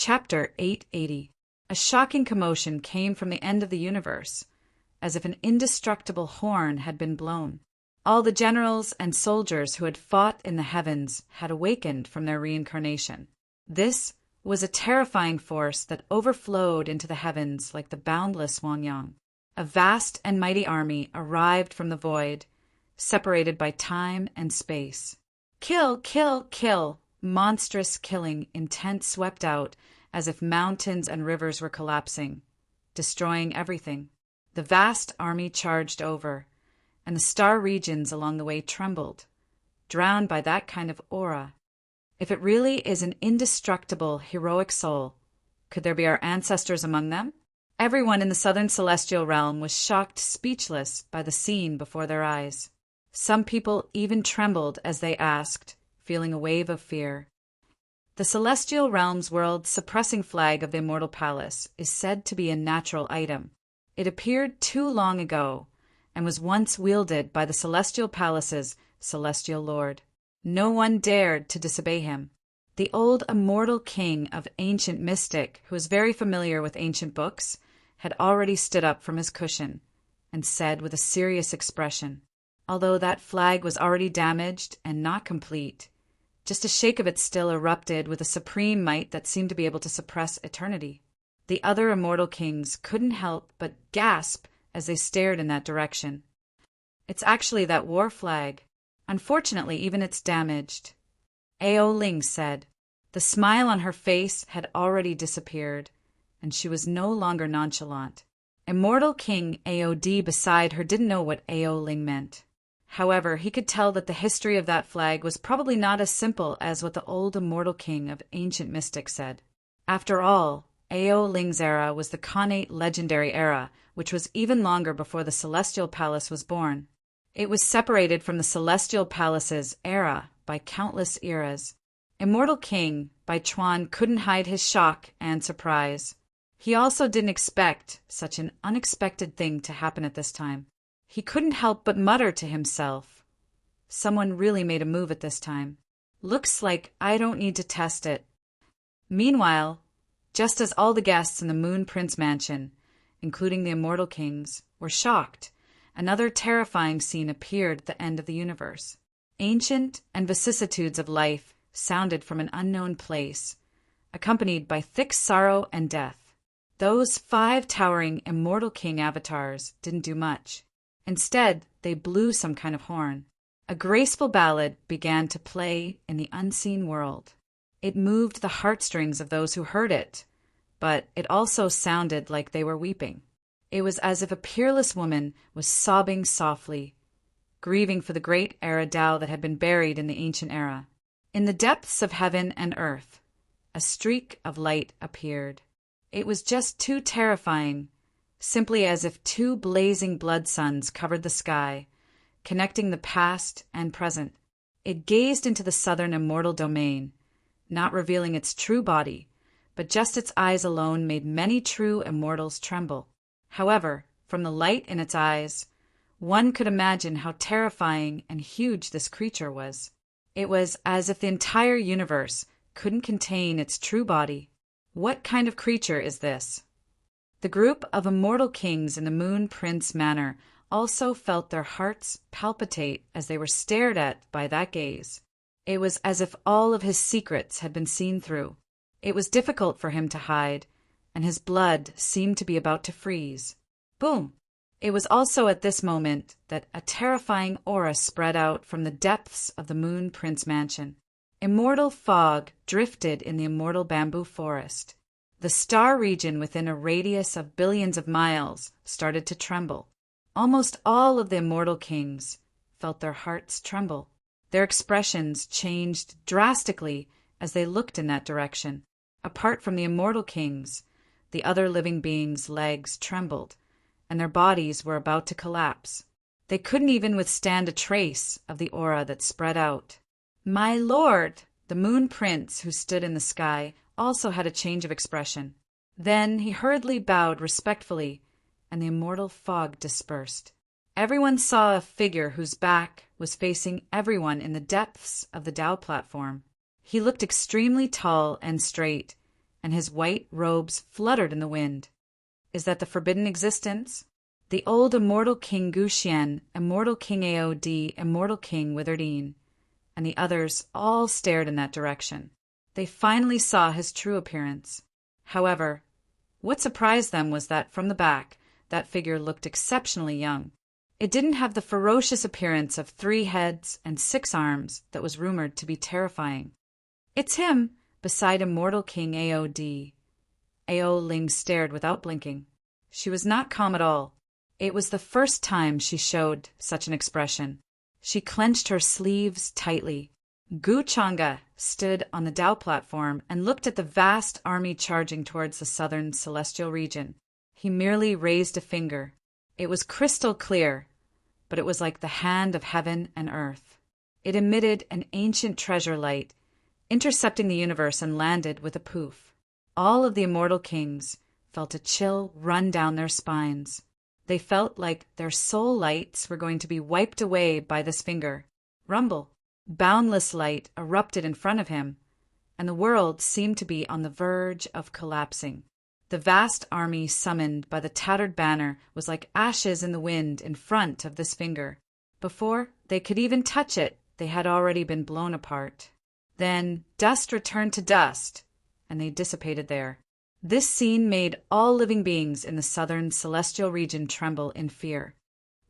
Chapter 880. A shocking commotion came from the end of the universe, as if an indestructible horn had been blown. All the generals and soldiers who had fought in the heavens had awakened from their reincarnation. This was a terrifying force that overflowed into the heavens like the boundless Wangyang. A vast and mighty army arrived from the void, separated by time and space. Kill, kill, kill! Monstrous killing intent swept out as if mountains and rivers were collapsing, destroying everything. The vast army charged over, and the star regions along the way trembled, drowned by that kind of aura. If it really is an indestructible, heroic soul, could there be our ancestors among them? Everyone in the southern celestial realm was shocked speechless by the scene before their eyes. Some people even trembled as they asked, feeling a wave of fear. The celestial realm's world's suppressing flag of the Immortal Palace is said to be a natural item. It appeared too long ago and was once wielded by the Celestial Palace's celestial lord. No one dared to disobey him. The old immortal king of ancient mystic, who was very familiar with ancient books, had already stood up from his cushion and said with a serious expression, although that flag was already damaged and not complete, just a shake of it still erupted with a supreme might that seemed to be able to suppress eternity. The other immortal kings couldn't help but gasp as they stared in that direction. It's actually that war flag. Unfortunately, even it's damaged. Ao Ling said. The smile on her face had already disappeared, and she was no longer nonchalant. Immortal King AOD beside her didn't know what Ao Ling meant. However, he could tell that the history of that flag was probably not as simple as what the old immortal king of ancient mystics said. After all, Ao Ling's era was the Khanate legendary era, which was even longer before the Celestial Palace was born. It was separated from the Celestial Palace's era by countless eras. Immortal King, Bai Chuan, couldn't hide his shock and surprise. He also didn't expect such an unexpected thing to happen at this time. He couldn't help but mutter to himself, someone really made a move at this time. Looks like I don't need to test it. Meanwhile, just as all the guests in the Moon Prince Mansion, including the Immortal Kings, were shocked, another terrifying scene appeared at the end of the universe. Ancient and vicissitudes of life sounded from an unknown place, accompanied by thick sorrow and death. Those 5 towering Immortal King avatars didn't do much. Instead, they blew some kind of horn. A graceful ballad began to play in the unseen world. It moved the heartstrings of those who heard it, but it also sounded like they were weeping. It was as if a peerless woman was sobbing softly, grieving for the great era Tao that had been buried in the ancient era. In the depths of heaven and earth, a streak of light appeared. It was just too terrifying, simply as if 2 blazing blood suns covered the sky, connecting the past and present. It gazed into the southern immortal domain, not revealing its true body, but just its eyes alone made many true immortals tremble. However, from the light in its eyes, one could imagine how terrifying and huge this creature was. It was as if the entire universe couldn't contain its true body. What kind of creature is this? The group of immortal kings in the Moon Prince Manor also felt their hearts palpitate as they were stared at by that gaze. It was as if all of his secrets had been seen through. It was difficult for him to hide, and his blood seemed to be about to freeze. Boom! It was also at this moment that a terrifying aura spread out from the depths of the Moon Prince Mansion. Immortal fog drifted in the immortal bamboo forest. The star region within a radius of billions of miles started to tremble. Almost all of the immortal kings felt their hearts tremble. Their expressions changed drastically as they looked in that direction. Apart from the immortal kings, the other living beings' legs trembled, and their bodies were about to collapse. They couldn't even withstand a trace of the aura that spread out. My lord! The Moon Prince, who stood in the sky, also had a change of expression. Then he hurriedly bowed respectfully, and the immortal fog dispersed. Everyone saw a figure whose back was facing everyone in the depths of the Tao platform. He looked extremely tall and straight, and his white robes fluttered in the wind. Is that the forbidden existence? The old immortal King Guxian, immortal King Aod, immortal King Witherdine, and the others all stared in that direction. They finally saw his true appearance. However, what surprised them was that from the back, that figure looked exceptionally young. It didn't have the ferocious appearance of 3 heads and 6 arms that was rumored to be terrifying. It's him, beside immortal King Aod. Ao Ling stared without blinking. She was not calm at all. It was the first time she showed such an expression. She clenched her sleeves tightly. Gu Changa stood on the Dao platform and looked at the vast army charging towards the southern celestial region. He merely raised a finger. It was crystal clear, but it was like the hand of heaven and earth. It emitted an ancient treasure light, intercepting the universe, and landed with a poof. All of the immortal kings felt a chill run down their spines. They felt like their soul lights were going to be wiped away by this finger. Rumble. Boundless light erupted in front of him, and the world seemed to be on the verge of collapsing. The vast army summoned by the tattered banner was like ashes in the wind in front of this finger. Before they could even touch it, they had already been blown apart. Then dust returned to dust, and they dissipated there. This scene made all living beings in the southern celestial region tremble in fear.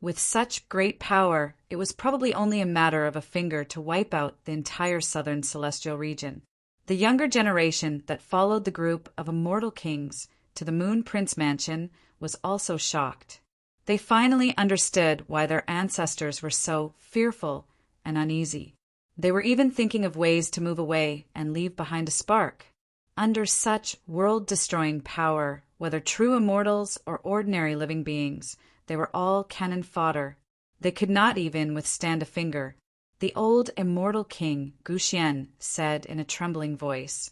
With such great power, it was probably only a matter of a finger to wipe out the entire southern celestial region. The younger generation that followed the group of immortal kings to the Moon Prince Mansion was also shocked. They finally understood why their ancestors were so fearful and uneasy. They were even thinking of ways to move away and leave behind a spark. Under such world-destroying power, whether true immortals or ordinary living beings, they were all cannon fodder. They could not even withstand a finger. The old immortal king, Guxian, said in a trembling voice,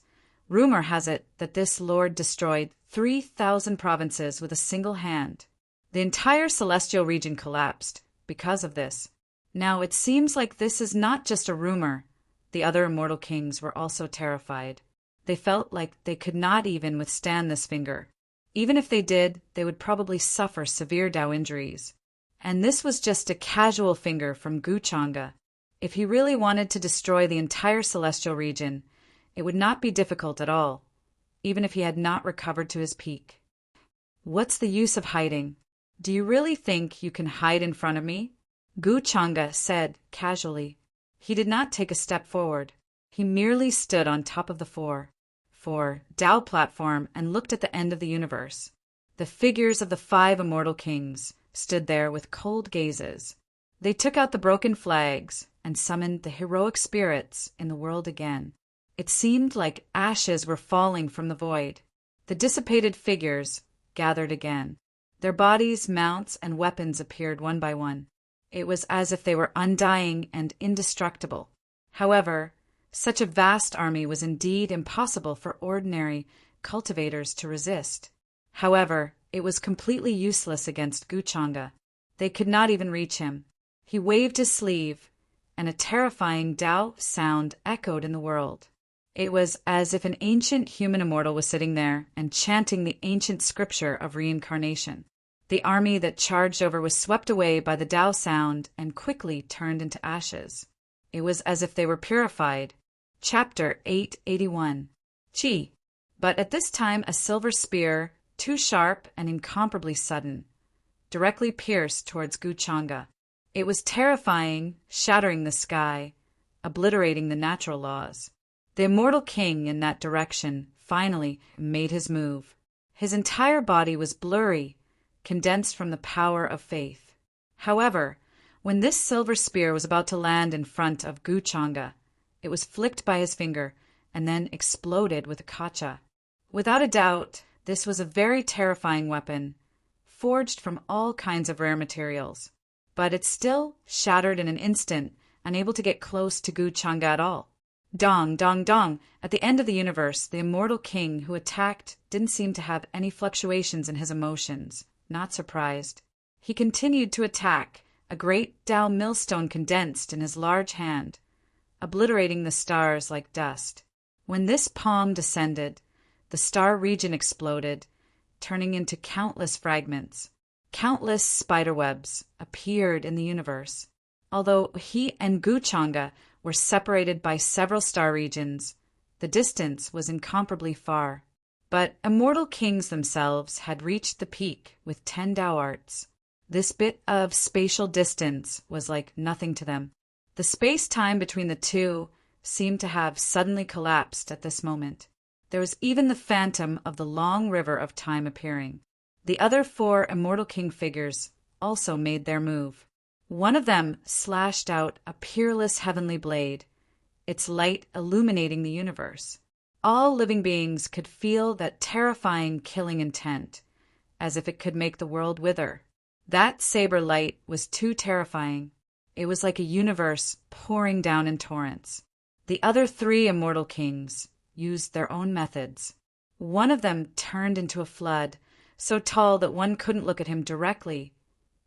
"Rumor has it that this lord destroyed 3,000 provinces with a single hand. The entire celestial region collapsed because of this. Now it seems like this is not just a rumor." The other immortal kings were also terrified. They felt like they could not even withstand this finger. Even if they did, they would probably suffer severe Dao injuries. And this was just a casual finger from Gu Changa. If he really wanted to destroy the entire celestial region, it would not be difficult at all, even if he had not recovered to his peak. What's the use of hiding? Do you really think you can hide in front of me? Gu Changa said casually. He did not take a step forward. He merely stood on top of the four Dao platform and looked at the end of the universe. The figures of the 5 immortal kings stood there with cold gazes. They took out the broken flags and summoned the heroic spirits in the world again. It seemed like ashes were falling from the void. The dissipated figures gathered again. Their bodies, mounts, and weapons appeared one by one. It was as if they were undying and indestructible. However, such a vast army was indeed impossible for ordinary cultivators to resist. However, it was completely useless against Gu Changa. They could not even reach him. He waved his sleeve, and a terrifying Dao sound echoed in the world. It was as if an ancient human immortal was sitting there and chanting the ancient scripture of reincarnation. The army that charged over was swept away by the Dao sound and quickly turned into ashes. It was as if they were purified. Chapter 881. Chi. But at this time a silver spear, too sharp and incomparably sudden, directly pierced towards Gu Changa. It was terrifying, shattering the sky, obliterating the natural laws. The immortal king in that direction finally made his move. His entire body was blurry, condensed from the power of faith. However, when this silver spear was about to land in front of Gu Changa, it was flicked by his finger and then exploded with a kacha. Without a doubt, this was a very terrifying weapon, forged from all kinds of rare materials. But it still shattered in an instant, unable to get close to Gu Changa at all. Dong, dong, dong. At the end of the universe, the immortal king who attacked didn't seem to have any fluctuations in his emotions. Not surprised. He continued to attack, a great Dao millstone condensed in his large hand, obliterating the stars like dust. When this palm descended, The star region exploded, turning into countless fragments. Countless spiderwebs appeared in the universe. Although he and Guchanga were separated by several star regions, the distance was incomparably far. But immortal kings themselves had reached the peak with 10 Tao arts. This bit of spatial distance was like nothing to them. The space-time between the two seemed to have suddenly collapsed at this moment. There was even the phantom of the long river of time appearing. The other 4 immortal king figures also made their move. One of them slashed out a peerless heavenly blade, its light illuminating the universe. All living beings could feel that terrifying killing intent, as if it could make the world wither. That saber light was too terrifying. It was like a universe pouring down in torrents. The other 3 immortal kings used their own methods. One of them turned into a flood, so tall that one couldn't look at him directly,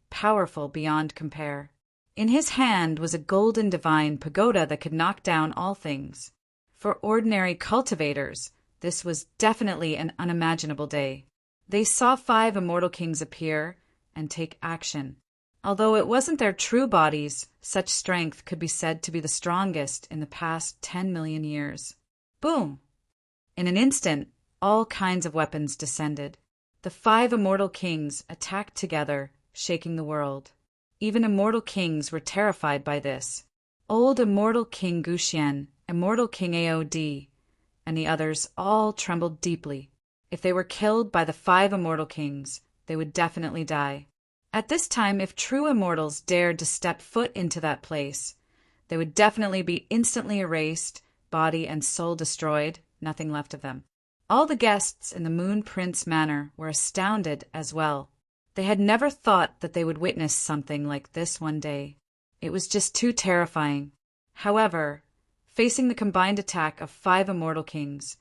powerful beyond compare. In his hand was a golden divine pagoda that could knock down all things. For ordinary cultivators, this was definitely an unimaginable day. They saw 5 immortal kings appear and take action. Although it wasn't their true bodies, such strength could be said to be the strongest in the past 10 million years. Boom! In an instant, all kinds of weapons descended. The 5 immortal kings attacked together, shaking the world. Even immortal kings were terrified by this. Old immortal King Guxian, immortal King Aod, and the others all trembled deeply. If they were killed by the 5 immortal kings, they would definitely die. At this time, if true immortals dared to step foot into that place, they would definitely be instantly erased, body and soul destroyed, nothing left of them. All the guests in the Moon Prince Manor were astounded as well. They had never thought that they would witness something like this one day. It was just too terrifying. However, facing the combined attack of 5 immortal kings,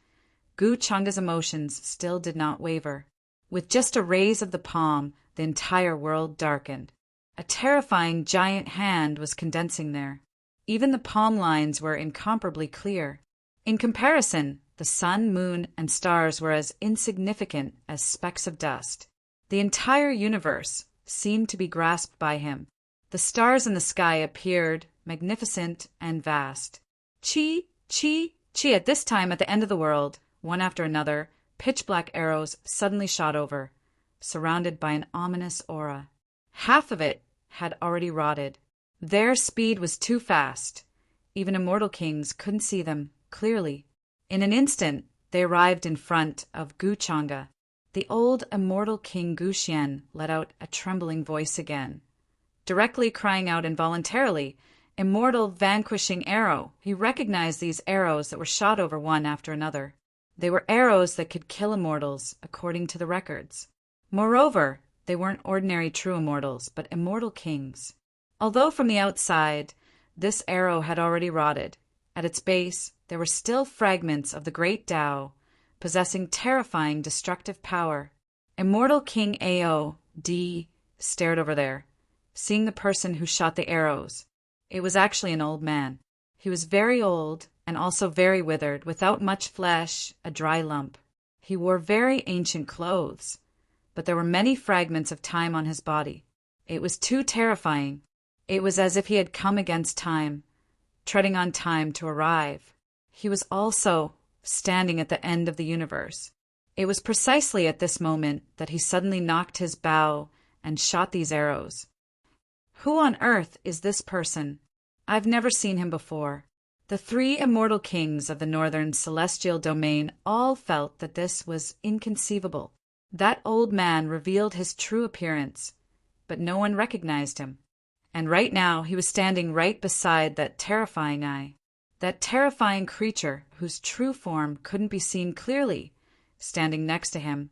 Guchanga's emotions still did not waver. With just a raise of the palm, the entire world darkened. A terrifying giant hand was condensing there. Even the palm lines were incomparably clear. In comparison, the sun, moon, and stars were as insignificant as specks of dust. The entire universe seemed to be grasped by him. The stars in the sky appeared magnificent and vast. Chi, chi, chi. At this time, at the end of the world, one after another, pitch-black arrows suddenly shot over, surrounded by an ominous aura. Half of it had already rotted. Their speed was too fast. Even immortal kings couldn't see them clearly. In an instant, they arrived in front of Guchanga. The old immortal King Guxian let out a trembling voice again, directly crying out involuntarily, "Immortal vanquishing arrow!" He recognized these arrows that were shot over one after another. They were arrows that could kill immortals, according to the records. Moreover, they weren't ordinary true immortals, but immortal kings. Although from the outside, this arrow had already rotted, at its base there were still fragments of the great Tao, possessing terrifying destructive power. Immortal King Aod stared over there, seeing the person who shot the arrows. It was actually an old man. He was very old and also very withered, without much flesh, a dry lump. He wore very ancient clothes, but there were many fragments of time on his body. It was too terrifying. It was as if he had come against time, treading on time to arrive. He was also standing at the end of the universe. It was precisely at this moment that he suddenly knocked his bow and shot these arrows. Who on earth is this person? I've never seen him before. The 3 immortal kings of the northern celestial domain all felt that this was inconceivable. That old man revealed his true appearance, but no one recognized him. And right now he was standing right beside that terrifying eye. That terrifying creature, whose true form couldn't be seen clearly, standing next to him,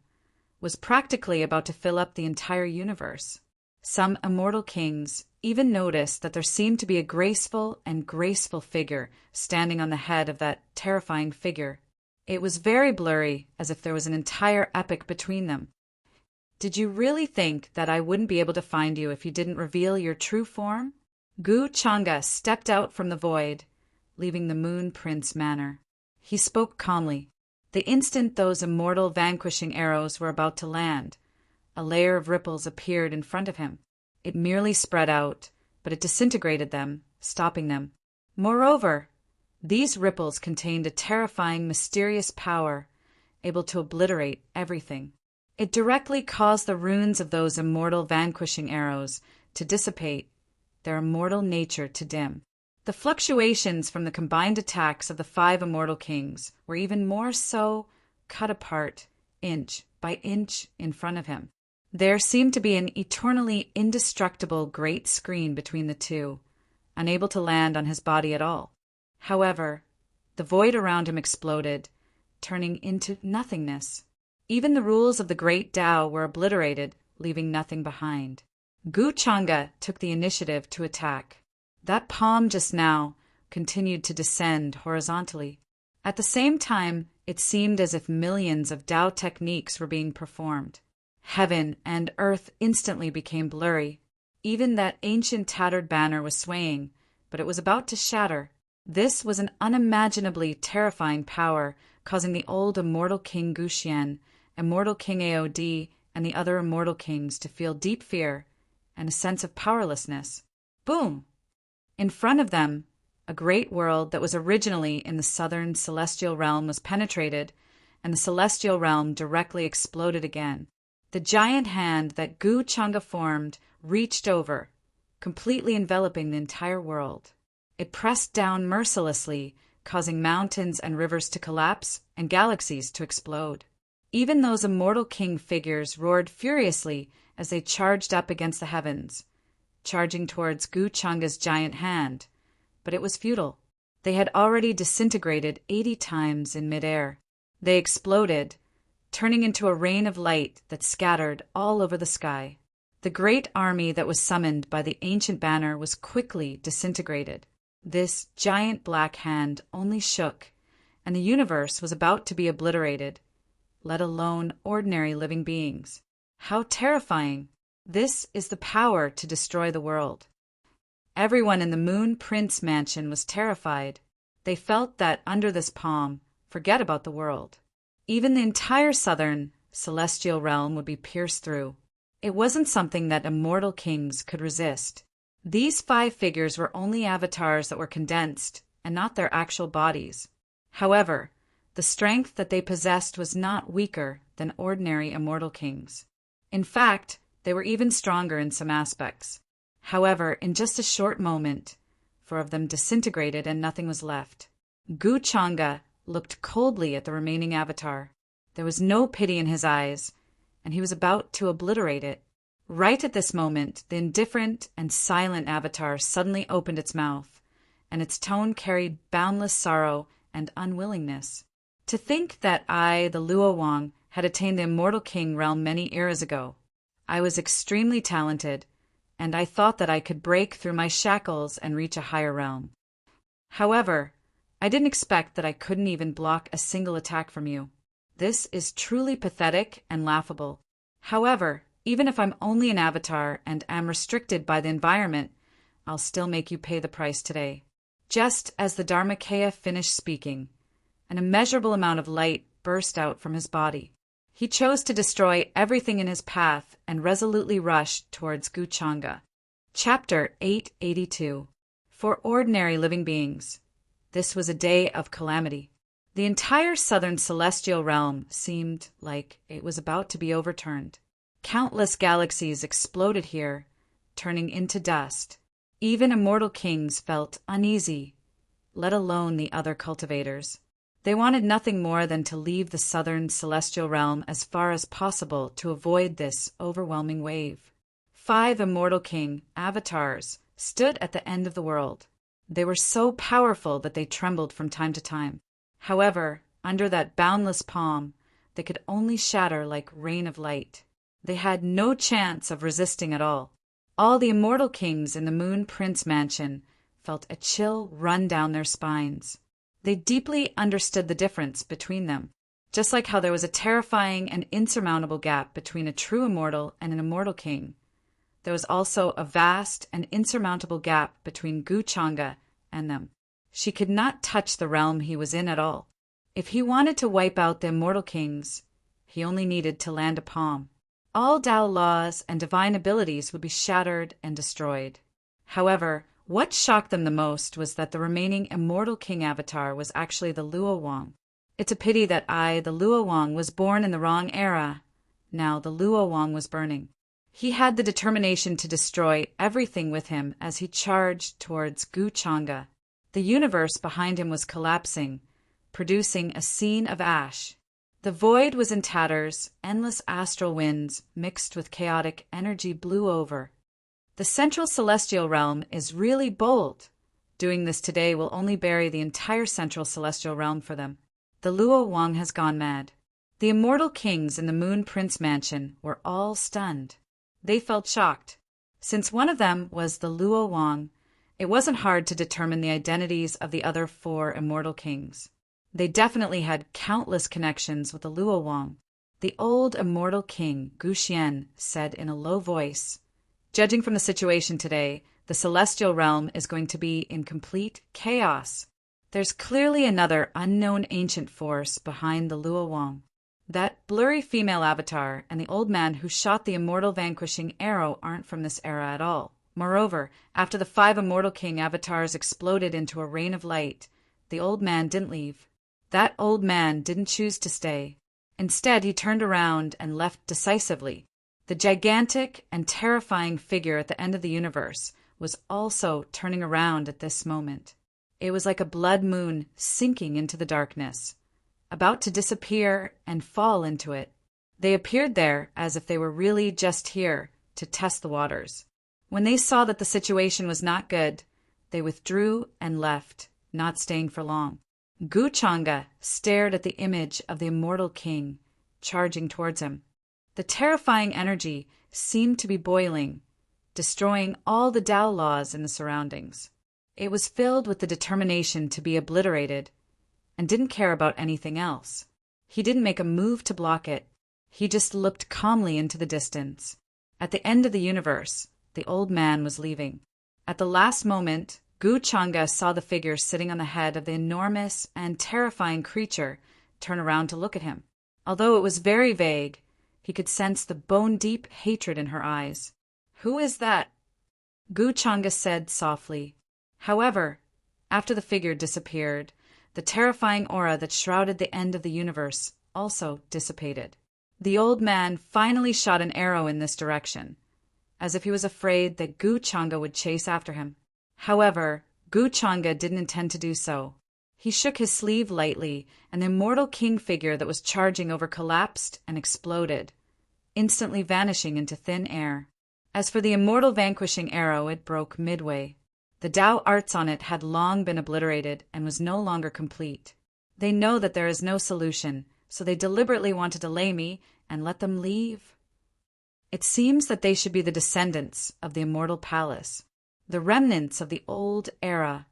was practically about to fill up the entire universe. Some immortal kings even noticed that there seemed to be a graceful figure standing on the head of that terrifying figure. It was very blurry, as if there was an entire epoch between them. Did you really think that I wouldn't be able to find you if you didn't reveal your true form? Guchanga stepped out from the void, leaving the Moon Prince Manor. He spoke calmly. The instant those immortal vanquishing arrows were about to land, a layer of ripples appeared in front of him. It merely spread out, but it disintegrated them, stopping them. Moreover, these ripples contained a terrifying, mysterious power, able to obliterate everything. It directly caused the runes of those immortal vanquishing arrows to dissipate, their immortal nature to dim. The fluctuations from the combined attacks of the 5 immortal kings were even more so cut apart, inch by inch, in front of him. There seemed to be an eternally indestructible great screen between the two, unable to land on his body at all. However, the void around him exploded, turning into nothingness. Even the rules of the great Tao were obliterated, leaving nothing behind. Gu Changa took the initiative to attack. That palm just now continued to descend horizontally. At the same time, it seemed as if millions of Tao techniques were being performed. Heaven and earth instantly became blurry. Even that ancient tattered banner was swaying, but it was about to shatter. This was an unimaginably terrifying power, causing the old immortal king Guxian, immortal king Aod, and the other immortal kings to feel deep fear and a sense of powerlessness. Boom! In front of them, a great world that was originally in the southern celestial realm was penetrated, and the celestial realm directly exploded again. The giant hand that Gu Changa formed reached over, completely enveloping the entire world. It pressed down mercilessly, causing mountains and rivers to collapse and galaxies to explode. Even those immortal king figures roared furiously as they charged up against the heavens, charging towards Gu Changa's giant hand. But it was futile. They had already disintegrated 80 times in midair. They exploded, turning into a rain of light that scattered all over the sky. The great army that was summoned by the ancient banner was quickly disintegrated. This giant black hand only shook, and the universe was about to be obliterated, let alone ordinary living beings. How terrifying! This is the power to destroy the world. Everyone in the Moon Prince mansion was terrified. They felt that under this palm, forget about the world. Even the entire southern, celestial realm would be pierced through. It wasn't something that immortal kings could resist. These 5 figures were only avatars that were condensed, and not their actual bodies. However, the strength that they possessed was not weaker than ordinary immortal kings. In fact, they were even stronger in some aspects. However, in just a short moment, 4 of them disintegrated and nothing was left. Gu Changa looked coldly at the remaining avatar. There was no pity in his eyes, and he was about to obliterate it. Right at this moment, the indifferent and silent avatar suddenly opened its mouth, and its tone carried boundless sorrow and unwillingness. To think that I, the Luo Wang, had attained the immortal king realm many eras ago. I was extremely talented, and I thought that I could break through my shackles and reach a higher realm. However, I didn't expect that I couldn't even block a single attack from you. This is truly pathetic and laughable. However, even if I'm only an avatar and am restricted by the environment, I'll still make you pay the price today. Just as the Dharmakaya finished speaking, an immeasurable amount of light burst out from his body. He chose to destroy everything in his path and resolutely rushed towards Gu Changa. Chapter 882. For ordinary living beings, this was a day of calamity. The entire southern celestial realm seemed like it was about to be overturned. Countless galaxies exploded here, turning into dust. Even immortal kings felt uneasy, let alone the other cultivators. They wanted nothing more than to leave the southern celestial realm as far as possible to avoid this overwhelming wave. 5 immortal king avatars stood at the end of the world. They were so powerful that they trembled from time to time. However, under that boundless palm, they could only shatter like rain of light. They had no chance of resisting at all. All the immortal kings in the Moon Prince mansion felt a chill run down their spines. They deeply understood the difference between them, just like how there was a terrifying and insurmountable gap between a true immortal and an immortal king. There was also a vast and insurmountable gap between Gu Changa and them. She could not touch the realm he was in at all. If he wanted to wipe out the immortal kings, he only needed to land a palm. All Tao laws and divine abilities would be shattered and destroyed. However, what shocked them the most was that the remaining immortal king avatar was actually the Luo Wang. It's a pity that I, the Luo Wang, was born in the wrong era. Now the Luo Wang was burning. He had the determination to destroy everything with him as he charged towards Gu Changa. The universe behind him was collapsing, producing a scene of ash. The void was in tatters, endless astral winds mixed with chaotic energy blew over. The central celestial realm is really bold. Doing this today will only bury the entire central celestial realm for them. The Luo Wang has gone mad. The immortal kings in the Moon Prince Mansion were all stunned. They felt shocked. Since one of them was the Luo Wang, it wasn't hard to determine the identities of the other 4 immortal kings. They definitely had countless connections with the Luo Wang. The old immortal king, Gu Xian, said in a low voice, "Judging from the situation today, the celestial realm is going to be in complete chaos. There's clearly another unknown ancient force behind the Luo Wang. That blurry female avatar and the old man who shot the immortal vanquishing arrow aren't from this era at all. Moreover, after the 5 immortal king avatars exploded into a rain of light, the old man didn't leave. That old man didn't choose to stay. Instead, he turned around and left decisively. The gigantic and terrifying figure at the end of the universe was also turning around at this moment. It was like a blood moon sinking into the darkness, about to disappear and fall into it. They appeared there as if they were really just here to test the waters. When they saw that the situation was not good, they withdrew and left, not staying for long. Gu Changa stared at the image of the immortal king, charging towards him. The terrifying energy seemed to be boiling, destroying all the Tao laws in the surroundings. It was filled with the determination to be obliterated, and didn't care about anything else. He didn't make a move to block it. He just looked calmly into the distance. At the end of the universe, the old man was leaving. At the last moment, Gu Changa saw the figure sitting on the head of the enormous and terrifying creature turn around to look at him. Although it was very vague, he could sense the bone-deep hatred in her eyes. "Who is that?" Gu Changa said softly. However, after the figure disappeared, the terrifying aura that shrouded the end of the universe also dissipated. The old man finally shot an arrow in this direction, as if he was afraid that Gu Changa would chase after him. However, Gu Changa didn't intend to do so. He shook his sleeve lightly, and the immortal king figure that was charging over collapsed and exploded, instantly vanishing into thin air. As for the immortal vanquishing arrow, it broke midway. The Tao arts on it had long been obliterated and was no longer complete. They know that there is no solution, so they deliberately want to delay me and let them leave. It seems that they should be the descendants of the immortal palace, the remnants of the old era.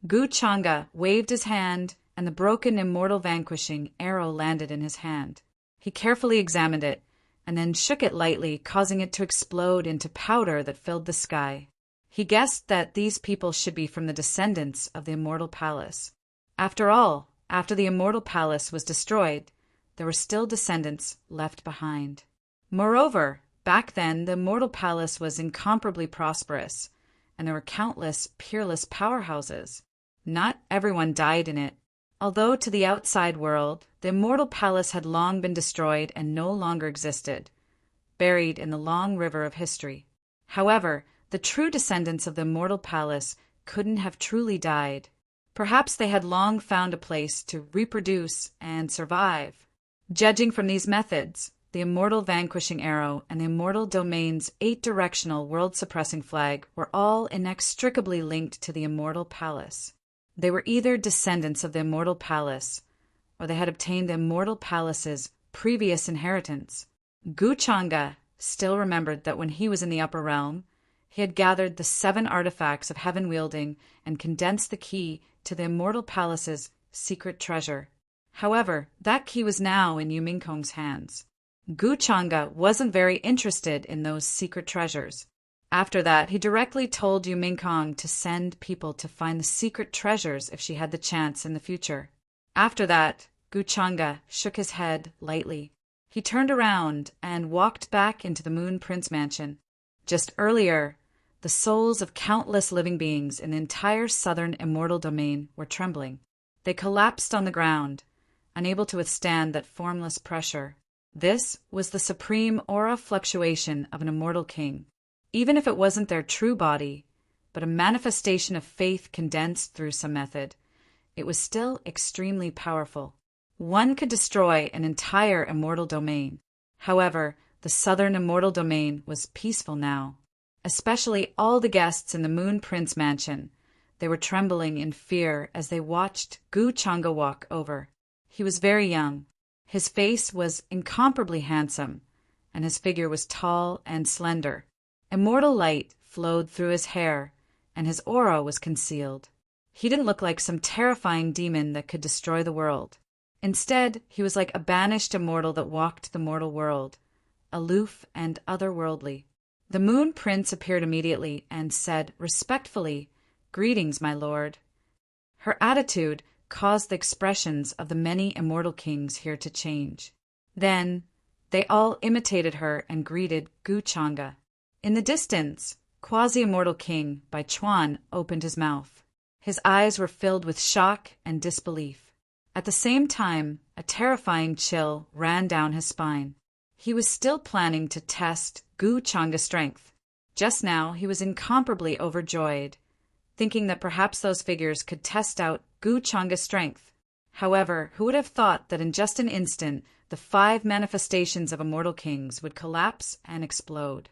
Gu Changa waved his hand, and the broken immortal vanquishing arrow landed in his hand. He carefully examined it, and then shook it lightly, causing it to explode into powder that filled the sky. He guessed that these people should be from the descendants of the immortal palace. After all, after the immortal palace was destroyed, there were still descendants left behind. Moreover, back then the immortal palace was incomparably prosperous, and there were countless peerless powerhouses. Not everyone died in it. Although to the outside world, the immortal palace had long been destroyed and no longer existed, buried in the long river of history. However, the true descendants of the immortal palace couldn't have truly died. Perhaps they had long found a place to reproduce and survive. Judging from these methods, the immortal vanquishing arrow and the immortal domain's 8-directional world-suppressing flag were all inextricably linked to the immortal palace. They were either descendants of the immortal palace, or they had obtained the immortal palace's previous inheritance. Gu Changa still remembered that when he was in the upper realm, he had gathered the 7 artifacts of heaven wielding and condensed the key to the immortal palace's secret treasure. However, that key was now in Yu Mingkong's hands. Gu Changa wasn't very interested in those secret treasures. After that, he directly told Yu Mingkong to send people to find the secret treasures if she had the chance in the future. After that, Guchanga shook his head lightly. He turned around and walked back into the Moon Prince mansion. Just earlier, the souls of countless living beings in the entire southern immortal domain were trembling. They collapsed on the ground, unable to withstand that formless pressure. This was the supreme aura fluctuation of an immortal king. Even if it wasn't their true body, but a manifestation of faith condensed through some method, it was still extremely powerful. One could destroy an entire immortal domain. However, the southern immortal domain was peaceful now. Especially all the guests in the Moon Prince mansion. They were trembling in fear as they watched Guchanga walk over. He was very young. His face was incomparably handsome, and his figure was tall and slender. Immortal light flowed through his hair, and his aura was concealed. He didn't look like some terrifying demon that could destroy the world. Instead, he was like a banished immortal that walked the mortal world, aloof and otherworldly. The Moon Prince appeared immediately and said respectfully, "Greetings, my lord." Her attitude caused the expressions of the many immortal kings here to change. Then, they all imitated her and greeted Guchanga. In the distance, Quasi-Immortal King Bai Chuan opened his mouth. His eyes were filled with shock and disbelief. At the same time, a terrifying chill ran down his spine. He was still planning to test Guchanga's strength. Just now, he was incomparably overjoyed, thinking that perhaps those figures could test out Guchanga's strength. However, who would have thought that in just an instant, the 5 manifestations of immortal kings would collapse and explode?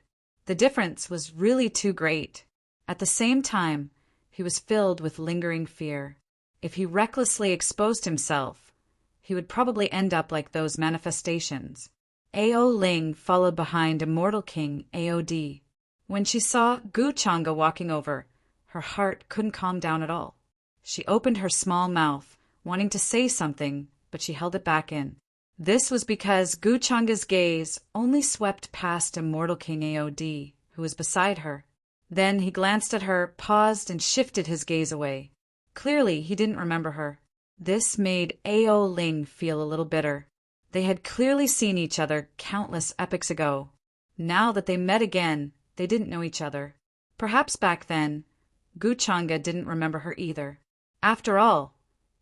The difference was really too great. At the same time, he was filled with lingering fear. If he recklessly exposed himself, he would probably end up like those manifestations. Ao Ling followed behind Immortal King Aod. When she saw Guchanga walking over, her heart couldn't calm down at all. She opened her small mouth, wanting to say something, but she held it back in. This was because Guchanga's gaze only swept past Immortal King Aod, who was beside her. Then he glanced at her, paused, and shifted his gaze away. Clearly, he didn't remember her. This made Ao Ling feel a little bitter. They had clearly seen each other countless epochs ago. Now that they met again, they didn't know each other. Perhaps back then, Guchanga didn't remember her either. After all,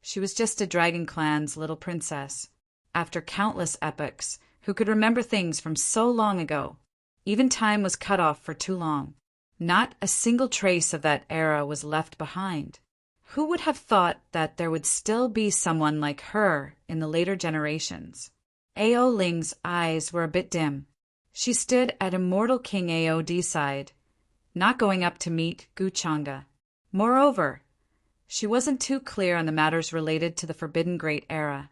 she was just a dragon clan's little princess. After countless epochs, who could remember things from so long ago? Even time was cut off for too long. Not a single trace of that era was left behind. Who would have thought that there would still be someone like her in the later generations? Ao Ling's eyes were a bit dim. She stood at Immortal King Aod's side, not going up to meet Guchanga. Moreover, she wasn't too clear on the matters related to the Forbidden Great Era,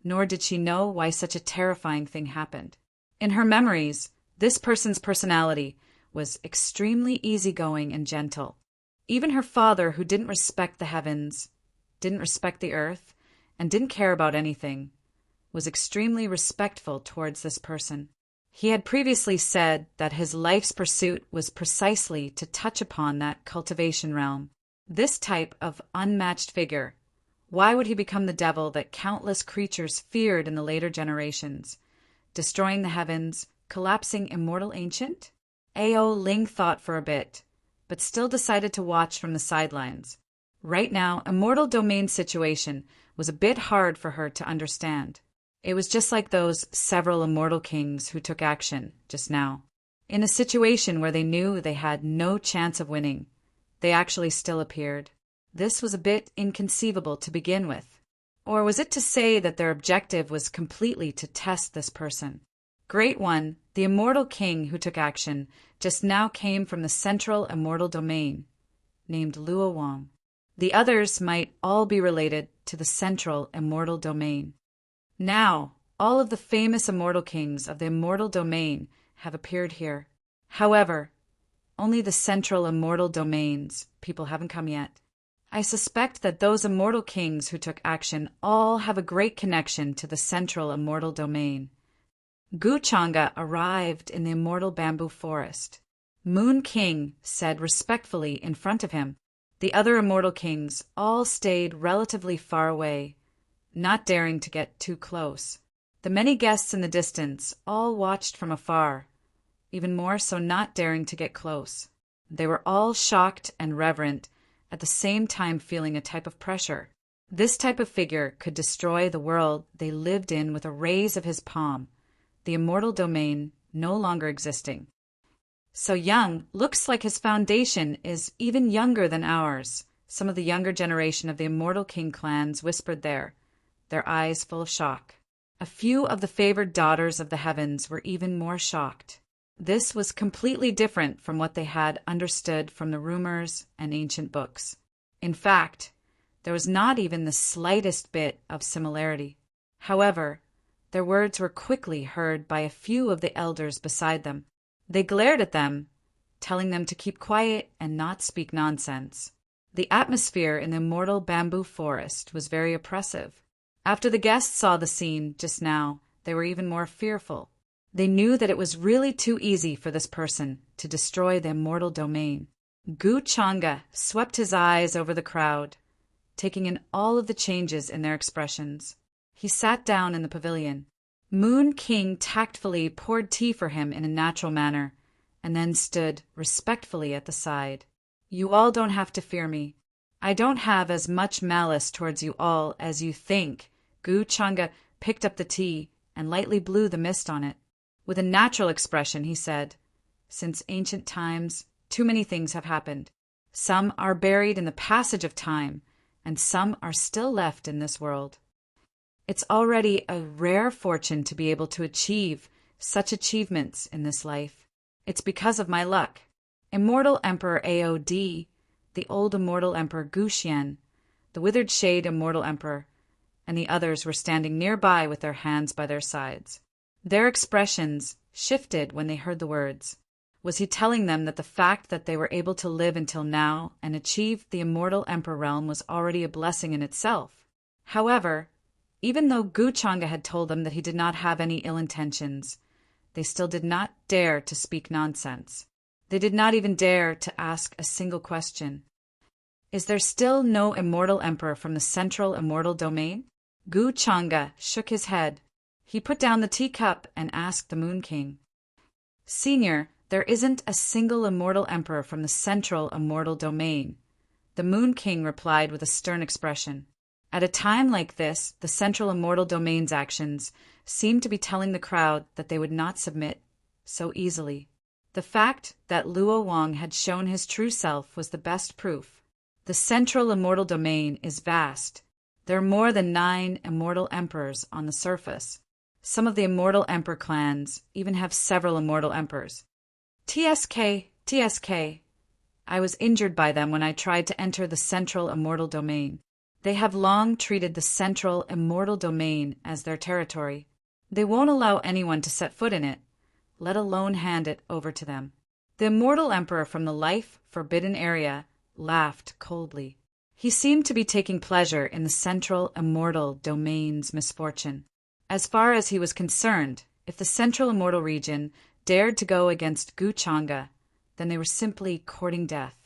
nor did she know why such a terrifying thing happened. In her memories, this person's personality was extremely easygoing and gentle. Even her father, who didn't respect the heavens, didn't respect the earth, and didn't care about anything, was extremely respectful towards this person. He had previously said that his life's pursuit was precisely to touch upon that cultivation realm. This type of unmatched figure, why would he become the devil that countless creatures feared in the later generations, destroying the heavens, collapsing Immortal Ancient? Ao Ling thought for a bit, but still decided to watch from the sidelines. Right now, Immortal Domain's situation was a bit hard for her to understand. It was just like those several immortal kings who took action just now. In a situation where they knew they had no chance of winning, they actually still appeared. This was a bit inconceivable to begin with. Or was it to say that their objective was completely to test this person? Great One, the immortal king who took action, just now came from the central immortal domain, named Luo Wang. The others might all be related to the central immortal domain. Now, all of the famous immortal kings of the immortal domain have appeared here. However, only the central immortal domains people haven't come yet. I suspect that those immortal kings who took action all have a great connection to the central immortal domain. Guchanga arrived in the immortal bamboo forest. Moon King said respectfully in front of him. The other immortal kings all stayed relatively far away, not daring to get too close. The many guests in the distance all watched from afar, even more so not daring to get close. They were all shocked and reverent, at the same time feeling a type of pressure. This type of figure could destroy the world they lived in with a raise of his palm, the immortal domain no longer existing. So young, looks like his foundation is even younger than ours, some of the younger generation of the Immortal King clans whispered there, their eyes full of shock. A few of the favored daughters of the heavens were even more shocked. This was completely different from what they had understood from the rumors and ancient books. In fact, there was not even the slightest bit of similarity. However, their words were quickly heard by a few of the elders beside them. They glared at them, telling them to keep quiet and not speak nonsense. The atmosphere in the immortal bamboo forest was very oppressive. After the guests saw the scene just now, they were even more fearful. They knew that it was really too easy for this person to destroy the immortal domain. Gu Changa swept his eyes over the crowd, taking in all of the changes in their expressions. He sat down in the pavilion. Moon King tactfully poured tea for him in a natural manner, and then stood respectfully at the side. You all don't have to fear me. I don't have as much malice towards you all as you think. Gu Changa picked up the tea and lightly blew the mist on it. With a natural expression, he said, Since ancient times, too many things have happened. Some are buried in the passage of time, and some are still left in this world. It's already a rare fortune to be able to achieve such achievements in this life. It's because of my luck. Immortal Emperor Aod, the old immortal Emperor Guxian, the withered shade immortal Emperor, and the others were standing nearby with their hands by their sides. Their expressions shifted when they heard the words. Was he telling them that the fact that they were able to live until now and achieve the immortal Emperor realm was already a blessing in itself? However, even though Gu Changa had told them that he did not have any ill intentions, they still did not dare to speak nonsense. They did not even dare to ask a single question. Is there still no immortal emperor from the central immortal domain? Gu Changa shook his head. He put down the teacup and asked the Moon King. Senior, there isn't a single immortal emperor from the central immortal domain. The Moon King replied with a stern expression. At a time like this, the central immortal domain's actions seemed to be telling the crowd that they would not submit so easily. The fact that Luo Wang had shown his true self was the best proof. The central immortal domain is vast. There are more than 9 immortal emperors on the surface. Some of the immortal emperor clans even have several immortal emperors. TSK. I was injured by them when I tried to enter the central immortal domain. They have long treated the central immortal domain as their territory. They won't allow anyone to set foot in it, let alone hand it over to them. The immortal emperor from the life forbidden area laughed coldly. He seemed to be taking pleasure in the central immortal domain's misfortune. As far as he was concerned, if the central immortal region dared to go against Gu Changa, then they were simply courting death.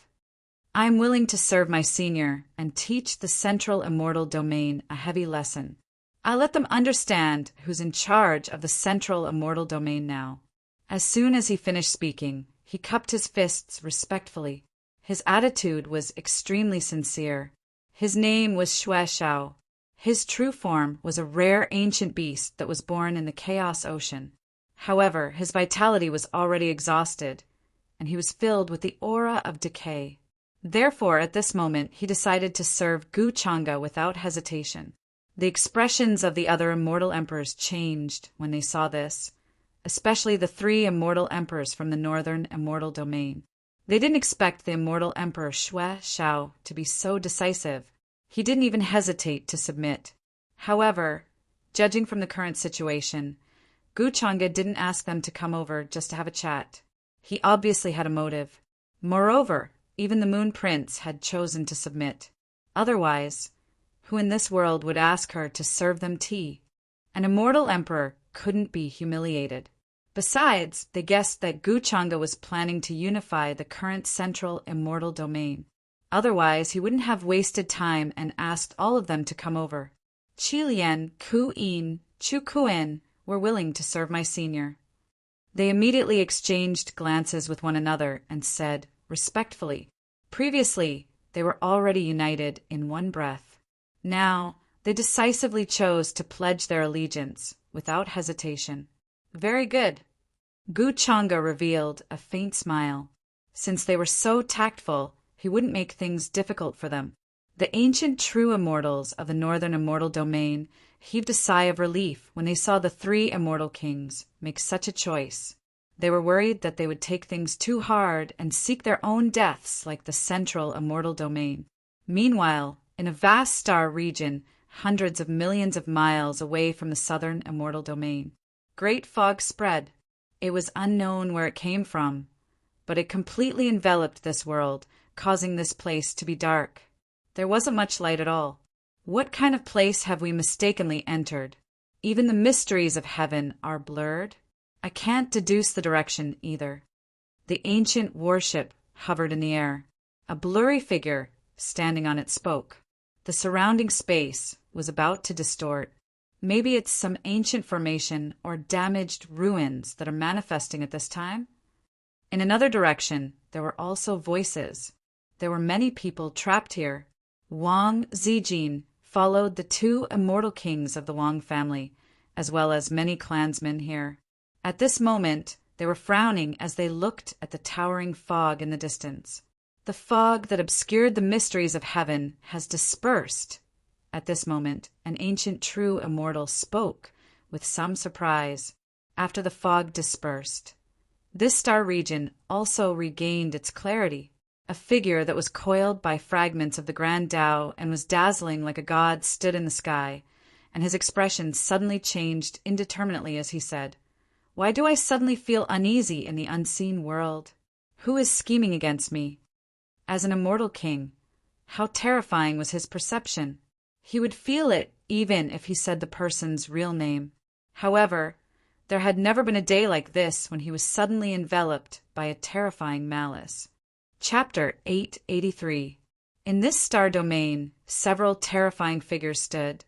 I am willing to serve my senior and teach the central immortal domain a heavy lesson. I'll let them understand who's in charge of the central immortal domain now. As soon as he finished speaking, he cupped his fists respectfully. His attitude was extremely sincere. His name was Xue Xiao. His true form was a rare ancient beast that was born in the Chaos Ocean. However, his vitality was already exhausted, and he was filled with the aura of decay. Therefore, at this moment, he decided to serve Gu Changa without hesitation. The expressions of the other immortal emperors changed when they saw this, especially the 3 immortal emperors from the northern immortal domain. They didn't expect the immortal emperor Xue Xiao to be so decisive. He didn't even hesitate to submit. However, judging from the current situation, Gu Changa didn't ask them to come over just to have a chat. He obviously had a motive. Moreover, even the Moon Prince had chosen to submit. Otherwise, who in this world would ask her to serve them tea? An immortal emperor couldn't be humiliated. Besides, they guessed that Gu Changa was planning to unify the current central immortal domain. Otherwise, he wouldn't have wasted time and asked all of them to come over. Qilian, Ku-in, Chu-Kuen were willing to serve my senior. They immediately exchanged glances with one another and said, respectfully, previously they were already united in one breath. Now they decisively chose to pledge their allegiance without hesitation. Very good. Gu Changa revealed a faint smile. Since they were so tactful, he wouldn't make things difficult for them. The ancient true immortals of the northern immortal domain heaved a sigh of relief when they saw the three immortal kings make such a choice. They were worried that they would take things too hard and seek their own deaths like the central immortal domain. Meanwhile, in a vast star region, hundreds of millions of miles away from the southern immortal domain, great fog spread. It was unknown where it came from, but it completely enveloped this world, causing this place to be dark. There wasn't much light at all. What kind of place have we mistakenly entered? Even the mysteries of heaven are blurred. I can't deduce the direction either. The ancient warship hovered in the air. A blurry figure, standing on it, spoke. The surrounding space was about to distort. Maybe it's some ancient formation or damaged ruins that are manifesting at this time? In another direction, there were also voices. There were many people trapped here. Wang Zijin followed the two immortal kings of the Wang family, as well as many clansmen here. At this moment, they were frowning as they looked at the towering fog in the distance. The fog that obscured the mysteries of heaven has dispersed. At this moment, an ancient true immortal spoke with some surprise after the fog dispersed. This star region also regained its clarity. A figure that was coiled by fragments of the Grand Tao and was dazzling like a god stood in the sky, and his expression suddenly changed indeterminately as he said, "Why do I suddenly feel uneasy in the unseen world? Who is scheming against me?" As an immortal king, how terrifying was his perception. He would feel it even if he said the person's real name. However, there had never been a day like this when he was suddenly enveloped by a terrifying malice. Chapter 883. In this star domain, several terrifying figures stood,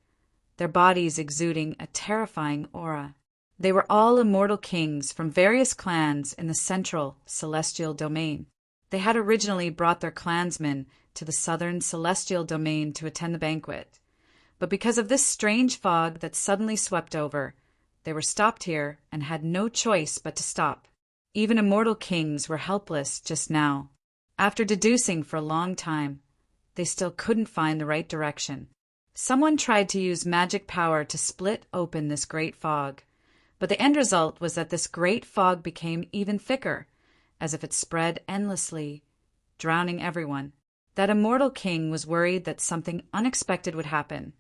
their bodies exuding a terrifying aura. They were all immortal kings from various clans in the central celestial domain. They had originally brought their clansmen to the southern celestial domain to attend the banquet, but because of this strange fog that suddenly swept over, they were stopped here and had no choice but to stop. Even immortal kings were helpless just now. After deducing for a long time, they still couldn't find the right direction. Someone tried to use magic power to split open this great fog, but the end result was that this great fog became even thicker, as if it spread endlessly, drowning everyone. That immortal king was worried that something unexpected would happen,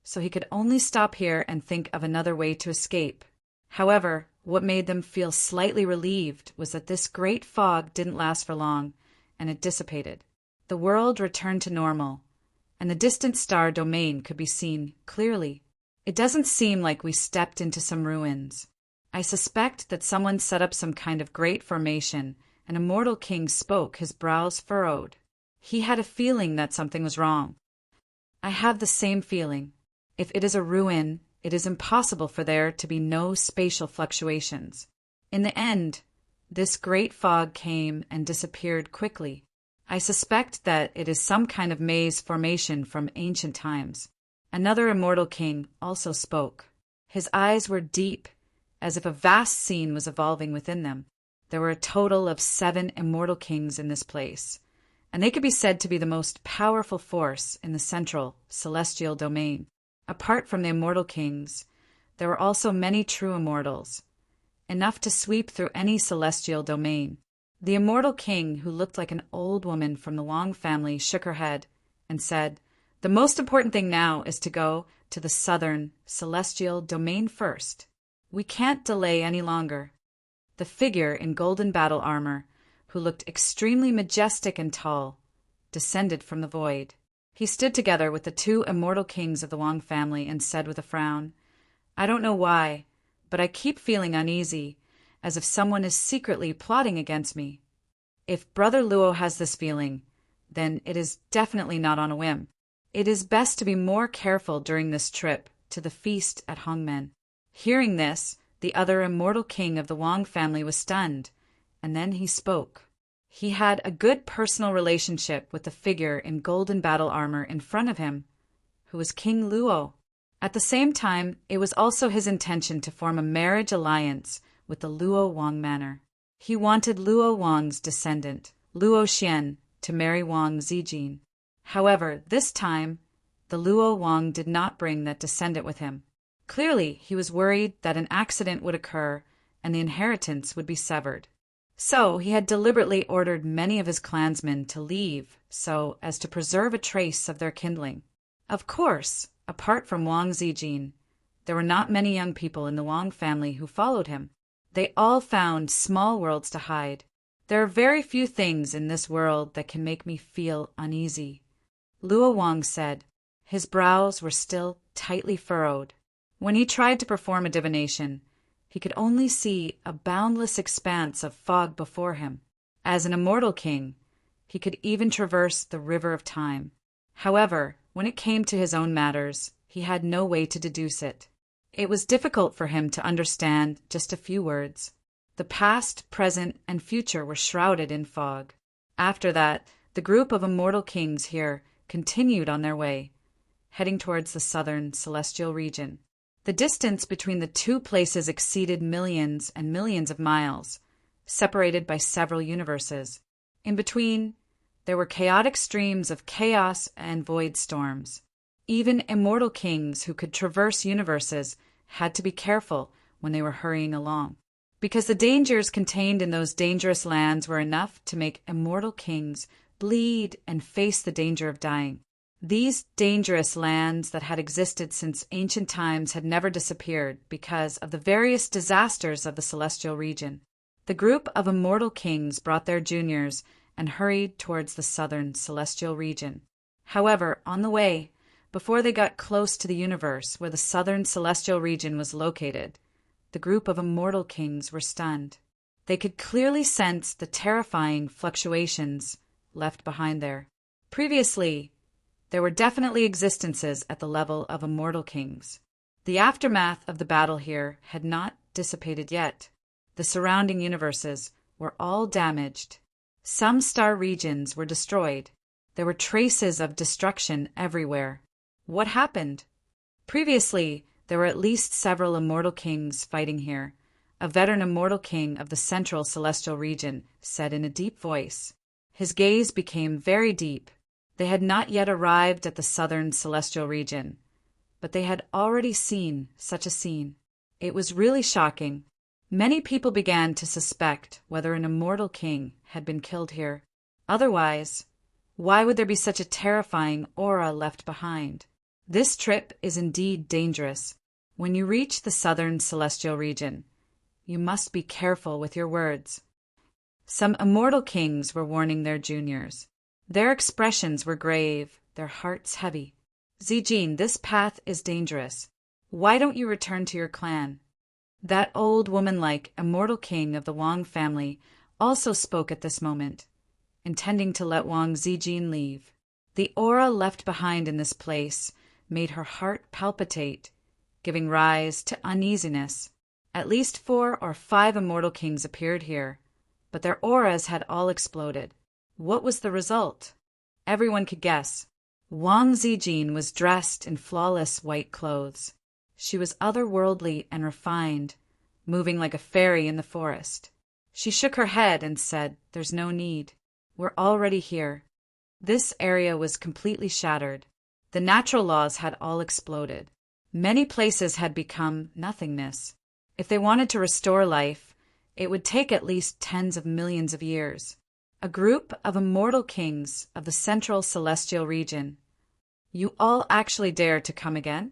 so he could only stop here and think of another way to escape. However, what made them feel slightly relieved was that this great fog didn't last for long, and it dissipated. The world returned to normal, and the distant star domain could be seen clearly. It doesn't seem like we stepped into some ruins. I suspect that someone set up some kind of great formation, and Immortal King spoke, his brows furrowed. He had a feeling that something was wrong. I have the same feeling. If it is a ruin, it is impossible for there to be no spatial fluctuations. In the end, this great fog came and disappeared quickly. I suspect that it is some kind of maze formation from ancient times. Another immortal king also spoke. His eyes were deep, as if a vast scene was evolving within them. There were a total of 7 immortal kings in this place, and they could be said to be the most powerful force in the central celestial domain. Apart from the immortal kings, there were also many true immortals, enough to sweep through any celestial domain. The immortal king, who looked like an old woman from the Wang family, shook her head and said, "The most important thing now is to go to the southern celestial domain first. We can't delay any longer." The figure in golden battle armor, who looked extremely majestic and tall, descended from the void. He stood together with the 2 immortal kings of the Wang family and said with a frown, "I don't know why, but I keep feeling uneasy, as if someone is secretly plotting against me. If Brother Luo has this feeling, then it is definitely not on a whim. It is best to be more careful during this trip to the feast at Hongmen. Hearing this, the other immortal king of the Wang family was stunned, and then he spoke. He had a good personal relationship with the figure in golden battle armor in front of him, who was King Luo. At the same time, it was also his intention to form a marriage alliance with the Luo Wang manor. He wanted Luo Wang's descendant, Luo Xian, to marry Wang Zijin. However, this time, the Luo Wang did not bring that descendant with him. Clearly, he was worried that an accident would occur and the inheritance would be severed. So he had deliberately ordered many of his clansmen to leave so as to preserve a trace of their kindling. Of course, apart from Wang Zijin, there were not many young people in the Wang family who followed him. They all found small worlds to hide. There are very few things in this world that can make me feel uneasy, Luo Wang said. His brows were still tightly furrowed. When he tried to perform a divination, he could only see a boundless expanse of fog before him. As an immortal king, he could even traverse the river of time. However, when it came to his own matters, he had no way to deduce it. It was difficult for him to understand just a few words. The past, present, and future were shrouded in fog. After that, the group of immortal kings here continued on their way, heading towards the southern celestial region. The distance between the two places exceeded millions and millions of miles, separated by several universes. In between, there were chaotic streams of chaos and void storms. Even immortal kings who could traverse universes had to be careful when they were hurrying along, because the dangers contained in those dangerous lands were enough to make immortal kings bleed and face the danger of dying. These dangerous lands that had existed since ancient times had never disappeared because of the various disasters of the celestial region. The group of immortal kings brought their juniors and hurried towards the southern celestial region. However, on the way, before they got close to the universe where the southern celestial region was located, the group of immortal kings were stunned. They could clearly sense the terrifying fluctuations left behind there. Previously, there were definitely existences at the level of immortal kings. The aftermath of the battle here had not dissipated yet. The surrounding universes were all damaged. Some star regions were destroyed. There were traces of destruction everywhere. What happened? Previously, there were at least several immortal kings fighting here. A veteran immortal king of the central celestial region said in a deep voice. His gaze became very deep. They had not yet arrived at the southern celestial region, but they had already seen such a scene. It was really shocking. Many people began to suspect whether an immortal king had been killed here. Otherwise, why would there be such a terrifying aura left behind? This trip is indeed dangerous. When you reach the southern celestial region, you must be careful with your words. Some immortal kings were warning their juniors. Their expressions were grave, their hearts heavy. Zijin, this path is dangerous. Why don't you return to your clan? That old woman-like immortal king of the Wang family also spoke at this moment, intending to let Wang Zijin leave. The aura left behind in this place made her heart palpitate, giving rise to uneasiness. At least 4 or 5 immortal kings appeared here, but their auras had all exploded. What was the result? Everyone could guess. Wang Zijin was dressed in flawless white clothes. She was otherworldly and refined, moving like a fairy in the forest. She shook her head and said, "There's no need. We're already here." This area was completely shattered. The natural laws had all exploded. Many places had become nothingness. If they wanted to restore life, it would take at least tens of millions of years. A group of immortal kings of the central celestial region. You all actually dare to come again?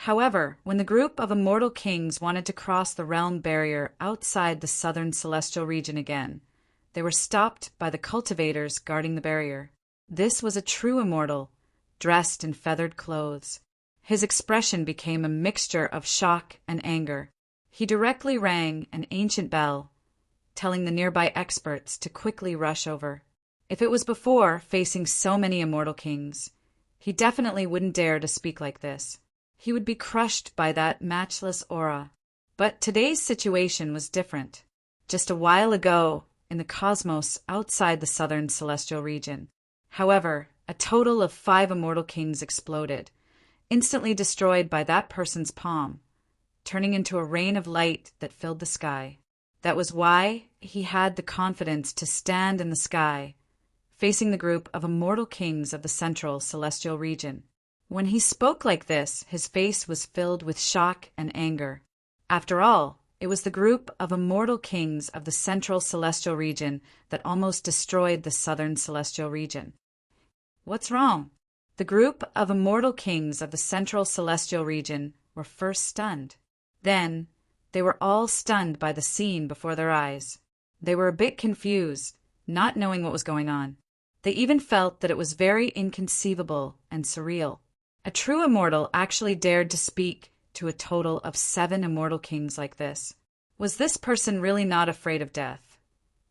However, when the group of immortal kings wanted to cross the realm barrier outside the southern celestial region again, they were stopped by the cultivators guarding the barrier. This was a true immortal, dressed in feathered clothes. His expression became a mixture of shock and anger. He directly rang an ancient bell, telling the nearby experts to quickly rush over. If it was before facing so many immortal kings, He definitely wouldn't dare to speak like this. He would be crushed by that matchless aura. But today's situation was different. Just a while ago, in the cosmos outside the southern celestial region. However, a total of 5 immortal kings exploded, instantly destroyed by that person's palm, turning into a rain of light that filled the sky. That was why he had the confidence to stand in the sky, facing the group of immortal kings of the central celestial region. When he spoke like this, his face was filled with shock and anger. After all, it was the group of immortal kings of the central celestial region that almost destroyed the southern celestial region. What's wrong? The group of immortal kings of the central celestial region were first stunned. Then, they were all stunned by the scene before their eyes. They were a bit confused, not knowing what was going on. They even felt that it was very inconceivable and surreal. A true immortal actually dared to speak to a total of 7 immortal kings like this. Was this person really not afraid of death?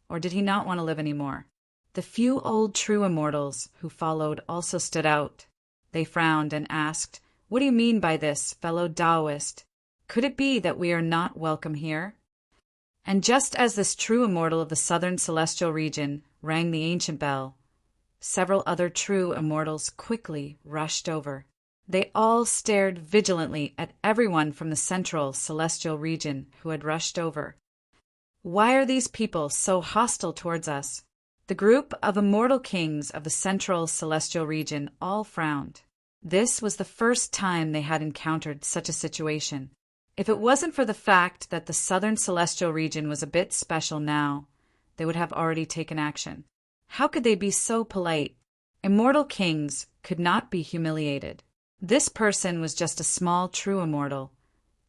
Or did he not want to live anymore? The few old true immortals who followed also stood out. They frowned and asked, "What do you mean by this, fellow Taoist? Could it be that we are not welcome here?" And just as this true immortal of the southern celestial region rang the ancient bell, several other true immortals quickly rushed over. They all stared vigilantly at everyone from the central celestial region who had rushed over. Why are these people so hostile towards us? The group of immortal kings of the central celestial region all frowned. This was the first time they had encountered such a situation. If it wasn't for the fact that the southern celestial region was a bit special now, they would have already taken action. How could they be so polite? Immortal kings could not be humiliated. This person was just a small true immortal,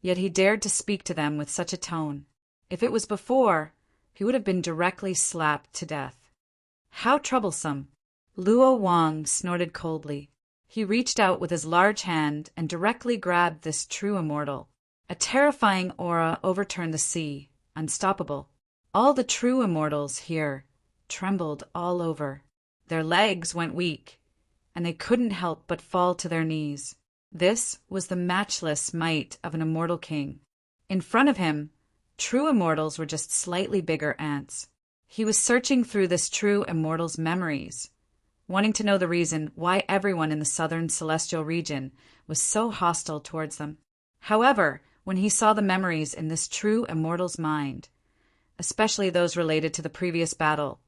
yet he dared to speak to them with such a tone. If it was before, he would have been directly slapped to death. How troublesome! Luo Wang snorted coldly. He reached out with his large hand and directly grabbed this true immortal. A terrifying aura overturned the sea, unstoppable. All the true immortals here trembled all over. Their legs went weak, and they couldn't help but fall to their knees. This was the matchless might of an immortal king. In front of him, true immortals were just slightly bigger ants. He was searching through this true immortal's memories, wanting to know the reason why everyone in the southern celestial region was so hostile towards them. However, when he saw the memories in this true immortal's mind, especially those related to the previous battle,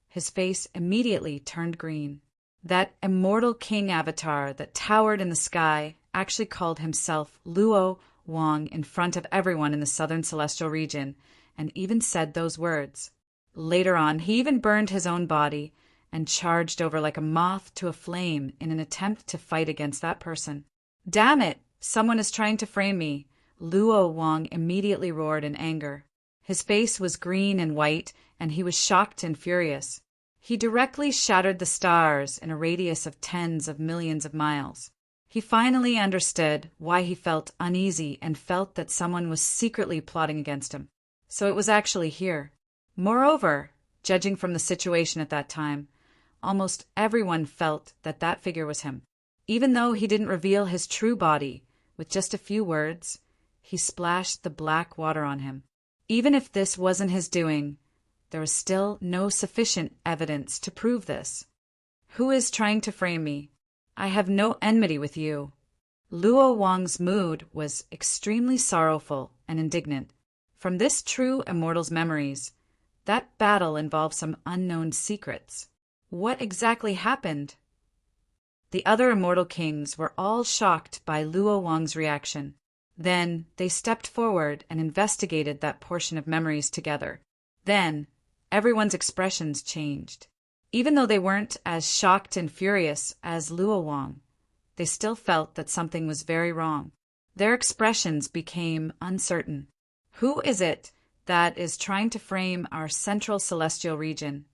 his face immediately turned green. That immortal king avatar that towered in the sky actually called himself Luo Wang in front of everyone in the southern celestial region, and even said those words. Later on, he even burned his own body and charged over like a moth to a flame in an attempt to fight against that person. "Damn it! Someone is trying to frame me!" Luo Wang immediately roared in anger. His face was green and white, and he was shocked and furious. He directly shattered the stars in a radius of tens of millions of miles. He finally understood why he felt uneasy and felt that someone was secretly plotting against him. So it was actually here. Moreover, judging from the situation at that time, almost everyone felt that that figure was him. Even though he didn't reveal his true body, with just a few words, he splashed the black water on him. Even if this wasn't his doing, there was still no sufficient evidence to prove this. "Who is trying to frame me? I have no enmity with you." Luo Wang's mood was extremely sorrowful and indignant. From this true immortal's memories, that battle involved some unknown secrets. What exactly happened? The other immortal kings were all shocked by Luo Wang's reaction. Then they stepped forward and investigated that portion of memories together. Then everyone's expressions changed. Even though they weren't as shocked and furious as Luo Wang, they still felt that something was very wrong. Their expressions became uncertain. Who is it that is trying to frame our central celestial region?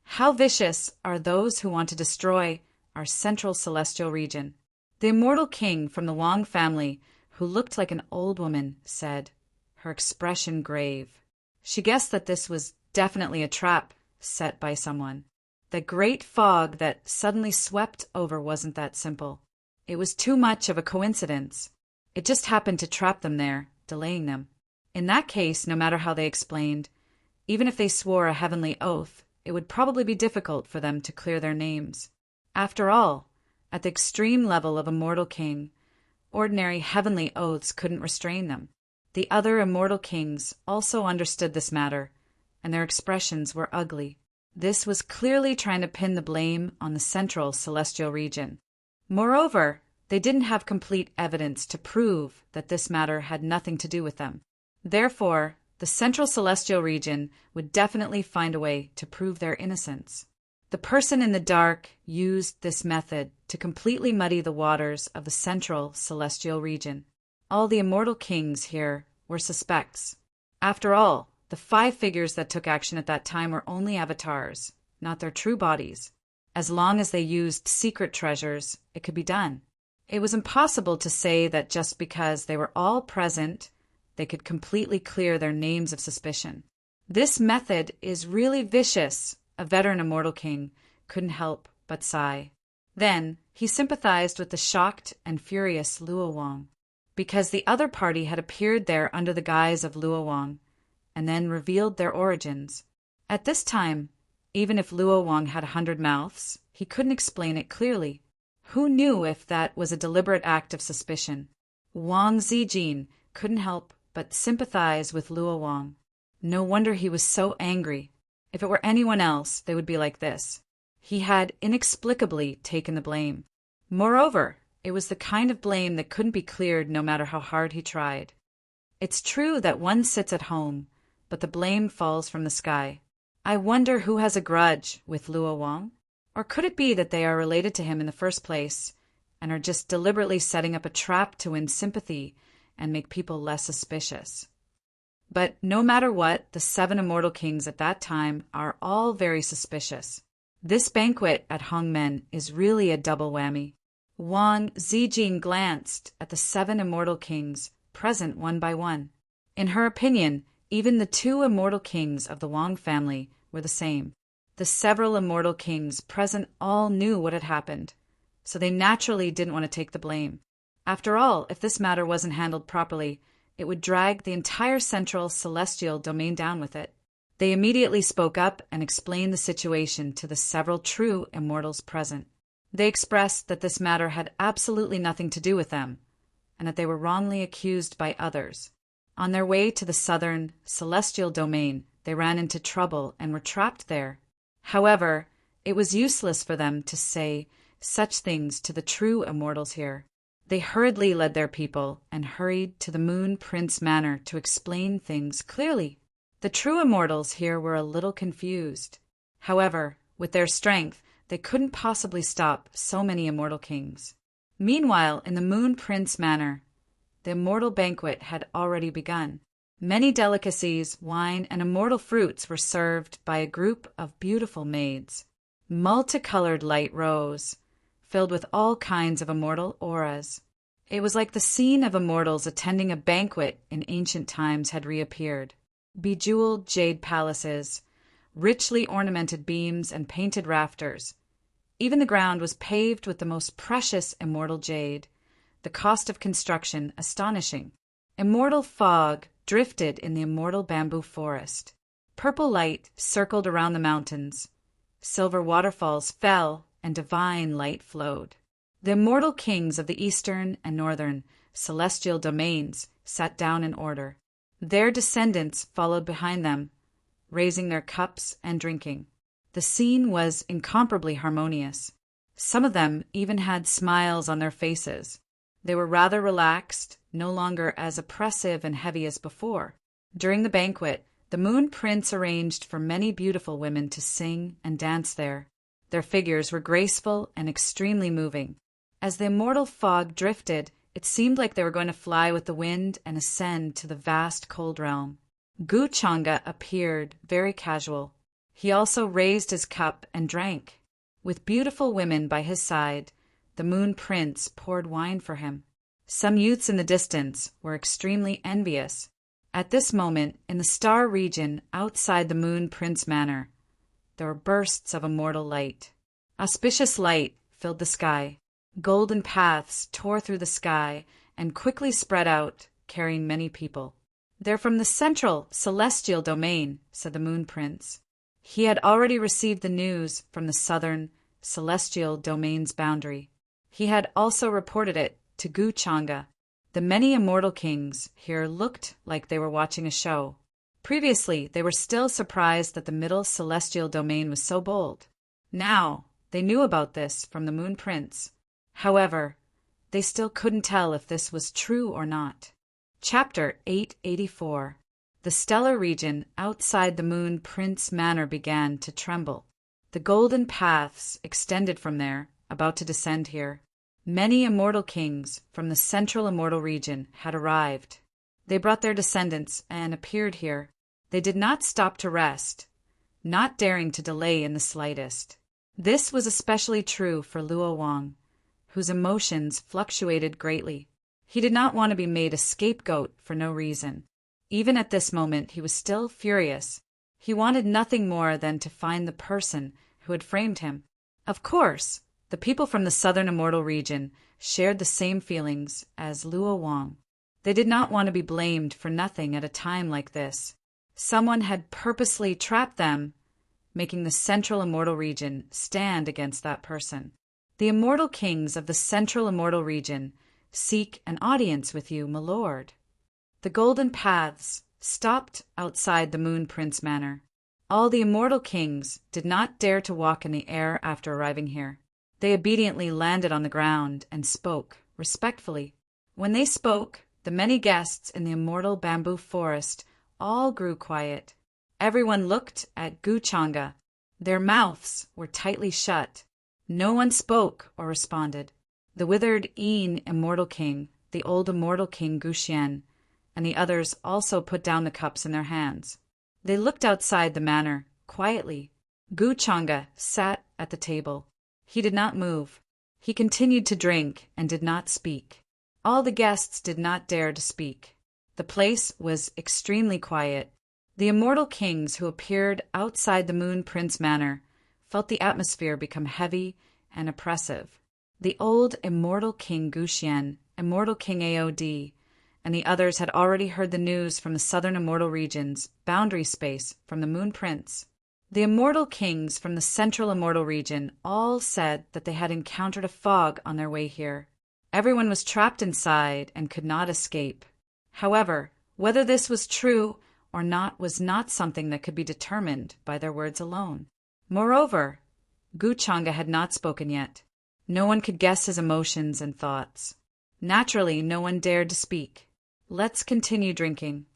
How vicious are those who want to destroy our central celestial region? The immortal king from the Wang family, who looked like an old woman, said, her expression grave. She guessed that this was definitely a trap set by someone. The great fog that suddenly swept over wasn't that simple. It was too much of a coincidence. It just happened to trap them there, delaying them. In that case, no matter how they explained, even if they swore a heavenly oath, it would probably be difficult for them to clear their names. After all, at the extreme level of a mortal king, ordinary heavenly oaths couldn't restrain them. The other immortal kings also understood this matter, and their expressions were ugly. This was clearly trying to pin the blame on the central celestial region. Moreover, they didn't have complete evidence to prove that this matter had nothing to do with them. Therefore, the central celestial region would definitely find a way to prove their innocence. The person in the dark used this method to completely muddy the waters of the central celestial region. All the immortal kings here were suspects. After all, the 5 figures that took action at that time were only avatars, not their true bodies. As long as they used secret treasures, it could be done. It was impossible to say that just because they were all present, they could completely clear their names of suspicion. This method is really vicious, a veteran immortal king couldn't help but sigh. Then he sympathized with the shocked and furious Luo Wang, because the other party had appeared there under the guise of Luo Wang, and then revealed their origins. At this time, even if Luo Wang had 100 mouths, he couldn't explain it clearly. Who knew if that was a deliberate act of suspicion? Wang Zijin couldn't help but sympathize with Luo Wang. No wonder he was so angry. If it were anyone else, they would be like this. He had inexplicably taken the blame. Moreover, it was the kind of blame that couldn't be cleared no matter how hard he tried. It's true that one sits at home, but the blame falls from the sky. I wonder who has a grudge with Luo Wang? Or could it be that they are related to him in the first place and are just deliberately setting up a trap to win sympathy and make people less suspicious? But no matter what, the 7 immortal kings at that time are all very suspicious. This banquet at Hongmen is really a double whammy. Wang Zijin glanced at the 7 immortal kings present one by one. In her opinion, even the 2 immortal kings of the Wang family were the same. The several immortal kings present all knew what had happened, so they naturally didn't want to take the blame. After all, if this matter wasn't handled properly, it would drag the entire central celestial domain down with it. They immediately spoke up and explained the situation to the several true immortals present. They expressed that this matter had absolutely nothing to do with them, and that they were wrongly accused by others. On their way to the southern celestial domain, they ran into trouble and were trapped there. However, it was useless for them to say such things to the true immortals here. They hurriedly led their people and hurried to the Moon Prince Manor to explain things clearly. The true immortals here were a little confused. However, with their strength, they couldn't possibly stop so many immortal kings. Meanwhile, in the Moon Prince Manor, the immortal banquet had already begun. Many delicacies, wine, and immortal fruits were served by a group of beautiful maids. Multicolored light rose, filled with all kinds of immortal auras. It was like the scene of immortals attending a banquet in ancient times had reappeared. Bejeweled jade palaces, richly ornamented beams and painted rafters. Even the ground was paved with the most precious immortal jade, the cost of construction astonishing. Immortal fog drifted in the immortal bamboo forest. Purple light circled around the mountains. Silver waterfalls fell, and divine light flowed. The immortal kings of the eastern and northern celestial domains sat down in order. Their descendants followed behind them, raising their cups and drinking. The scene was incomparably harmonious. Some of them even had smiles on their faces. They were rather relaxed, no longer as oppressive and heavy as before. During the banquet, the Moon Prince arranged for many beautiful women to sing and dance there. Their figures were graceful and extremely moving. As the immortal fog drifted, it seemed like they were going to fly with the wind and ascend to the vast cold realm. Gu Changa appeared very casual. He also raised his cup and drank. With beautiful women by his side, the Moon Prince poured wine for him. Some youths in the distance were extremely envious. At this moment, in the star region outside the Moon Prince Manor, there were bursts of immortal light. Auspicious light filled the sky. Golden paths tore through the sky and quickly spread out, carrying many people. "They're from the central celestial domain," said the Moon Prince. He had already received the news from the southern celestial domain's boundary. He had also reported it to Gu Changa. The many immortal kings here looked like they were watching a show. Previously, they were still surprised that the middle celestial domain was so bold. Now, they knew about this from the Moon Prince. However, they still couldn't tell if this was true or not. Chapter 884. The stellar region outside the Moon Prince Manor began to tremble. The golden paths extended from there, about to descend here. Many immortal kings from the central immortal region had arrived. They brought their descendants and appeared here. They did not stop to rest, not daring to delay in the slightest. This was especially true for Luo Wang, whose emotions fluctuated greatly. He did not want to be made a scapegoat for no reason. Even at this moment, he was still furious. He wanted nothing more than to find the person who had framed him. Of course, the people from the southern immortal region shared the same feelings as Luo Wang. They did not want to be blamed for nothing at a time like this. Someone had purposely trapped them, making the central immortal region stand against that person. "The immortal kings of the central immortal region seek an audience with you, my lord." The golden paths stopped outside the Moon Prince Manor. All the immortal kings did not dare to walk in the air after arriving here. They obediently landed on the ground and spoke respectfully. When they spoke, the many guests in the immortal bamboo forest all grew quiet. Everyone looked at Gu Changa. Their mouths were tightly shut. No one spoke or responded. The withered Yin immortal king, the old immortal king Gu Xian, and the others also put down the cups in their hands. They looked outside the manor, quietly. Gu Changa sat at the table. He did not move. He continued to drink and did not speak. All the guests did not dare to speak. The place was extremely quiet. The immortal kings who appeared outside the Moon Prince Manor felt the atmosphere become heavy and oppressive. The old immortal king Gu Xian, immortal king Aod, and the others had already heard the news from the southern immortal region's boundary space from the Moon Prince. The immortal kings from the central immortal region all said that they had encountered a fog on their way here. Everyone was trapped inside and could not escape. However, whether this was true or not was not something that could be determined by their words alone. Moreover, Gu Changa had not spoken yet. No one could guess his emotions and thoughts. Naturally, no one dared to speak. "Let's continue drinking."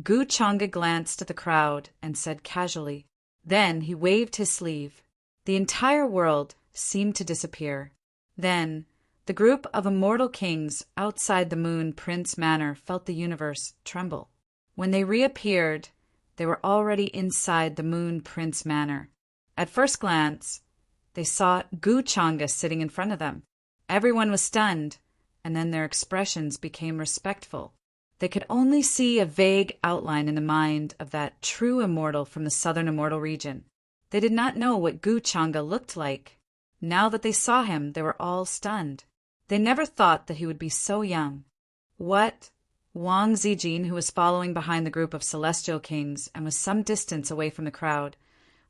Gu Changa glanced at the crowd and said casually. Then he waved his sleeve. The entire world seemed to disappear. Then the group of immortal kings outside the Moon Prince Manor felt the universe tremble. When they reappeared, they were already inside the Moon Prince Manor. At first glance, they saw Gu Changa sitting in front of them. Everyone was stunned, and then their expressions became respectful. They could only see a vague outline in the mind of that true immortal from the southern immortal region. They did not know what Gu Changa looked like. Now that they saw him, they were all stunned. They never thought that he would be so young. What? Wang Zijin, who was following behind the group of celestial kings and was some distance away from the crowd,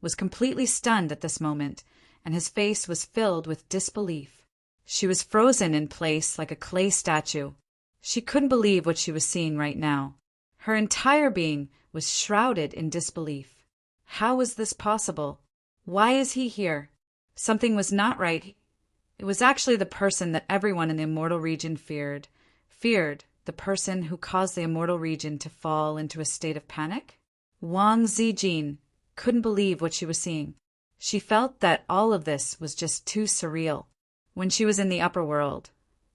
was completely stunned at this moment, and his face was filled with disbelief. She was frozen in place like a clay statue. She couldn't believe what she was seeing right now. Her entire being was shrouded in disbelief. How was this possible? Why is he here? Something was not right. It was actually the person that everyone in the immortal region feared. Feared the person who caused the immortal region to fall into a state of panic? Wang Zijin couldn't believe what she was seeing. She felt that all of this was just too surreal. When she was in the upper world,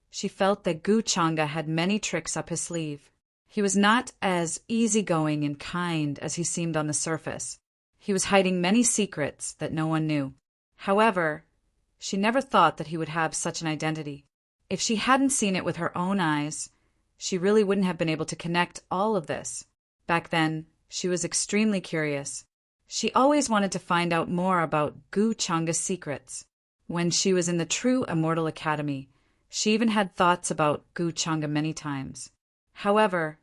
she felt that Gu Changa had many tricks up his sleeve. He was not as easygoing and kind as he seemed on the surface. He was hiding many secrets that no one knew. However, she never thought that he would have such an identity. If she hadn't seen it with her own eyes, she really wouldn't have been able to connect all of this. Back then, she was extremely curious. She always wanted to find out more about Gu Changa's secrets. When she was in the True Immortal Academy, she even had thoughts about Gu Changa many times. However,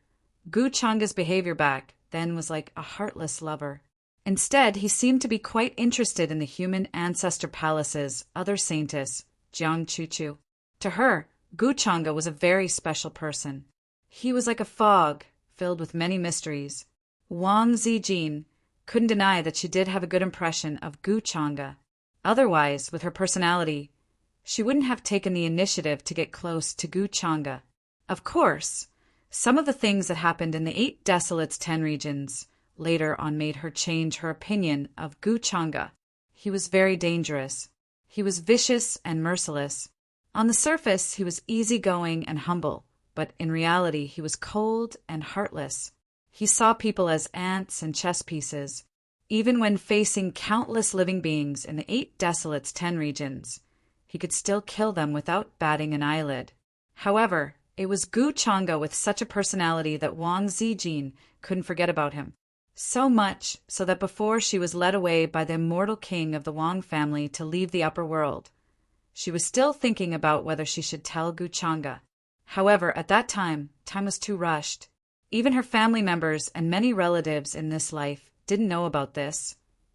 Gu Changa's behavior back then was like a heartless lover. Instead, he seemed to be quite interested in the human ancestor palace's other saintess, Jiang Chuchu. To her, Gu Changa was a very special person. He was like a fog, filled with many mysteries. Wang Zijin couldn't deny that she did have a good impression of Gu Changa. Otherwise, with her personality, she wouldn't have taken the initiative to get close to Gu Changa. Of course, some of the things that happened in the 8 Desolates 10 regions later on made her change her opinion of Gu Changa. He was very dangerous. He was vicious and merciless. On the surface, he was easygoing and humble, but in reality, he was cold and heartless. He saw people as ants and chess pieces. Even when facing countless living beings in the 8 Desolates 10 regions, he could still kill them without batting an eyelid. However, it was Gu Changa with such a personality that Wang Zijin couldn't forget about him. So much so that before she was led away by the immortal king of the Wang family to leave the upper world, she was still thinking about whether she should tell Gu Changa. However, at that time was too rushed. Even her family members and many relatives in this life didn't know about this,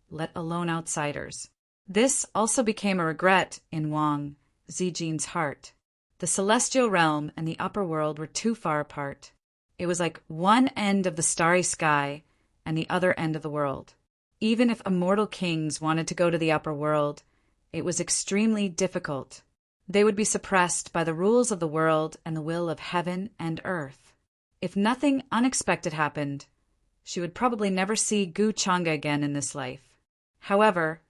let alone outsiders. This also became a regret in Wang Zijin's heart. The celestial realm and the upper world were too far apart. It was like one end of the starry sky and the other end of the world. Even if immortal kings wanted to go to the upper world, it was extremely difficult. They would be suppressed by the rules of the world and the will of heaven and earth. If nothing unexpected happened, she would probably never see Gu Changa again in this life. However,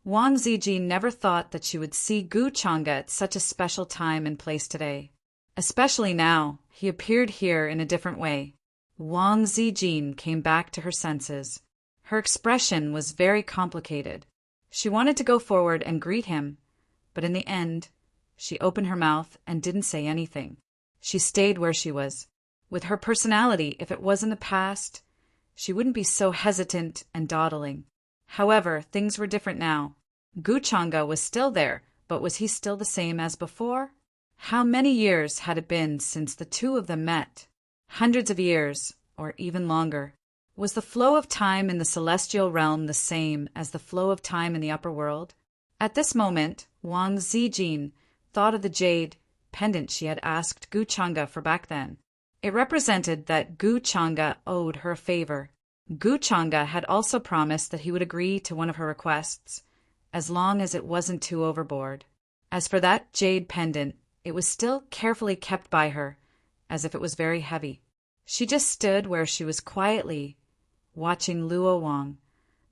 Wang Zijin never thought that she would see Gu Changa at such a special time and place today. Especially now, he appeared here in a different way. Wang Zijin came back to her senses. Her expression was very complicated. She wanted to go forward and greet him, but in the end, she opened her mouth and didn't say anything. She stayed where she was. With her personality, if it was in the past, she wouldn't be so hesitant and dawdling. However, things were different now. Gu Changa was still there, but was he still the same as before? How many years had it been since the two of them met? Hundreds of years, or even longer. Was the flow of time in the celestial realm the same as the flow of time in the upper world? At this moment, Wang Zijin thought of the jade pendant she had asked Gu Changa for back then. It represented that Gu Changa owed her a favor. Gu Changa had also promised that he would agree to one of her requests, as long as it wasn't too overboard. As for that jade pendant, it was still carefully kept by her, as if it was very heavy. She just stood where she was quietly watching Luo Wang,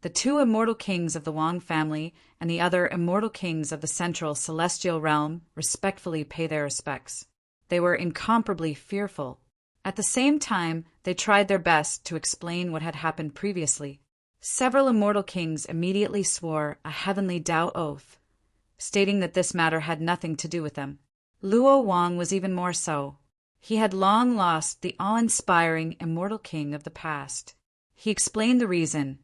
the 2 immortal kings of the Wang family and the other immortal kings of the central celestial realm respectfully pay their respects. They were incomparably fearful. At the same time, they tried their best to explain what had happened previously. Several immortal kings immediately swore a heavenly Tao oath, stating that this matter had nothing to do with them. Luo Wang was even more so. He had long lost the awe-inspiring immortal king of the past. He explained the reason,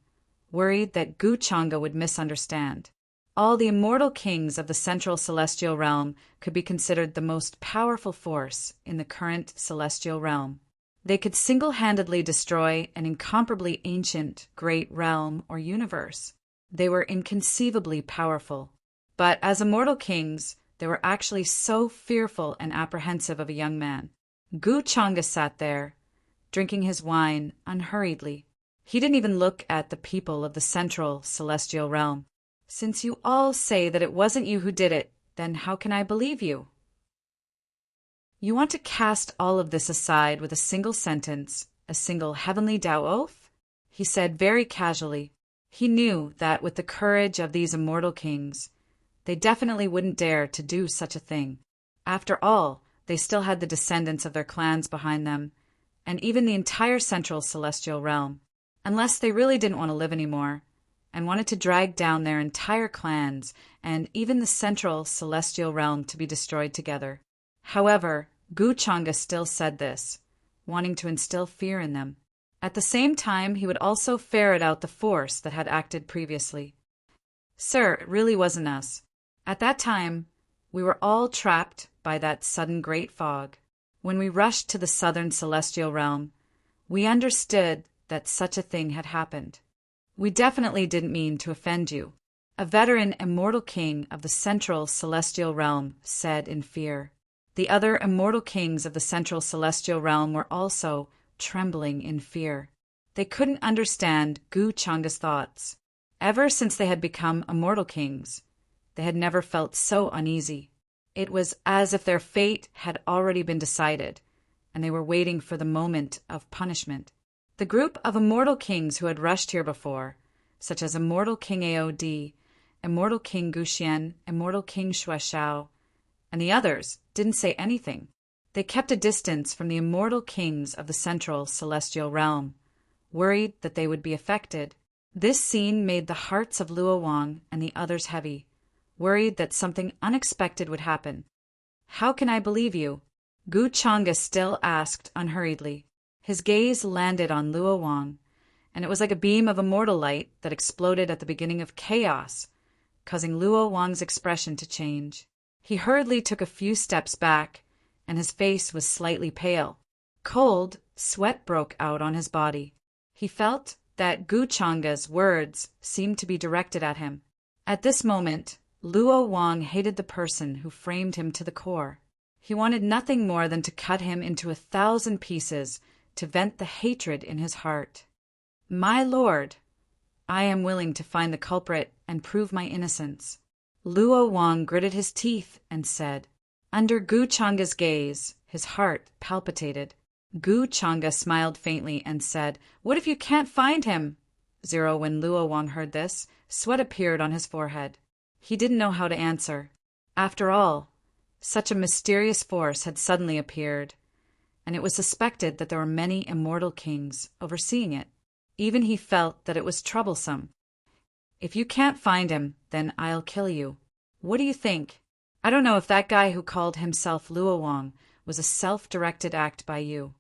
worried that Gu Changa would misunderstand. All the immortal kings of the central celestial realm could be considered the most powerful force in the current celestial realm. They could single-handedly destroy an incomparably ancient great realm or universe. They were inconceivably powerful. But as immortal kings, they were actually so fearful and apprehensive of a young man. Gu Changa sat there, drinking his wine unhurriedly. He didn't even look at the people of the central celestial realm. Since you all say that it wasn't you who did it, then how can I believe you? You want to cast all of this aside with a single sentence, a single heavenly Tao oath? He said very casually. He knew that with the courage of these immortal kings, they definitely wouldn't dare to do such a thing. After all, they still had the descendants of their clans behind them, and even the entire central celestial realm. Unless they really didn't want to live anymore, and wanted to drag down their entire clans and even the central celestial realm to be destroyed together. However, Gu Changa still said this, wanting to instill fear in them. At the same time, he would also ferret out the force that had acted previously. Sir, it really wasn't us. At that time, we were all trapped by that sudden great fog. When we rushed to the southern celestial realm, we understood that such a thing had happened. We definitely didn't mean to offend you, a veteran immortal king of the central celestial realm said in fear. The other immortal kings of the central celestial realm were also trembling in fear. They couldn't understand Gu Changa's thoughts. Ever since they had become immortal kings, they had never felt so uneasy. It was as if their fate had already been decided, and they were waiting for the moment of punishment. The group of immortal kings who had rushed here before, such as Immortal King Aod, Immortal King Guxian, Immortal King Shuashao, and the others, didn't say anything. They kept a distance from the immortal kings of the central celestial realm, worried that they would be affected. This scene made the hearts of Luo Wang and the others heavy, worried that something unexpected would happen. "How can I believe you?" Gu Changa still asked unhurriedly. His gaze landed on Luo Wang, and it was like a beam of immortal light that exploded at the beginning of chaos, causing Luo Wang's expression to change. He hurriedly took a few steps back, and his face was slightly pale. Cold sweat broke out on his body. He felt that Gu Changa's words seemed to be directed at him. At this moment, Luo Wang hated the person who framed him to the core. He wanted nothing more than to cut him into 1,000 pieces to vent the hatred in his heart. "My lord, I am willing to find the culprit and prove my innocence." Luo Wang gritted his teeth and said. Under Gu Changa's gaze, his heart palpitated. Gu Changa smiled faintly and said, "What if you can't find him?" When Luo Wang heard this, sweat appeared on his forehead. He didn't know how to answer. After all, such a mysterious force had suddenly appeared, and it was suspected that there were many immortal kings overseeing it. Even he felt that it was troublesome. "If you can't find him, then I'll kill you. What do you think? I don't know if that guy who called himself Luo Wang was a self-directed act by you."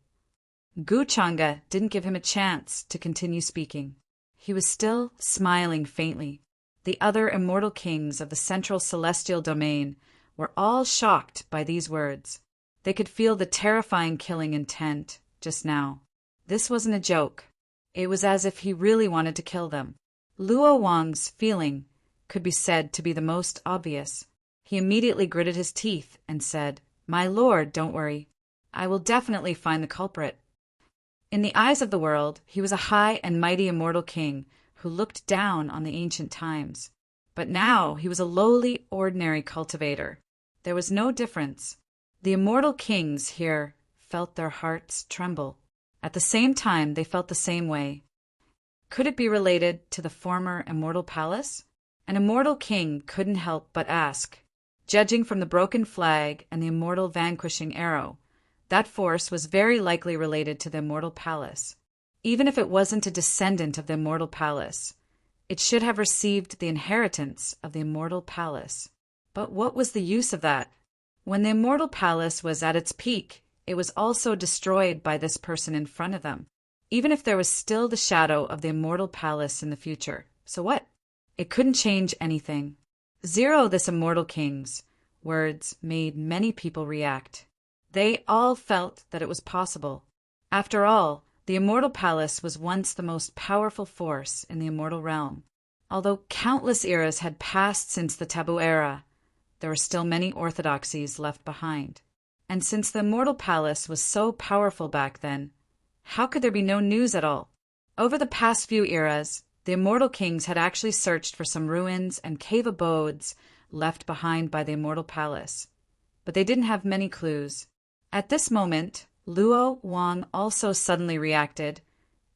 Gu Changa didn't give him a chance to continue speaking. He was still smiling faintly. The other immortal kings of the central celestial domain were all shocked by these words. They could feel the terrifying killing intent just now. This wasn't a joke. It was as if he really wanted to kill them. Luo Wang's feeling could be said to be the most obvious. He immediately gritted his teeth and said, "My lord, don't worry. I will definitely find the culprit." In the eyes of the world, he was a high and mighty immortal king who looked down on the ancient times. But now he was a lowly, ordinary cultivator. There was no difference. The immortal kings here felt their hearts tremble. At the same time, they felt the same way. Could it be related to the former immortal palace? An immortal king couldn't help but ask. Judging from the broken flag and the immortal vanquishing arrow, that force was very likely related to the immortal palace. Even if it wasn't a descendant of the immortal palace, it should have received the inheritance of the immortal palace. But what was the use of that? When the immortal palace was at its peak, it was also destroyed by this person in front of them. Even if there was still the shadow of the immortal palace in the future, so what? It couldn't change anything. This immortal king's words made many people react. They all felt that it was possible. After all, the immortal palace was once the most powerful force in the immortal realm. Although countless eras had passed since the taboo era, there were still many orthodoxies left behind. And since the immortal palace was so powerful back then, how could there be no news at all? Over the past few eras, the immortal kings had actually searched for some ruins and cave abodes left behind by the immortal palace, but they didn't have many clues. At this moment, Luo Wang also suddenly reacted,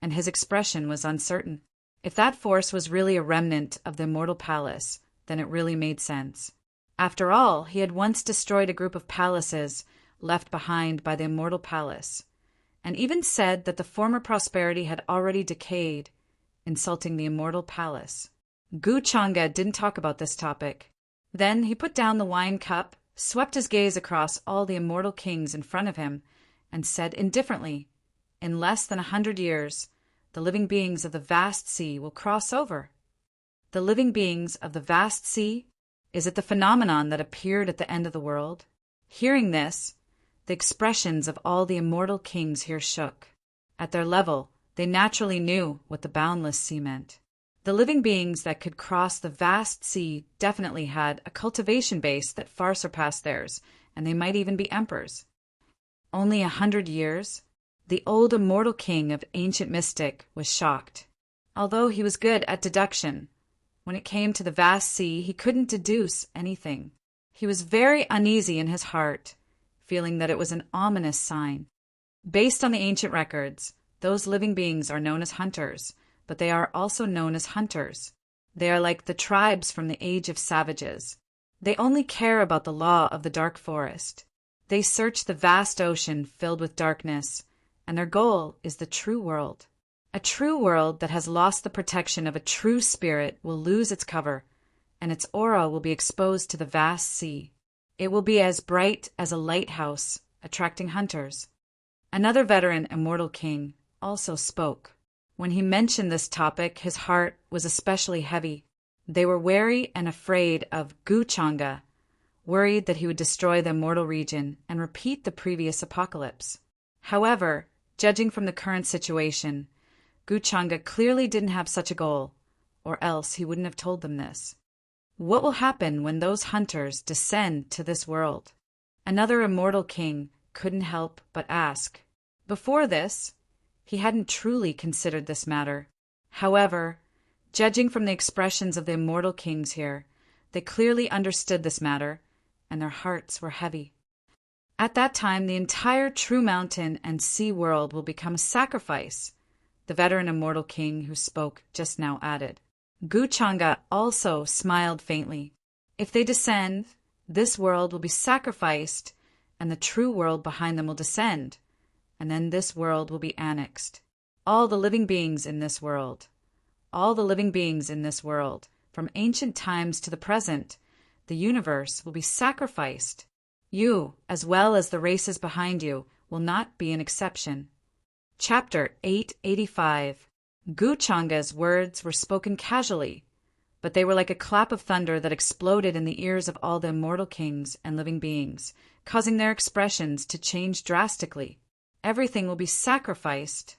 and his expression was uncertain. If that force was really a remnant of the immortal palace, then it really made sense. After all, he had once destroyed a group of palaces left behind by the immortal palace, and even said that the former prosperity had already decayed, insulting the immortal palace. Gu Changa didn't talk about this topic. Then he put down the wine cup, swept his gaze across all the immortal kings in front of him, and said indifferently, "In less than 100 years, the living beings of the vast sea will cross over. The living beings of the vast sea? Is it the phenomenon that appeared at the end of the world? Hearing this, the expressions of all the immortal kings here shook. At their level, they naturally knew what the boundless sea meant. The living beings that could cross the vast sea definitely had a cultivation base that far surpassed theirs, and they might even be emperors. Only 100 years? The old immortal king of ancient mystic was shocked. Although he was good at deduction, when it came to the vast sea, he couldn't deduce anything. He was very uneasy in his heart, feeling that it was an ominous sign. Based on the ancient records, those living beings are known as hunters, but they are also known as hunters. They are like the tribes from the age of savages. They only care about the law of the dark forest. They search the vast ocean filled with darkness, and their goal is the true world. A true world that has lost the protection of a true spirit will lose its cover, and its aura will be exposed to the vast sea. It will be as bright as a lighthouse, attracting hunters. Another veteran immortal king also spoke. When he mentioned this topic, his heart was especially heavy. They were wary and afraid of Guchanga, worried that he would destroy the immortal region and repeat the previous apocalypse. However, judging from the current situation, Guchanga clearly didn't have such a goal, or else he wouldn't have told them this. What will happen when those hunters descend to this world? Another immortal king couldn't help but ask. Before this, he hadn't truly considered this matter. However, judging from the expressions of the immortal kings here, they clearly understood this matter, and their hearts were heavy. At that time, the entire true mountain and sea world will become a sacrifice, the veteran immortal king who spoke just now added. Guchanga also smiled faintly. If they descend, this world will be sacrificed, and the true world behind them will descend, and then this world will be annexed. All the living beings in this world, from ancient times to the present, the universe will be sacrificed. You, as well as the races behind you, will not be an exception. Chapter 885. Guchanga's words were spoken casually, but they were like a clap of thunder that exploded in the ears of all the immortal kings and living beings, causing their expressions to change drastically. Everything will be sacrificed.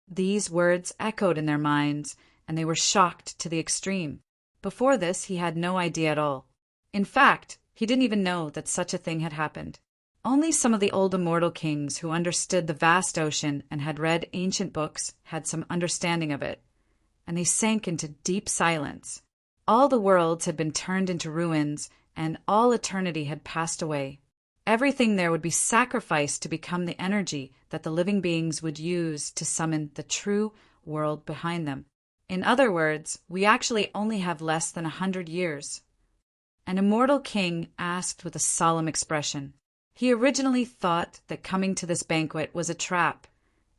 These words echoed in their minds, and they were shocked to the extreme. Before this, he had no idea at all. In fact, he didn't even know that such a thing had happened. Only some of the old immortal kings who understood the vast ocean and had read ancient books had some understanding of it, and they sank into deep silence. All the worlds had been turned into ruins, and all eternity had passed away. Everything there would be sacrificed to become the energy that the living beings would use to summon the true world behind them. In other words, we actually only have less than 100 years. An immortal king asked with a solemn expression. He originally thought that coming to this banquet was a trap,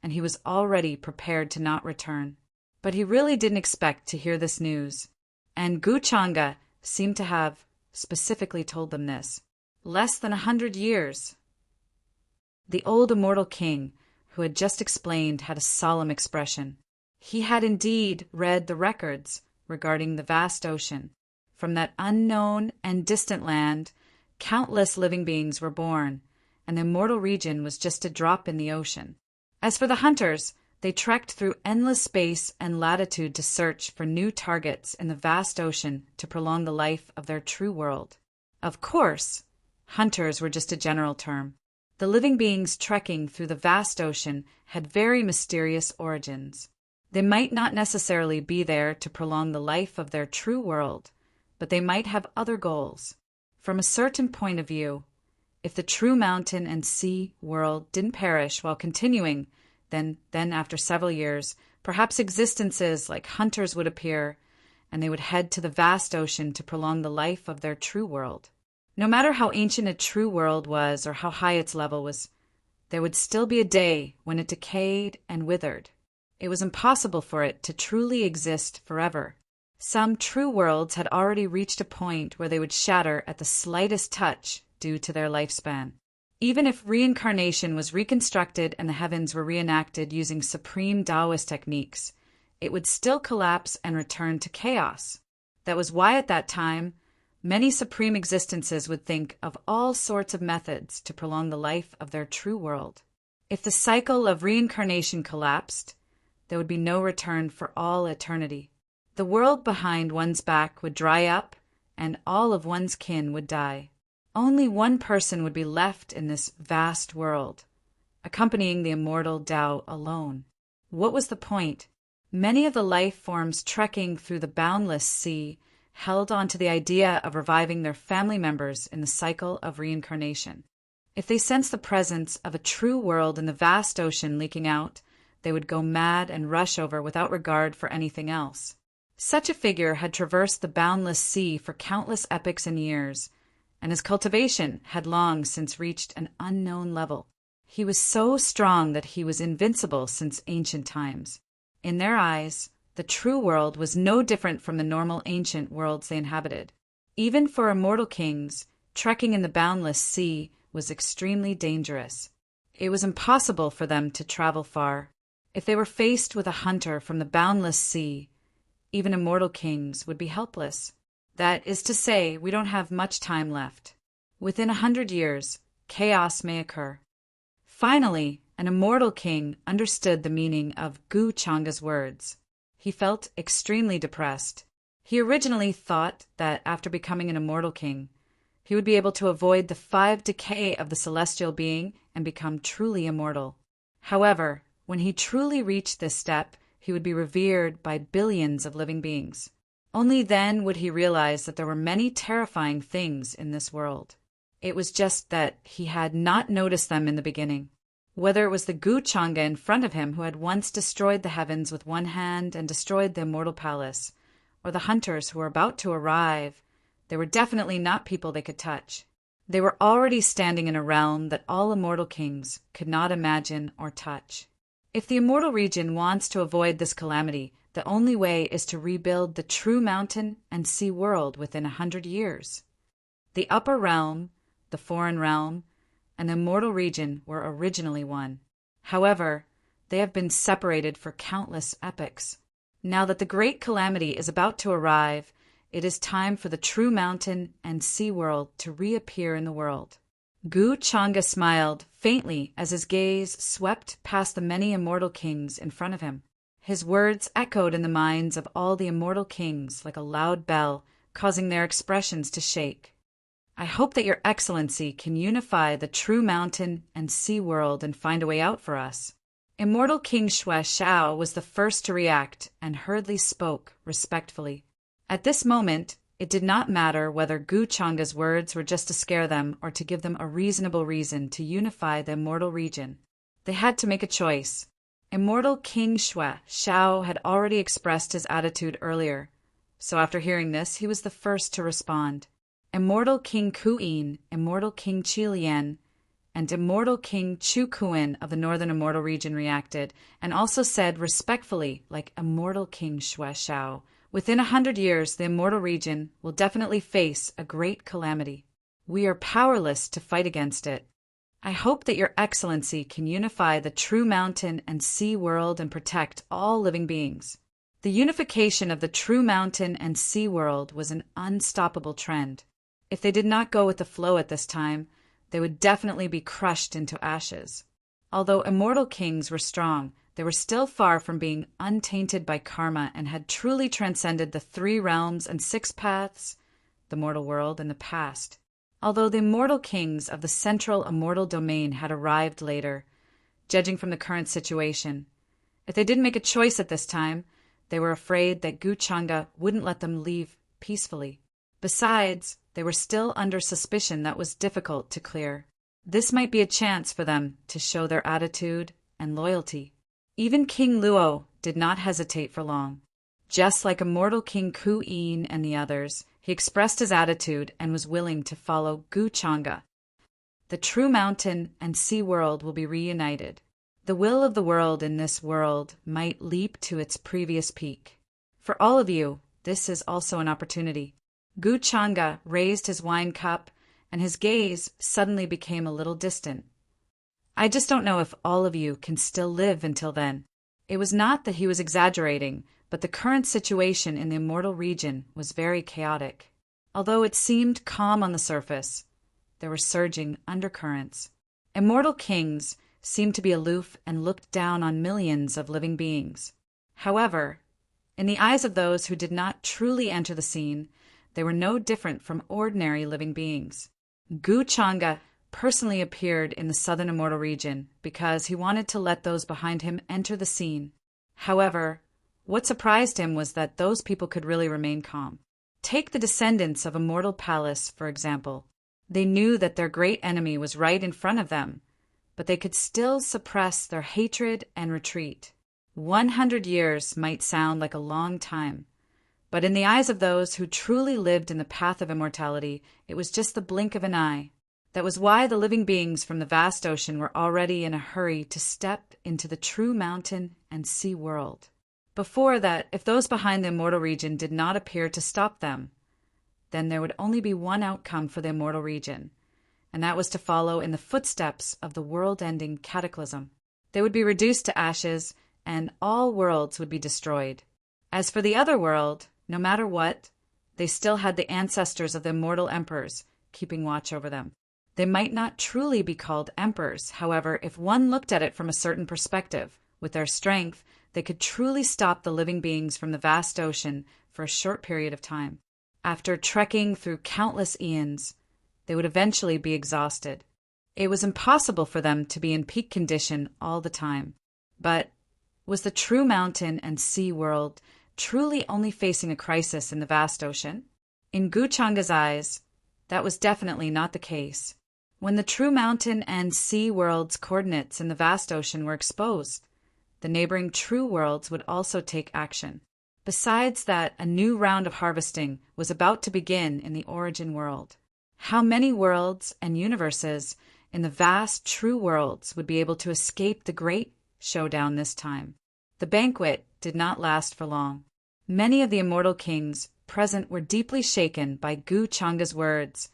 and he was already prepared to not return. But he really didn't expect to hear this news, and Guchanga seemed to have specifically told them this. Less than 100 years. The old immortal king, who had just explained, had a solemn expression. He had indeed read the records regarding the vast ocean. From that unknown and distant land, countless living beings were born, and the immortal region was just a drop in the ocean. As for the hunters, they trekked through endless space and latitude to search for new targets in the vast ocean to prolong the life of their true world. Of course, hunters were just a general term. The living beings trekking through the vast ocean had very mysterious origins. They might not necessarily be there to prolong the life of their true world, but they might have other goals. From a certain point of view, if the true mountain and sea world didn't perish while continuing, then after several years, perhaps existences like hunters would appear, and they would head to the vast ocean to prolong the life of their true world. No matter how ancient a true world was or how high its level was, there would still be a day when it decayed and withered. It was impossible for it to truly exist forever. Some true worlds had already reached a point where they would shatter at the slightest touch due to their lifespan. Even if reincarnation was reconstructed and the heavens were reenacted using supreme Taoist techniques, it would still collapse and return to chaos. That was why at that time, many supreme existences would think of all sorts of methods to prolong the life of their true world. If the cycle of reincarnation collapsed, there would be no return for all eternity. The world behind one's back would dry up, and all of one's kin would die. Only one person would be left in this vast world, accompanying the immortal Tao alone. What was the point? Many of the life forms trekking through the boundless sea held on to the idea of reviving their family members in the cycle of reincarnation. If they sensed the presence of a true world in the vast ocean leaking out, they would go mad and rush over without regard for anything else. Such a figure had traversed the boundless sea for countless epochs and years, and his cultivation had long since reached an unknown level. He was so strong that he was invincible since ancient times. In their eyes, the true world was no different from the normal ancient worlds they inhabited. Even for immortal kings, trekking in the boundless sea was extremely dangerous. It was impossible for them to travel far. If they were faced with a hunter from the boundless sea, even immortal kings would be helpless. That is to say, we don't have much time left. Within 100 years, chaos may occur. Finally, an immortal king understood the meaning of Gu Changa's words. He felt extremely depressed. He originally thought that after becoming an immortal king, he would be able to avoid the 5 decay of the celestial being and become truly immortal. However, when he truly reached this step, he would be revered by billions of living beings. Only then would he realize that there were many terrifying things in this world. It was just that he had not noticed them in the beginning. Whether it was the Gu Changa in front of him who had once destroyed the heavens with one hand and destroyed the immortal palace, or the hunters who were about to arrive, they were definitely not people they could touch. They were already standing in a realm that all immortal kings could not imagine or touch. If the immortal region wants to avoid this calamity, the only way is to rebuild the true mountain and sea world within 100 years. The upper realm, the foreign realm, and the immortal region were originally one. However, they have been separated for countless epochs. Now that the great calamity is about to arrive, it is time for the true mountain and sea world to reappear in the world. Gu Changa smiled faintly as his gaze swept past the many immortal kings in front of him. His words echoed in the minds of all the immortal kings like a loud bell, causing their expressions to shake. I hope that your excellency can unify the true mountain and sea world and find a way out for us. Immortal King Xue Xiao was the first to react and hurriedly spoke respectfully. At this moment, it did not matter whether Gu Changa's words were just to scare them or to give them a reasonable reason to unify the immortal region. They had to make a choice. Immortal King Xue Xiao had already expressed his attitude earlier, so after hearing this, he was the first to respond. Immortal King Kuyin, Immortal King Qilian, and Immortal King Chu Kuin of the Northern Immortal Region reacted, and also said respectfully, like Immortal King Xue Xiao, within 100 years, the Immortal Region will definitely face a great calamity. We are powerless to fight against it. I hope that your excellency can unify the true mountain and sea world and protect all living beings. The unification of the true mountain and sea world was an unstoppable trend. If they did not go with the flow at this time, they would definitely be crushed into ashes. Although immortal kings were strong, they were still far from being untainted by karma and had truly transcended the 3 realms and 6 paths, the mortal world, and the past. Although the immortal kings of the central immortal domain had arrived later, judging from the current situation, if they didn't make a choice at this time, they were afraid that Gu Changa wouldn't let them leave peacefully. Besides, they were still under suspicion that was difficult to clear. This might be a chance for them to show their attitude and loyalty. Even King Luo did not hesitate for long. Just like immortal King Ku Yin and the others, he expressed his attitude and was willing to follow Gu Changa. The true mountain and sea world will be reunited. The will of the world in this world might leap to its previous peak. For all of you, this is also an opportunity. Gu Changa raised his wine cup and his gaze suddenly became a little distant. I just don't know if all of you can still live until then. It was not that he was exaggerating, but the current situation in the immortal region was very chaotic. Although it seemed calm on the surface, there were surging undercurrents. Immortal kings seemed to be aloof and looked down on millions of living beings. However, in the eyes of those who did not truly enter the scene, they were no different from ordinary living beings. Gu Changa personally appeared in the southern immortal region because he wanted to let those behind him enter the scene. However, what surprised him was that those people could really remain calm. Take the descendants of Immortal Palace, for example. They knew that their great enemy was right in front of them, but they could still suppress their hatred and retreat. 100 years might sound like a long time, but in the eyes of those who truly lived in the path of immortality, it was just the blink of an eye. That was why the living beings from the vast ocean were already in a hurry to step into the true mountain and sea world. Before that, if those behind the immortal region did not appear to stop them, then there would only be one outcome for the immortal region, and that was to follow in the footsteps of the world-ending cataclysm. They would be reduced to ashes, and all worlds would be destroyed. As for the other world, no matter what, they still had the ancestors of the immortal emperors keeping watch over them. They might not truly be called emperors. However, if one looked at it from a certain perspective, with their strength, they could truly stop the living beings from the vast ocean for a short period of time. After trekking through countless eons, they would eventually be exhausted. It was impossible for them to be in peak condition all the time. But was the true mountain and sea world truly only facing a crisis in the vast ocean? In Gu Changa's eyes, that was definitely not the case. When the true mountain and sea world's coordinates in the vast ocean were exposed, the neighboring true worlds would also take action. Besides that, a new round of harvesting was about to begin in the origin world. How many worlds and universes in the vast true worlds would be able to escape the great showdown this time? The banquet did not last for long. Many of the immortal kings present were deeply shaken by Gu Changa's words,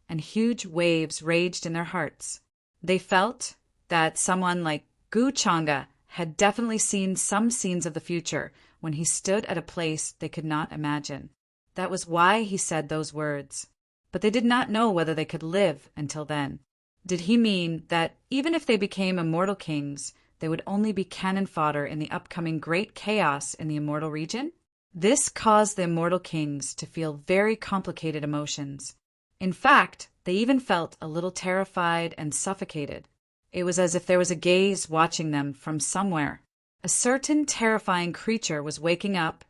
and huge waves raged in their hearts. They felt that someone like Gu Changa had definitely seen some scenes of the future when he stood at a place they could not imagine. That was why he said those words. But they did not know whether they could live until then. Did he mean that even if they became immortal kings, they would only be cannon fodder in the upcoming great chaos in the immortal region? This caused the immortal kings to feel very complicated emotions. In fact, they even felt a little terrified and suffocated. It was as if there was a gaze watching them from somewhere. A certain terrifying creature was waking up,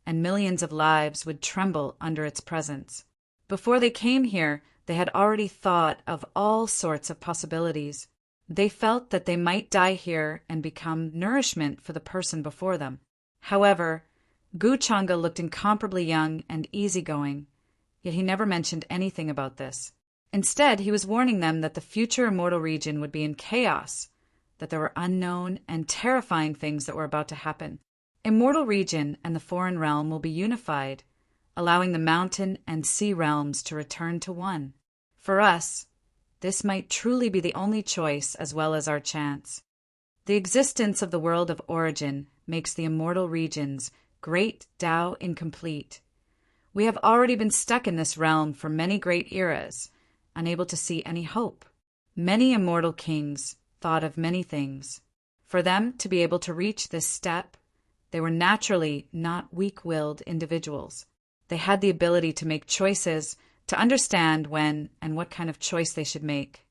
and millions of lives would tremble under its presence. Before they came here, they had already thought of all sorts of possibilities. They felt that they might die here and become nourishment for the person before them. However, Gu Changa looked incomparably young and easygoing, yet he never mentioned anything about this. Instead, he was warning them that the future immortal region would be in chaos, that there were unknown and terrifying things that were about to happen. Immortal region and the foreign realm will be unified, allowing the mountain and sea realms to return to one. For us, this might truly be the only choice as well as our chance. The existence of the world of origin makes the immortal region's great Tao incomplete. We have already been stuck in this realm for many great eras, unable to see any hope. Many immortal kings thought of many things. For them to be able to reach this step, they were naturally not weak-willed individuals. They had the ability to make choices, to understand when and what kind of choice they should make.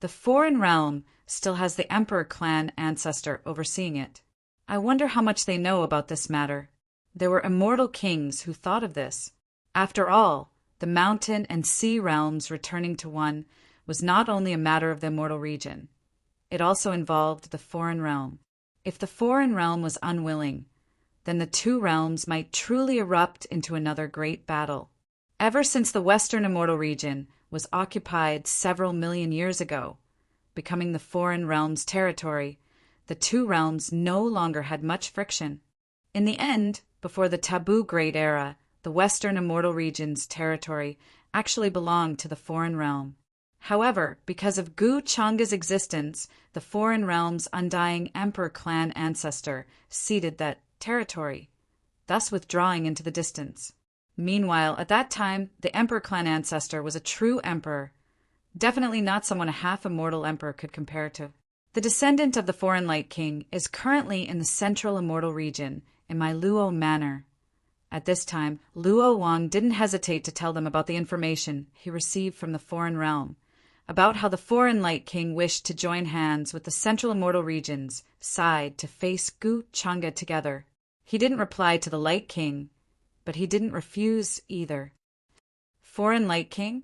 The foreign realm still has the Emperor clan ancestor overseeing it. I wonder how much they know about this matter. There were immortal kings who thought of this. After all, the mountain and sea realms returning to one was not only a matter of the immortal region. It also involved the foreign realm. If the foreign realm was unwilling, then the two realms might truly erupt into another great battle. Ever since the Western immortal region was occupied several million years ago, becoming the foreign realm's territory, the two realms no longer had much friction. In the end, before the taboo Great Era, the Western immortal region's territory actually belonged to the foreign realm. However, because of Gu Changa's existence, the foreign realm's undying emperor clan ancestor ceded that territory, thus withdrawing into the distance. Meanwhile, at that time, the emperor clan ancestor was a true emperor, definitely not someone a half-immortal emperor could compare to. The descendant of the foreign Light King is currently in the central immortal region, in my Luo manor. At this time, Luo Wang didn't hesitate to tell them about the information he received from the foreign realm, about how the foreign Light King wished to join hands with the central immortal regions side to face Gu Changa together. He didn't reply to the Light King, but he didn't refuse either. Foreign Light King?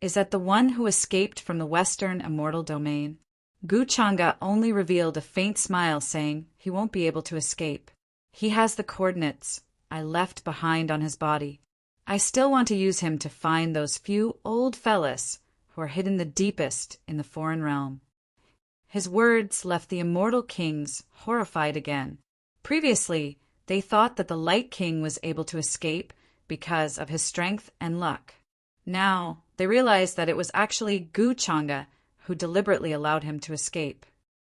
Is that the one who escaped from the western immortal domain? Gu Changa only revealed a faint smile, saying he won't be able to escape. He has the coordinates I left behind on his body. I still want to use him to find those few old fellas who are hidden the deepest in the foreign realm. His words left the immortal kings horrified again. Previously, they thought that the Light King was able to escape because of his strength and luck. Now, they realized that it was actually Gu Changa who deliberately allowed him to escape.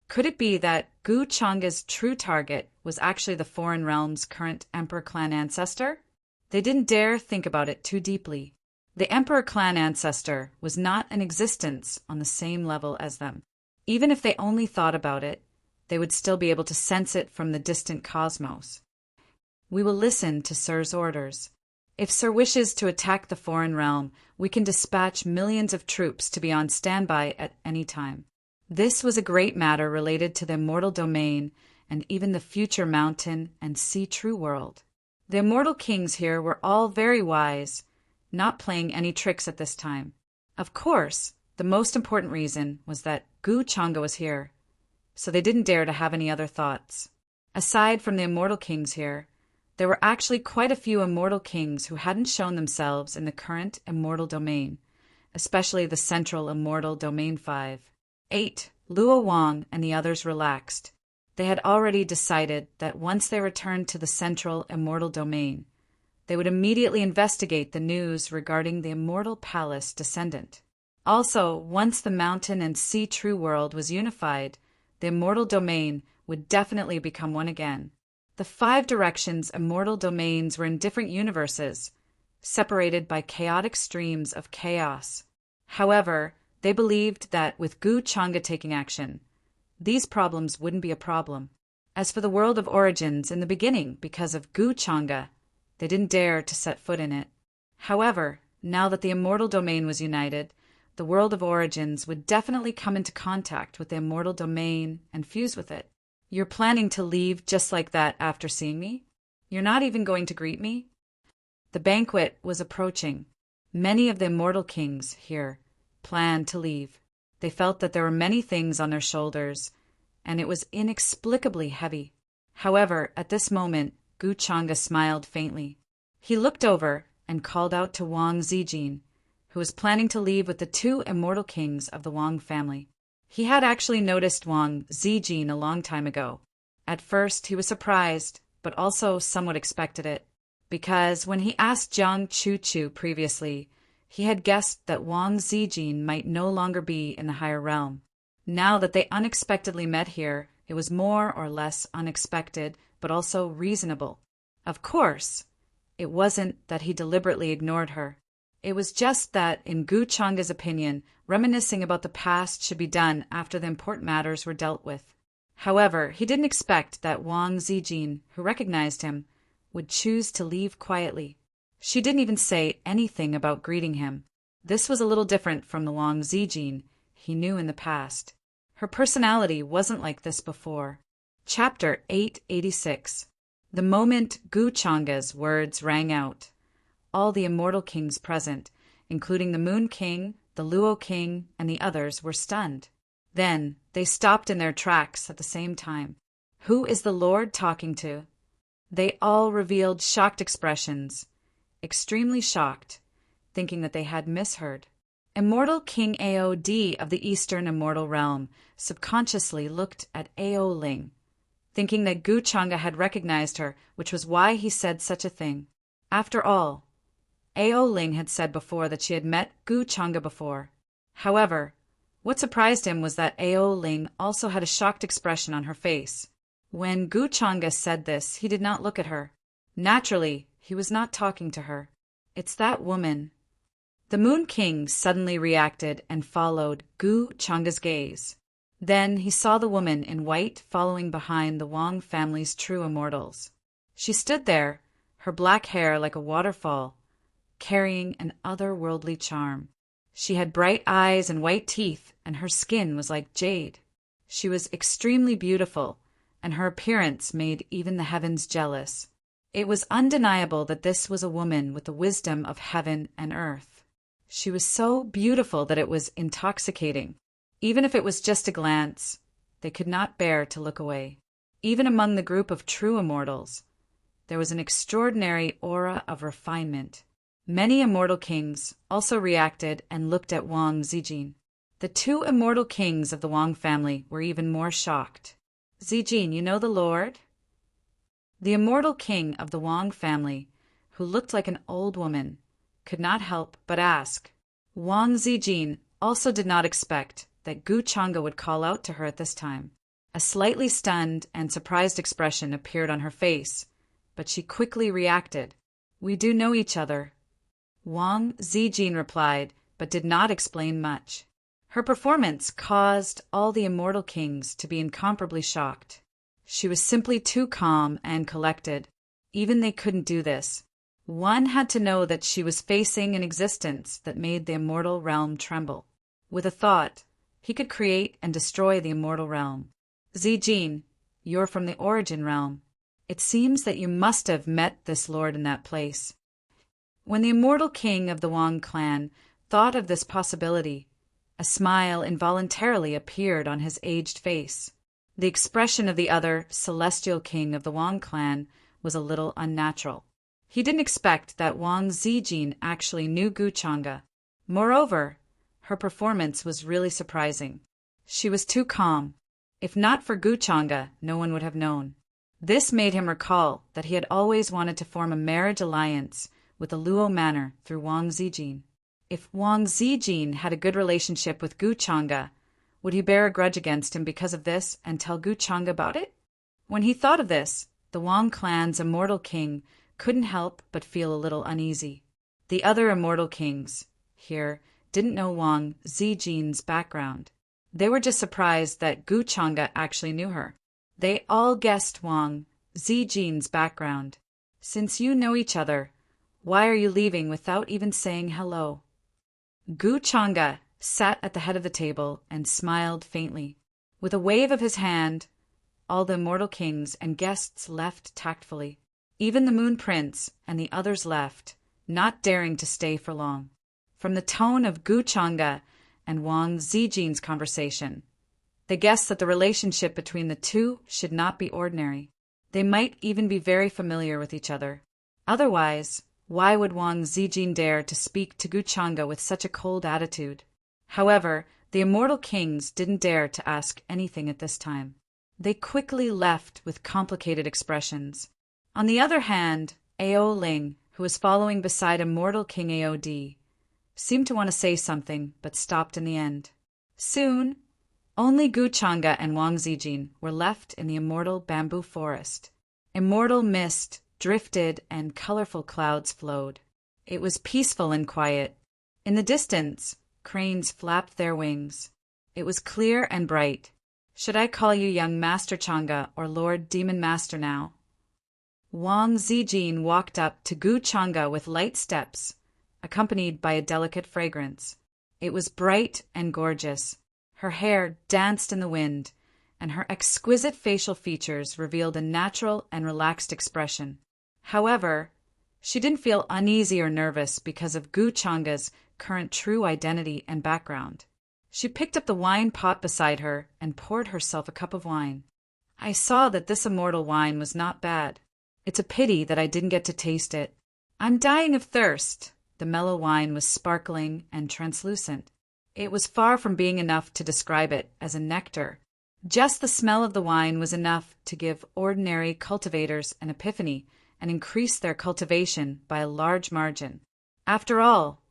Could it be that Gu Changa's true target was actually the foreign realm's current Emperor clan ancestor? They didn't dare think about it too deeply. The Emperor clan ancestor was not in existence on the same level as them. Even if they only thought about it, they would still be able to sense it from the distant cosmos. We will listen to Sir's orders. If Sir wishes to attack the foreign realm, we can dispatch millions of troops to be on standby at any time. This was a great matter related to the immortal domain and even the future mountain and sea true world. The immortal kings here were all very wise, not playing any tricks at this time. Of course, the most important reason was that Gu Changa was here, so they didn't dare to have any other thoughts. Aside from the immortal kings here, there were actually quite a few immortal kings who hadn't shown themselves in the current immortal domain, especially the central immortal domain 5. 8. Luo Wang and the others relaxed. They had already decided that once they returned to the central immortal domain, they would immediately investigate the news regarding the immortal palace descendant. Also, once the mountain and sea true world was unified, the immortal domain would definitely become one again. The 5 directions immortal domains were in different universes, separated by chaotic streams of chaos. However, they believed that with Gu Changa taking action, these problems wouldn't be a problem. As for the world of origins in the beginning, because of Gu Changa, they didn't dare to set foot in it. However, now that the immortal domain was united, the world of origins would definitely come into contact with the immortal domain and fuse with it. You're planning to leave just like that after seeing me? You're not even going to greet me? The banquet was approaching. Many of the immortal kings here planned to leave. They felt that there were many things on their shoulders, and it was inexplicably heavy. However, at this moment, Gu Changa smiled faintly. He looked over and called out to Wang Zijin, who was planning to leave with the 2 immortal kings of the Wang family. He had actually noticed Wang Zijin a long time ago. At first, he was surprised, but also somewhat expected it, because when he asked Jiang Chuchu previously, he had guessed that Wang Zijin might no longer be in the higher realm. Now that they unexpectedly met here, it was more or less unexpected, but also reasonable. Of course, it wasn't that he deliberately ignored her. It was just that, in Gu Changa's opinion, reminiscing about the past should be done after the important matters were dealt with. However, he didn't expect that Wang Zijin, who recognized him, would choose to leave quietly. She didn't even say anything about greeting him. This was a little different from the Wang Zijin he knew in the past. Her personality wasn't like this before. Chapter 886. The moment Gu Changa's words rang out, all the immortal kings present, including the Moon King, the Luo King, and the others, were stunned. Then they stopped in their tracks at the same time. Who is the Lord talking to? They all revealed shocked expressions, extremely shocked, thinking that they had misheard. Immortal King Aod of the Eastern Immortal Realm subconsciously looked at Ao Ling, thinking that Gu Changa had recognized her, which was why he said such a thing. After all, Ao Ling had said before that she had met Gu Changa before. However, what surprised him was that Ao Ling also had a shocked expression on her face. When Gu Changa said this, he did not look at her. Naturally, he was not talking to her. It's that woman. The Moon King suddenly reacted and followed Gu Changa's gaze. Then he saw the woman in white following behind the Wang family's true immortals. She stood there, her black hair like a waterfall, carrying an otherworldly charm. She had bright eyes and white teeth, and her skin was like jade. She was extremely beautiful, and her appearance made even the heavens jealous. It was undeniable that this was a woman with the wisdom of heaven and earth. She was so beautiful that it was intoxicating. Even if it was just a glance, they could not bear to look away. Even among the group of true immortals, there was an extraordinary aura of refinement. Many immortal kings also reacted and looked at Wang Zijin. The two immortal kings of the Wang family were even more shocked. Zijin, you know the Lord? The immortal king of the Wang family, who looked like an old woman, could not help but ask. Wang Zijin also did not expect that Gu Changa would call out to her at this time. A slightly stunned and surprised expression appeared on her face, but she quickly reacted. We do know each other. Wang Zijin replied, but did not explain much. Her performance caused all the immortal kings to be incomparably shocked. She was simply too calm and collected. Even they couldn't do this. One had to know that she was facing an existence that made the immortal realm tremble. With a thought, he could create and destroy the immortal realm. Zijin, you're from the origin realm. It seems that you must have met this lord in that place. When the immortal king of the Wang clan thought of this possibility, a smile involuntarily appeared on his aged face. The expression of the other celestial king of the Wang clan was a little unnatural. He didn't expect that Wang Zijin actually knew Gu Changa. Moreover, her performance was really surprising. She was too calm. If not for Gu Changa, no one would have known. This made him recall that he had always wanted to form a marriage alliance with the Luo Manor through Wang Zijin. If Wang Zijin had a good relationship with Gu Changa, would he bear a grudge against him because of this and tell Gu Changa about it? When he thought of this, the Wang clan's immortal king couldn't help but feel a little uneasy. The other immortal kings here didn't know Wang Zijin's background. They were just surprised that Gu Changa actually knew her. They all guessed Wang Zijin's background. Since you know each other, why are you leaving without even saying hello? Gu Changa sat at the head of the table and smiled faintly. With a wave of his hand, all the immortal kings and guests left tactfully. Even the Moon Prince and the others left, not daring to stay for long. From the tone of Gu Changa and Wang Zijin's conversation, they guessed that the relationship between the two should not be ordinary. They might even be very familiar with each other. Otherwise, why would Wang Zijin dare to speak to Gu Changa with such a cold attitude? However, the immortal kings didn't dare to ask anything at this time. They quickly left with complicated expressions. On the other hand, Ao Ling, who was following beside immortal King Aod, seemed to want to say something, but stopped in the end. Soon, only Gu Changa and Wang Zijin were left in the immortal bamboo forest. Immortal mist drifted and colorful clouds flowed. It was peaceful and quiet. In the distance, cranes flapped their wings. It was clear and bright. Should I call you young Master Changa or Lord Demon Master now? Wang Zijin walked up to Gu Changa with light steps, accompanied by a delicate fragrance. It was bright and gorgeous. Her hair danced in the wind, and her exquisite facial features revealed a natural and relaxed expression. However, she didn't feel uneasy or nervous because of Gu Changa's current true identity and background. She picked up the wine pot beside her and poured herself a cup of wine. I saw that this immortal wine was not bad. It's a pity that I didn't get to taste it. I'm dying of thirst. The mellow wine was sparkling and translucent. It was far from being enough to describe it as a nectar. Just the smell of the wine was enough to give ordinary cultivators an epiphany and increase their cultivation by a large margin. After all,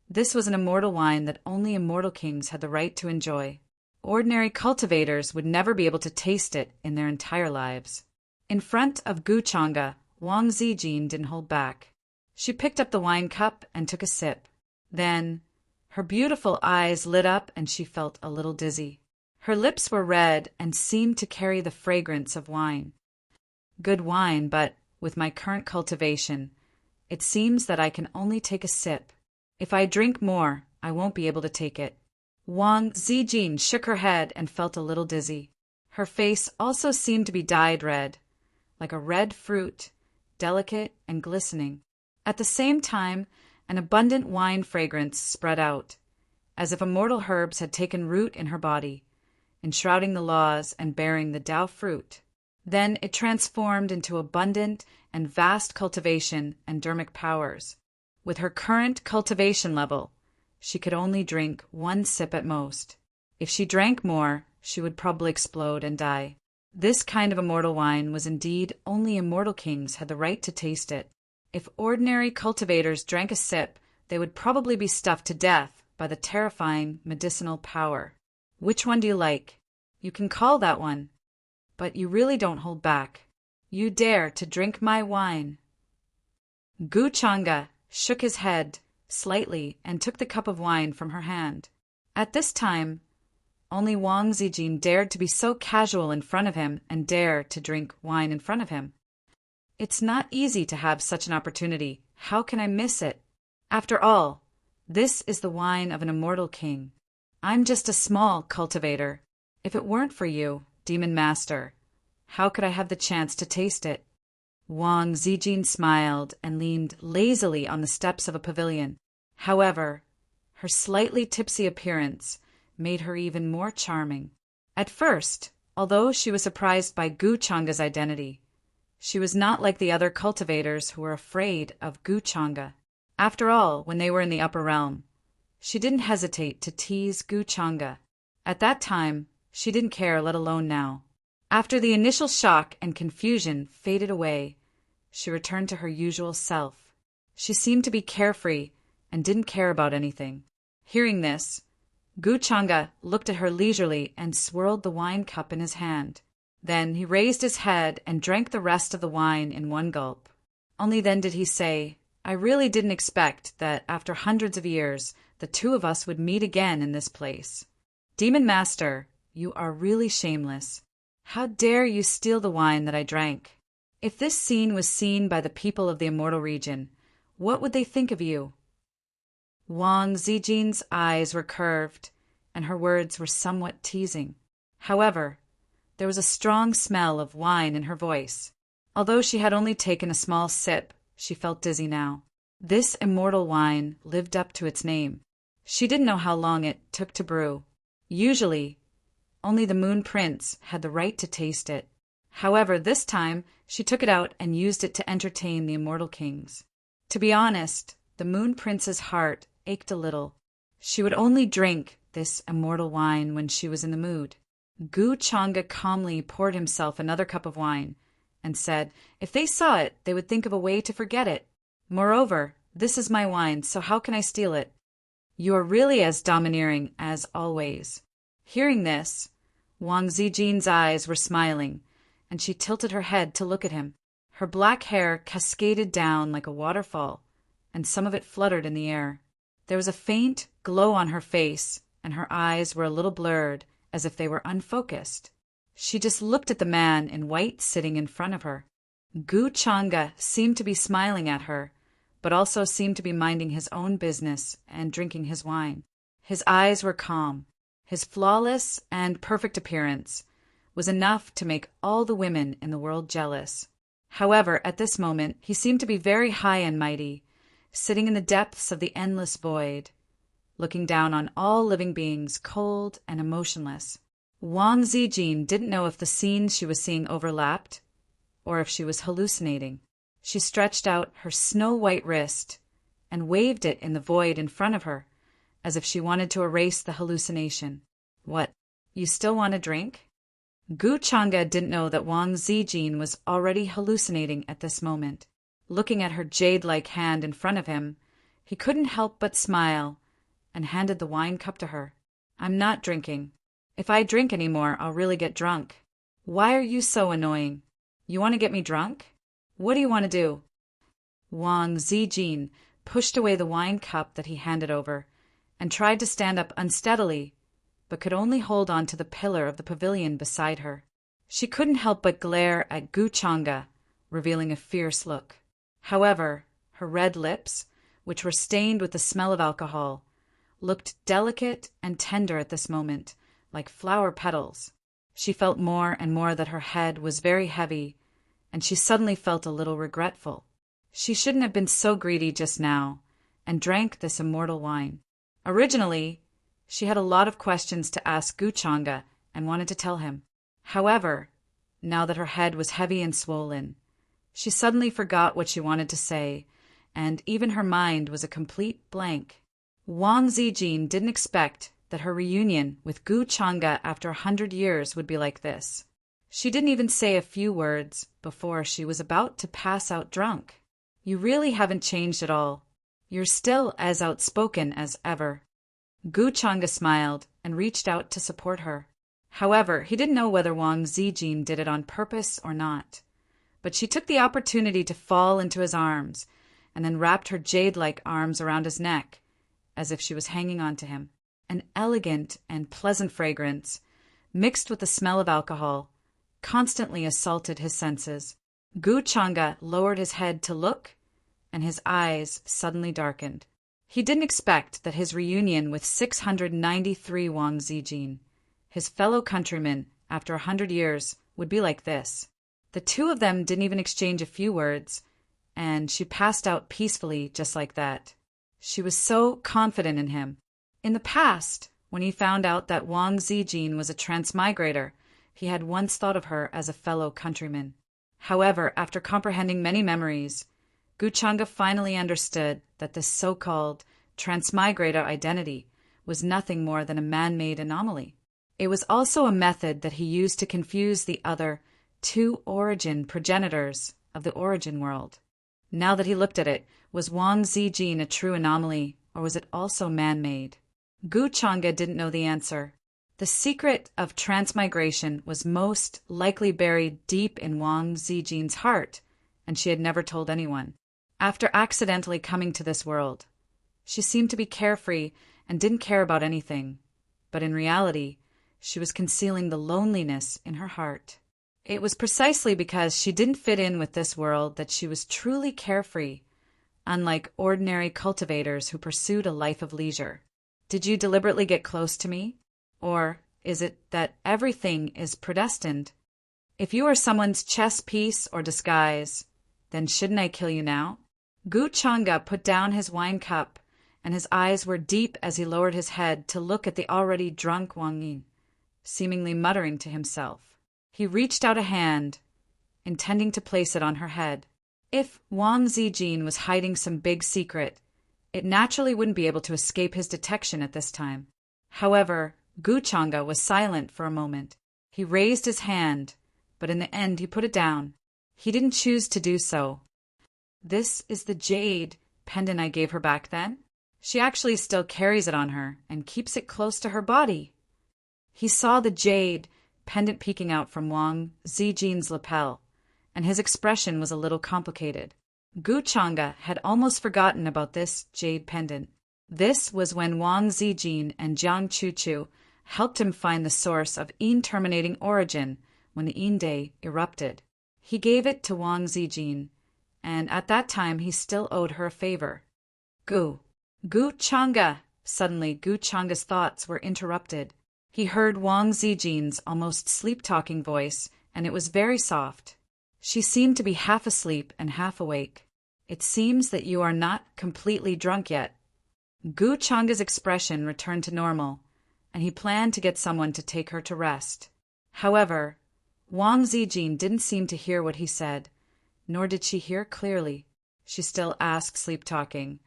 this was an immortal wine that only immortal kings had the right to enjoy. Ordinary cultivators would never be able to taste it in their entire lives. In front of Gu Chang'e, Wang Zijin didn't hold back. She picked up the wine cup and took a sip. Then, her beautiful eyes lit up and she felt a little dizzy. Her lips were red and seemed to carry the fragrance of wine. Good wine, but with my current cultivation, it seems that I can only take a sip. If I drink more, I won't be able to take it. Wang Zijin shook her head and felt a little dizzy. Her face also seemed to be dyed red, like a red fruit, delicate and glistening. At the same time, an abundant wine fragrance spread out, as if immortal herbs had taken root in her body, enshrouding the laws and bearing the Tao fruit. Then it transformed into abundant and vast cultivation and dermic powers. With her current cultivation level, she could only drink one sip at most. If she drank more, she would probably explode and die. This kind of immortal wine was indeed only immortal kings had the right to taste it. If ordinary cultivators drank a sip, they would probably be stuffed to death by the terrifying medicinal power. Which one do you like? You can call that one. But you really don't hold back. You dare to drink my wine. Gu Chang'e shook his head slightly and took the cup of wine from her hand. At this time, only Wang Zijin dared to be so casual in front of him and dare to drink wine in front of him. It's not easy to have such an opportunity. How can I miss it? After all, this is the wine of an immortal king. I'm just a small cultivator. If it weren't for you, Demon Master, how could I have the chance to taste it? Wang Zijin smiled and leaned lazily on the steps of a pavilion. However, her slightly tipsy appearance made her even more charming. At first, although she was surprised by Gu Chang'e's identity, she was not like the other cultivators who were afraid of Gu Chang'e. After all, when they were in the upper realm, she didn't hesitate to tease Gu Chang'e. At that time, she didn't care, let alone now. After the initial shock and confusion faded away, she returned to her usual self. She seemed to be carefree and didn't care about anything. Hearing this, Gu Chang'e looked at her leisurely and swirled the wine cup in his hand. Then he raised his head and drank the rest of the wine in one gulp. Only then did he say, I really didn't expect that after hundreds of years, the two of us would meet again in this place. Demon Master, you are really shameless. How dare you steal the wine that I drank? If this scene was seen by the people of the immortal region, what would they think of you? Wang Zijin's eyes were curved, and her words were somewhat teasing. However, there was a strong smell of wine in her voice. Although she had only taken a small sip, she felt dizzy now. This immortal wine lived up to its name. She didn't know how long it took to brew. Usually, only the Moon Prince had the right to taste it. However, this time, she took it out and used it to entertain the immortal kings. To be honest, the Moon Prince's heart ached a little. She would only drink this immortal wine when she was in the mood. Gu Chang'e calmly poured himself another cup of wine and said, if they saw it, they would think of a way to forget it. Moreover, this is my wine, so how can I steal it? You are really as domineering as always. Hearing this, Wang Zijin's eyes were smiling, and she tilted her head to look at him. Her black hair cascaded down like a waterfall, and some of it fluttered in the air. There was a faint glow on her face, and her eyes were a little blurred, as if they were unfocused. She just looked at the man in white sitting in front of her. Gu Chang'e seemed to be smiling at her, but also seemed to be minding his own business and drinking his wine. His eyes were calm. His flawless and perfect appearance was enough to make all the women in the world jealous. However, at this moment, he seemed to be very high and mighty, sitting in the depths of the endless void, looking down on all living beings, cold and emotionless. Wang Zijin didn't know if the scenes she was seeing overlapped or if she was hallucinating. She stretched out her snow-white wrist and waved it in the void in front of her, as if she wanted to erase the hallucination. What, you still want a drink? Gu Chang'e didn't know that Wang Zijin was already hallucinating at this moment. Looking at her jade-like hand in front of him, He couldn't help but smile and handed the wine cup to her. "I'm not drinking. If I drink any more, I'll really get drunk." "Why are you so annoying? You want to get me drunk? What do you want to do?" Wang Zijin pushed away the wine cup that he handed over and tried to stand up unsteadily, but could only hold on to the pillar of the pavilion beside her. She couldn't help but glare at Gu Changa, revealing a fierce look. However, her red lips, which were stained with the smell of alcohol, looked delicate and tender at this moment, like flower petals. She felt more and more that her head was very heavy, and she suddenly felt a little regretful. She shouldn't have been so greedy just now, and drank this immortal wine. Originally, she had a lot of questions to ask Gu Changa and wanted to tell him. However, now that her head was heavy and swollen, she suddenly forgot what she wanted to say, and even her mind was a complete blank. Wang Zijin didn't expect that her reunion with Gu Changa after 100 years would be like this. She didn't even say a few words before she was about to pass out drunk. "You really haven't changed at all. You're still as outspoken as ever." Gu Changa smiled and reached out to support her. However, he didn't know whether Wang Zijin did it on purpose or not. But she took the opportunity to fall into his arms and then wrapped her jade-like arms around his neck as if she was hanging on to him. An elegant and pleasant fragrance, mixed with the smell of alcohol, constantly assaulted his senses. Gu Changa lowered his head to look, and his eyes suddenly darkened. He didn't expect that his reunion with 693 Wang Zijin, his fellow countrymen after 100 years, would be like this. The two of them didn't even exchange a few words, and she passed out peacefully just like that. She was so confident in him. In the past, when he found out that Wang Zijin was a transmigrator, he had once thought of her as a fellow countryman. However, after comprehending many memories, Gu Changa finally understood that this so-called transmigrator identity was nothing more than a man-made anomaly. It was also a method that he used to confuse the other two origin progenitors of the origin world. Now that he looked at it, was Wang Zijin a true anomaly, or was it also man-made? Gu Changa didn't know the answer. The secret of transmigration was most likely buried deep in Wang Zijin's heart, and she had never told anyone. After accidentally coming to this world, she seemed to be carefree and didn't care about anything, but in reality, she was concealing the loneliness in her heart. It was precisely because she didn't fit in with this world that she was truly carefree, unlike ordinary cultivators who pursued a life of leisure. Did you deliberately get close to me? Or is it that everything is predestined? If you are someone's chess piece or disguise, then shouldn't I kill you now? Gu Changa put down his wine cup, and his eyes were deep as he lowered his head to look at the already drunk Wang Yin, seemingly muttering to himself. He reached out a hand, intending to place it on her head. If Wang Zijin was hiding some big secret, it naturally wouldn't be able to escape his detection at this time. However, Gu Changa was silent for a moment. He raised his hand, but in the end he put it down. He didn't choose to do so. "This is the jade pendant I gave her back then. She actually still carries it on her and keeps it close to her body." He saw the jade pendant peeking out from Wang Zijin's lapel, and his expression was a little complicated. Gu Changa had almost forgotten about this jade pendant. This was when Wang Zijin and Jiang Chuchu helped him find the source of Yin-terminating origin when the Yin Day erupted. He gave it to Wang Zijin, and at that time he still owed her a favor. Gu Changa! Suddenly, Gu Changa's thoughts were interrupted. He heard Wang Zijin's almost sleep-talking voice, and it was very soft. She seemed to be half asleep and half awake. "It seems that you are not completely drunk yet." Gu Changa's expression returned to normal, and he planned to get someone to take her to rest. However, Wang Zijin didn't seem to hear what he said, nor did she hear clearly. She still asked, sleep-talking,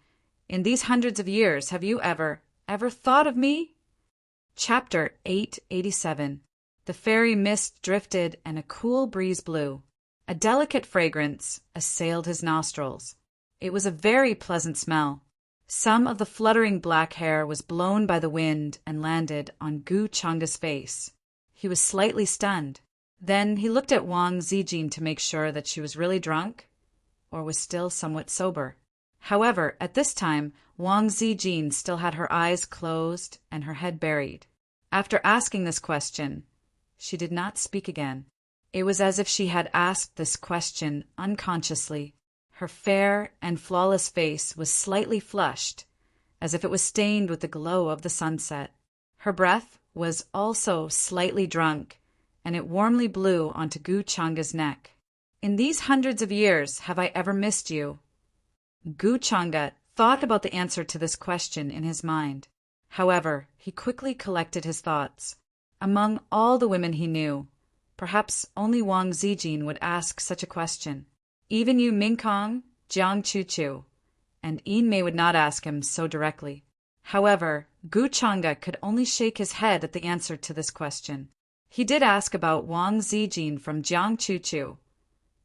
"In these hundreds of years, have you ever thought of me?" Chapter 887. The fairy mist drifted and a cool breeze blew. A delicate fragrance assailed his nostrils. It was a very pleasant smell. Some of the fluttering black hair was blown by the wind and landed on Gu Changa's face. He was slightly stunned. Then he looked at Wang Zijin to make sure that she was really drunk or was still somewhat sober. However, at this time, Wang Zijin still had her eyes closed and her head buried. After asking this question, she did not speak again. It was as if she had asked this question unconsciously. Her fair and flawless face was slightly flushed, as if it was stained with the glow of the sunset. Her breath was also slightly drunk, and it warmly blew onto Gu Changa's neck. In these hundreds of years, have I ever missed you? Gu Changa thought about the answer to this question in his mind. However, he quickly collected his thoughts. Among all the women he knew, perhaps only Wang Zijin would ask such a question. Even Yu Mingkong, Jiang Chuchu, and Yin Mei would not ask him so directly. However, Gu Changa could only shake his head at the answer to this question. He did ask about Wang Zijin from Jiang Chuchu,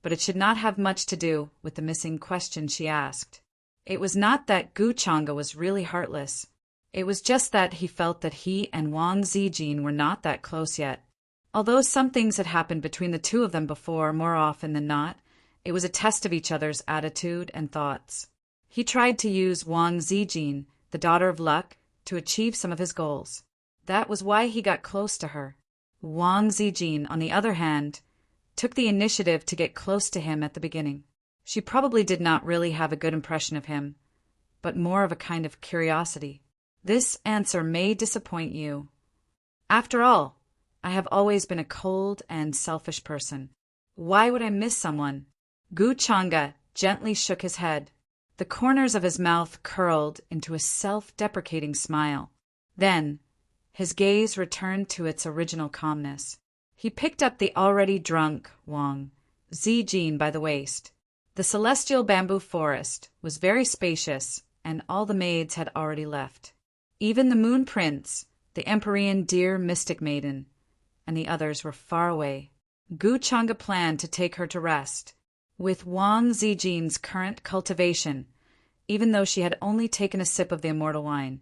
but it should not have much to do with the missing question she asked. It was not that Gu Changa was really heartless. It was just that he felt that he and Wang Zijin were not that close yet. Although some things had happened between the two of them before, more often than not, it was a test of each other's attitude and thoughts. He tried to use Wang Zijin, the daughter of luck, to achieve some of his goals. That was why he got close to her. Wang Zijin, on the other hand, took the initiative to get close to him at the beginning. She probably did not really have a good impression of him, but more of a kind of curiosity. This answer may disappoint you. After all, I have always been a cold and selfish person. Why would I miss someone? Gu Changa gently shook his head. The corners of his mouth curled into a self-deprecating smile. Then, his gaze returned to its original calmness. He picked up the already drunk Wang Zijin by the waist. The celestial bamboo forest was very spacious, and all the maids had already left. Even the Moon Prince, the Empyrean deer mystic maiden, and the others were far away. Gu Changa planned to take her to rest. With Wang Zijin's current cultivation, even though she had only taken a sip of the immortal wine,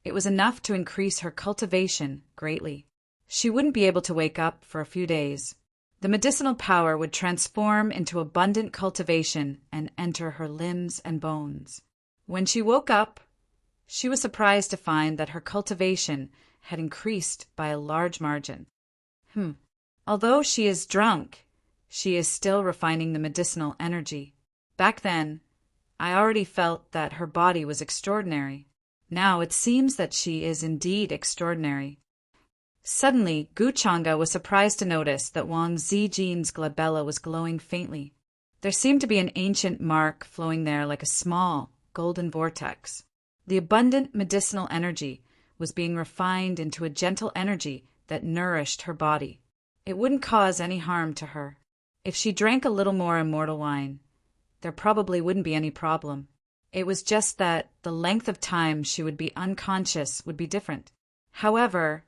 it was enough to increase her cultivation greatly. She wouldn't be able to wake up for a few days. The medicinal power would transform into abundant cultivation and enter her limbs and bones. When she woke up, she was surprised to find that her cultivation had increased by a large margin. Although she is drunk, she is still refining the medicinal energy. Back then, I already felt that her body was extraordinary. Now it seems that she is indeed extraordinary. Suddenly, Gu Changa was surprised to notice that Wang Zijin's glabella was glowing faintly. There seemed to be an ancient mark flowing there like a small, golden vortex. The abundant medicinal energy was being refined into a gentle energy that nourished her body. It wouldn't cause any harm to her. If she drank a little more immortal wine, there probably wouldn't be any problem. It was just that the length of time she would be unconscious would be different. However,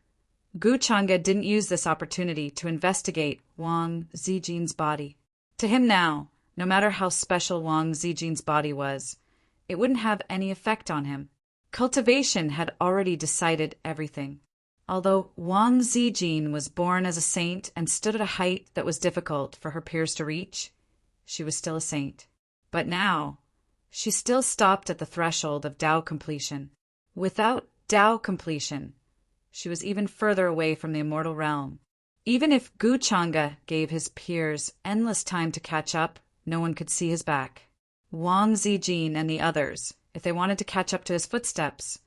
Gu Changa didn't use this opportunity to investigate Wang Zijin's body. To him now, no matter how special Wang Zijin's body was, it wouldn't have any effect on him. Cultivation had already decided everything. Although Wang Zijin was born as a saint and stood at a height that was difficult for her peers to reach, she was still a saint. But now, she still stopped at the threshold of Tao completion. Without Tao completion, she was even further away from the immortal realm. Even if Gu Changa gave his peers endless time to catch up, no one could see his back. Wang Zijin and the others, if they wanted to catch up to his footsteps,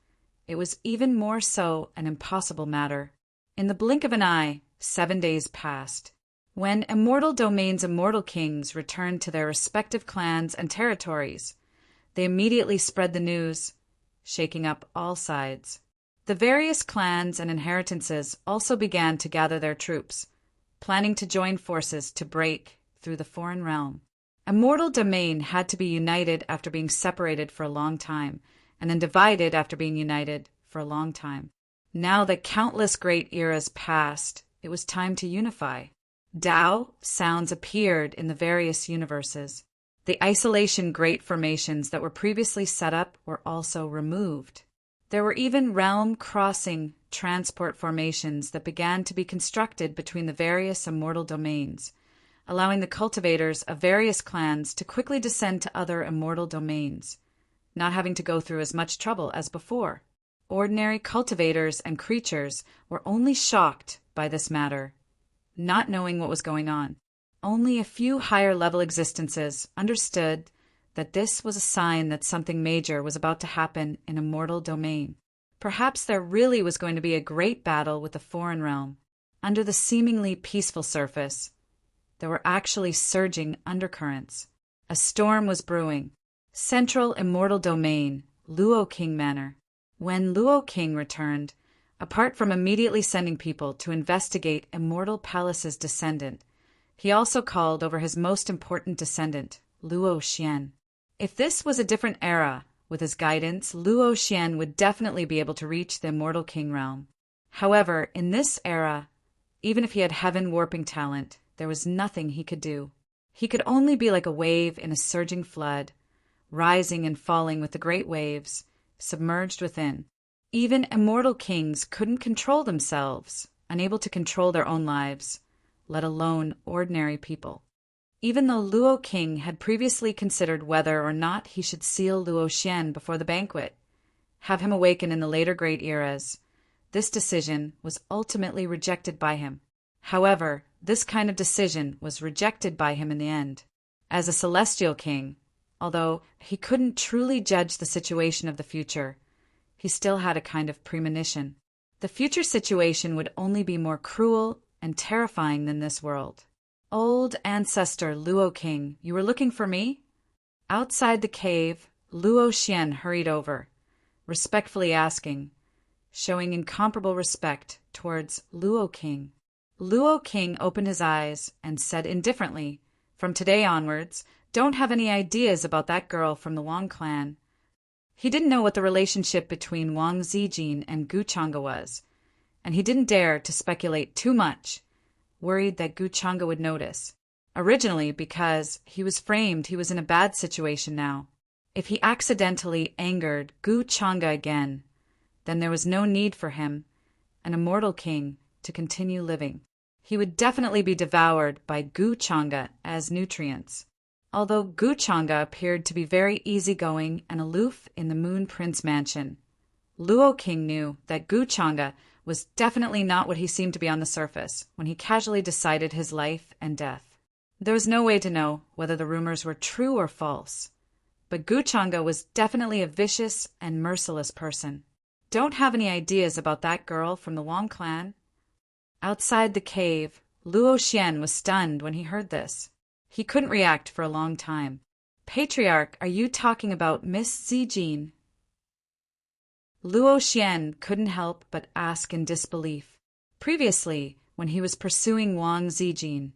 it was even more so an impossible matter. In the blink of an eye, 7 days passed. When immortal domain's immortal kings returned to their respective clans and territories, they immediately spread the news, shaking up all sides. The various clans and inheritances also began to gather their troops, planning to join forces to break through the foreign realm. Immortal domain had to be united after being separated for a long time, and then divided after being united for a long time. Now that countless great eras passed, it was time to unify. Tao sounds appeared in the various universes. The isolation grate formations that were previously set up were also removed. There were even realm-crossing transport formations that began to be constructed between the various immortal domains, allowing the cultivators of various clans to quickly descend to other immortal domains, not having to go through as much trouble as before. Ordinary cultivators and creatures were only shocked by this matter, not knowing what was going on. Only a few higher-level existences understood that this was a sign that something major was about to happen in a mortal domain. Perhaps there really was going to be a great battle with the foreign realm. Under the seemingly peaceful surface, there were actually surging undercurrents. A storm was brewing. Central immortal domain, Luo King Manor. When Luo King returned, apart from immediately sending people to investigate Immortal Palace's descendant, he also called over his most important descendant, Luo Xian. If this was a different era, with his guidance, Luo Xian would definitely be able to reach the Immortal King realm. However, in this era, even if he had heaven-warping talent, there was nothing he could do. He could only be like a wave in a surging flood, rising and falling with the great waves, submerged within. Even immortal kings couldn't control themselves, unable to control their own lives, let alone ordinary people. Even though Luo King had previously considered whether or not he should seal Luo Xian before the banquet, have him awaken in the later great eras, this decision was ultimately rejected by him. However, this kind of decision was rejected by him in the end. As a celestial king, although he couldn't truly judge the situation of the future, he still had a kind of premonition. The future situation would only be more cruel and terrifying than this world. Old ancestor Luo King, you were looking for me? Outside the cave, Luo Xian hurried over, respectfully asking, showing incomparable respect towards Luo King. Luo King opened his eyes and said indifferently, "From today onwards, don't have any ideas about that girl from the Wang clan." He didn't know what the relationship between Wang Zijin and Gu Chang'e was, and he didn't dare to speculate too much, worried that Gu Chang'e would notice. Originally, because he was in a bad situation now. If he accidentally angered Gu Chang'e again, then there was no need for him, an immortal king, to continue living. He would definitely be devoured by Gu Chang'e as nutrients. Although Gu Chang'e appeared to be very easygoing and aloof in the Moon Prince mansion, Luo King knew that Gu Chang'e was definitely not what he seemed to be on the surface when he casually decided his life and death. There was no way to know whether the rumors were true or false, but Gu Chang'e was definitely a vicious and merciless person. Don't have any ideas about that girl from the Wang clan? Outside the cave, Luo Xian was stunned when he heard this. He couldn't react for a long time. "Patriarch, are you talking about Miss Zijin?" Luo Xian couldn't help but ask in disbelief. Previously, when he was pursuing Wang Zijin,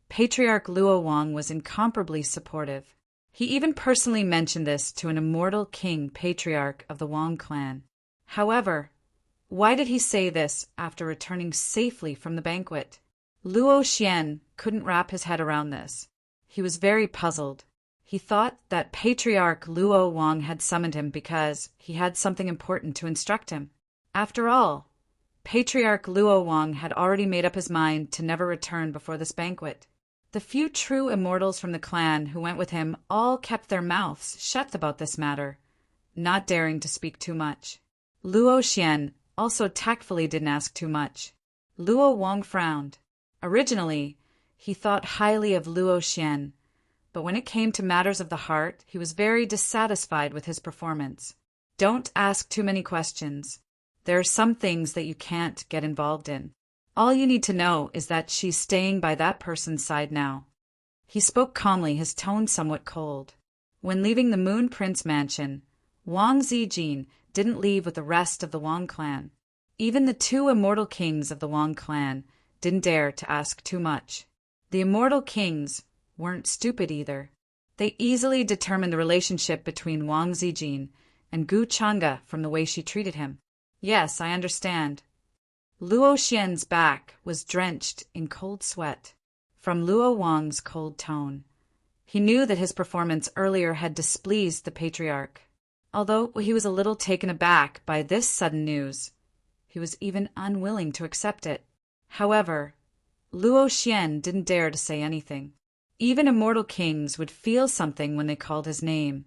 Patriarch Luo Wang was incomparably supportive. He even personally mentioned this to an immortal king patriarch of the Wang clan. However, why did he say this after returning safely from the banquet? Luo Xian couldn't wrap his head around this. He was very puzzled. He thought that Patriarch Luo Wang had summoned him because he had something important to instruct him. After all, Patriarch Luo Wang had already made up his mind to never return before this banquet. The few true immortals from the clan who went with him all kept their mouths shut about this matter, not daring to speak too much. Luo Xian also tactfully didn't ask too much. Luo Wang frowned. Originally, he thought highly of Luo Xian, but when it came to matters of the heart, he was very dissatisfied with his performance. Don't ask too many questions. There are some things that you can't get involved in. All you need to know is that she's staying by that person's side now. He spoke calmly, his tone somewhat cold. When leaving the Moon Prince mansion, Wang Zijin didn't leave with the rest of the Wang clan. Even the two immortal kings of the Wang clan didn't dare to ask too much. The immortal kings weren't stupid either. They easily determined the relationship between Wang Zijin and Gu Chang'e from the way she treated him. Yes, I understand. Luo Xian's back was drenched in cold sweat from Luo Wang's cold tone. He knew that his performance earlier had displeased the patriarch. Although he was a little taken aback by this sudden news, he was even unwilling to accept it. However, Luo Xian didn't dare to say anything. Even immortal kings would feel something when they called his name,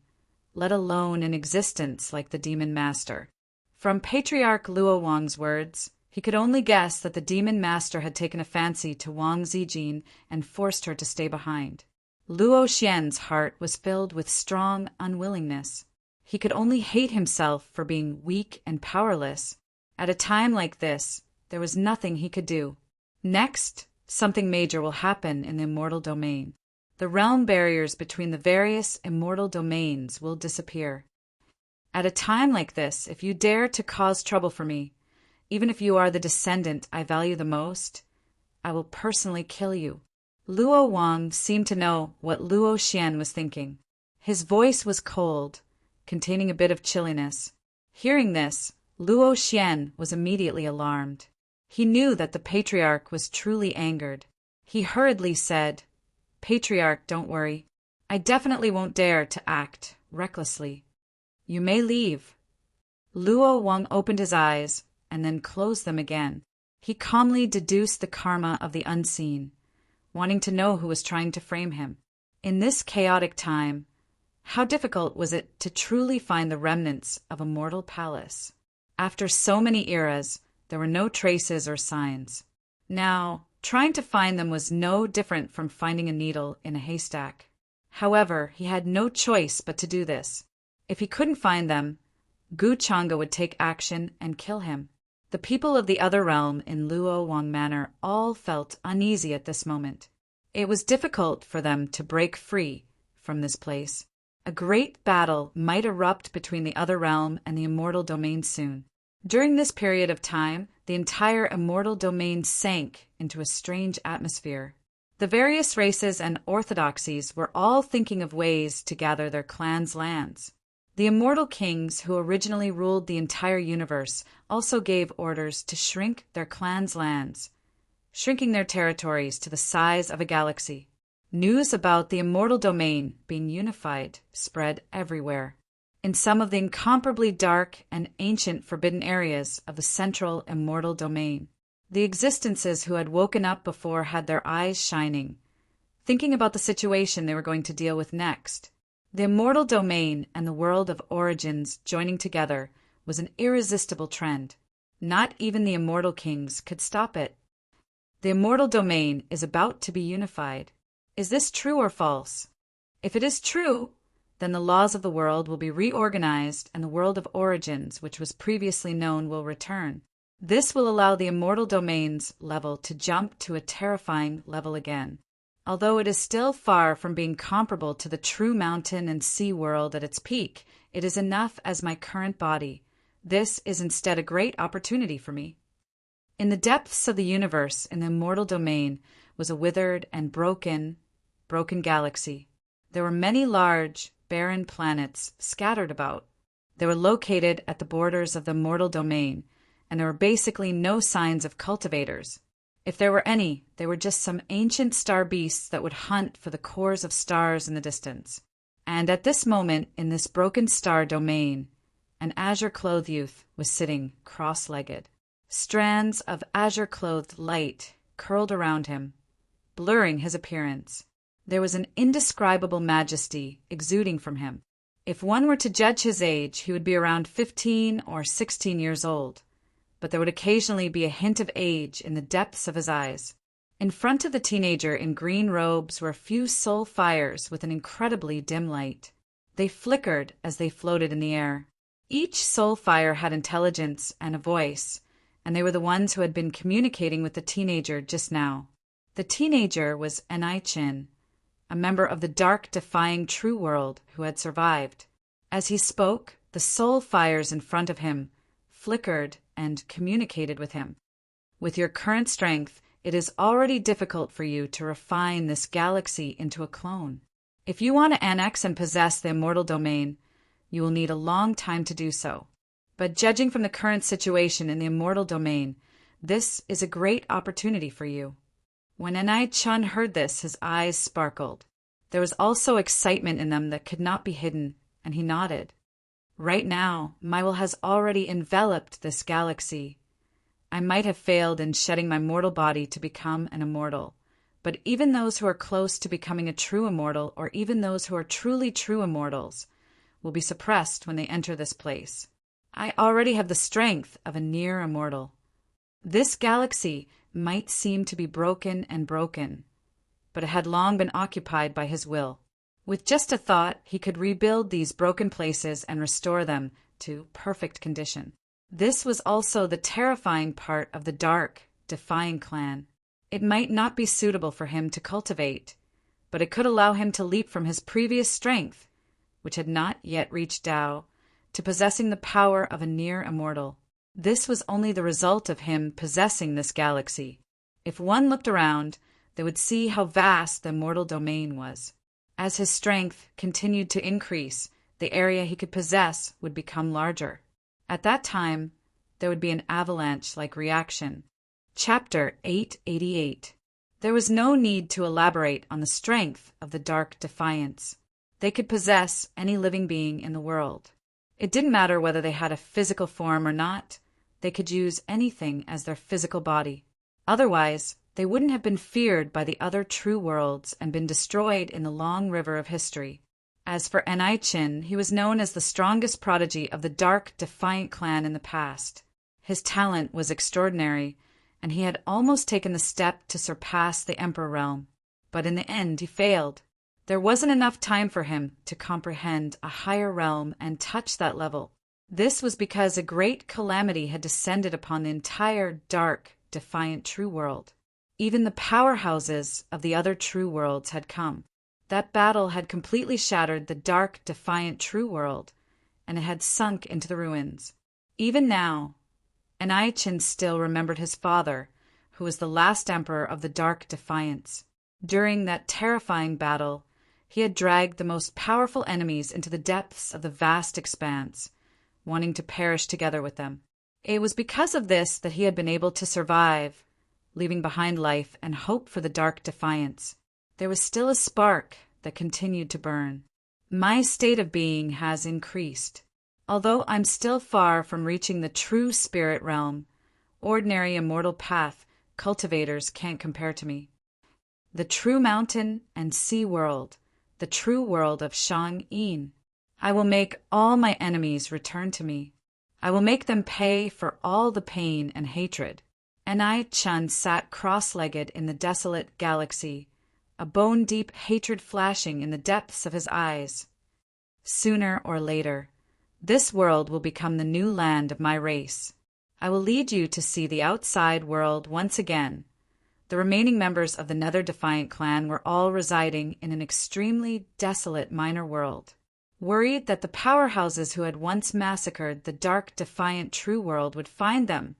let alone an existence like the Demon Master. From Patriarch Luo Wang's words, he could only guess that the Demon Master had taken a fancy to Wang Zijin and forced her to stay behind. Luo Xian's heart was filled with strong unwillingness. He could only hate himself for being weak and powerless. At a time like this, there was nothing he could do. Next, something major will happen in the immortal domain. The realm barriers between the various immortal domains will disappear. At a time like this, if you dare to cause trouble for me, even if you are the descendant I value the most, I will personally kill you. Luo Wang seemed to know what Luo Xian was thinking. His voice was cold, containing a bit of chilliness. Hearing this, Luo Xian was immediately alarmed. He knew that the patriarch was truly angered. He hurriedly said, "Patriarch, don't worry. I definitely won't dare to act recklessly. You may leave." Luo Wang opened his eyes and then closed them again. He calmly deduced the karma of the unseen, wanting to know who was trying to frame him. In this chaotic time, how difficult was it to truly find the remnants of a mortal palace? After so many eras, there were no traces or signs. Now, trying to find them was no different from finding a needle in a haystack. However, he had no choice but to do this. If he couldn't find them, Gu Changa would take action and kill him. The people of the other realm in Luo Wang Manor all felt uneasy at this moment. It was difficult for them to break free from this place. A great battle might erupt between the other realm and the immortal domain soon. During this period of time, the entire immortal domain sank into a strange atmosphere. The various races and orthodoxies were all thinking of ways to gather their clans' lands. The immortal kings who originally ruled the entire universe also gave orders to shrink their clans' lands, shrinking their territories to the size of a galaxy. News about the immortal domain being unified spread everywhere. In some of the incomparably dark and ancient forbidden areas of the central immortal domain, the existences who had woken up before had their eyes shining, thinking about the situation they were going to deal with next. The immortal domain and the world of origins joining together was an irresistible trend. Not even the immortal kings could stop it. The immortal domain is about to be unified. Is this true or false? If it is true, then the laws of the world will be reorganized and the world of origins, which was previously known, will return. This will allow the immortal domain's level to jump to a terrifying level again. Although it is still far from being comparable to the true mountain and sea world at its peak, it is enough as my current body. This is instead a great opportunity for me. In the depths of the universe, in the immortal domain, was a withered and broken galaxy. There were many large, barren planets scattered about. They were located at the borders of the immortal domain, and there were basically no signs of cultivators. If there were any, they were just some ancient star beasts that would hunt for the cores of stars in the distance. And at this moment, in this broken star domain, an azure-clothed youth was sitting cross-legged. Strands of azure-clothed light curled around him, blurring his appearance. There was an indescribable majesty exuding from him. If one were to judge his age, he would be around 15 or 16 years old, but there would occasionally be a hint of age in the depths of his eyes. In front of the teenager in green robes were a few soul fires with an incredibly dim light. They flickered as they floated in the air. Each soul fire had intelligence and a voice, and they were the ones who had been communicating with the teenager just now. The teenager was Enai Chin, a member of the dark-defying true world who had survived. As he spoke, the soul fires in front of him flickered and communicated with him. With your current strength, it is already difficult for you to refine this galaxy into a clone. If you want to annex and possess the immortal domain, you will need a long time to do so. But judging from the current situation in the immortal domain, this is a great opportunity for you. When Enai Chun heard this, his eyes sparkled. There was also excitement in them that could not be hidden, and he nodded. Right now, my will has already enveloped this galaxy. I might have failed in shedding my mortal body to become an immortal, but even those who are close to becoming a true immortal, or even those who are truly true immortals, will be suppressed when they enter this place. I already have the strength of a near immortal. This galaxy might seem to be broken, but it had long been occupied by his will. With just a thought, he could rebuild these broken places and restore them to perfect condition. This was also the terrifying part of the dark, defying clan. It might not be suitable for him to cultivate, but it could allow him to leap from his previous strength, which had not yet reached Tao, to possessing the power of a near immortal. This was only the result of him possessing this galaxy. If one looked around, they would see how vast the immortal domain was. As his strength continued to increase, the area he could possess would become larger. At that time, there would be an avalanche-like reaction. Chapter 888. There was no need to elaborate on the strength of the Dark Defiance. They could possess any living being in the world. It didn't matter whether they had a physical form or not. They could use anything as their physical body. Otherwise, they wouldn't have been feared by the other true worlds and been destroyed in the long river of history. As for Enai-Chin, he was known as the strongest prodigy of the Dark Defiant clan in the past. His talent was extraordinary, and he had almost taken the step to surpass the Emperor realm. But in the end, he failed. There wasn't enough time for him to comprehend a higher realm and touch that level. This was because a great calamity had descended upon the entire Dark Defiant true world. Even the powerhouses of the other true worlds had come. That battle had completely shattered the Dark Defiant true world, and it had sunk into the ruins. Even now, Enai-Chin still remembered his father, who was the last emperor of the Dark Defiance. During that terrifying battle, he had dragged the most powerful enemies into the depths of the vast expanse, wanting to perish together with them. It was because of this that he had been able to survive, leaving behind life and hope for the Dark Defiance. There was still a spark that continued to burn. My state of being has increased. Although I'm still far from reaching the true spirit realm, ordinary immortal path cultivators can't compare to me. The true mountain and sea world, the true world of Shang-Yin. I will make all my enemies return to me. I will make them pay for all the pain and hatred. Enai-Chin sat cross-legged in the desolate galaxy, a bone-deep hatred flashing in the depths of his eyes. Sooner or later, this world will become the new land of my race. I will lead you to see the outside world once again. The remaining members of the Nether Defiant clan were all residing in an extremely desolate minor world. Worried that the powerhouses who had once massacred the Dark Defiant true world would find them,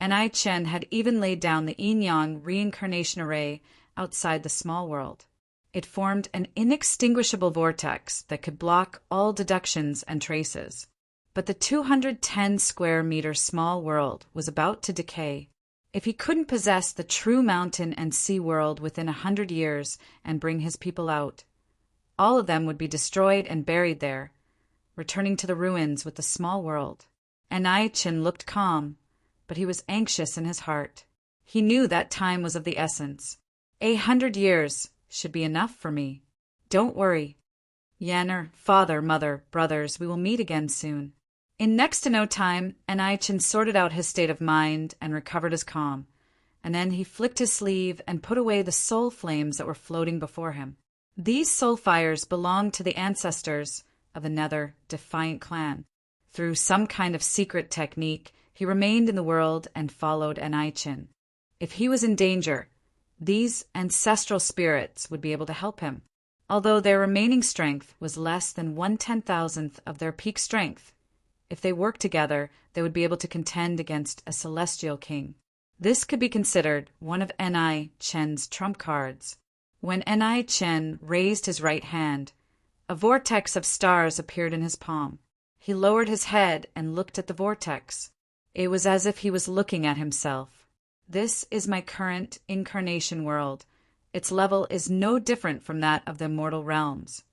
Enai-Chin had even laid down the yin-yang reincarnation array outside the small world. It formed an inextinguishable vortex that could block all deductions and traces. But the 210-square-meter small world was about to decay. If he couldn't possess the true mountain and sea world within 100 years and bring his people out, all of them would be destroyed and buried there, returning to the ruins with the small world. Enai-Chin looked calm, but he was anxious in his heart. He knew that time was of the essence. 100 years should be enough for me. Don't worry. Yanner, father, mother, brothers, we will meet again soon. In next to no time, Enai-Chin sorted out his state of mind and recovered his calm, and then he flicked his sleeve and put away the soul flames that were floating before him. These soul fires belonged to the ancestors of the Nether Defiant clan. Through some kind of secret technique, he remained in the world and followed Enai-Chin. If he was in danger, these ancestral spirits would be able to help him. Although their remaining strength was less than 1/10,000th of their peak strength, if they worked together, they would be able to contend against a celestial king. This could be considered one of Enai-Chin's trump cards. When Enai-Chin raised his right hand, a vortex of stars appeared in his palm. He lowered his head and looked at the vortex. It was as if he was looking at himself. This is my current incarnation world, Its level is no different from that of the immortal realms.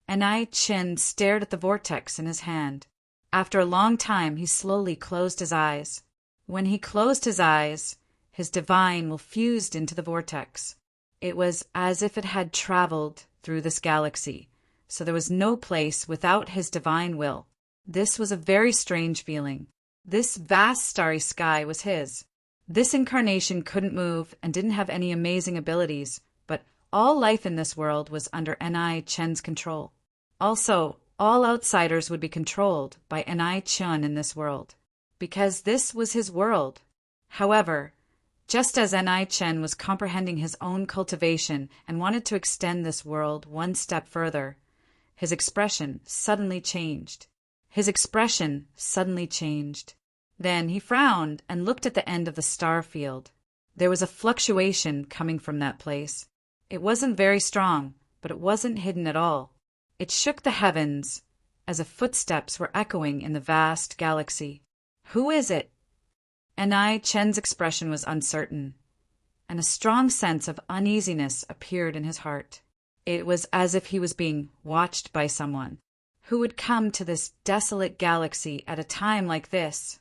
Enai Chen stared at the vortex in his hand. After a long time, he slowly closed his eyes. When he closed his eyes, his divine will fused into the vortex. It was as if it had traveled through this galaxy, so there was no place without his divine will. This was a very strange feeling. This vast starry sky was his. This incarnation couldn't move and didn't have any amazing abilities, but all life in this world was under Enai Chen's control. Also, all outsiders would be controlled by Enai Chen in this world, because this was his world. However, just as Enai Chen was comprehending his own cultivation and wanted to extend this world one step further, his expression suddenly changed. Then he frowned and looked at the end of the star field. There was a fluctuation coming from that place. It wasn't very strong, but it wasn't hidden at all. It shook the heavens as if footsteps were echoing in the vast galaxy. Who is it? Enai Chen's expression was uncertain, and a strong sense of uneasiness appeared in his heart. It was as if he was being watched by someone. Who would come to this desolate galaxy at a time like this?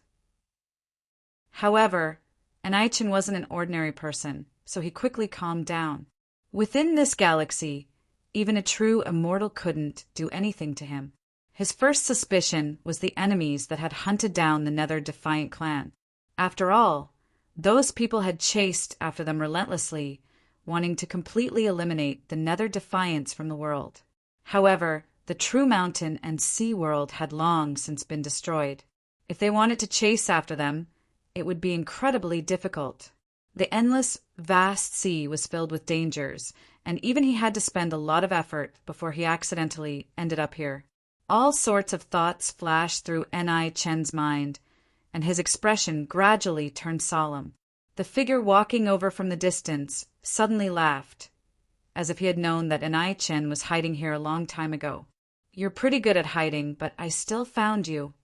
However, Enai Chen wasn't an ordinary person, so he quickly calmed down. Within this galaxy, even a true immortal couldn't do anything to him. His first suspicion was the enemies that had hunted down the Nether Defiant clan. After all, those people had chased after them relentlessly, wanting to completely eliminate the Nether Defiance from the world. However, the true mountain and sea world had long since been destroyed. If they wanted to chase after them, it would be incredibly difficult. The endless, vast sea was filled with dangers, and even he had to spend a lot of effort before he accidentally ended up here. All sorts of thoughts flashed through Enai Chen's mind, and his expression gradually turned solemn. The figure walking over from the distance suddenly laughed, as if he had known that Enai Chen was hiding here a long time ago. "You're pretty good at hiding, but I still found you."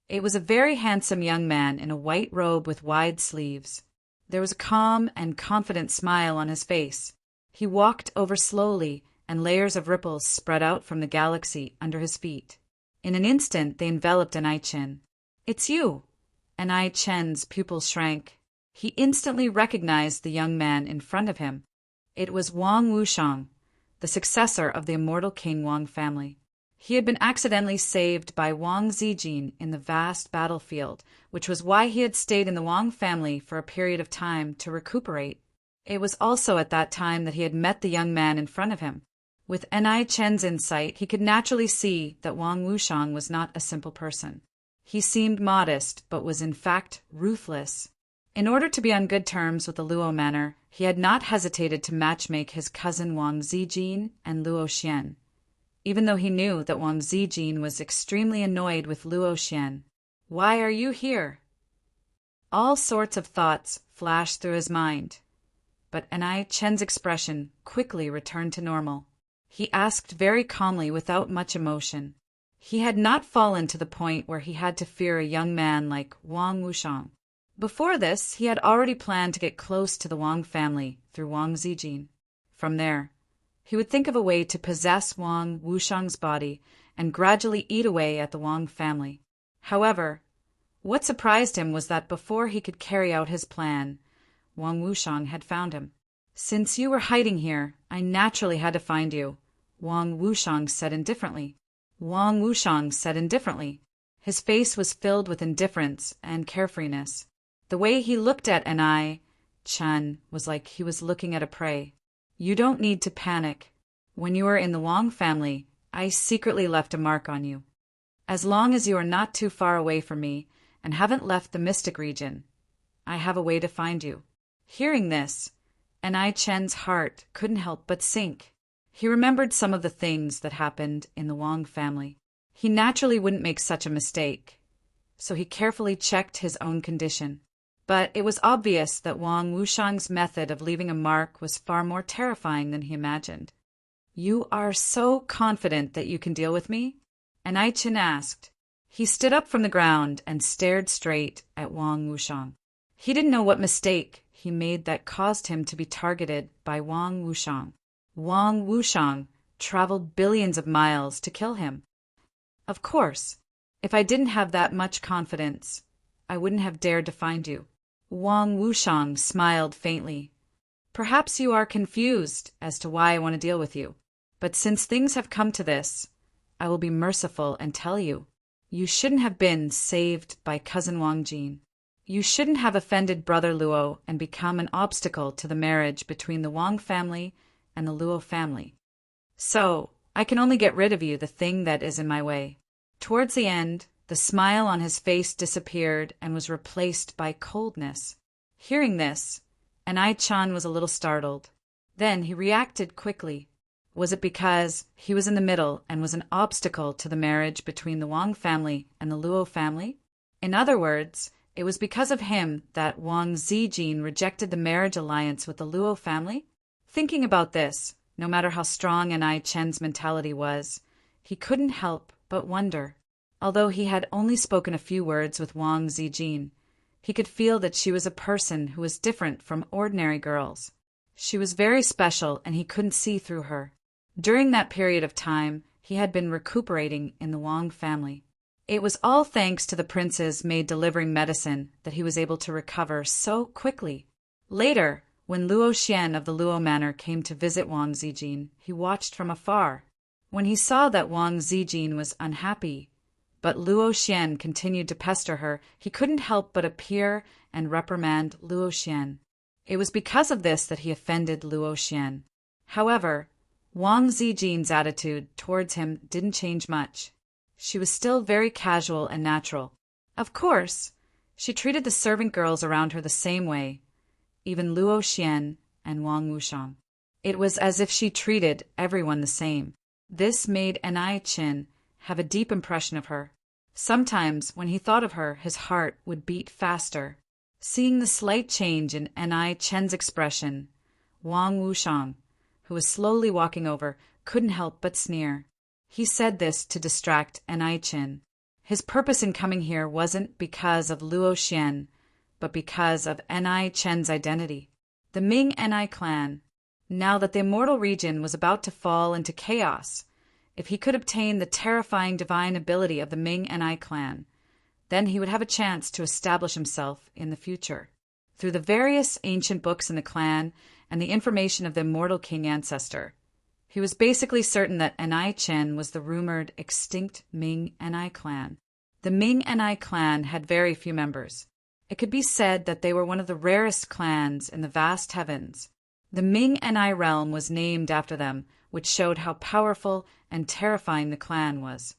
It was a very handsome young man in a white robe with wide sleeves. There was a calm and confident smile on his face. He walked over slowly, and layers of ripples spread out from the galaxy under his feet. In an instant, they enveloped Enai Chen. "It's you!" Enai Chen's pupils shrank. He instantly recognized the young man in front of him. It was Wang Wushang, the successor of the immortal King Wang family. He had been accidentally saved by Wang Zijin in the vast battlefield, which was why he had stayed in the Wang family for a period of time to recuperate. It was also at that time that he had met the young man in front of him. With Enai Chen's insight, he could naturally see that Wang Wushang was not a simple person. He seemed modest, but was in fact ruthless. In order to be on good terms with the Luo manor, he had not hesitated to matchmake his cousin Wang Zijin and Luo Xian, even though he knew that Wang Zijin was extremely annoyed with Luo Xian. "Why are you here?" All sorts of thoughts flashed through his mind, but Enai Chen's expression quickly returned to normal. He asked very calmly without much emotion. He had not fallen to the point where he had to fear a young man like Wang Wushang. Before this, he had already planned to get close to the Wang family through Wang Zijin. From there, he would think of a way to possess Wang Wushang's body and gradually eat away at the Wang family. However, what surprised him was that before he could carry out his plan, Wang Wushang had found him. "Since you were hiding here, I naturally had to find you," Wang Wushang said indifferently. His face was filled with indifference and carefreeness. The way he looked at Enai Chen was like he was looking at a prey. "You don't need to panic. When you were in the Wang family, I secretly left a mark on you. As long as you are not too far away from me and haven't left the mystic region, I have a way to find you." Hearing this, Enai Chen's heart couldn't help but sink. He remembered some of the things that happened in the Wang family. He naturally wouldn't make such a mistake, so he carefully checked his own condition. But it was obvious that Wang Wushang's method of leaving a mark was far more terrifying than he imagined. "You are so confident that you can deal with me?" Enai Chen asked. He stood up from the ground and stared straight at Wang Wushang. He didn't know what mistake he made that caused him to be targeted by Wang Wushang. Wang Wushang traveled billions of miles to kill him. Of course, if I didn't have that much confidence, I wouldn't have dared to find you. Wang Wushang smiled faintly. Perhaps you are confused as to why I want to deal with you, but since things have come to this, I will be merciful and tell you. You shouldn't have been saved by cousin Wang Jin. You shouldn't have offended brother Luo and become an obstacle to the marriage between the Wang family and the Luo family. So, I can only get rid of you, the thing that is in my way. Towards the end, the smile on his face disappeared and was replaced by coldness. Hearing this, Anai-chan was a little startled. Then he reacted quickly. Was it because he was in the middle and was an obstacle to the marriage between the Wang family and the Luo family? In other words, it was because of him that Wang Zijin rejected the marriage alliance with the Luo family? Thinking about this, no matter how strong Anai-chan's mentality was, he couldn't help but wonder. Although he had only spoken a few words with Wang Zijin, he could feel that she was a person who was different from ordinary girls. She was very special and he couldn't see through her. During that period of time, he had been recuperating in the Wang family. It was all thanks to the prince's maid delivering medicine that he was able to recover so quickly. Later, when Luo Xian of the Luo Manor came to visit Wang Zijin, he watched from afar. When he saw that Wang Zijin was unhappy, but Luo Xian continued to pester her, he couldn't help but appear and reprimand Luo Xian. It was because of this that he offended Luo Xian. However, Wang Zijin's attitude towards him didn't change much. She was still very casual and natural. Of course, she treated the servant girls around her the same way, even Luo Xian and Wang Wushang. It was as if she treated everyone the same. This made Anai-chan have a deep impression of her. Sometimes, when he thought of her, his heart would beat faster. Seeing the slight change in Anai-chan's expression, Wang Wushang, who was slowly walking over, couldn't help but sneer. He said this to distract Anai-chan. His purpose in coming here wasn't because of Luo Xian, but because of Anai-chan's identity. The Ming Anai clan. Now that the immortal region was about to fall into chaos, if he could obtain the terrifying divine ability of the Ming Anai clan, then he would have a chance to establish himself in the future. Through the various ancient books in the clan and the information of the immortal king ancestor, he was basically certain that Anai-chan was the rumored extinct Ming Anai clan. The Ming Anai clan had very few members. It could be said that they were one of the rarest clans in the vast heavens. The Ming Anai realm was named after them, which showed how powerful and terrifying the clan was.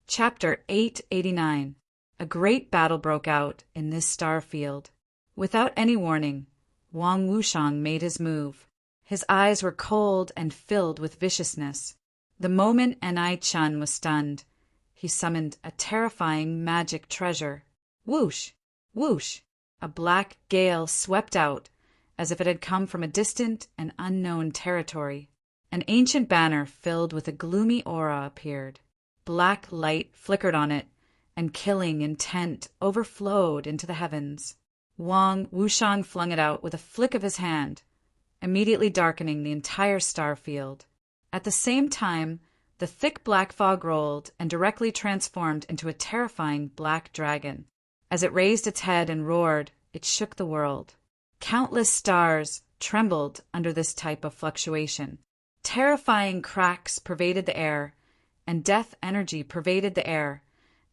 Chapter 889. A great battle broke out in this star field. Without any warning, Wang Wushang made his move. His eyes were cold and filled with viciousness. The moment Anai-chan was stunned, he summoned a terrifying magic treasure. Whoosh! Whoosh! A black gale swept out, as if it had come from a distant and unknown territory. An ancient banner filled with a gloomy aura appeared. Black light flickered on it, and killing intent overflowed into the heavens. Wang Wushang flung it out with a flick of his hand, immediately darkening the entire star field. At the same time, the thick black fog rolled and directly transformed into a terrifying black dragon. As it raised its head and roared, it shook the world. Countless stars trembled under this type of fluctuation. Terrifying cracks pervaded the air, and death energy pervaded the air,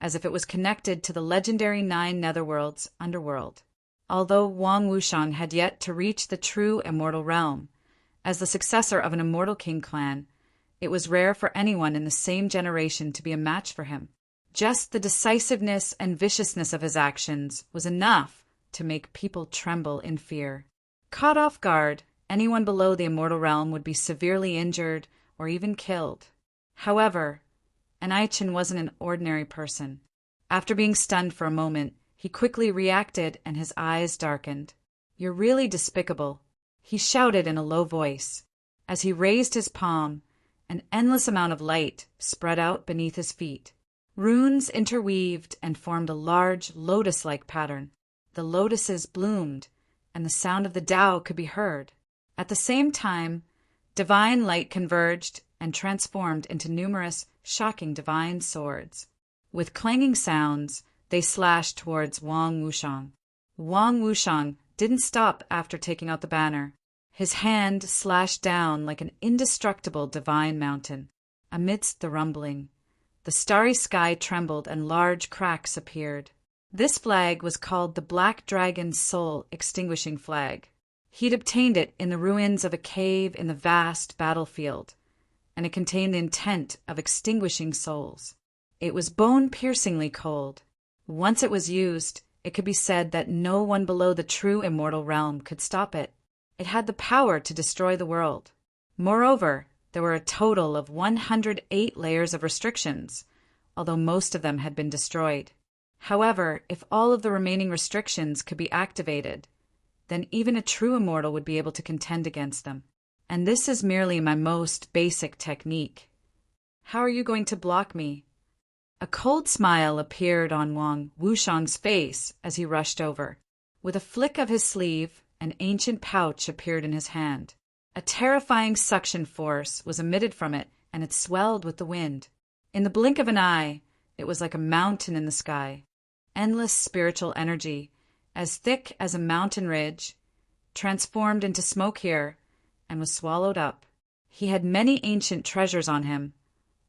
as if it was connected to the legendary 9 netherworlds underworld. Although Wang Wushang had yet to reach the true immortal realm, as the successor of an immortal king clan, it was rare for anyone in the same generation to be a match for him. Just the decisiveness and viciousness of his actions was enough to make people tremble in fear. Caught off guard, anyone below the immortal realm would be severely injured or even killed. However, Anai-chan wasn't an ordinary person. After being stunned for a moment, he quickly reacted and his eyes darkened. "You're really despicable," he shouted in a low voice. As he raised his palm, an endless amount of light spread out beneath his feet. Runes interweaved and formed a large lotus-like pattern. The lotuses bloomed, and the sound of the Tao could be heard. At the same time, divine light converged and transformed into numerous, shocking divine swords. With clanging sounds, they slashed towards Wang Wushang. Wang Wushang didn't stop after taking out the banner. His hand slashed down like an indestructible divine mountain. Amidst the rumbling, the starry sky trembled and large cracks appeared. This flag was called the Black Dragon's Soul Extinguishing Flag. He'd obtained it in the ruins of a cave in the vast battlefield, and it contained the intent of extinguishing souls. It was bone-piercingly cold. Once it was used, it could be said that no one below the true immortal realm could stop it. It had the power to destroy the world. Moreover, there were a total of 108 layers of restrictions, although most of them had been destroyed. However, if all of the remaining restrictions could be activated, then even a true immortal would be able to contend against them. And this is merely my most basic technique. How are you going to block me? A cold smile appeared on Wang Wushang's face as he rushed over. With a flick of his sleeve, an ancient pouch appeared in his hand. A terrifying suction force was emitted from it, and it swelled with the wind. In the blink of an eye, it was like a mountain in the sky. Endless spiritual energy, as thick as a mountain ridge, transformed into smoke here, and was swallowed up. He had many ancient treasures on him,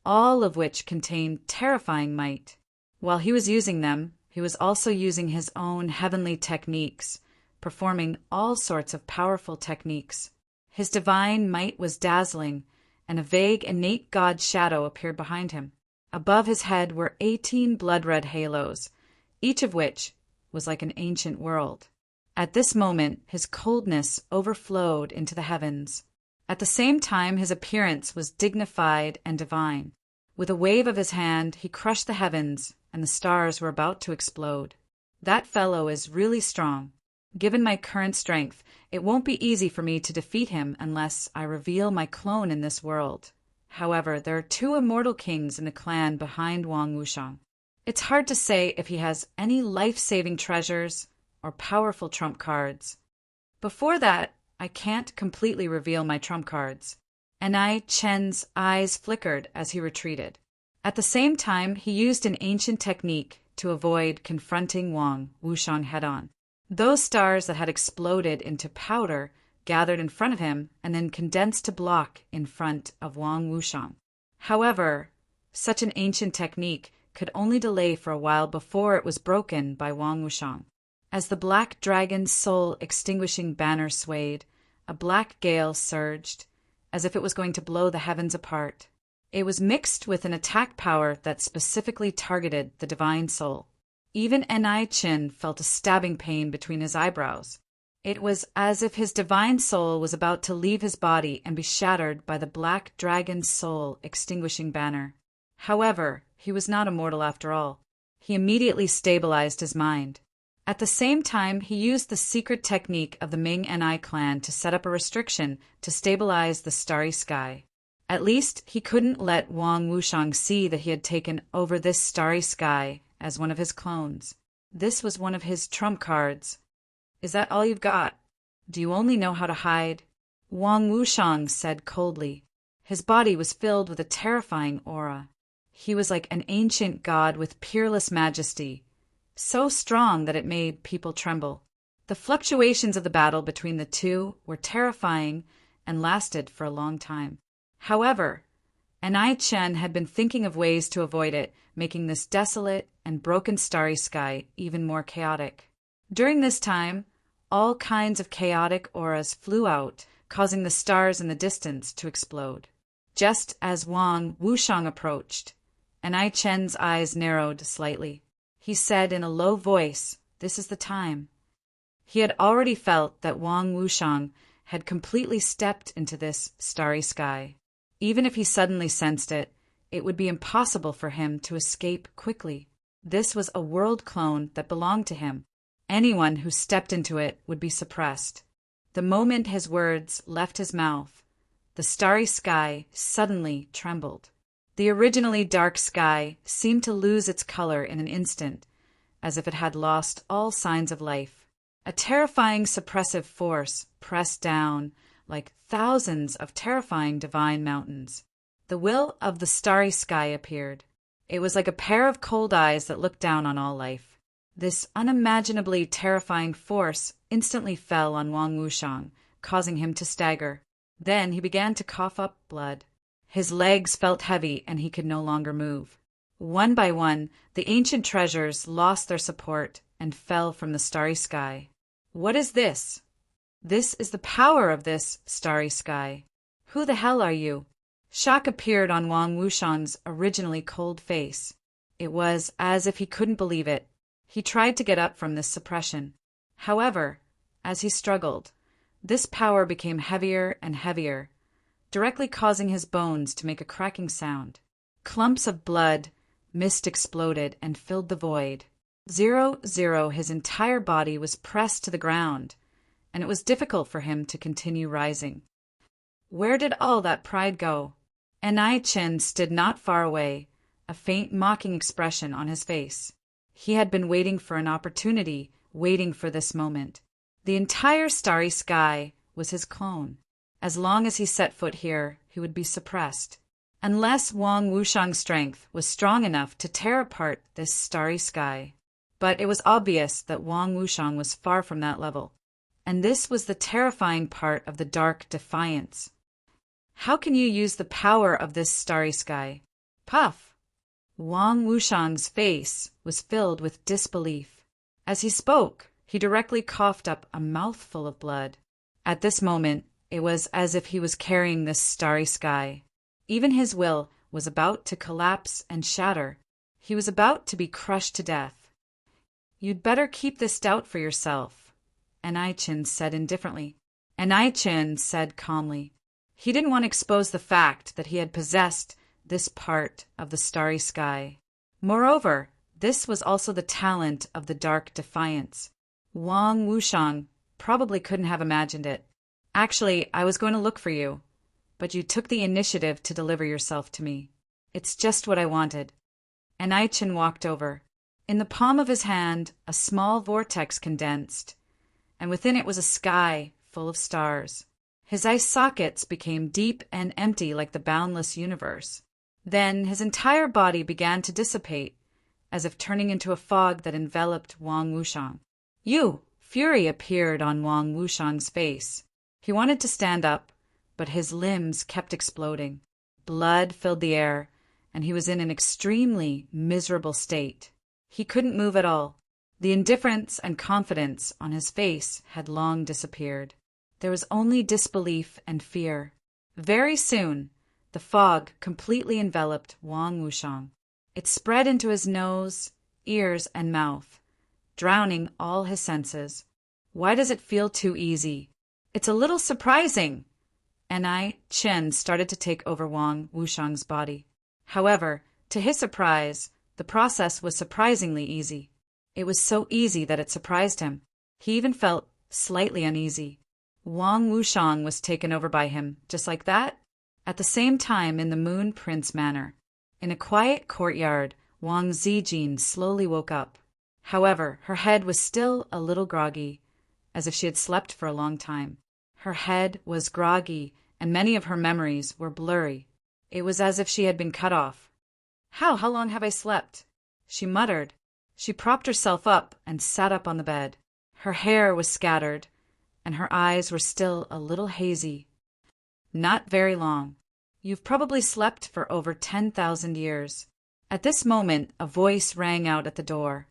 all of which contained terrifying might. While he was using them, he was also using his own heavenly techniques, performing all sorts of powerful techniques. His divine might was dazzling, and a vague, innate god shadow appeared behind him. Above his head were 18 blood-red halos, each of which was like an ancient world. At this moment, his coldness overflowed into the heavens. At the same time, his appearance was dignified and divine. With a wave of his hand, he crushed the heavens, and the stars were about to explode. That fellow is really strong. Given my current strength, it won't be easy for me to defeat him unless I reveal my clone in this world. However, there are 2 immortal kings in the clan behind Wang Wushang. It's hard to say if he has any life-saving treasures or powerful trump cards. Before that, I can't completely reveal my trump cards. Anai Chen's eyes flickered as he retreated. At the same time, he used an ancient technique to avoid confronting Wang Wushang head-on. Those stars that had exploded into powder gathered in front of him and then condensed to block in front of Wang Wushang. However, such an ancient technique could only delay for a while before it was broken by Wang Wushang. As the Black Dragon's Soul Extinguishing banner swayed, a black gale surged, as if it was going to blow the heavens apart. It was mixed with an attack power that specifically targeted the divine soul. Even Anai Chin felt a stabbing pain between his eyebrows. It was as if his divine soul was about to leave his body and be shattered by the Black Dragon's Soul Extinguishing banner. However, he was not immortal after all. He immediately stabilized his mind. At the same time, he used the secret technique of the Ming Anai clan to set up a restriction to stabilize the starry sky. At least, he couldn't let Wang Wushang see that he had taken over this starry sky as one of his clones. This was one of his trump cards. Is that all you've got? Do you only know how to hide? Wang Wushang said coldly. His body was filled with a terrifying aura. He was like an ancient god with peerless majesty, so strong that it made people tremble. The fluctuations of the battle between the two were terrifying and lasted for a long time. However, Anai Chen had been thinking of ways to avoid it, making this desolate and broken starry sky even more chaotic. During this time, all kinds of chaotic auras flew out, causing the stars in the distance to explode. Just as Wang Wushang approached, Anai Chen's eyes narrowed slightly. He said in a low voice, "This is the time." He had already felt that Wang Wushang had completely stepped into this starry sky. Even if he suddenly sensed it, it would be impossible for him to escape quickly. This was a world clone that belonged to him. Anyone who stepped into it would be suppressed. The moment his words left his mouth, the starry sky suddenly trembled. The originally dark sky seemed to lose its color in an instant, as if it had lost all signs of life. A terrifying suppressive force pressed down like thousands of terrifying divine mountains. The will of the starry sky appeared. It was like a pair of cold eyes that looked down on all life. This unimaginably terrifying force instantly fell on Wang Wushang, causing him to stagger. Then he began to cough up blood. His legs felt heavy and he could no longer move. One by one, the ancient treasures lost their support and fell from the starry sky. What is this? This is the power of this starry sky. Who the hell are you? Shock appeared on Wang Wushang's originally cold face. It was as if he couldn't believe it. He tried to get up from this suppression. However, as he struggled, this power became heavier and heavier, directly causing his bones to make a cracking sound. Clumps of blood, mist exploded and filled the void. 0, his entire body was pressed to the ground, and it was difficult for him to continue rising. Where did all that pride go? Anai Chen stood not far away, a faint mocking expression on his face. He had been waiting for an opportunity, waiting for this moment. The entire starry sky was his clone. As long as he set foot here, he would be suppressed. Unless Wang Wushang's strength was strong enough to tear apart this starry sky. But it was obvious that Wang Wushang was far from that level. And this was the terrifying part of the dark defiance. How can you use the power of this starry sky? Puff! Wang Wushang's face was filled with disbelief. As he spoke, he directly coughed up a mouthful of blood. At this moment, it was as if he was carrying this starry sky. Even his will was about to collapse and shatter. He was about to be crushed to death. You'd better keep this doubt for yourself, Anai Chen said indifferently. Anai Chen said calmly. He didn't want to expose the fact that he had possessed this part of the starry sky. Moreover, this was also the talent of the dark defiance. Wang Wushang probably couldn't have imagined it. Actually, I was going to look for you, but you took the initiative to deliver yourself to me. It's just what I wanted. Anai Chen walked over. In the palm of his hand, a small vortex condensed, and within it was a sky full of stars. His eye sockets became deep and empty like the boundless universe. Then his entire body began to dissipate, as if turning into a fog that enveloped Wang Wushang. Fury appeared on Wang Wushang's face. He wanted to stand up, but his limbs kept exploding. Blood filled the air, and he was in an extremely miserable state. He couldn't move at all. The indifference and confidence on his face had long disappeared. There was only disbelief and fear. Very soon, the fog completely enveloped Wang Wushang. It spread into his nose, ears, and mouth, drowning all his senses. Why does it feel too easy? It's a little surprising. Anai Chen started to take over Wang Wushang's body. However, to his surprise, the process was surprisingly easy. It was so easy that it surprised him. He even felt slightly uneasy. Wang Wushang was taken over by him, just like that. At the same time, in the Moon Prince Manor, in a quiet courtyard, Wang Zijin slowly woke up. However, her head was still a little groggy, as if she had slept for a long time. Her head was groggy, and many of her memories were blurry. It was as if she had been cut off. How long have I slept? She muttered. She propped herself up and sat up on the bed. Her hair was scattered, and her eyes were still a little hazy. Not very long. You've probably slept for over 10,000 years. At this moment, a voice rang out at the door.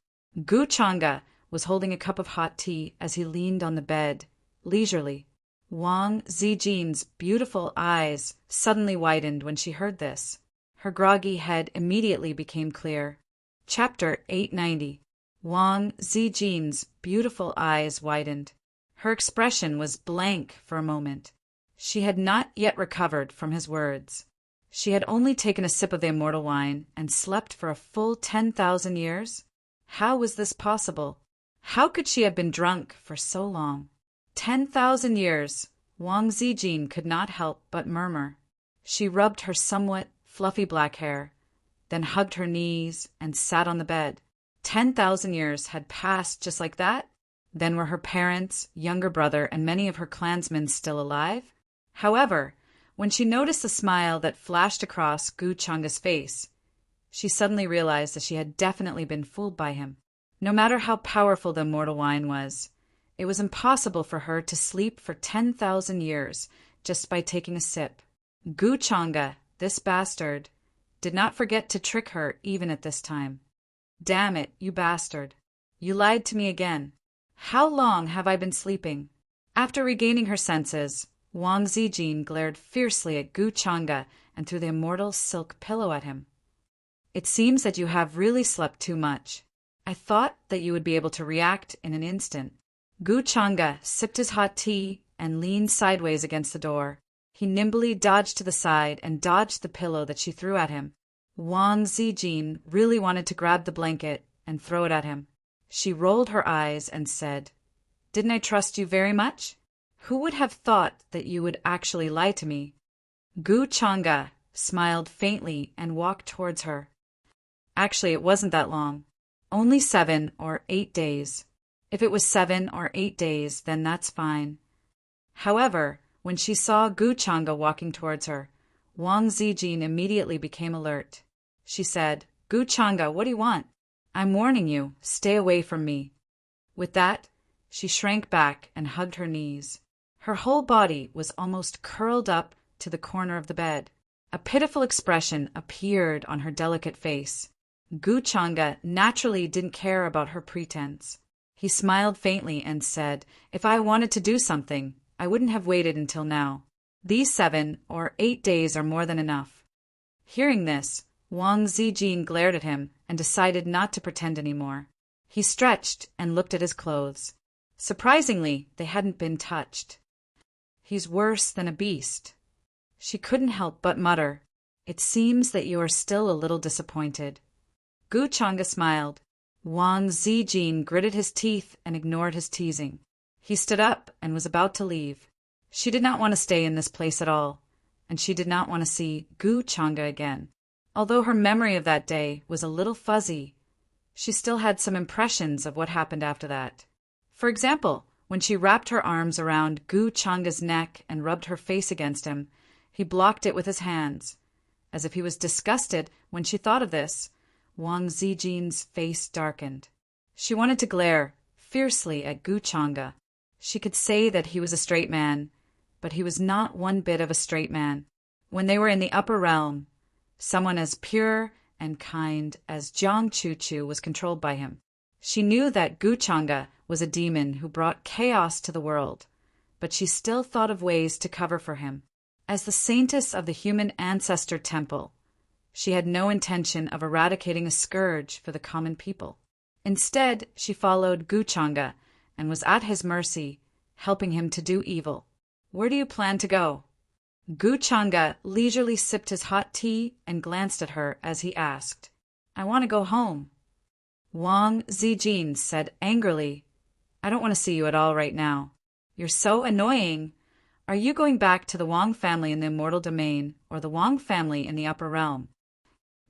Gu Changa was holding a cup of hot tea as he leaned on the bed, leisurely. Wang Zijin's beautiful eyes suddenly widened when she heard this. Her groggy head immediately became clear. Chapter 890. Wang Zijin's beautiful eyes widened. Her expression was blank for a moment. She had not yet recovered from his words. She had only taken a sip of the immortal wine and slept for a full 10,000 years? How was this possible? How could she have been drunk for so long? 10,000 years. Wang Zijin could not help but murmur. She rubbed her somewhat fluffy black hair, then hugged her knees and sat on the bed. 10,000 years had passed just like that? Then were her parents, younger brother, and many of her clansmen still alive? However, when she noticed the smile that flashed across Gu Changa's face, she suddenly realized that she had definitely been fooled by him. No matter how powerful the immortal wine was, it was impossible for her to sleep for 10,000 years just by taking a sip. Gu Changa, this bastard, did not forget to trick her even at this time. Damn it, you bastard. You lied to me again. How long have I been sleeping? After regaining her senses, Wang Zijin glared fiercely at Gu Changa and threw the immortal silk pillow at him. It seems that you have really slept too much. I thought that you would be able to react in an instant. Gu Changa sipped his hot tea and leaned sideways against the door. He nimbly dodged to the side and dodged the pillow that she threw at him. Wang Zijin really wanted to grab the blanket and throw it at him. She rolled her eyes and said, "Didn't I trust you very much? Who would have thought that you would actually lie to me?" Gu Changa smiled faintly and walked towards her. Actually, it wasn't that long. Only 7 or 8 days. If it was 7 or 8 days, then that's fine. However, when she saw Gu Changa walking towards her, Wang Zijin immediately became alert. She said, "Gu Changa, what do you want? I'm warning you, stay away from me." With that, she shrank back and hugged her knees. Her whole body was almost curled up to the corner of the bed. A pitiful expression appeared on her delicate face. Gu Changa naturally didn't care about her pretense. He smiled faintly and said, "If I wanted to do something, I wouldn't have waited until now. These 7 or 8 days are more than enough." Hearing this, Wang Zijin glared at him and decided not to pretend anymore. He stretched and looked at his clothes. Surprisingly, they hadn't been touched. "He's worse than a beast." She couldn't help but mutter, "It seems that you are still a little disappointed." Gu Changa smiled. Wang Zijin gritted his teeth and ignored his teasing. He stood up and was about to leave. She did not want to stay in this place at all, and she did not want to see Gu Changa again. Although her memory of that day was a little fuzzy, she still had some impressions of what happened after that. For example, when she wrapped her arms around Gu Changa's neck and rubbed her face against him, he blocked it with his hands. As if he was disgusted when she thought of this, Wang Zijin's face darkened. She wanted to glare fiercely at Gu Changa. She could say that he was a straight man, but he was not one bit of a straight man. When they were in the upper realm, someone as pure and kind as Jiang Chuchu was controlled by him. She knew that Gu Changa was a demon who brought chaos to the world, but she still thought of ways to cover for him. As the saintess of the human ancestor temple, she had no intention of eradicating a scourge for the common people. Instead, she followed Gu Changa and was at his mercy, helping him to do evil. "Where do you plan to go?" Gu Changa leisurely sipped his hot tea and glanced at her as he asked, "I want to go home." Wang Zijin said angrily, "I don't want to see you at all right now. You're so annoying. Are you going back to the Wang family in the immortal domain or the Wang family in the upper realm?"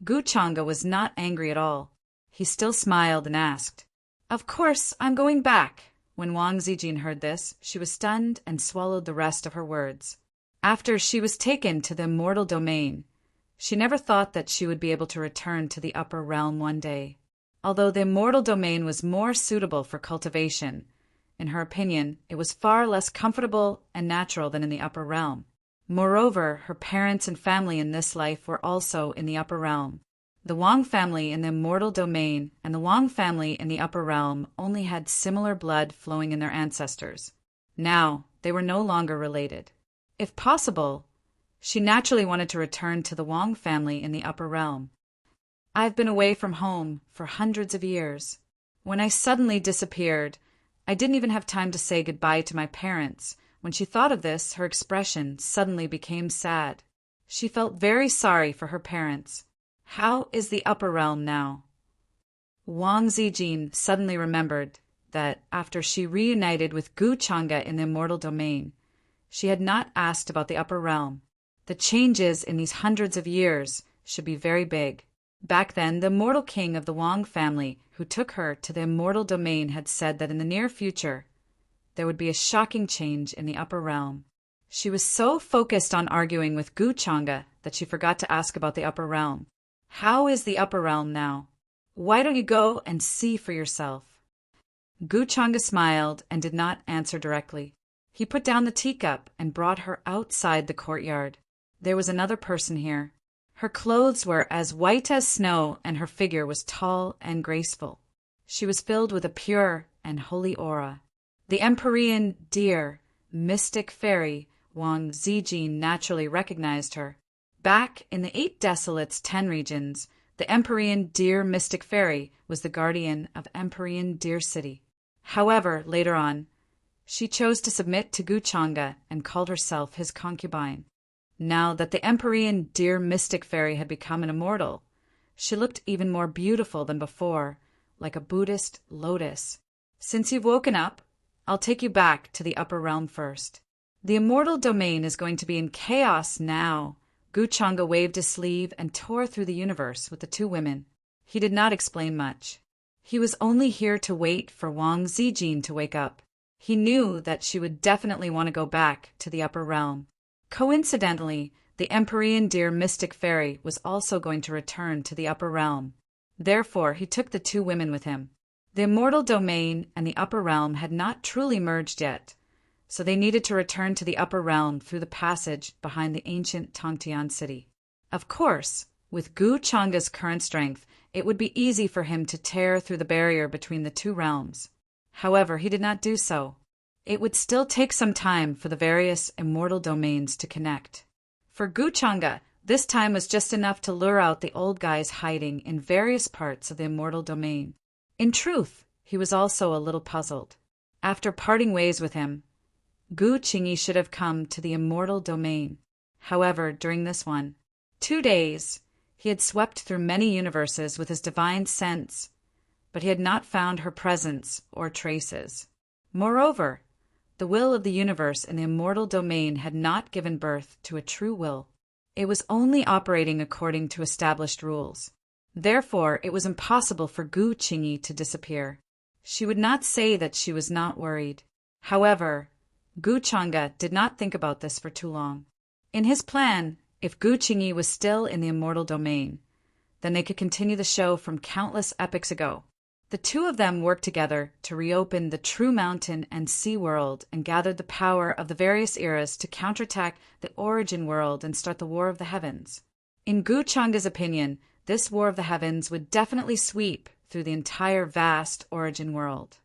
Gu Changa was not angry at all. He still smiled and asked, "Of course I'm going back." When Wang Zijin heard this, she was stunned and swallowed the rest of her words. After she was taken to the immortal domain, she never thought that she would be able to return to the upper realm one day. Although the immortal domain was more suitable for cultivation, in her opinion, it was far less comfortable and natural than in the upper realm. Moreover, her parents and family in this life were also in the upper realm. The Wang family in the immortal domain and the Wang family in the upper realm only had similar blood flowing in their ancestors. Now, they were no longer related. If possible, she naturally wanted to return to the Wang family in the upper realm. "I've been away from home for hundreds of years. When I suddenly disappeared, I didn't even have time to say goodbye to my parents." When she thought of this, her expression suddenly became sad. She felt very sorry for her parents. How is the upper realm now? Wang Zijin suddenly remembered that after she reunited with Gu Changa in the immortal domain, she had not asked about the upper realm. The changes in these hundreds of years should be very big. Back then, the immortal king of the Wang family who took her to the immortal domain had said that in the near future there would be a shocking change in the upper realm. She was so focused on arguing with Gu Changa that she forgot to ask about the upper realm. How is the upper realm now? Why don't you go and see for yourself? Gu Changa smiled and did not answer directly. He put down the teacup and brought her outside the courtyard. There was another person here. Her clothes were as white as snow, and her figure was tall and graceful. She was filled with a pure and holy aura. The Empyrean deer, mystic fairy, Wang Zijin naturally recognized her. Back in the 8 Desolates 10 regions, the Empyrean deer mystic fairy was the guardian of Empyrean Deer City. However, later on, she chose to submit to Gu Changa and called herself his concubine. Now that the Empyrean deer mystic fairy had become an immortal, she looked even more beautiful than before, like a Buddhist lotus. Since you've woken up, I'll take you back to the upper realm first. The immortal domain is going to be in chaos now. Gu Changa waved his sleeve and tore through the universe with the 2 women. He did not explain much. He was only here to wait for Wang Zijin to wake up. He knew that she would definitely want to go back to the upper realm. Coincidentally, the Empyrean deer mystic fairy was also going to return to the upper realm. Therefore, he took the 2 women with him. The immortal domain and the upper realm had not truly merged yet, so they needed to return to the upper realm through the passage behind the ancient Tongtian city. Of course, with Gu Changa's current strength, it would be easy for him to tear through the barrier between the 2 realms. However, he did not do so. It would still take some time for the various immortal domains to connect. For Gu Changa, this time was just enough to lure out the old guys hiding in various parts of the immortal domain. In truth, he was also a little puzzled. After parting ways with him, Gu Qingyi should have come to the immortal domain. However, during this 2 days, he had swept through many universes with his divine sense, but he had not found her presence or traces. Moreover, the will of the universe in the immortal domain had not given birth to a true will. It was only operating according to established rules. Therefore, it was impossible for Gu Qingyi to disappear. She would not say that she was not worried. However, Gu Changa did not think about this for too long. In his plan, if Gu Qingyi was still in the immortal domain, then they could continue the show from countless epochs ago. The 2 of them worked together to reopen the true mountain and sea world and gathered the power of the various eras to counterattack the origin world and start the War of the Heavens. In Gu Changa's opinion, this War of the Heavens would definitely sweep through the entire vast origin world.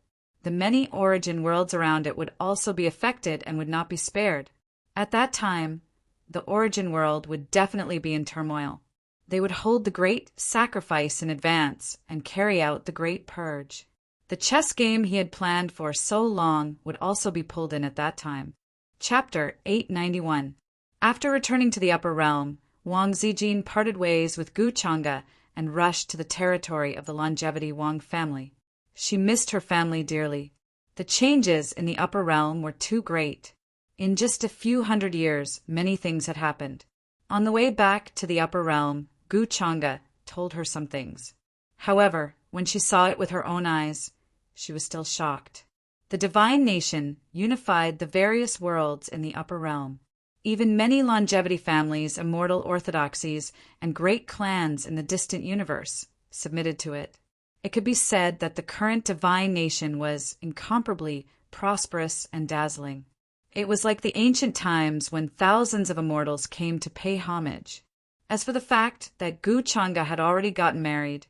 The many origin worlds around it would also be affected and would not be spared. At that time, the origin world would definitely be in turmoil. They would hold the great sacrifice in advance and carry out the great purge. The chess game he had planned for so long would also be pulled in at that time. Chapter 891. After returning to the upper realm, Wang Zijin parted ways with Gu Changa and rushed to the territory of the longevity Wang family. She missed her family dearly. The changes in the upper realm were too great. In just a few hundred years, many things had happened. On the way back to the upper realm, Gu Changa told her some things. However, when she saw it with her own eyes, she was still shocked. The divine nation unified the various worlds in the upper realm. Even many longevity families, immortal orthodoxies, and great clans in the distant universe submitted to it. It could be said that the current divine nation was incomparably prosperous and dazzling. It was like the ancient times when thousands of immortals came to pay homage. As for the fact that Gu Changa had already gotten married,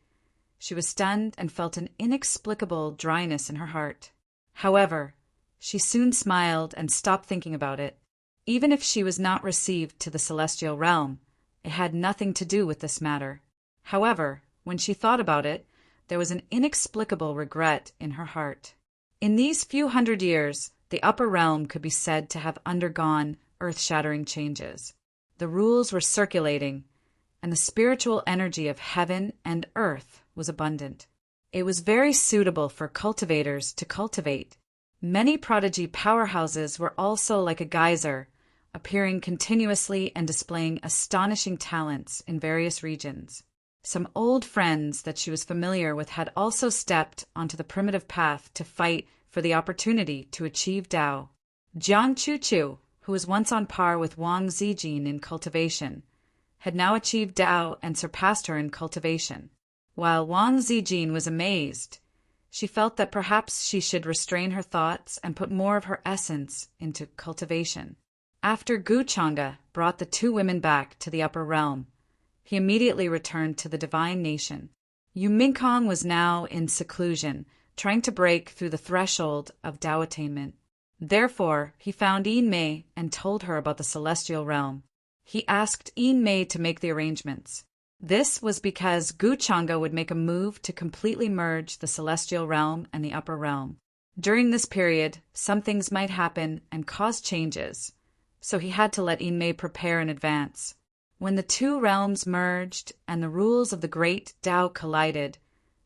she was stunned and felt an inexplicable dryness in her heart. However, she soon smiled and stopped thinking about it. Even if she was not received to the celestial realm, it had nothing to do with this matter. However, when she thought about it, there was an inexplicable regret in her heart. In these few hundred years, the upper realm could be said to have undergone earth-shattering changes. The rules were circulating, and the spiritual energy of heaven and earth was abundant. It was very suitable for cultivators to cultivate. Many prodigy powerhouses were also like a geyser, appearing continuously and displaying astonishing talents in various regions. Some old friends that she was familiar with had also stepped onto the primitive path to fight for the opportunity to achieve Tao. Jiang Chuchu, who was once on par with Wang Zijin in cultivation, had now achieved Tao and surpassed her in cultivation. While Wang Zijin was amazed, she felt that perhaps she should restrain her thoughts and put more of her essence into cultivation. After Gu Chang'e brought the two women back to the upper realm, he immediately returned to the divine nation. Yu Minkong was now in seclusion, trying to break through the threshold of Tao attainment. Therefore, he found Yin Mei and told her about the celestial realm. He asked Yin Mei to make the arrangements. This was because Gu Chang'e would make a move to completely merge the celestial realm and the upper realm. During this period, some things might happen and cause changes, so he had to let Yin Mei prepare in advance. When the two realms merged and the rules of the great Tao collided,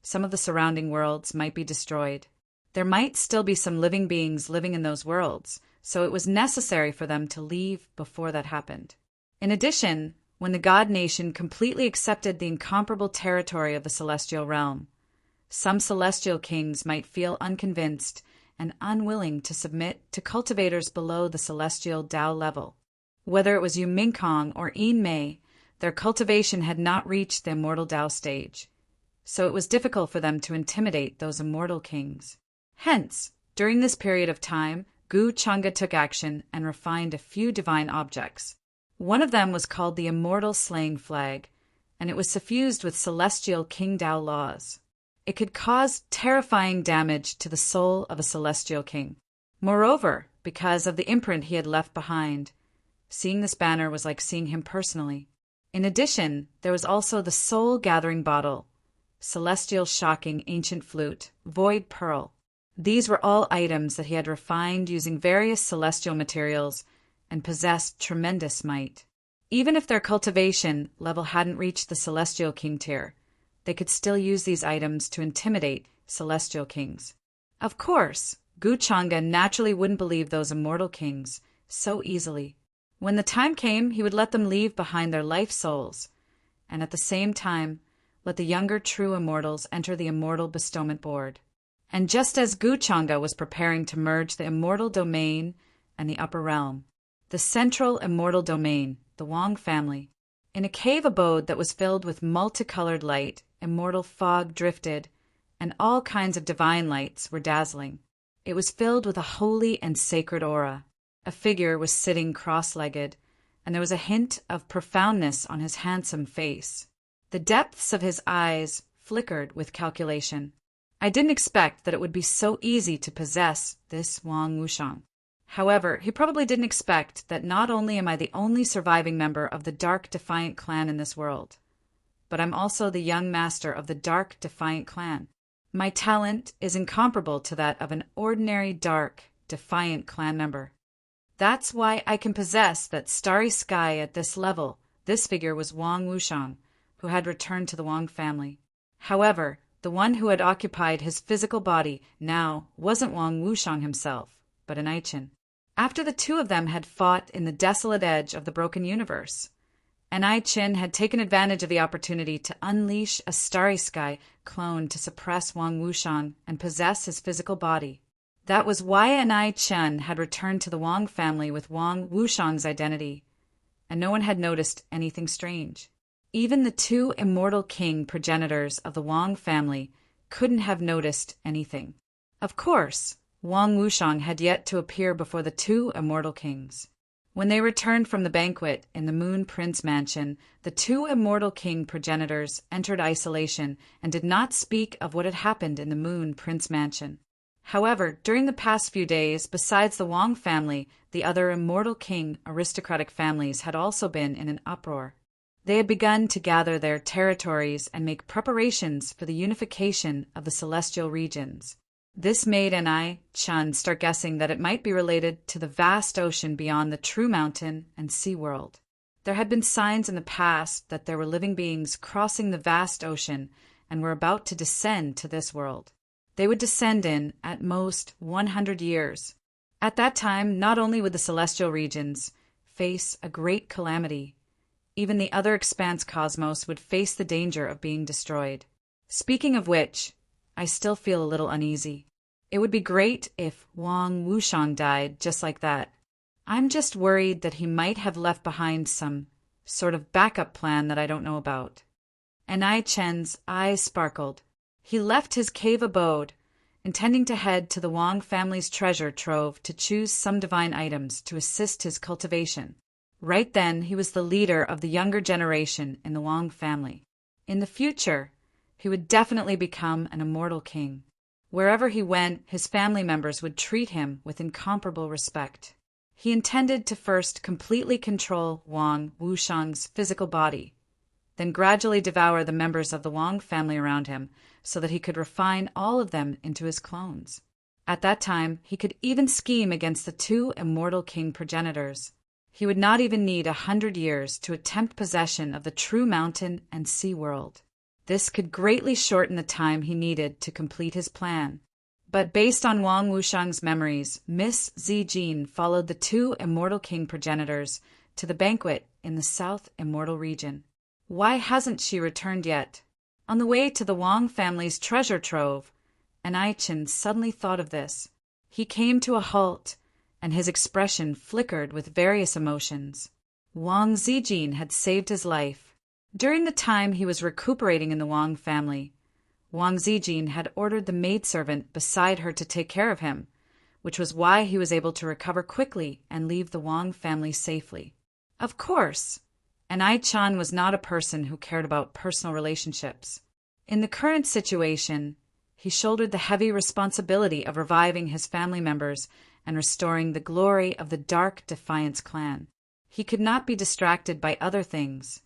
some of the surrounding worlds might be destroyed. There might still be some living beings living in those worlds, so it was necessary for them to leave before that happened. In addition, when the God Nation completely accepted the incomparable territory of the celestial realm, some celestial kings might feel unconvinced and unwilling to submit to cultivators below the celestial Tao level. Whether it was Yu Minkong or Yin Mei, their cultivation had not reached the immortal Tao stage, so it was difficult for them to intimidate those immortal kings. Hence, during this period of time, Gu Chang'e took action and refined a few divine objects. One of them was called the Immortal Slaying Flag, and it was suffused with celestial King Tao laws. It could cause terrifying damage to the soul of a celestial king. Moreover, because of the imprint he had left behind, seeing this banner was like seeing him personally. In addition, there was also the soul-gathering bottle, celestial shocking ancient flute, void pearl. These were all items that he had refined using various celestial materials and possessed tremendous might. Even if their cultivation level hadn't reached the celestial king tier, they could still use these items to intimidate celestial kings. Of course, Gu Chang'e naturally wouldn't believe those immortal kings so easily. When the time came, he would let them leave behind their life souls, and at the same time, let the younger true immortals enter the immortal bestowment board. And just as Gu Chang'e was preparing to merge the immortal domain and the upper realm, the central immortal domain, the Wang family, in a cave abode that was filled with multicolored light, immortal fog drifted, and all kinds of divine lights were dazzling. It was filled with a holy and sacred aura. A figure was sitting cross-legged, and there was a hint of profoundness on his handsome face. The depths of his eyes flickered with calculation. I didn't expect that it would be so easy to possess this Wang Wushang. However, he probably didn't expect that not only am I the only surviving member of the Dark Defiant clan in this world, but I'm also the young master of the Dark Defiant clan. My talent is incomparable to that of an ordinary Dark Defiant clan member. That's why I can possess that starry sky at this level. This figure was Wang Wushang, who had returned to the Wang family. However, the one who had occupied his physical body now wasn't Wang Wushang himself, but an Aichin. After the two of them had fought in the desolate edge of the broken universe, an Aichin had taken advantage of the opportunity to unleash a starry sky clone to suppress Wang Wushang and possess his physical body. That was why an Aichin had returned to the Wang family with Wang Wushang's identity, and no one had noticed anything strange. Even the two immortal king progenitors of the Wang family couldn't have noticed anything. Of course, Wang Wushang had yet to appear before the two immortal kings. When they returned from the banquet in the Moon Prince Mansion, the two immortal king progenitors entered isolation and did not speak of what had happened in the Moon Prince Mansion. However, during the past few days, besides the Wang family, the other immortal king aristocratic families had also been in an uproar. They had begun to gather their territories and make preparations for the unification of the celestial regions. This made Anai Chun start guessing that it might be related to the vast ocean beyond the true mountain and sea world. There had been signs in the past that there were living beings crossing the vast ocean and were about to descend to this world. They would descend in, at most, 100 years. At that time, not only would the celestial regions face a great calamity, even the other expanse cosmos would face the danger of being destroyed. Speaking of which, I still feel a little uneasy. It would be great if Wang Wushang died just like that. I'm just worried that he might have left behind some sort of backup plan that I don't know about. Anai Chen's eyes sparkled. He left his cave abode, intending to head to the Wang family's treasure trove to choose some divine items to assist his cultivation. Right then, he was the leader of the younger generation in the Wang family. In the future, he would definitely become an immortal king. Wherever he went, his family members would treat him with incomparable respect. He intended to first completely control Wang Wushang's physical body, then gradually devour the members of the Wang family around him so that he could refine all of them into his clones. At that time, he could even scheme against the two immortal king progenitors. He would not even need 100 years to attempt possession of the true mountain and sea world. This could greatly shorten the time he needed to complete his plan. But based on Wang Wushang's memories, Miss Zijin followed the two immortal king progenitors to the banquet in the South Immortal region. Why hasn't she returned yet? On the way to the Wang family's treasure trove, Anai Chen suddenly thought of this. He came to a halt, and his expression flickered with various emotions. Wang Zijin had saved his life. During the time he was recuperating in the Wang family, Wang Zijin had ordered the maidservant beside her to take care of him, which was why he was able to recover quickly and leave the Wang family safely. Of course, Anai Chan was not a person who cared about personal relationships. In the current situation, he shouldered the heavy responsibility of reviving his family members and restoring the glory of the Dark Defiance clan. He could not be distracted by other things.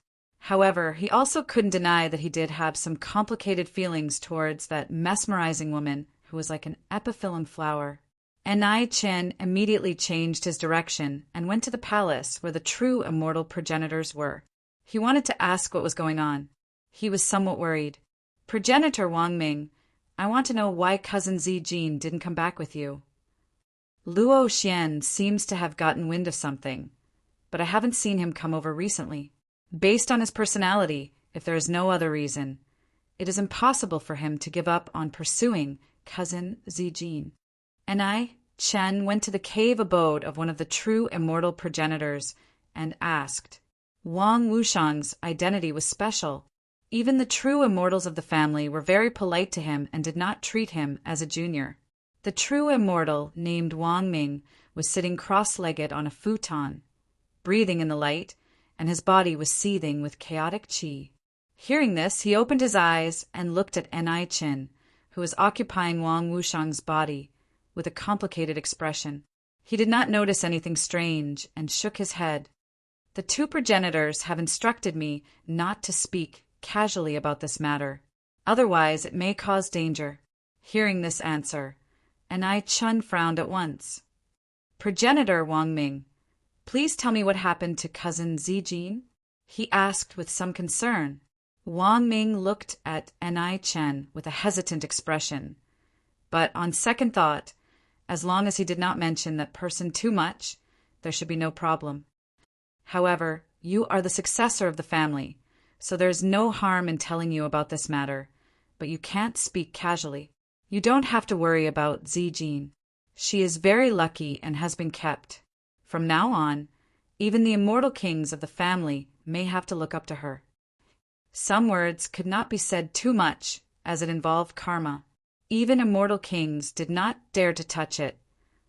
However, he also couldn't deny that he did have some complicated feelings towards that mesmerizing woman who was like an epiphyllum flower. Anai Chen immediately changed his direction and went to the palace where the true immortal progenitors were. He wanted to ask what was going on. He was somewhat worried. Progenitor Wang Ming, I want to know why cousin Zijin didn't come back with you. Luo Xian seems to have gotten wind of something, but I haven't seen him come over recently. Based on his personality, if there is no other reason, it is impossible for him to give up on pursuing cousin Zijin. Anai Chen went to the cave abode of one of the true immortal progenitors and asked. Wang Wushang's identity was special. Even the true immortals of the family were very polite to him and did not treat him as a junior. The true immortal, named Wang Ming, was sitting cross-legged on a futon, breathing in the light, and his body was seething with chaotic qi. Hearing this, he opened his eyes and looked at Anai Chen, who was occupying Wang Wushang's body, with a complicated expression. He did not notice anything strange and shook his head. The two progenitors have instructed me not to speak casually about this matter. Otherwise, it may cause danger. Hearing this answer, Anai Chen frowned at once. Progenitor Wang Ming, please tell me what happened to cousin Zijin? He asked with some concern. Wang Ming looked at Anai Chen with a hesitant expression. But on second thought, as long as he did not mention that person too much, there should be no problem. However, you are the successor of the family, so there is no harm in telling you about this matter, but you can't speak casually. You don't have to worry about Zijin. She is very lucky and has been kept. From now on, even the immortal kings of the family may have to look up to her. Some words could not be said too much, as it involved karma. Even immortal kings did not dare to touch it,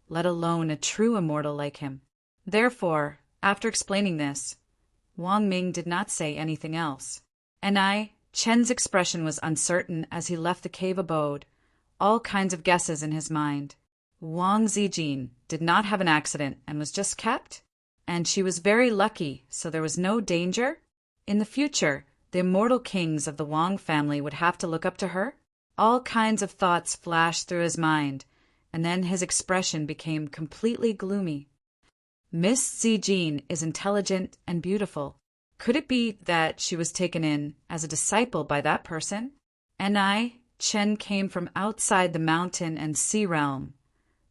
let alone a true immortal like him. Therefore, after explaining this, Wang Ming did not say anything else. Anai Chen's expression was uncertain as he left the cave abode, all kinds of guesses in his mind. Wang Zijin did not have an accident and was just kept, and she was very lucky, so there was no danger. In the future, the immortal kings of the Wang family would have to look up to her. All kinds of thoughts flashed through his mind, and then his expression became completely gloomy. Miss Zijin is intelligent and beautiful. Could it be that she was taken in as a disciple by that person? Anai Chen came from outside the mountain and sea realm,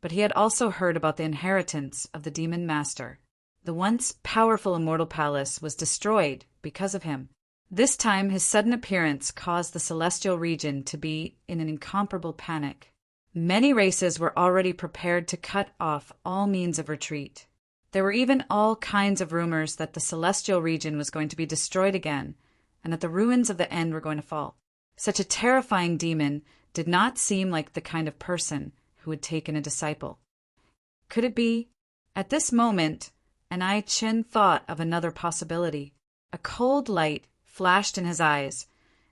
but he had also heard about the inheritance of the demon master. The once powerful immortal palace was destroyed because of him. This time his sudden appearance caused the celestial region to be in an incomparable panic. Many races were already prepared to cut off all means of retreat. There were even all kinds of rumors that the celestial region was going to be destroyed again, and that the ruins of the end were going to fall. Such a terrifying demon did not seem like the kind of person who had taken a disciple. Could it be? At this moment, Anai-chin thought of another possibility. A cold light flashed in his eyes,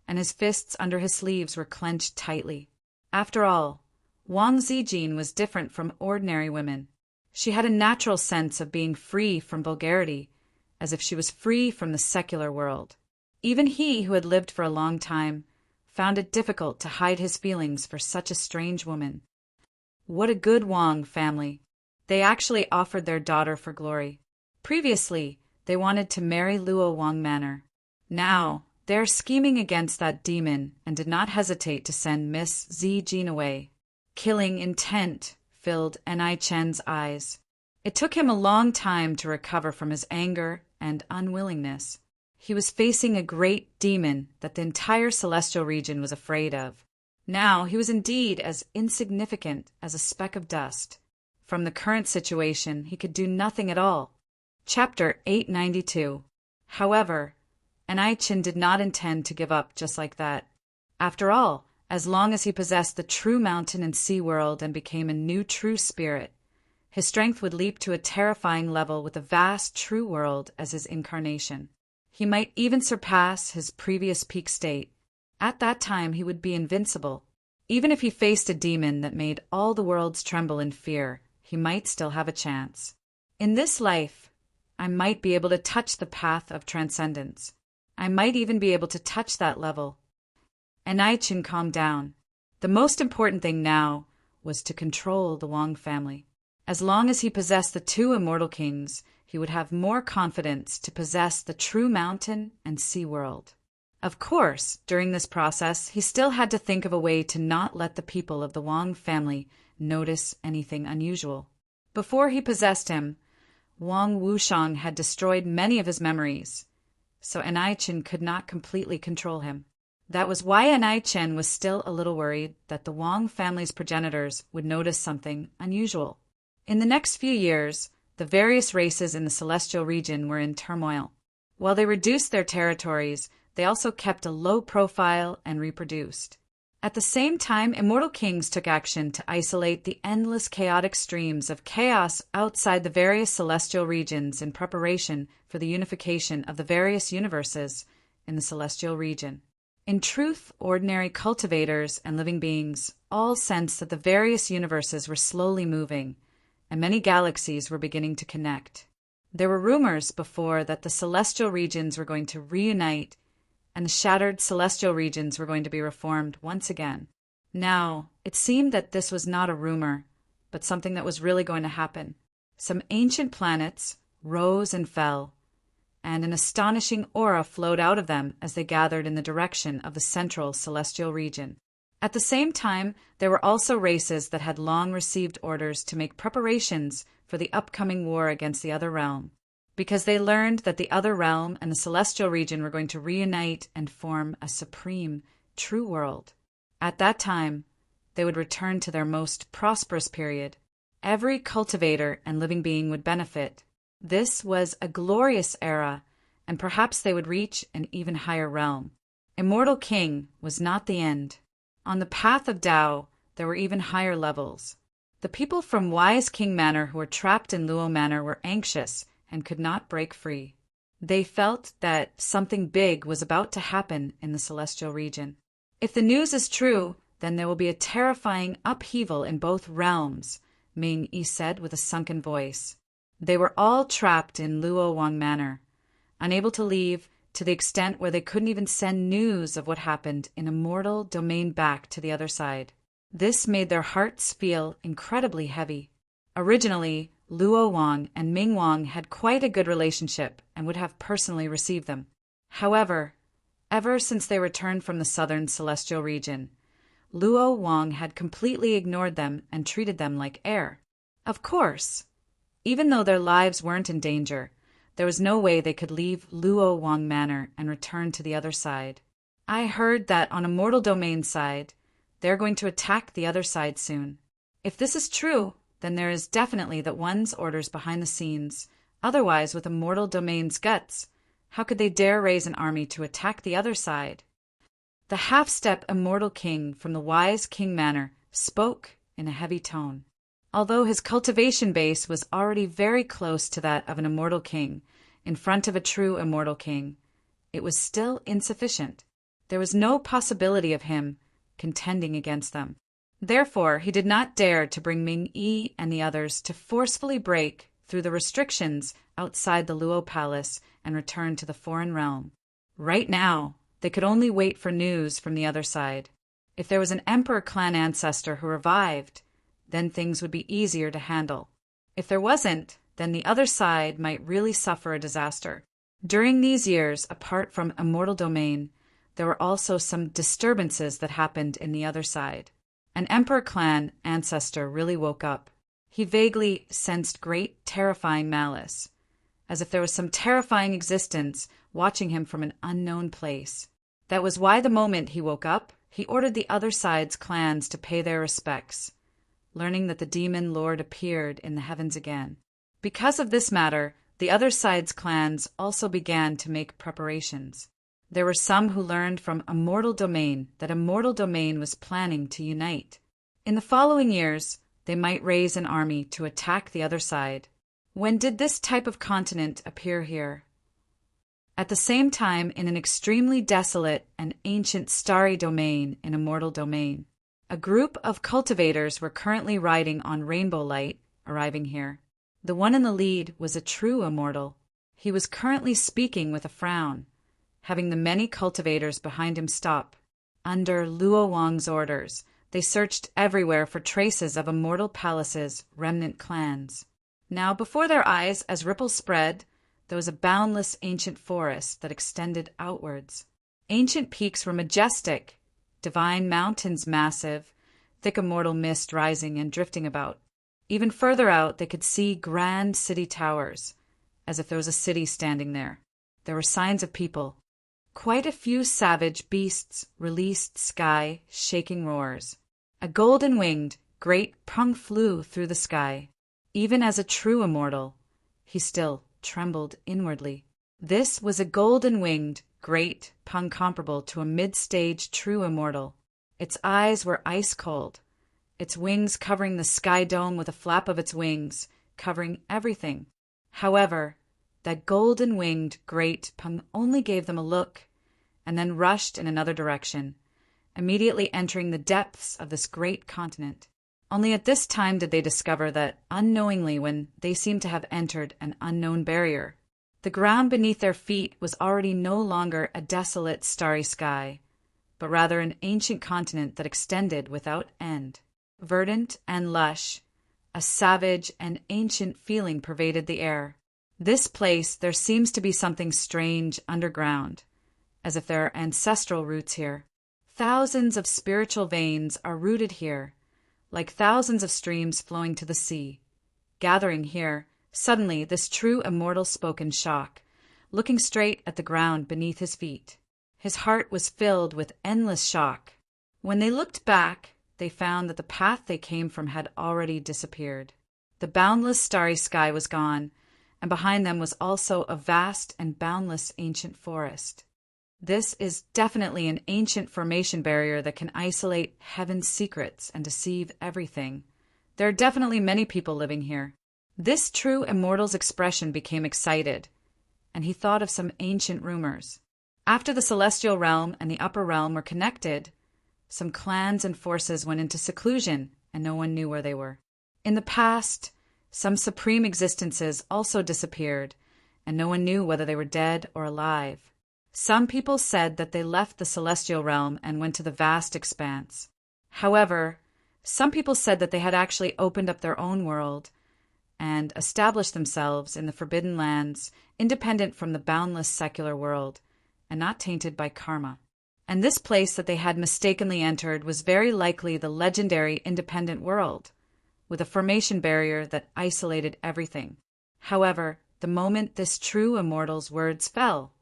and his fists under his sleeves were clenched tightly. After all, Wang Zijin was different from ordinary women. She had a natural sense of being free from vulgarity, as if she was free from the secular world. Even he, who had lived for a long time, found it difficult to hide his feelings for such a strange woman. What a good Wang family! They actually offered their daughter for glory. Previously, they wanted to marry Luo Wang Manor. Now, they are scheming against that demon and did not hesitate to send Miss Zijin away. Killing intent filled Anai-chen's eyes. It took him a long time to recover from his anger and unwillingness. He was facing a great demon that the entire celestial region was afraid of. Now he was indeed as insignificant as a speck of dust. From the current situation, he could do nothing at all. Chapter 892. However, Anai-chin did not intend to give up just like that. After all, as long as he possessed the true mountain and sea world and became a new true spirit, his strength would leap to a terrifying level with a vast true world as his incarnation. He might even surpass his previous peak state. At that time he would be invincible. Even if he faced a demon that made all the worlds tremble in fear, he might still have a chance. In this life, I might be able to touch the path of transcendence. I might even be able to touch that level. Anai-chin calmed down. The most important thing now was to control the Wang family. As long as he possessed the two immortal kings, he would have more confidence to possess the true mountain and sea world. Of course, during this process, he still had to think of a way to not let the people of the Wang family notice anything unusual. Before he possessed him, Wang Wushang had destroyed many of his memories, so Anai-chin could not completely control him. That was why Anai-chin was still a little worried that the Wang family's progenitors would notice something unusual. In the next few years, the various races in the celestial region were in turmoil. While they reduced their territories, they also kept a low profile and reproduced. At the same time, immortal kings took action to isolate the endless chaotic streams of chaos outside the various celestial regions in preparation for the unification of the various universes in the celestial region. In truth, ordinary cultivators and living beings all sensed that the various universes were slowly moving, and many galaxies were beginning to connect. There were rumors before that the celestial regions were going to reunite, and the shattered celestial regions were going to be reformed once again. Now, it seemed that this was not a rumor, but something that was really going to happen. Some ancient planets rose and fell, and an astonishing aura flowed out of them as they gathered in the direction of the central celestial region. At the same time, there were also races that had long received orders to make preparations for the upcoming war against the other realm, because they learned that the other realm and the celestial region were going to reunite and form a supreme, true world. At that time, they would return to their most prosperous period. Every cultivator and living being would benefit. This was a glorious era, and perhaps they would reach an even higher realm. Immortal King was not the end. On the path of Tao, there were even higher levels. The people from Wise King Manor who were trapped in Luo Manor were anxious and could not break free. They felt that something big was about to happen in the celestial region. If the news is true, then there will be a terrifying upheaval in both realms, Ming Yi said with a sunken voice. They were all trapped in Luo Wang Manor, unable to leave, to the extent where they couldn't even send news of what happened in immortal domain back to the other side. This made their hearts feel incredibly heavy. Originally, Luo Wang and Ming Wang had quite a good relationship and would have personally received them. However, ever since they returned from the southern celestial region, Luo Wang had completely ignored them and treated them like air. Of course, Even though their lives weren't in danger, there was no way they could leave Luo Wang Manor and return to the other side. I heard that on Immortal Domain's side, they're going to attack the other side soon. If this is true, then there is definitely that one's orders behind the scenes. Otherwise, with Immortal Domain's guts, how could they dare raise an army to attack the other side? The half-step Immortal King from the Wise King Manor spoke in a heavy tone. Although his cultivation base was already very close to that of an Immortal King, in front of a true Immortal King, it was still insufficient. There was no possibility of him contending against them. Therefore, he did not dare to bring Ming-Yi and the others to forcefully break through the restrictions outside the Luo Palace and return to the foreign realm. Right now, they could only wait for news from the other side. If there was an Emperor clan ancestor who revived, then things would be easier to handle. If there wasn't, then the other side might really suffer a disaster. During these years, apart from Immortal Domain, there were also some disturbances that happened in the other side. An Emperor clan ancestor really woke up. He vaguely sensed great, terrifying malice, as if there was some terrifying existence watching him from an unknown place. That was why the moment he woke up, he ordered the other side's clans to pay their respects, learning that the demon lord appeared in the heavens again. Because of this matter, the other side's clans also began to make preparations. There were some who learned from Immortal Domain that Immortal Domain was planning to unite. In the following years, they might raise an army to attack the other side. When did this type of continent appear here? At the same time, in an extremely desolate and ancient starry domain in Immortal Domain. A group of cultivators were currently riding on Rainbow Light, arriving here. The one in the lead was a true immortal. He was currently speaking with a frown, having the many cultivators behind him stop. Under Luo Wang's orders, they searched everywhere for traces of Immortal Palace's remnant clans. Now before their eyes, as ripples spread, there was a boundless ancient forest that extended outwards. Ancient peaks were majestic, divine mountains massive, thick immortal mist rising and drifting about. Even further out, they could see grand city towers, as if there was a city standing there. There were signs of people. Quite a few savage beasts released sky, shaking roars. A golden-winged, great Pung flew through the sky. Even as a true immortal, he still trembled inwardly. This was a golden-winged, great Pung comparable to a mid-stage true immortal. Its eyes were ice-cold, its wings covering the sky dome with a flap of its wings, covering everything. However, that golden-winged great Pung only gave them a look, and then rushed in another direction, immediately entering the depths of this great continent. Only at this time did they discover that, unknowingly, when they seemed to have entered an unknown barrier, the ground beneath their feet was already no longer a desolate starry sky, but rather an ancient continent that extended without end. Verdant and lush, a savage and ancient feeling pervaded the air. This place, there seems to be something strange underground, as if there are ancestral roots here. Thousands of spiritual veins are rooted here, like thousands of streams flowing to the sea. Gathering here, suddenly this true immortal spoke in shock, looking straight at the ground beneath his feet. His heart was filled with endless shock. When they looked back, they found that the path they came from had already disappeared. The boundless starry sky was gone, and behind them was also a vast and boundless ancient forest. This is definitely an ancient formation barrier that can isolate heaven's secrets and deceive everything. There are definitely many people living here. This true immortal's expression became excited, and he thought of some ancient rumors. After the celestial realm and the upper realm were connected, some clans and forces went into seclusion, and no one knew where they were. In the past, some supreme existences also disappeared, and no one knew whether they were dead or alive. Some people said that they left the celestial realm and went to the vast expanse. However, some people said that they had actually opened up their own world and established themselves in the forbidden lands, independent from the boundless secular world, and not tainted by karma. And this place that they had mistakenly entered was very likely the legendary independent world, with a formation barrier that isolated everything. However, the moment this true immortal's words fell,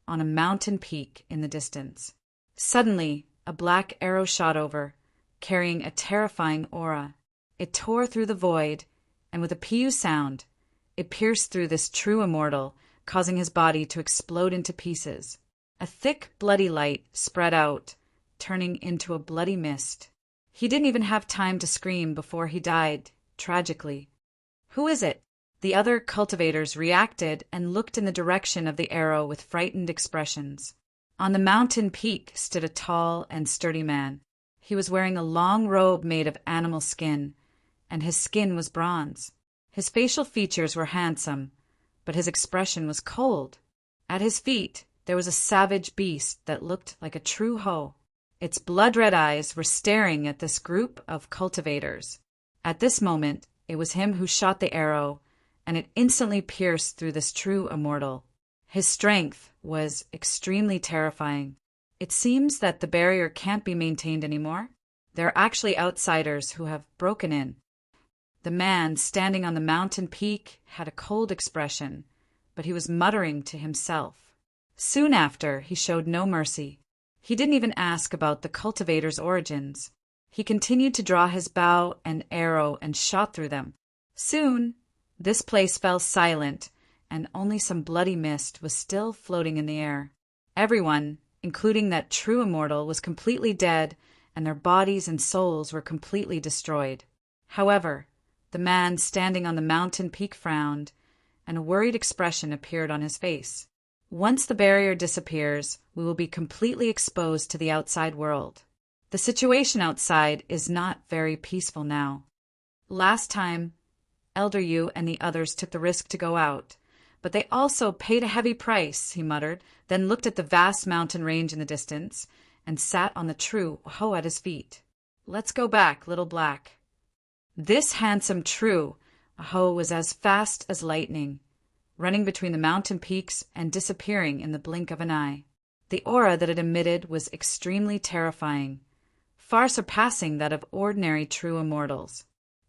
on a mountain peak in the distance, suddenly a black arrow shot over, carrying a terrifying aura. It tore through the void, and with a pew sound, it pierced through this true immortal, causing his body to explode into pieces. A thick, bloody light spread out, turning into a bloody mist. He didn't even have time to scream before he died, tragically. "Who is it?" The other cultivators reacted and looked in the direction of the arrow with frightened expressions. On the mountain peak stood a tall and sturdy man. He was wearing a long robe made of animal skin, and his skin was bronze. His facial features were handsome, but his expression was cold. At his feet there was a savage beast that looked like a true hoe. Its blood-red eyes were staring at this group of cultivators. At this moment, it was him who shot the arrow, and it instantly pierced through this true immortal. His strength was extremely terrifying. It seems that the barrier can't be maintained anymore. There are actually outsiders who have broken in. The man standing on the mountain peak had a cold expression, but he was muttering to himself. Soon after, he showed no mercy. He didn't even ask about the cultivator's origins. He continued to draw his bow and arrow and shot through them. Soon, this place fell silent, and only some bloody mist was still floating in the air. Everyone, including that true immortal, was completely dead, and their bodies and souls were completely destroyed. However, the man standing on the mountain peak frowned, and a worried expression appeared on his face. Once the barrier disappears, we will be completely exposed to the outside world. The situation outside is not very peaceful now. Last time, Elder Yu and the others took the risk to go out, but they also paid a heavy price, he muttered, then looked at the vast mountain range in the distance, and sat on the true hoe at his feet. "Let's go back, Little Black." This handsome true hoe was as fast as lightning, running between the mountain peaks and disappearing in the blink of an eye. The aura that it emitted was extremely terrifying, far surpassing that of ordinary true immortals.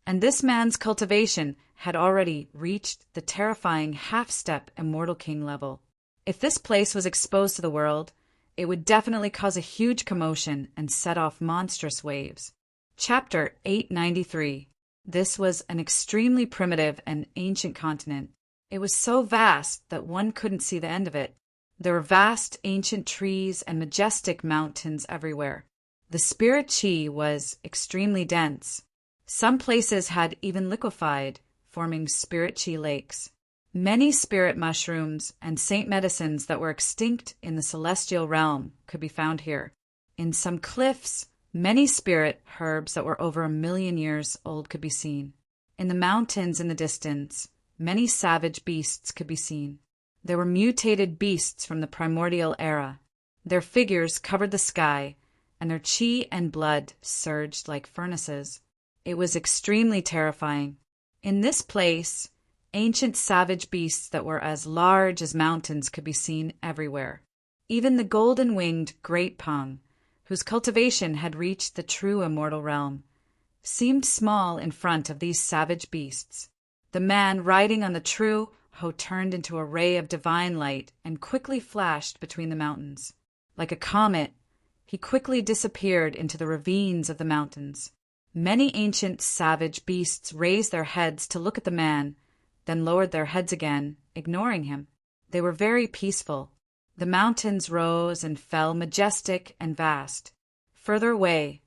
And this man's cultivation had already reached the terrifying half-step Immortal King level. If this place was exposed to the world, it would definitely cause a huge commotion and set off monstrous waves. Chapter 893. This was an extremely primitive and ancient continent. It was so vast that one couldn't see the end of it. There were vast ancient trees and majestic mountains everywhere. The spirit chi was extremely dense. Some places had even liquefied, forming spirit chi lakes. Many spirit mushrooms and saint medicines that were extinct in the celestial realm could be found here. In some cliffs, many spirit herbs that were over 1,000,000 years old could be seen. In the mountains in the distance, many savage beasts could be seen. There were mutated beasts from the primordial era. Their figures covered the sky, and their chi and blood surged like furnaces. It was extremely terrifying. In this place, ancient savage beasts that were as large as mountains could be seen everywhere. Even the golden-winged Great Pung, whose cultivation had reached the true immortal realm, seemed small in front of these savage beasts. The man riding on the true hoe turned into a ray of divine light and quickly flashed between the mountains. Like a comet, he quickly disappeared into the ravines of the mountains. Many ancient savage beasts raised their heads to look at the man, then lowered their heads again, ignoring him. They were very peaceful. The mountains rose and fell majestic and vast. Further away,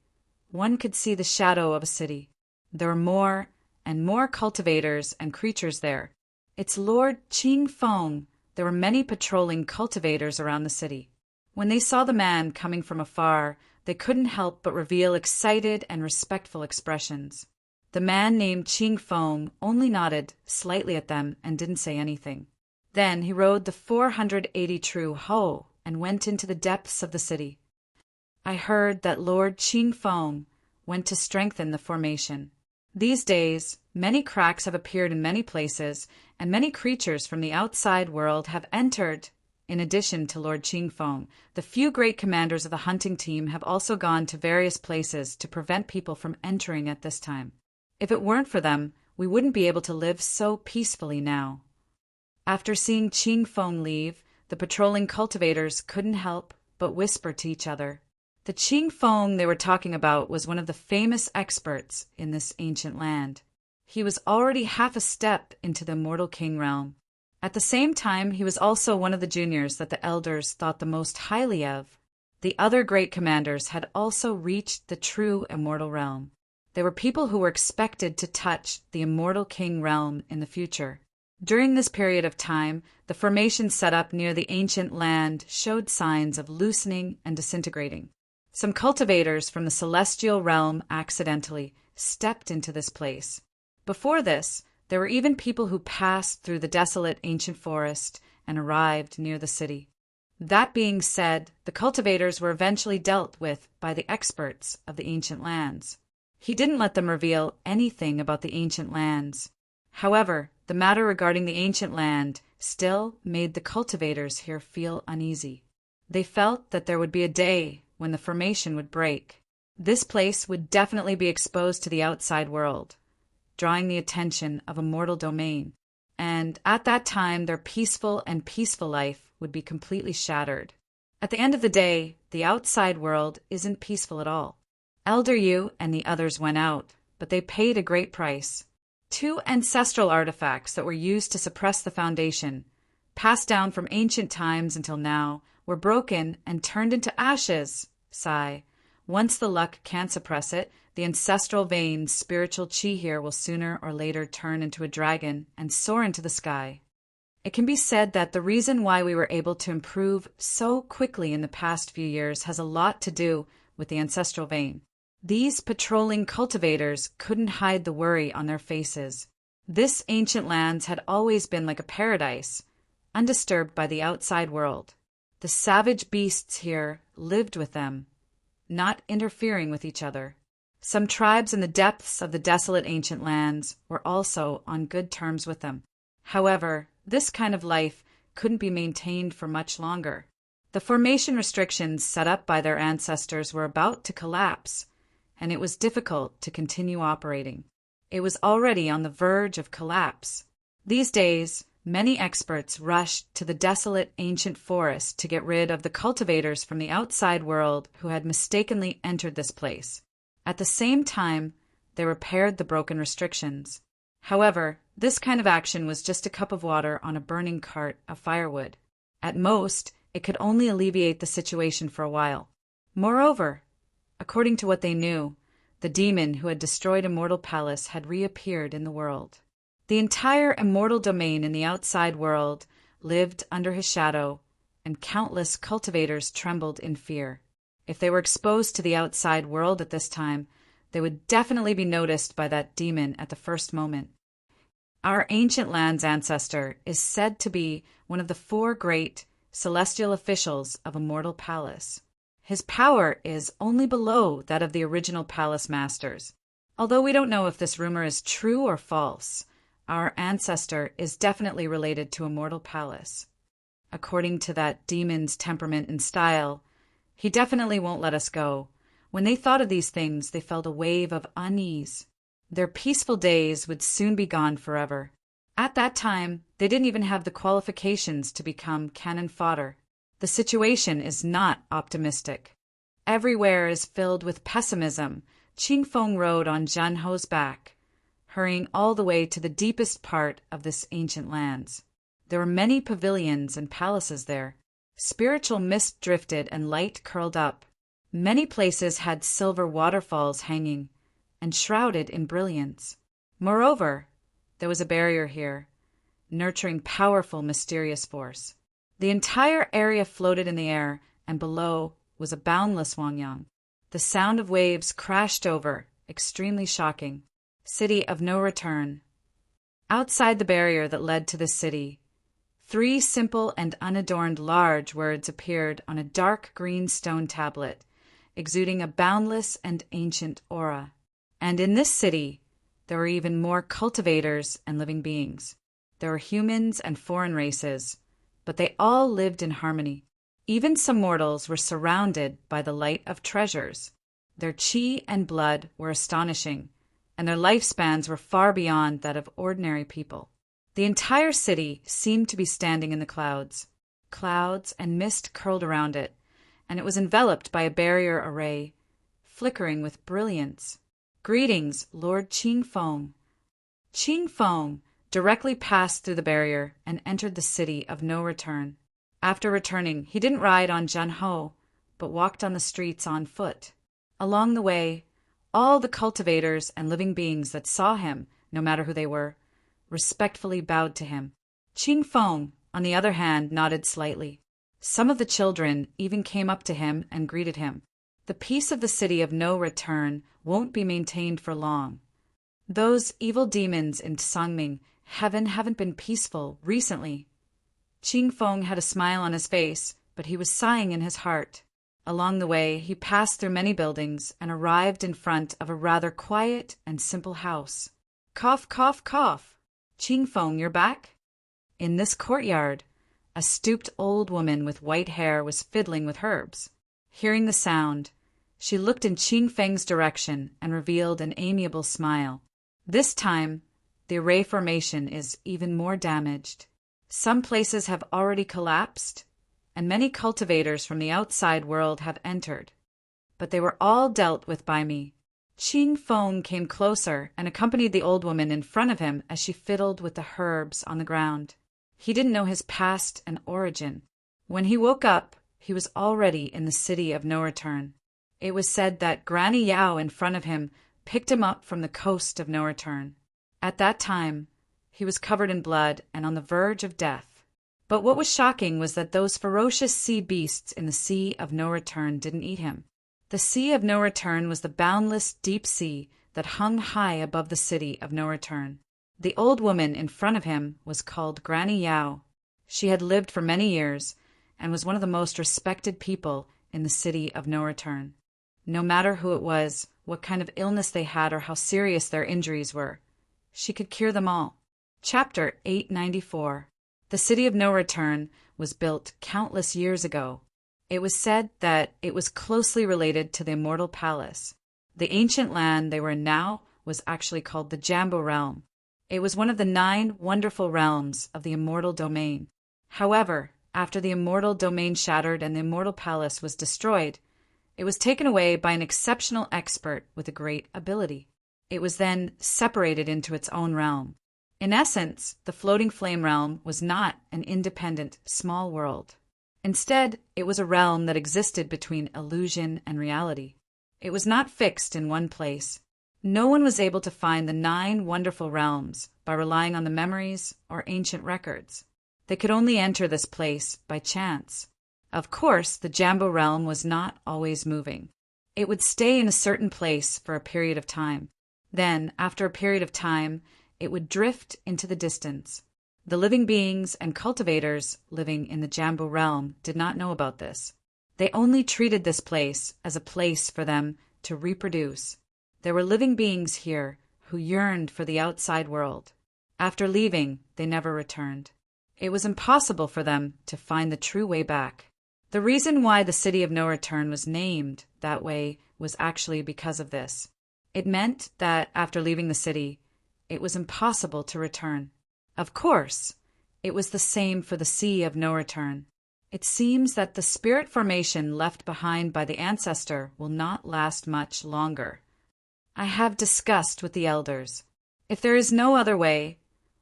one could see the shadow of a city. There were more and more cultivators and creatures there. Its Lord Qing Feng, there were many patrolling cultivators around the city. When they saw the man coming from afar, they couldn't help but reveal excited and respectful expressions. The man named Qing Feng only nodded slightly at them and didn't say anything. Then he rode the 480 true hoe and went into the depths of the city. I heard that Lord Qing Feng went to strengthen the formation. These days, many cracks have appeared in many places, and many creatures from the outside world have entered. In addition to Lord Qing Feng, the few great commanders of the hunting team have also gone to various places to prevent people from entering at this time. If it weren't for them, we wouldn't be able to live so peacefully now. After seeing Qing Feng leave, the patrolling cultivators couldn't help but whisper to each other. The Qing Feng they were talking about was one of the famous experts in this ancient land. He was already half a step into the immortal king realm. At the same time, he was also one of the juniors that the elders thought the most highly of. The other great commanders had also reached the true immortal realm. They were people who were expected to touch the immortal king realm in the future. During this period of time, the formation set up near the ancient land showed signs of loosening and disintegrating. Some cultivators from the celestial realm accidentally stepped into this place. Before this, there were even people who passed through the desolate ancient forest and arrived near the city. That being said, the cultivators were eventually dealt with by the experts of the ancient lands. He didn't let them reveal anything about the ancient lands. However, the matter regarding the ancient land still made the cultivators here feel uneasy. They felt that there would be a day when the formation would break. This place would definitely be exposed to the outside world, drawing the attention of a mortal domain, and at that time their peaceful life would be completely shattered. At the end of the day, the outside world isn't peaceful at all. Elder Yu and the others went out, but they paid a great price. 2 ancestral artifacts that were used to suppress the foundation, passed down from ancient times until now, were broken and turned into ashes. Sigh. Once the luck can't suppress it, the ancestral veins, spiritual chi here will sooner or later turn into a dragon and soar into the sky. It can be said that the reason why we were able to improve so quickly in the past few years has a lot to do with the ancestral vein. These patrolling cultivators couldn't hide the worry on their faces. This ancient lands had always been like a paradise, undisturbed by the outside world. The savage beasts here lived with them, not interfering with each other. Some tribes in the depths of the desolate ancient lands were also on good terms with them. However, this kind of life couldn't be maintained for much longer. The formation restrictions set up by their ancestors were about to collapse, and it was difficult to continue operating. It was already on the verge of collapse. These days, many experts rushed to the desolate ancient forest to get rid of the cultivators from the outside world who had mistakenly entered this place. At the same time, they repaired the broken restrictions. However, this kind of action was just a cup of water on a burning cart of firewood. At most, it could only alleviate the situation for a while. Moreover, according to what they knew, the demon who had destroyed Immortal Palace had reappeared in the world. The entire immortal domain in the outside world lived under his shadow, and countless cultivators trembled in fear. If they were exposed to the outside world at this time, they would definitely be noticed by that demon at the first moment. Our ancient land's ancestor is said to be one of the 4 great celestial officials of Immortal Palace. His power is only below that of the original palace masters. Although we don't know if this rumor is true or false, our ancestor is definitely related to Immortal Palace. According to that demon's temperament and style, he definitely won't let us go. When they thought of these things, they felt a wave of unease. Their peaceful days would soon be gone forever. At that time, they didn't even have the qualifications to become cannon fodder. The situation is not optimistic. Everywhere is filled with pessimism. Qing Feng rode on Zhen Ho's back, hurrying all the way to the deepest part of this ancient lands. There were many pavilions and palaces there. Spiritual mist drifted and light curled up. Many places had silver waterfalls hanging and shrouded in brilliance. Moreover, there was a barrier here, nurturing powerful, mysterious force. The entire area floated in the air, and below was a boundless Wangyang. The sound of waves crashed over, extremely shocking. City of no return. Outside the barrier that led to the city, 3 simple and unadorned large words appeared on a dark green stone tablet, exuding a boundless and ancient aura. And in this city, there were even more cultivators and living beings. There were humans and foreign races, but they all lived in harmony. Even some mortals were surrounded by the light of treasures. Their chi and blood were astonishing, and their lifespans were far beyond that of ordinary people. The entire city seemed to be standing in the clouds. Clouds and mist curled around it, and it was enveloped by a barrier array, flickering with brilliance. "Greetings, Lord Qing Feng." Qing Feng directly passed through the barrier and entered the city of no return. After returning, he didn't ride on Zhenhou, but walked on the streets on foot. Along the way, all the cultivators and living beings that saw him, no matter who they were, respectfully bowed to him. Qing Feng, on the other hand, nodded slightly. Some of the children even came up to him and greeted him. The peace of the city of no return won't be maintained for long. Those evil demons in Sangming heaven haven't been peaceful recently. Qing Feng had a smile on his face, but he was sighing in his heart. Along the way, he passed through many buildings and arrived in front of a rather quiet and simple house. Cough, cough, cough. Qing Feng, you're back? In this courtyard, a stooped old woman with white hair was fiddling with herbs. Hearing the sound, she looked in Qing Feng's direction and revealed an amiable smile. This time, the array formation is even more damaged. Some places have already collapsed, and many cultivators from the outside world have entered. But they were all dealt with by me. Qing Feng came closer and accompanied the old woman in front of him as she fiddled with the herbs on the ground. He didn't know his past and origin. When he woke up, he was already in the city of no return. It was said that Granny Yao in front of him picked him up from the coast of no return. At that time, he was covered in blood and on the verge of death. But what was shocking was that those ferocious sea beasts in the sea of no return didn't eat him. The sea of no return was the boundless deep sea that hung high above the city of no return. The old woman in front of him was called Granny Yao. She had lived for many years and was one of the most respected people in the city of no return. No matter who it was, what kind of illness they had, or how serious their injuries were, she could cure them all. Chapter 894. The city of no return was built countless years ago. It was said that it was closely related to the Immortal Palace. The ancient land they were in now was actually called the Jambo Realm. It was one of the 9 wonderful realms of the Immortal Domain. However, after the Immortal Domain shattered and the Immortal Palace was destroyed, it was taken away by an exceptional expert with a great ability. It was then separated into its own realm. In essence, the Floating Flame Realm was not an independent, small world. Instead, it was a realm that existed between illusion and reality. It was not fixed in one place. No one was able to find the 9 wonderful realms by relying on the memories or ancient records. They could only enter this place by chance. Of course, the Jambo realm was not always moving. It would stay in a certain place for a period of time. Then, after a period of time, it would drift into the distance. The living beings and cultivators living in the Jambo realm did not know about this. They only treated this place as a place for them to reproduce. There were living beings here who yearned for the outside world. After leaving, they never returned. It was impossible for them to find the true way back. The reason why the city of no return was named that way was actually because of this. It meant that after leaving the city, it was impossible to return. Of course, it was the same for the sea of no return. It seems that the spirit formation left behind by the ancestor will not last much longer. I have discussed with the elders. If there is no other way,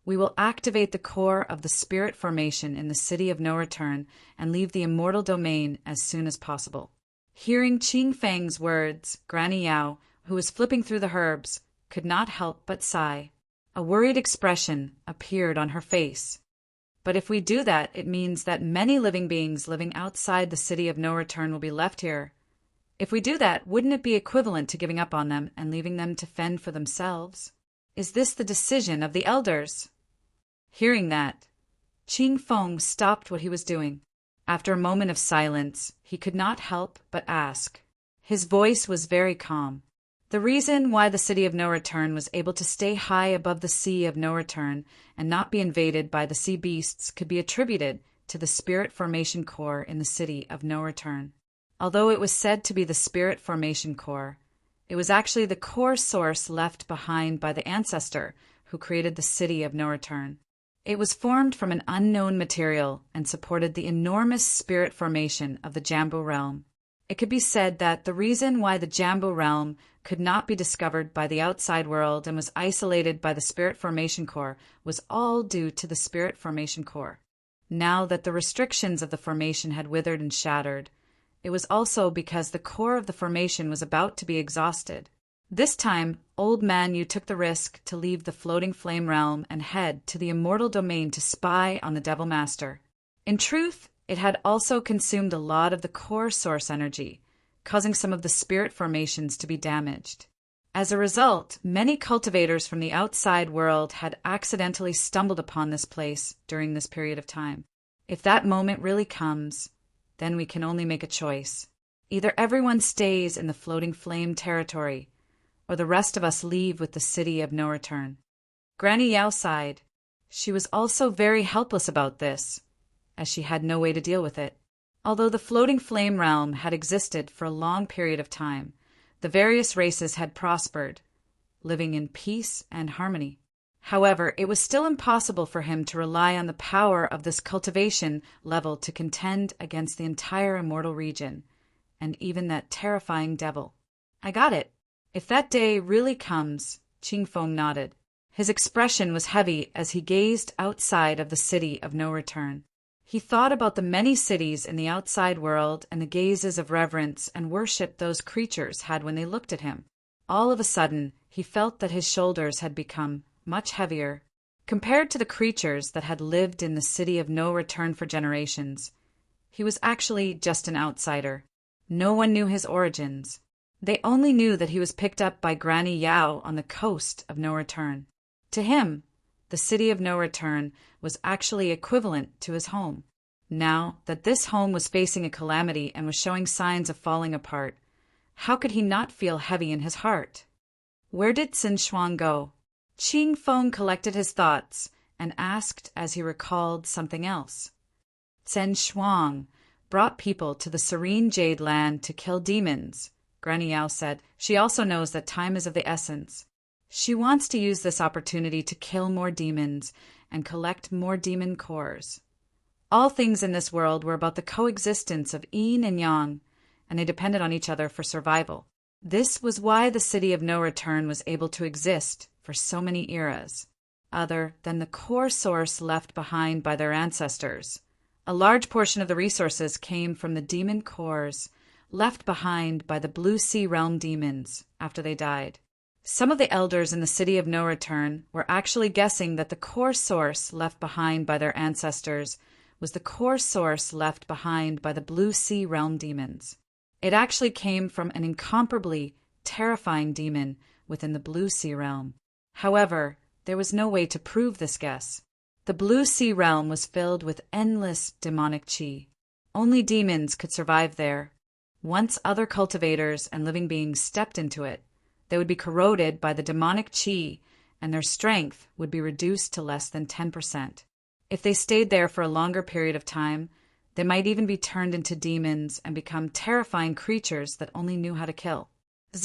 we will activate the core of the spirit formation in the city of no return and leave the immortal domain as soon as possible. Hearing Qing Feng's words, Granny Yao, who was flipping through the herbs, could not help but sigh. A worried expression appeared on her face. But if we do that, it means that many living beings living outside the city of no return will be left here. If we do that, wouldn't it be equivalent to giving up on them and leaving them to fend for themselves? Is this the decision of the elders? Hearing that, Qing Feng stopped what he was doing. After a moment of silence, he could not help but ask. His voice was very calm. The reason why the city of no return was able to stay high above the sea of no return and not be invaded by the sea beasts could be attributed to the spirit formation core in the city of no return. Although it was said to be the spirit formation core, It was actually the core source left behind by the ancestor who created the city of no return. It was formed from an unknown material and supported the enormous spirit formation of the Jambu realm. It could be said that the reason why the Jambu realm could not be discovered by the outside world and was isolated by the spirit formation core was all due to the spirit formation core. Now that the restrictions of the formation had withered and shattered, it was also because the core of the formation was about to be exhausted. This time, Old Man Yu took the risk to leave the floating flame realm and head to the immortal domain to spy on the Devil Master. In truth, it had also consumed a lot of the core source energy, causing some of the spirit formations to be damaged. As a result, many cultivators from the outside world had accidentally stumbled upon this place during this period of time. If that moment really comes, then we can only make a choice. Either everyone stays in the floating flame territory, or the rest of us leave with the city of no return. Granny Yao sighed. She was also very helpless about this, as she had no way to deal with it. Although the floating flame realm had existed for a long period of time, the various races had prospered, living in peace and harmony. However, it was still impossible for him to rely on the power of this cultivation level to contend against the entire immortal region, and even that terrifying devil. I got it. If that day really comes, Qingfeng nodded. His expression was heavy as he gazed outside of the city of no return. He thought about the many cities in the outside world and the gazes of reverence and worship those creatures had when they looked at him. All of a sudden, he felt that his shoulders had become much heavier. Compared to the creatures that had lived in the city of no return for generations, he was actually just an outsider. No one knew his origins. They only knew that he was picked up by Granny Yao on the coast of no return. To him, the city of no return was actually equivalent to his home. Now that this home was facing a calamity and was showing signs of falling apart, how could he not feel heavy in his heart? Where did Xin Shuang go? Qingfeng collected his thoughts and asked as he recalled something else. Xin Shuang brought people to the serene Jade Land to kill demons, Granny Yao said. She also knows that time is of the essence. She wants to use this opportunity to kill more demons and collect more demon cores. All things in this world were about the coexistence of yin and yang, and they depended on each other for survival. This was why the city of no return was able to exist for so many eras, other than the core source left behind by their ancestors. A large portion of the resources came from the demon cores left behind by the Blue Sea Realm demons after they died. Some of the elders in the city of no return were actually guessing that the core source left behind by their ancestors was the core source left behind by the Blue Sea Realm demons. It actually came from an incomparably terrifying demon within the Blue Sea Realm. However, there was no way to prove this guess. The Blue Sea Realm was filled with endless demonic qi. Only demons could survive there. Once other cultivators and living beings stepped into it, they would be corroded by the demonic qi, and their strength would be reduced to less than 10%. If they stayed there for a longer period of time, they might even be turned into demons and become terrifying creatures that only knew how to kill.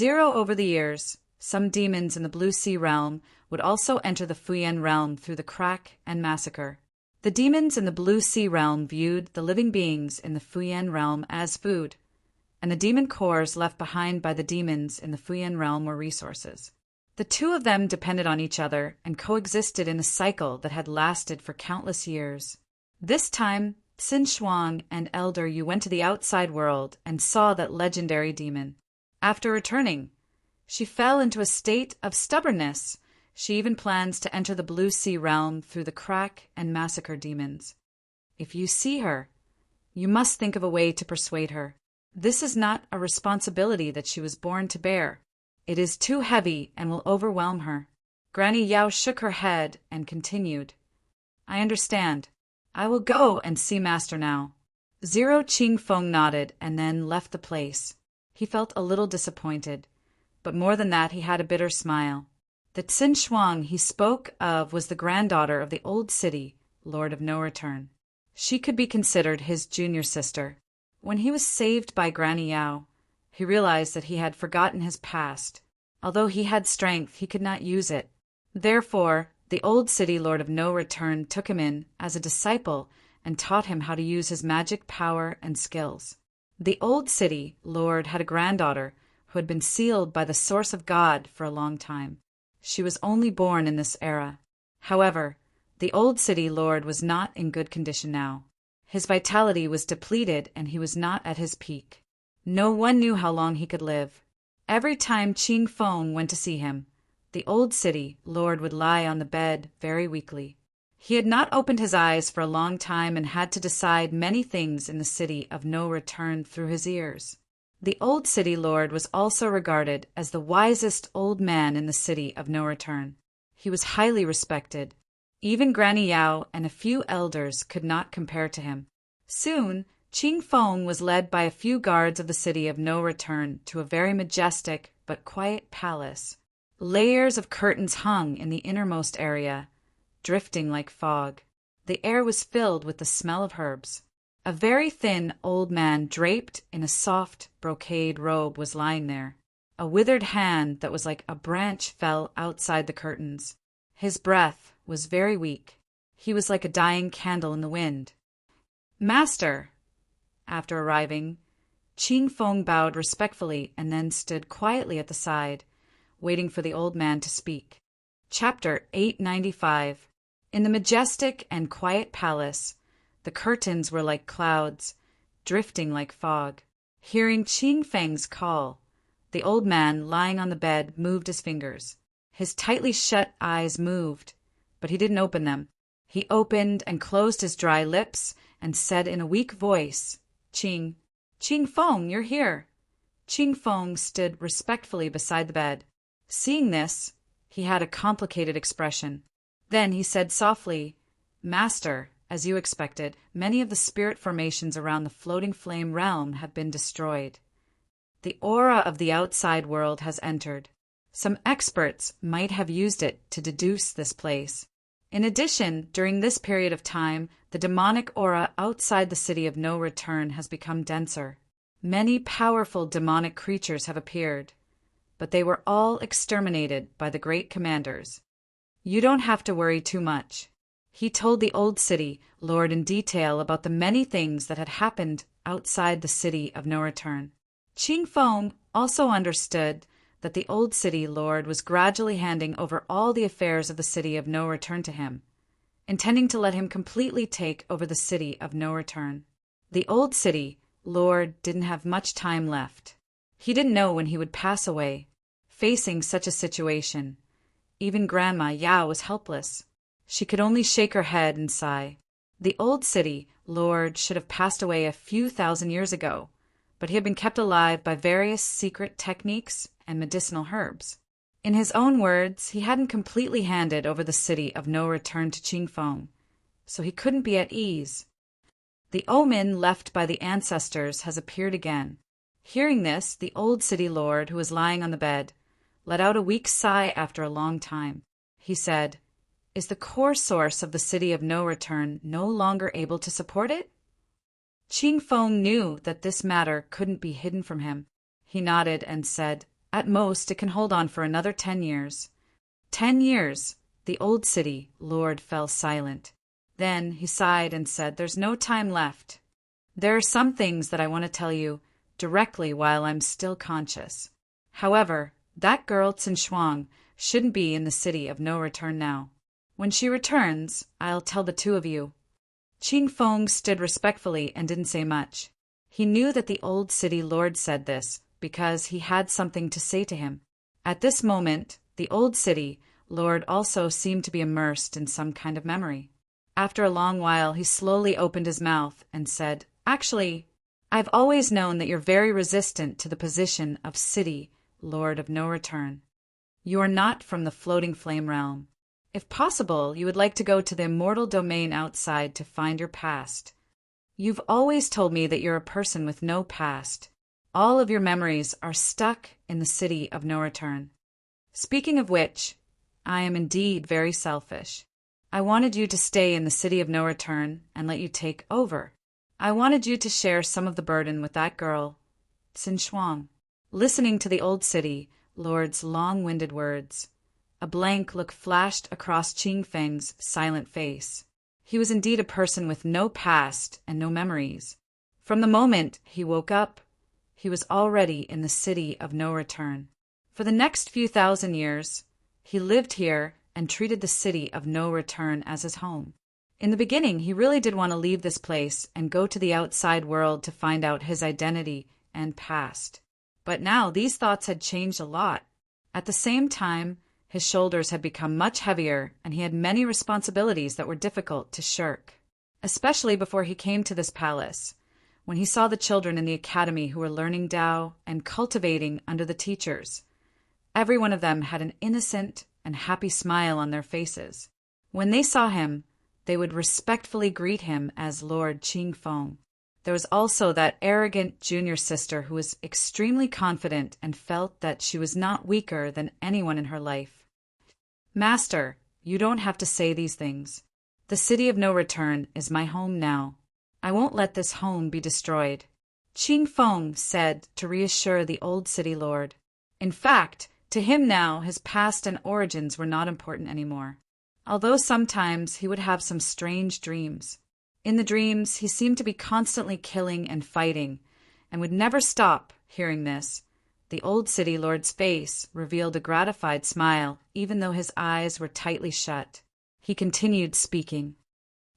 Over the years, some demons in the Blue Sea Realm would also enter the Fuyan realm through the crack and massacre. The demons in the Blue Sea Realm viewed the living beings in the Fuyan realm as food, and the demon cores left behind by the demons in the Fuyan realm were resources. The two of them depended on each other and coexisted in a cycle that had lasted for countless years. This time, Xin Shuang and Elder Yu went to the outside world and saw that legendary demon. After returning, she fell into a state of stubbornness. She even plans to enter the Blue Sea Realm through the crack and massacre demons. If you see her, you must think of a way to persuade her. This is not a responsibility that she was born to bear. It is too heavy and will overwhelm her. Granny Yao shook her head and continued. I understand. I will go and see Master now. Qingfeng nodded and then left the place. He felt a little disappointed, but more than that he had a bitter smile. The Xin Shuang he spoke of was the granddaughter of the old city, Lord of No Return. She could be considered his junior sister. When he was saved by Granny Yao, He realized that he had forgotten his past. Although he had strength, he could not use it. Therefore, the old city lord of no return took him in as a disciple and taught him how to use his magic power and skills. The old city lord had a granddaughter who had been sealed by the source of God for a long time. She was only born in this era. However, the old city lord was not in good condition now. His vitality was depleted and he was not at his peak. No one knew how long he could live. Every time Ching Feng went to see him, the old city lord would lie on the bed very weakly. He had not opened his eyes for a long time and had to decide many things in the city of no return through his ears. The old city lord was also regarded as the wisest old man in the city of no return. He was highly respected. Even Granny Yao and a few elders could not compare to him. Soon, Ching Feng was led by a few guards of the city of no return to a very majestic but quiet palace. Layers of curtains hung in the innermost area, drifting like fog. The air was filled with the smell of herbs. A very thin old man draped in a soft brocade robe was lying there. A withered hand that was like a branch fell outside the curtains. His breath was very weak. He was like a dying candle in the wind. "Master!" After arriving, Ching Feng bowed respectfully and then stood quietly at the side, waiting for the old man to speak. Chapter 895. In the majestic and quiet palace, the curtains were like clouds, drifting like fog. Hearing Ching Feng's call, the old man lying on the bed moved his fingers. His tightly shut eyes moved, but he didn't open them. He opened and closed his dry lips and said in a weak voice, Ching Feng, you're here." Ching Feng stood respectfully beside the bed. Seeing this, he had a complicated expression. Then he said softly, "Master, as you expected, many of the spirit formations around the floating flame realm have been destroyed. The aura of the outside world has entered. Some experts might have used it to deduce this place. In addition, during this period of time, the demonic aura outside the city of no return has become denser. Many powerful demonic creatures have appeared, but they were all exterminated by the great commanders. You don't have to worry too much." He told the old city lord in detail about the many things that had happened outside the city of no return. Ching Feng also understood that the old city lord was gradually handing over all the affairs of the city of no return to him, intending to let him completely take over the city of no return. The old city lord didn't have much time left. He didn't know when he would pass away. Facing such a situation, even Grandma Yao was helpless. She could only shake her head and sigh. The old city lord should have passed away a few thousand years ago, but he had been kept alive by various secret techniques and medicinal herbs. In his own words, he hadn't completely handed over the city of no return to Ching Feng, so he couldn't be at ease. The omen left by the ancestors has appeared again. Hearing this, the old city lord, who was lying on the bed, let out a weak sigh after a long time. He said, "Is the core source of the city of no return no longer able to support it?" Ching Feng knew that this matter couldn't be hidden from him. He nodded and said, "At most, it can hold on for another 10 years. 10 years." The old city lord fell silent. Then he sighed and said, "There's no time left. There are some things that I want to tell you directly while I'm still conscious. However, that girl Shuang shouldn't be in the city of no return now. When she returns, I'll tell the two of you." Ching Feng stood respectfully and didn't say much. He knew that the old city lord said this because he had something to say to him. At this moment, the old city lord also seemed to be immersed in some kind of memory. After a long while, he slowly opened his mouth and said, "Actually, I've always known that you're very resistant to the position of city lord of no return. You are not from the floating flame realm. If possible, you would like to go to the immortal domain outside to find your past. You've always told me that you're a person with no past. All of your memories are stuck in the city of no return. Speaking of which, I am indeed very selfish. I wanted you to stay in the city of no return and let you take over. I wanted you to share some of the burden with that girl, Shuang. listening to the old city lord's long-winded words. A blank look flashed across Qing Feng's silent face. He was indeed a person with no past and no memories. From the moment he woke up, he was already in the city of no return. For the next few thousand years, he lived here and treated the city of no return as his home. In the beginning, he really did want to leave this place and go to the outside world to find out his identity and past. But now these thoughts had changed a lot. At the same time, his shoulders had become much heavier, and he had many responsibilities that were difficult to shirk. Especially before he came to this palace, when he saw the children in the academy who were learning Tao and cultivating under the teachers. Every one of them had an innocent and happy smile on their faces. When they saw him, they would respectfully greet him as Lord Qing Feng. There was also that arrogant junior sister who was extremely confident and felt that she was not weaker than anyone in her life. Master, you don't have to say these things. The city of no return is my home now. I won't let this home be destroyed, Qing Feng said to reassure the old city lord. In fact, to him now his past and origins were not important anymore, although sometimes he would have some strange dreams. In the dreams, he seemed to be constantly killing and fighting, and would never stop. Hearing this, the old city lord's face revealed a gratified smile, even though his eyes were tightly shut. He continued speaking.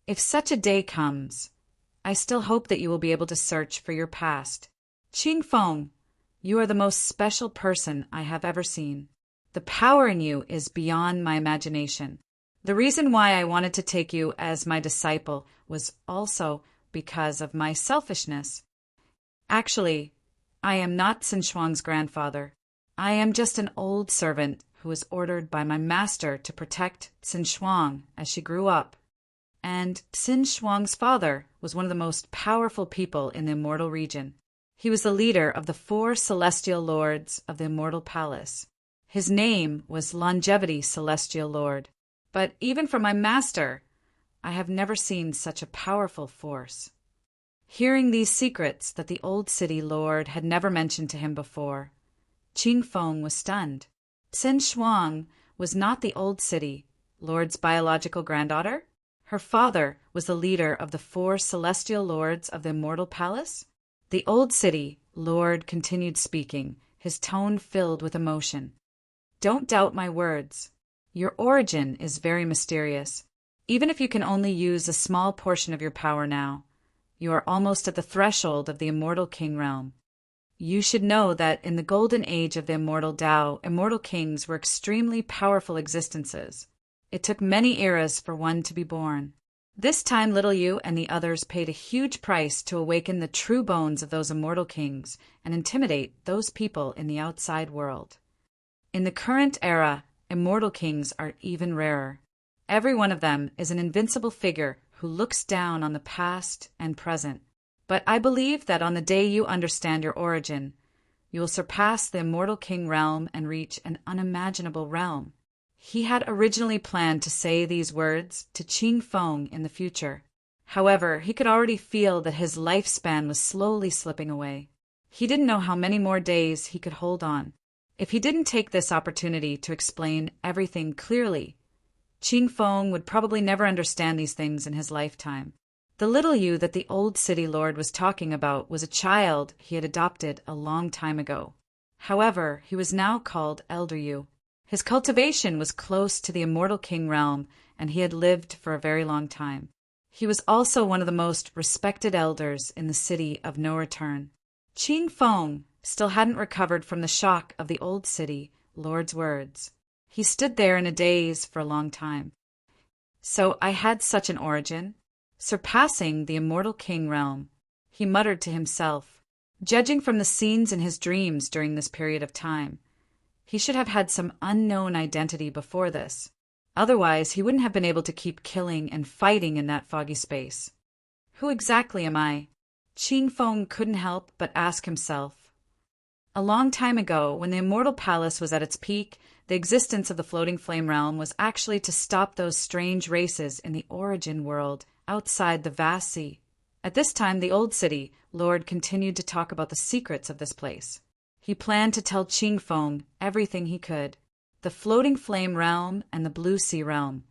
If such a day comes, I still hope that you will be able to search for your past. Qing Feng, you are the most special person I have ever seen. The power in you is beyond my imagination. The reason why I wanted to take you as my disciple was also because of my selfishness. Actually, I am not Sin Shuang's grandfather. I am just an old servant who was ordered by my master to protect Sin Shuang as she grew up. And Sin Shuang's father was one of the most powerful people in the Immortal region. He was the leader of the 4 celestial lords of the Immortal Palace. His name was Longevity Celestial Lord. But even from my master, I have never seen such a powerful force. Hearing these secrets that the old city lord had never mentioned to him before, Qing Feng was stunned. Sin Shuang was not the old city lord's biological granddaughter. Her father was the leader of the 4 celestial lords of the Immortal Palace. The old city lord continued speaking, his tone filled with emotion. Don't doubt my words. Your origin is very mysterious. Even if you can only use a small portion of your power now, you are almost at the threshold of the Immortal King realm. You should know that in the golden age of the Immortal Tao, immortal kings were extremely powerful existences. It took many eras for one to be born. This time little you and the others paid a huge price to awaken the true bones of those immortal kings and intimidate those people in the outside world. In the current era, immortal kings are even rarer. Every one of them is an invincible figure who looks down on the past and present. But I believe that on the day you understand your origin, you will surpass the immortal king realm and reach an unimaginable realm. He had originally planned to say these words to Qing Feng in the future. However, he could already feel that his lifespan was slowly slipping away. He didn't know how many more days he could hold on. If he didn't take this opportunity to explain everything clearly, Qing Feng would probably never understand these things in his lifetime. The little you that the old city lord was talking about was a child he had adopted a long time ago. However, he was now called Elder You. His cultivation was close to the immortal king realm, and he had lived for a very long time. He was also one of the most respected elders in the city of no return. Qing Feng still hadn't recovered from the shock of the old city lord's words. He stood there in a daze for a long time. So I had such an origin, surpassing the immortal king realm, he muttered to himself. Judging from the scenes in his dreams during this period of time, he should have had some unknown identity before this. Otherwise, he wouldn't have been able to keep killing and fighting in that foggy space. Who exactly am I? Qing Feng couldn't help but ask himself. A long time ago, when the Immortal Palace was at its peak, the existence of the Floating Flame Realm was actually to stop those strange races in the origin world outside the vast sea. At this time, the old city lord continued to talk about the secrets of this place. He planned to tell Qing Feng everything he could. The Floating Flame Realm and the Blue Sea Realm,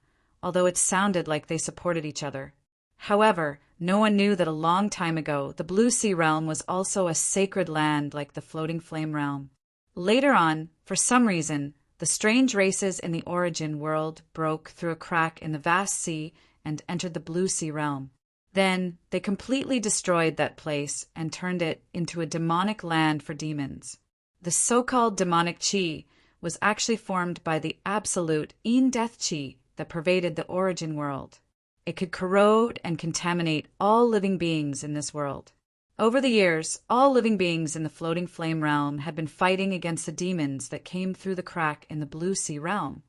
although it sounded like they supported each other. However, no one knew that a long time ago the Blue Sea Realm was also a sacred land like the Floating Flame Realm. Later on, for some reason, the strange races in the Origin world broke through a crack in the vast sea and entered the Blue Sea Realm. Then, they completely destroyed that place and turned it into a demonic land for demons. The so-called demonic Qi was actually formed by the absolute in-death Qi that pervaded the Origin world. It could corrode and contaminate all living beings in this world. Over the years, all living beings in the Floating Flame Realm had been fighting against the demons that came through the crack in the Blue Sea Realm,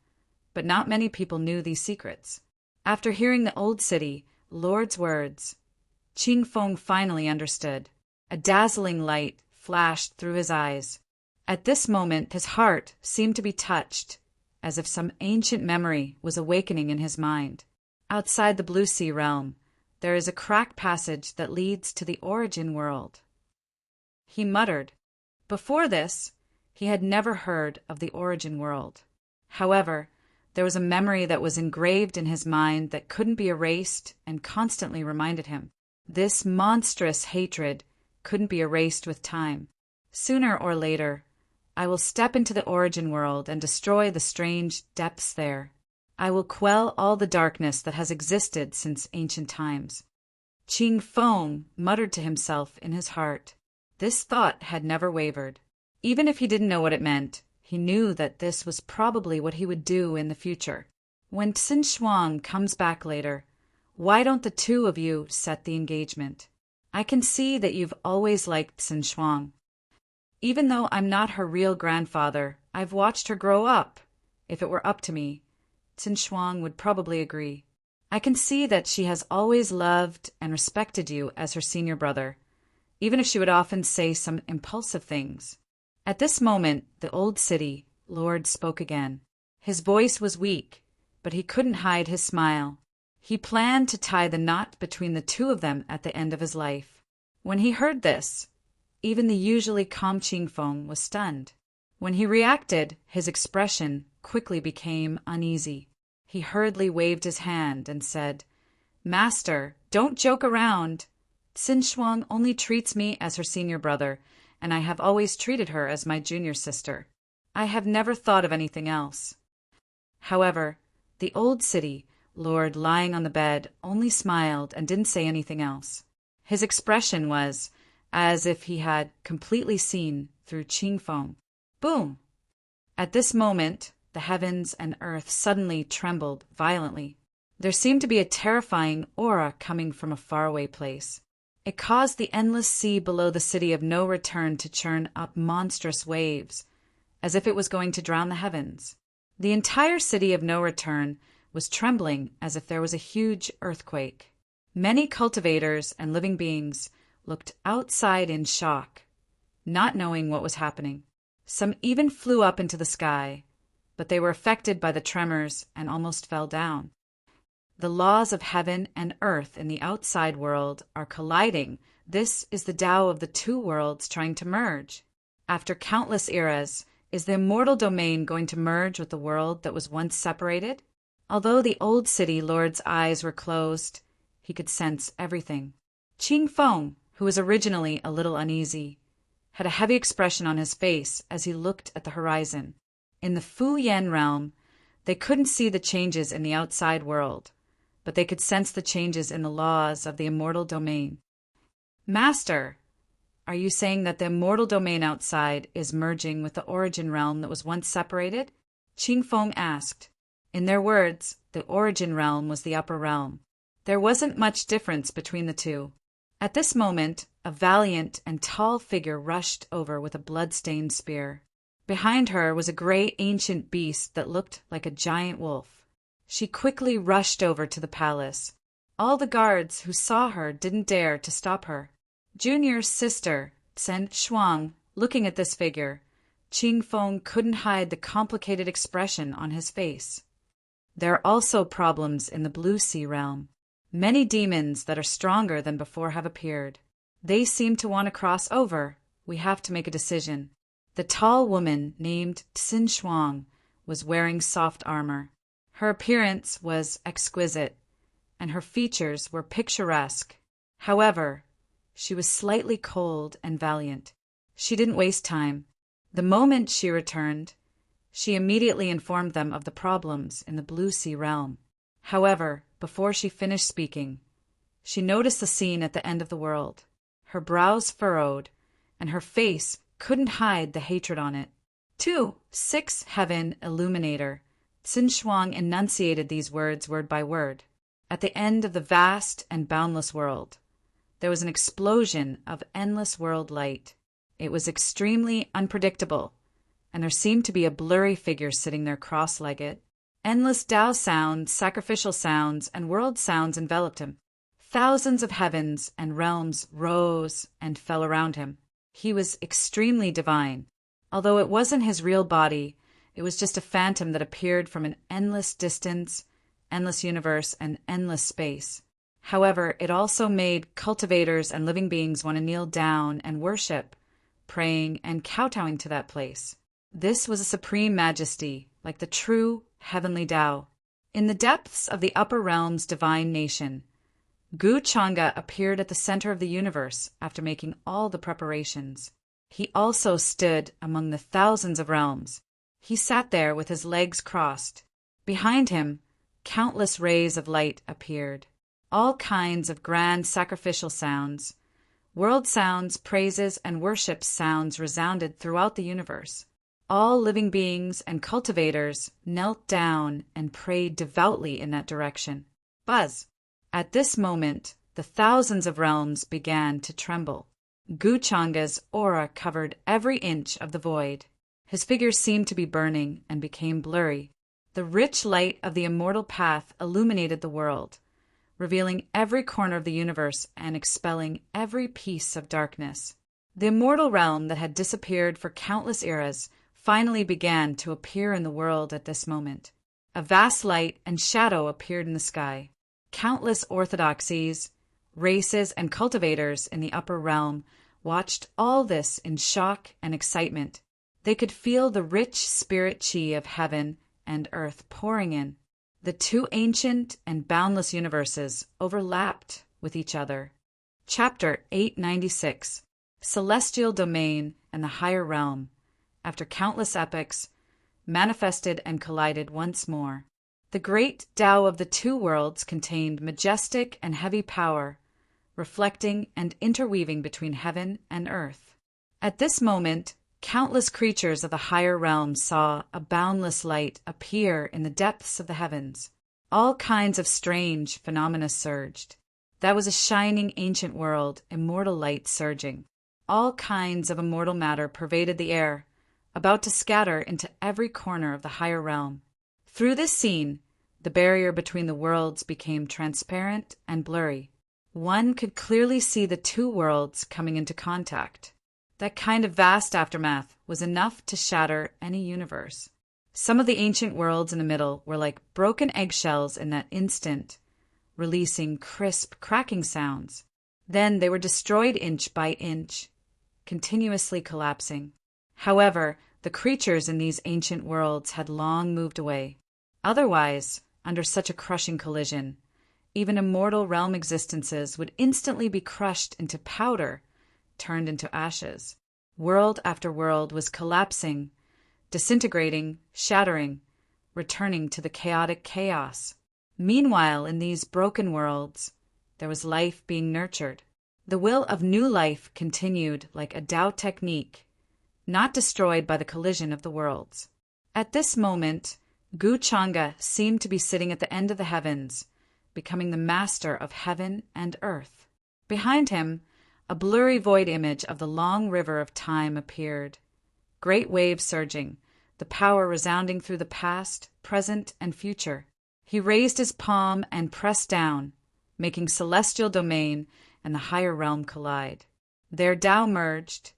but not many people knew these secrets. After hearing the old city, Lord's words, Qing Feng finally understood. A dazzling light flashed through his eyes. At this moment, his heart seemed to be touched, as if some ancient memory was awakening in his mind. Outside the Blue Sea Realm, there is a crack passage that leads to the Origin world. He muttered. Before this, he had never heard of the Origin world. However, there was a memory that was engraved in his mind that couldn't be erased and constantly reminded him. This monstrous hatred couldn't be erased with time. Sooner or later, I will step into the Origin world and destroy the strange depths there. I will quell all the darkness that has existed since ancient times. Qing Feng muttered to himself in his heart. This thought had never wavered. Even if he didn't know what it meant, he knew that this was probably what he would do in the future. When Xin Shuang comes back later, why don't the two of you set the engagement? I can see that you've always liked Xin Shuang. Even though I'm not her real grandfather, I've watched her grow up. If it were up to me, Xin Shuang would probably agree. I can see that she has always loved and respected you as her senior brother, even if she would often say some impulsive things. At this moment, the old city lord spoke again. His voice was weak, but he couldn't hide his smile. He planned to tie the knot between the two of them at the end of his life. When he heard this, even the usually calm Qing Feng was stunned. When he reacted, his expression quickly became uneasy. He hurriedly waved his hand and said, "Master, don't joke around. Xin Shuang only treats me as her senior brother, and I have always treated her as my junior sister. I have never thought of anything else." However, the old city lord lying on the bed only smiled and didn't say anything else. His expression was as if he had completely seen through Qing Feng. Boom! At this moment, the heavens and earth suddenly trembled violently. There seemed to be a terrifying aura coming from a faraway place. It caused the endless sea below the city of no return to churn up monstrous waves, as if it was going to drown the heavens. The entire city of no return was trembling as if there was a huge earthquake. Many cultivators and living beings looked outside in shock, not knowing what was happening. Some even flew up into the sky, but they were affected by the tremors and almost fell down. The laws of heaven and earth in the outside world are colliding. This is the Tao of the two worlds trying to merge. After countless eras, is the immortal domain going to merge with the world that was once separated? Although the old city lord's eyes were closed, he could sense everything. Qing Feng, who was originally a little uneasy, had a heavy expression on his face as he looked at the horizon. In the Fu Yen realm, they couldn't see the changes in the outside world, but they could sense the changes in the laws of the immortal domain. "Master, are you saying that the immortal domain outside is merging with the origin realm that was once separated?" Qing Feng asked. In their words, the origin realm was the upper realm. There wasn't much difference between the two. At this moment, a valiant and tall figure rushed over with a blood-stained spear. Behind her was a gray ancient beast that looked like a giant wolf. She quickly rushed over to the palace. All the guards who saw her didn't dare to stop her. Junior's sister, Xin Shuang, looking at this figure, Qing Feng couldn't hide the complicated expression on his face. There are also problems in the Blue Sea realm. Many demons that are stronger than before have appeared. They seem to want to cross over. We have to make a decision. The tall woman named Xin was wearing soft armor. Her appearance was exquisite, and her features were picturesque. However, she was slightly cold and valiant. She didn't waste time. The moment she returned, she immediately informed them of the problems in the Blue Sea realm. However, before she finished speaking, she noticed the scene at the end of the world. Her brows furrowed, and her face couldn't hide the hatred on it. To 6 Heaven Illuminator, Xin Shuang enunciated these words word by word. At the end of the vast and boundless world, there was an explosion of endless world light. It was extremely unpredictable, and there seemed to be a blurry figure sitting there cross-legged. Endless Tao sounds, sacrificial sounds, and world sounds enveloped him. Thousands of heavens and realms rose and fell around him. He was extremely divine. Although it wasn't his real body, it was just a phantom that appeared from an endless distance, endless universe, and endless space. However, it also made cultivators and living beings want to kneel down and worship, praying and kowtowing to that place. This was a supreme majesty, like the true heavenly Tao. In the depths of the upper realm's divine nation, Gu Changa appeared at the center of the universe after making all the preparations. He also stood among the thousands of realms. He sat there with his legs crossed. Behind him, countless rays of light appeared. All kinds of grand sacrificial sounds, world sounds, praises, and worship sounds resounded throughout the universe. All living beings and cultivators knelt down and prayed devoutly in that direction. Buzz! At this moment, the thousands of realms began to tremble. Gu Changa's aura covered every inch of the void. His figure seemed to be burning and became blurry. The rich light of the immortal path illuminated the world, revealing every corner of the universe and expelling every piece of darkness. The immortal realm that had disappeared for countless eras finally began to appear in the world at this moment. A vast light and shadow appeared in the sky. Countless orthodoxies, races, and cultivators in the upper realm watched all this in shock and excitement. They could feel the rich spirit chi of heaven and earth pouring in. The two ancient and boundless universes overlapped with each other. Chapter 896, Celestial Domain and the Higher Realm, after countless epochs, manifested and collided once more. The great Tao of the two worlds contained majestic and heavy power, reflecting and interweaving between heaven and earth. At this moment, countless creatures of the higher realms saw a boundless light appear in the depths of the heavens. All kinds of strange phenomena surged. That was a shining ancient world, immortal light surging. All kinds of immortal matter pervaded the air, about to scatter into every corner of the higher realm. Through this scene, the barrier between the worlds became transparent and blurry. One could clearly see the two worlds coming into contact. That kind of vast aftermath was enough to shatter any universe. Some of the ancient worlds in the middle were like broken eggshells in that instant, releasing crisp, cracking sounds. Then they were destroyed inch by inch, continuously collapsing. However, the creatures in these ancient worlds had long moved away. Otherwise, under such a crushing collision, even immortal realm existences would instantly be crushed into powder, turned into ashes. World after world was collapsing, disintegrating, shattering, returning to the chaotic chaos. Meanwhile, in these broken worlds, there was life being nurtured. The will of new life continued like a Tao technique, not destroyed by the collision of the worlds. At this moment, Gu Changa seemed to be sitting at the end of the heavens, becoming the master of heaven and earth. Behind him, a blurry void image of the long river of time appeared. Great waves surging, the power resounding through the past, present, and future. He raised his palm and pressed down, making celestial domain and the higher realm collide. Their Tao merged.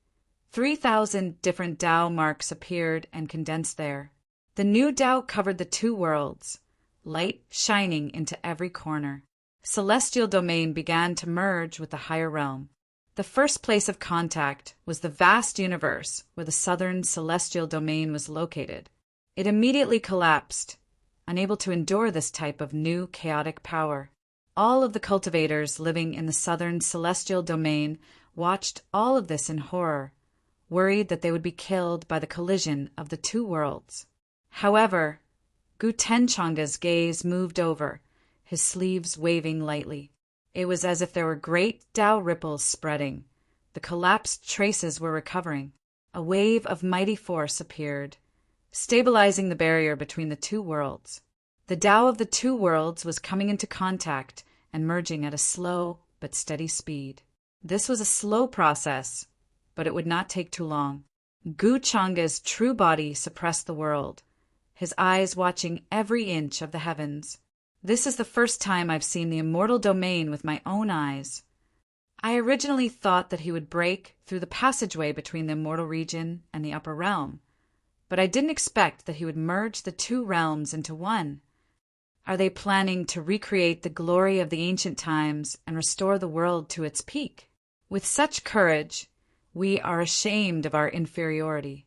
3,000 different Tao marks appeared and condensed there. The new Tao covered the two worlds, light shining into every corner. Celestial domain began to merge with the higher realm. The first place of contact was the vast universe where the southern celestial domain was located. It immediately collapsed, unable to endure this type of new chaotic power. All of the cultivators living in the southern celestial domain watched all of this in horror, worried that they would be killed by the collision of the two worlds. However, Gu Tenchanga's gaze moved over, his sleeves waving lightly. It was as if there were great Tao ripples spreading. The collapsed traces were recovering. A wave of mighty force appeared, stabilizing the barrier between the two worlds. The Tao of the two worlds was coming into contact and merging at a slow but steady speed. This was a slow process, but it would not take too long. Gu Changa's true body suppressed the world, his eyes watching every inch of the heavens. This is the first time I've seen the immortal domain with my own eyes. I originally thought that he would break through the passageway between the immortal region and the upper realm, but I didn't expect that he would merge the two realms into one. Are they planning to recreate the glory of the ancient times and restore the world to its peak? With such courage, we are ashamed of our inferiority.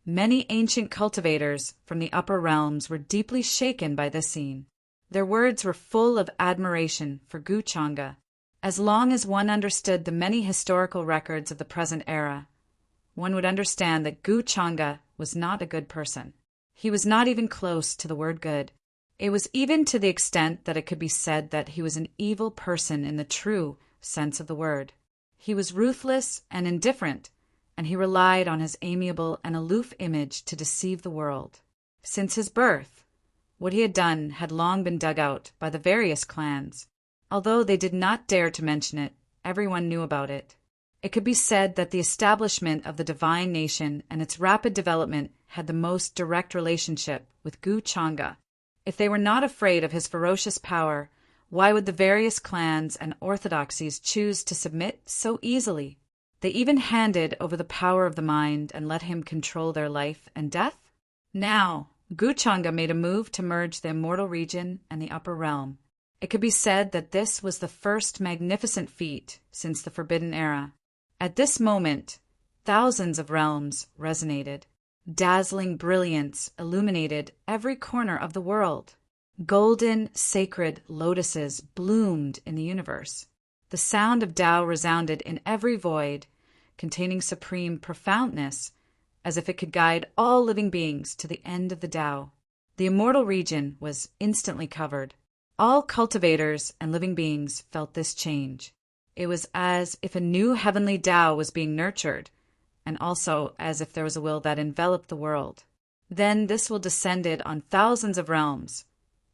Many ancient cultivators from the upper realms were deeply shaken by this scene. Their words were full of admiration for Gu Changa. As long as one understood the many historical records of the present era, one would understand that Gu Changa was not a good person. He was not even close to the word good. It was even to the extent that it could be said that he was an evil person in the true sense of the word. He was ruthless and indifferent, and he relied on his amiable and aloof image to deceive the world. Since his birth, what he had done had long been dug out by the various clans. Although they did not dare to mention it, everyone knew about it. It could be said that the establishment of the divine nation and its rapid development had the most direct relationship with Gu Changa. If they were not afraid of his ferocious power, why would the various clans and orthodoxies choose to submit so easily? They even handed over the power of the mind and let him control their life and death? Now, Gu Changa made a move to merge the immortal region and the upper realm. It could be said that this was the first magnificent feat since the Forbidden Era. At this moment, thousands of realms resonated. Dazzling brilliance illuminated every corner of the world. Golden, sacred lotuses bloomed in the universe. The sound of Tao resounded in every void, containing supreme profoundness, as if it could guide all living beings to the end of the Tao. The immortal region was instantly covered. All cultivators and living beings felt this change. It was as if a new heavenly Tao was being nurtured, and also as if there was a will that enveloped the world. Then this will descended on thousands of realms,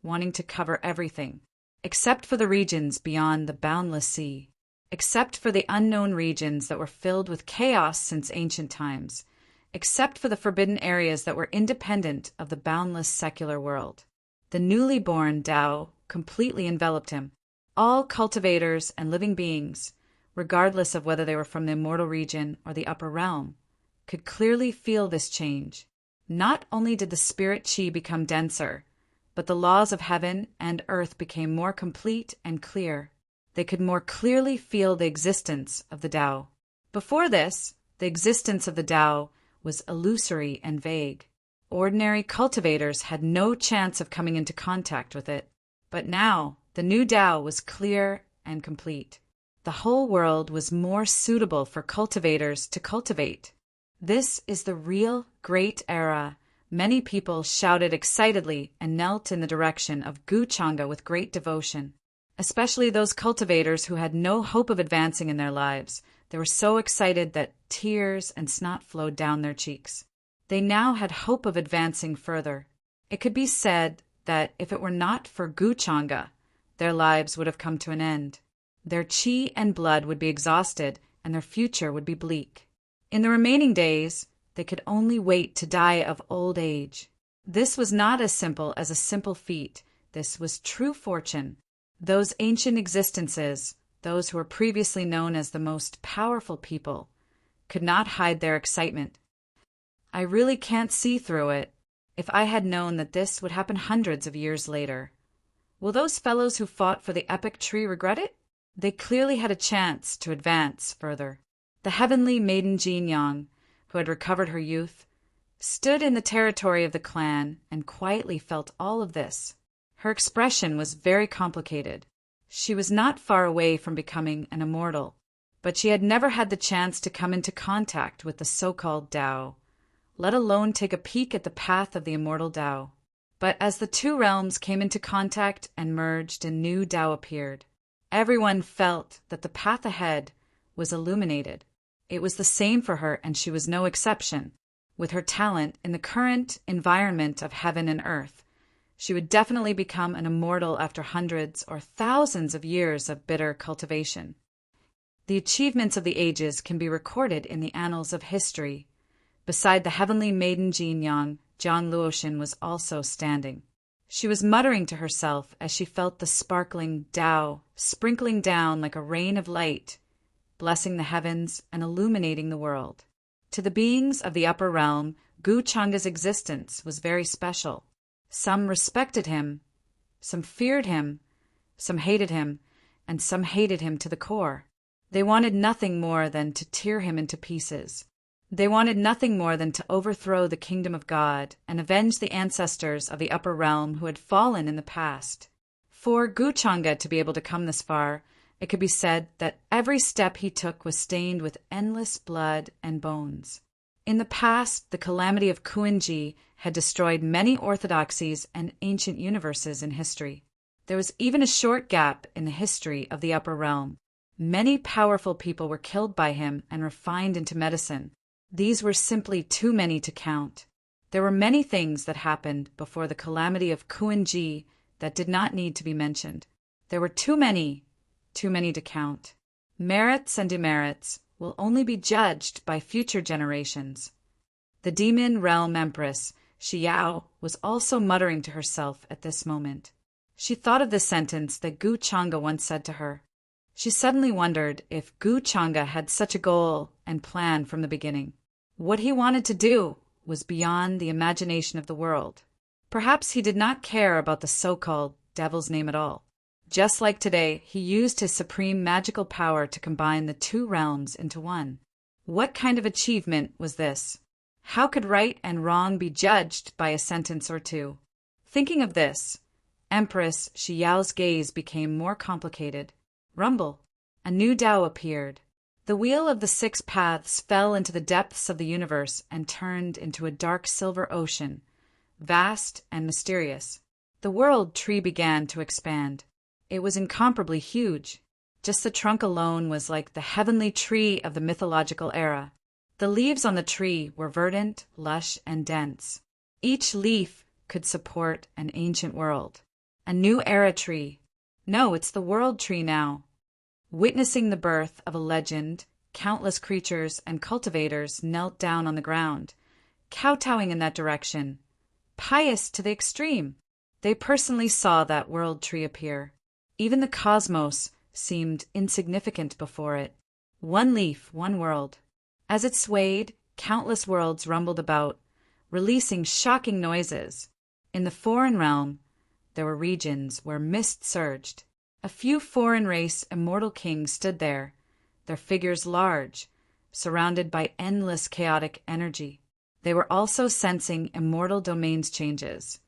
wanting to cover everything, except for the regions beyond the boundless sea, except for the unknown regions that were filled with chaos since ancient times, except for the forbidden areas that were independent of the boundless secular world. The newly born Tao completely enveloped him. All cultivators and living beings, regardless of whether they were from the immortal region or the upper realm, could clearly feel this change. Not only did the spirit chi become denser, but the laws of heaven and earth became more complete and clear. They could more clearly feel the existence of the Tao. Before this, the existence of the Tao was illusory and vague. Ordinary cultivators had no chance of coming into contact with it. But now, the new Tao was clear and complete. The whole world was more suitable for cultivators to cultivate. This is the real great era. Many people shouted excitedly and knelt in the direction of Gu Changa with great devotion, especially those cultivators who had no hope of advancing in their lives. They were so excited that tears and snot flowed down their cheeks. They now had hope of advancing further. It could be said that if it were not for Gu Changa, their lives would have come to an end. Their chi and blood would be exhausted, and their future would be bleak. In the remaining days, they could only wait to die of old age. This was not as simple as a simple feat. This was true fortune. Those ancient existences, those who were previously known as the most powerful people, could not hide their excitement. I really can't see through it. If I had known that this would happen hundreds of years later. Will those fellows who fought for the epic tree regret it? They clearly had a chance to advance further. The heavenly maiden Jinyoung, who had recovered her youth, stood in the territory of the clan and quietly felt all of this. Her expression was very complicated. She was not far away from becoming an immortal, but she had never had the chance to come into contact with the so-called Tao, let alone take a peek at the path of the immortal Tao. But as the two realms came into contact and merged, a new Tao appeared. Everyone felt that the path ahead was illuminated. It was the same for her, and she was no exception. With her talent in the current environment of heaven and earth, she would definitely become an immortal after hundreds or thousands of years of bitter cultivation. The achievements of the ages can be recorded in the annals of history. Beside the heavenly maiden Jinyoung, Jiang Luoshan was also standing. She was muttering to herself as she felt the sparkling Tao sprinkling down like a rain of light, blessing the heavens and illuminating the world. To the beings of the upper realm, Gu Changa's existence was very special. Some respected him, some feared him, some hated him, and some hated him to the core. They wanted nothing more than to tear him into pieces. They wanted nothing more than to overthrow the kingdom of God and avenge the ancestors of the upper realm who had fallen in the past. For Gu Changa to be able to come this far, it could be said that every step he took was stained with endless blood and bones. In the past, the calamity of Kuan-ji had destroyed many orthodoxies and ancient universes in history. There was even a short gap in the history of the upper realm. Many powerful people were killed by him and refined into medicine. These were simply too many to count. There were many things that happened before the calamity of Kuan-ji that did not need to be mentioned. There were too many to count. Merits and demerits will only be judged by future generations. The demon realm empress, Xiao, was also muttering to herself at this moment. She thought of the sentence that Gu Changa once said to her. She suddenly wondered if Gu Changa had such a goal and plan from the beginning. What he wanted to do was beyond the imagination of the world. Perhaps he did not care about the so-called devil's name at all. Just like today, he used his supreme magical power to combine the two realms into one. What kind of achievement was this? How could right and wrong be judged by a sentence or two? Thinking of this, Empress Xiao's gaze became more complicated. Rumble. A new Tao appeared. The wheel of the 6 paths fell into the depths of the universe and turned into a dark silver ocean, vast and mysterious. The world tree began to expand. It was incomparably huge. Just the trunk alone was like the heavenly tree of the mythological era. The leaves on the tree were verdant, lush, and dense. Each leaf could support an ancient world. A new era tree. No, it's the world tree now. Witnessing the birth of a legend, countless creatures and cultivators knelt down on the ground, kowtowing in that direction. Pious to the extreme. They personally saw that world tree appear. Even the cosmos seemed insignificant before it. One leaf, one world. As it swayed, countless worlds rumbled about, releasing shocking noises. In the foreign realm, there were regions where mist surged. A few foreign race immortal kings stood there, their figures large, surrounded by endless chaotic energy. They were also sensing immortal domains changes,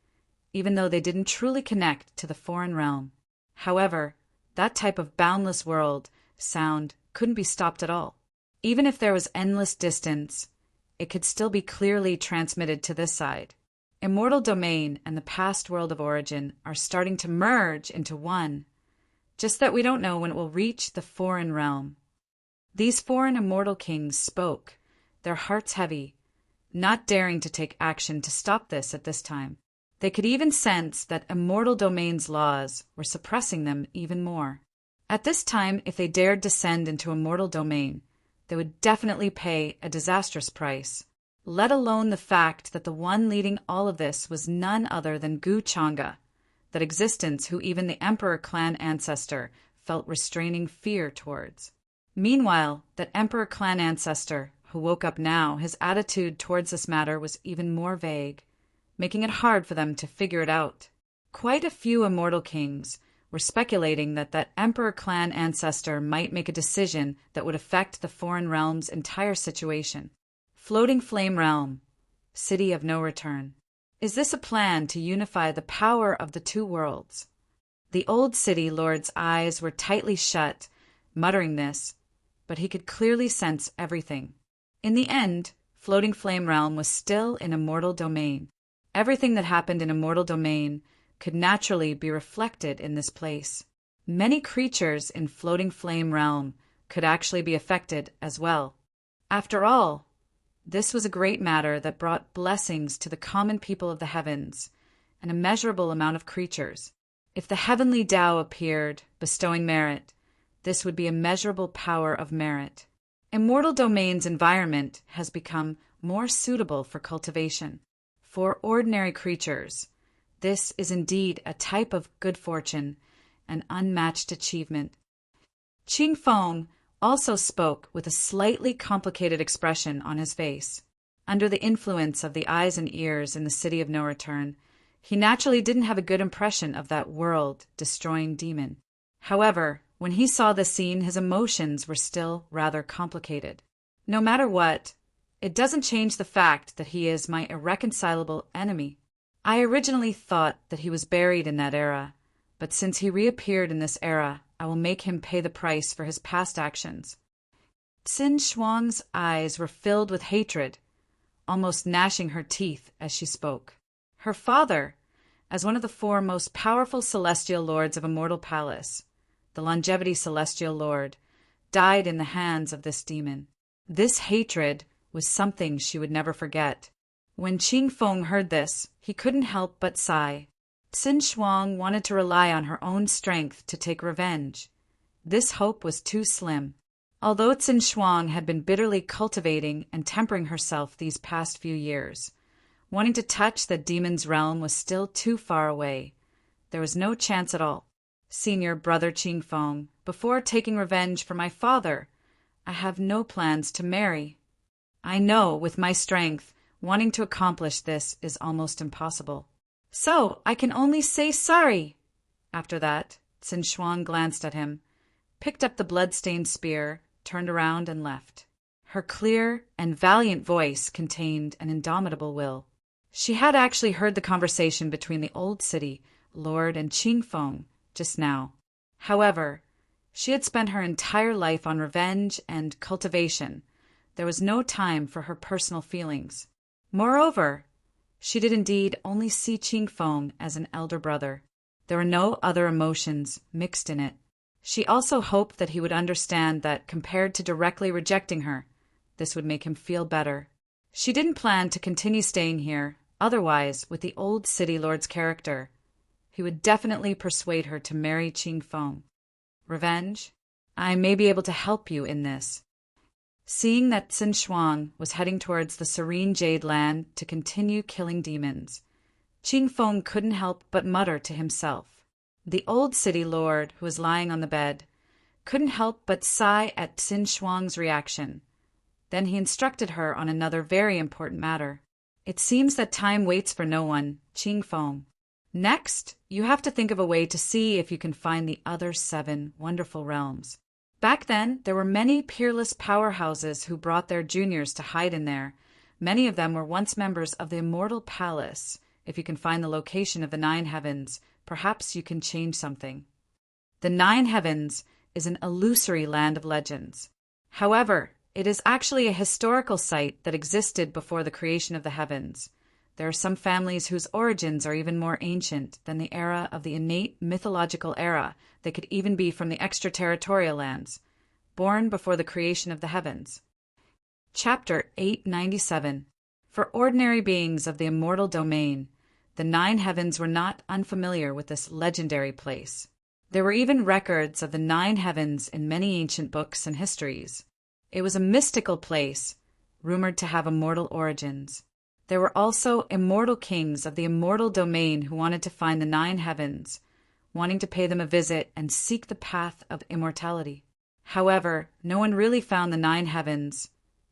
even though they didn't truly connect to the foreign realm. However, that type of boundless world sound couldn't be stopped at all. Even if there was endless distance, it could still be clearly transmitted to this side. Immortal domain and the past world of origin are starting to merge into one, just that we don't know when it will reach the foreign realm. These foreign immortal kings spoke, their hearts heavy, not daring to take action to stop this at this time. They could even sense that immortal domain's laws were suppressing them even more. At this time, if they dared descend into immortal domain, they would definitely pay a disastrous price, let alone the fact that the one leading all of this was none other than Gu Changa, that existence who even the Emperor clan ancestor felt restraining fear towards. Meanwhile, that Emperor clan ancestor, who woke up now, his attitude towards this matter was even more vague, making it hard for them to figure it out. Quite a few immortal kings were speculating that that Emperor clan ancestor might make a decision that would affect the foreign realm's entire situation. Floating Flame Realm, City of No Return. Is this a plan to unify the power of the two worlds? The old city lord's eyes were tightly shut, muttering this, but he could clearly sense everything. In the end, Floating Flame Realm was still in Immortal Domain. Everything that happened in Immortal Domain could naturally be reflected in this place. Many creatures in Floating Flame Realm could actually be affected as well. After all, this was a great matter that brought blessings to the common people of the heavens, an immeasurable amount of creatures. If the heavenly Tao appeared, bestowing merit, this would be immeasurable power of merit. Immortal Domain's environment has become more suitable for cultivation. For ordinary creatures, this is indeed a type of good fortune, an unmatched achievement. Qing Feng also spoke with a slightly complicated expression on his face. Under the influence of the eyes and ears in the City of No Return, he naturally didn't have a good impression of that world-destroying demon. However, when he saw the scene, his emotions were still rather complicated. No matter what, it doesn't change the fact that he is my irreconcilable enemy. I originally thought that he was buried in that era, but since he reappeared in this era, I will make him pay the price for his past actions. Xin Shuang's eyes were filled with hatred, almost gnashing her teeth as she spoke. Her father, as one of the four most powerful celestial lords of Immortal Palace, the Longevity Celestial Lord, died in the hands of this demon. This hatred was something she would never forget. When Qing Feng heard this, he couldn't help but sigh. Xin Shuang wanted to rely on her own strength to take revenge. This hope was too slim. Although Xin Shuang had been bitterly cultivating and tempering herself these past few years, wanting to touch the demon's realm was still too far away. There was no chance at all. Senior Brother Qing Feng, before taking revenge for my father, I have no plans to marry. I know, with my strength, wanting to accomplish this is almost impossible. So, I can only say sorry. After that, Xin Shuang glanced at him, picked up the blood-stained spear, turned around and left. Her clear and valiant voice contained an indomitable will. She had actually heard the conversation between the old city lord and Qing Feng just now. However, she had spent her entire life on revenge and cultivation. There was no time for her personal feelings. Moreover, she did indeed only see Qing Feng as an elder brother. There were no other emotions mixed in it. She also hoped that he would understand that compared to directly rejecting her, this would make him feel better. She didn't plan to continue staying here, otherwise, with the old city lord's character, he would definitely persuade her to marry Qing Feng. Revenge? I may be able to help you in this. Seeing that Xin Shuang was heading towards the serene Jade Land to continue killing demons, Qing Feng couldn't help but mutter to himself. The old city lord, who was lying on the bed, couldn't help but sigh at Xin Shuang's reaction. Then he instructed her on another very important matter. It seems that time waits for no one, Qing Feng. Next, you have to think of a way to see if you can find the other 7 wonderful realms. Back then, there were many peerless powerhouses who brought their juniors to hide in there. Many of them were once members of the Immortal Palace. If you can find the location of the 9 heavens, perhaps you can change something. The 9 heavens is an illusory land of legends. However, it is actually a historical site that existed before the creation of the heavens. There are some families whose origins are even more ancient than the era of the innate mythological era. They could even be from the extraterritorial lands, born before the creation of the heavens. Chapter 897. For ordinary beings of the immortal domain, the 9 heavens were not unfamiliar with this legendary place. There were even records of the 9 heavens in many ancient books and histories. It was a mystical place, rumored to have immortal origins. There were also immortal kings of the immortal domain who wanted to find the 9 heavens, wanting to pay them a visit and seek the path of immortality. However, no one really found the 9 heavens.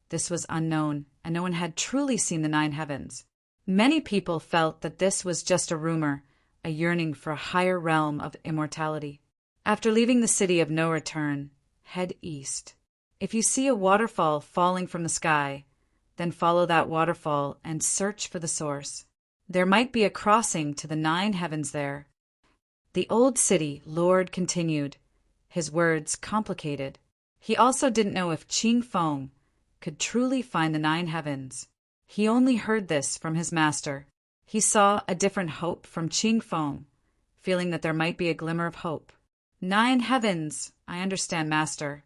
This was unknown, and no one had truly seen the 9 heavens. Many people felt that this was just a rumor, a yearning for a higher realm of immortality. After leaving the city of no return, head east. If you see a waterfall falling from the sky, then follow that waterfall and search for the source. There might be a crossing to the 9 heavens there. The old city, Lord continued, his words complicated. He also didn't know if Qing Feng could truly find the 9 heavens. He only heard this from his master. He saw a different hope from Qing Feng, feeling that there might be a glimmer of hope. 9 heavens, I understand, master.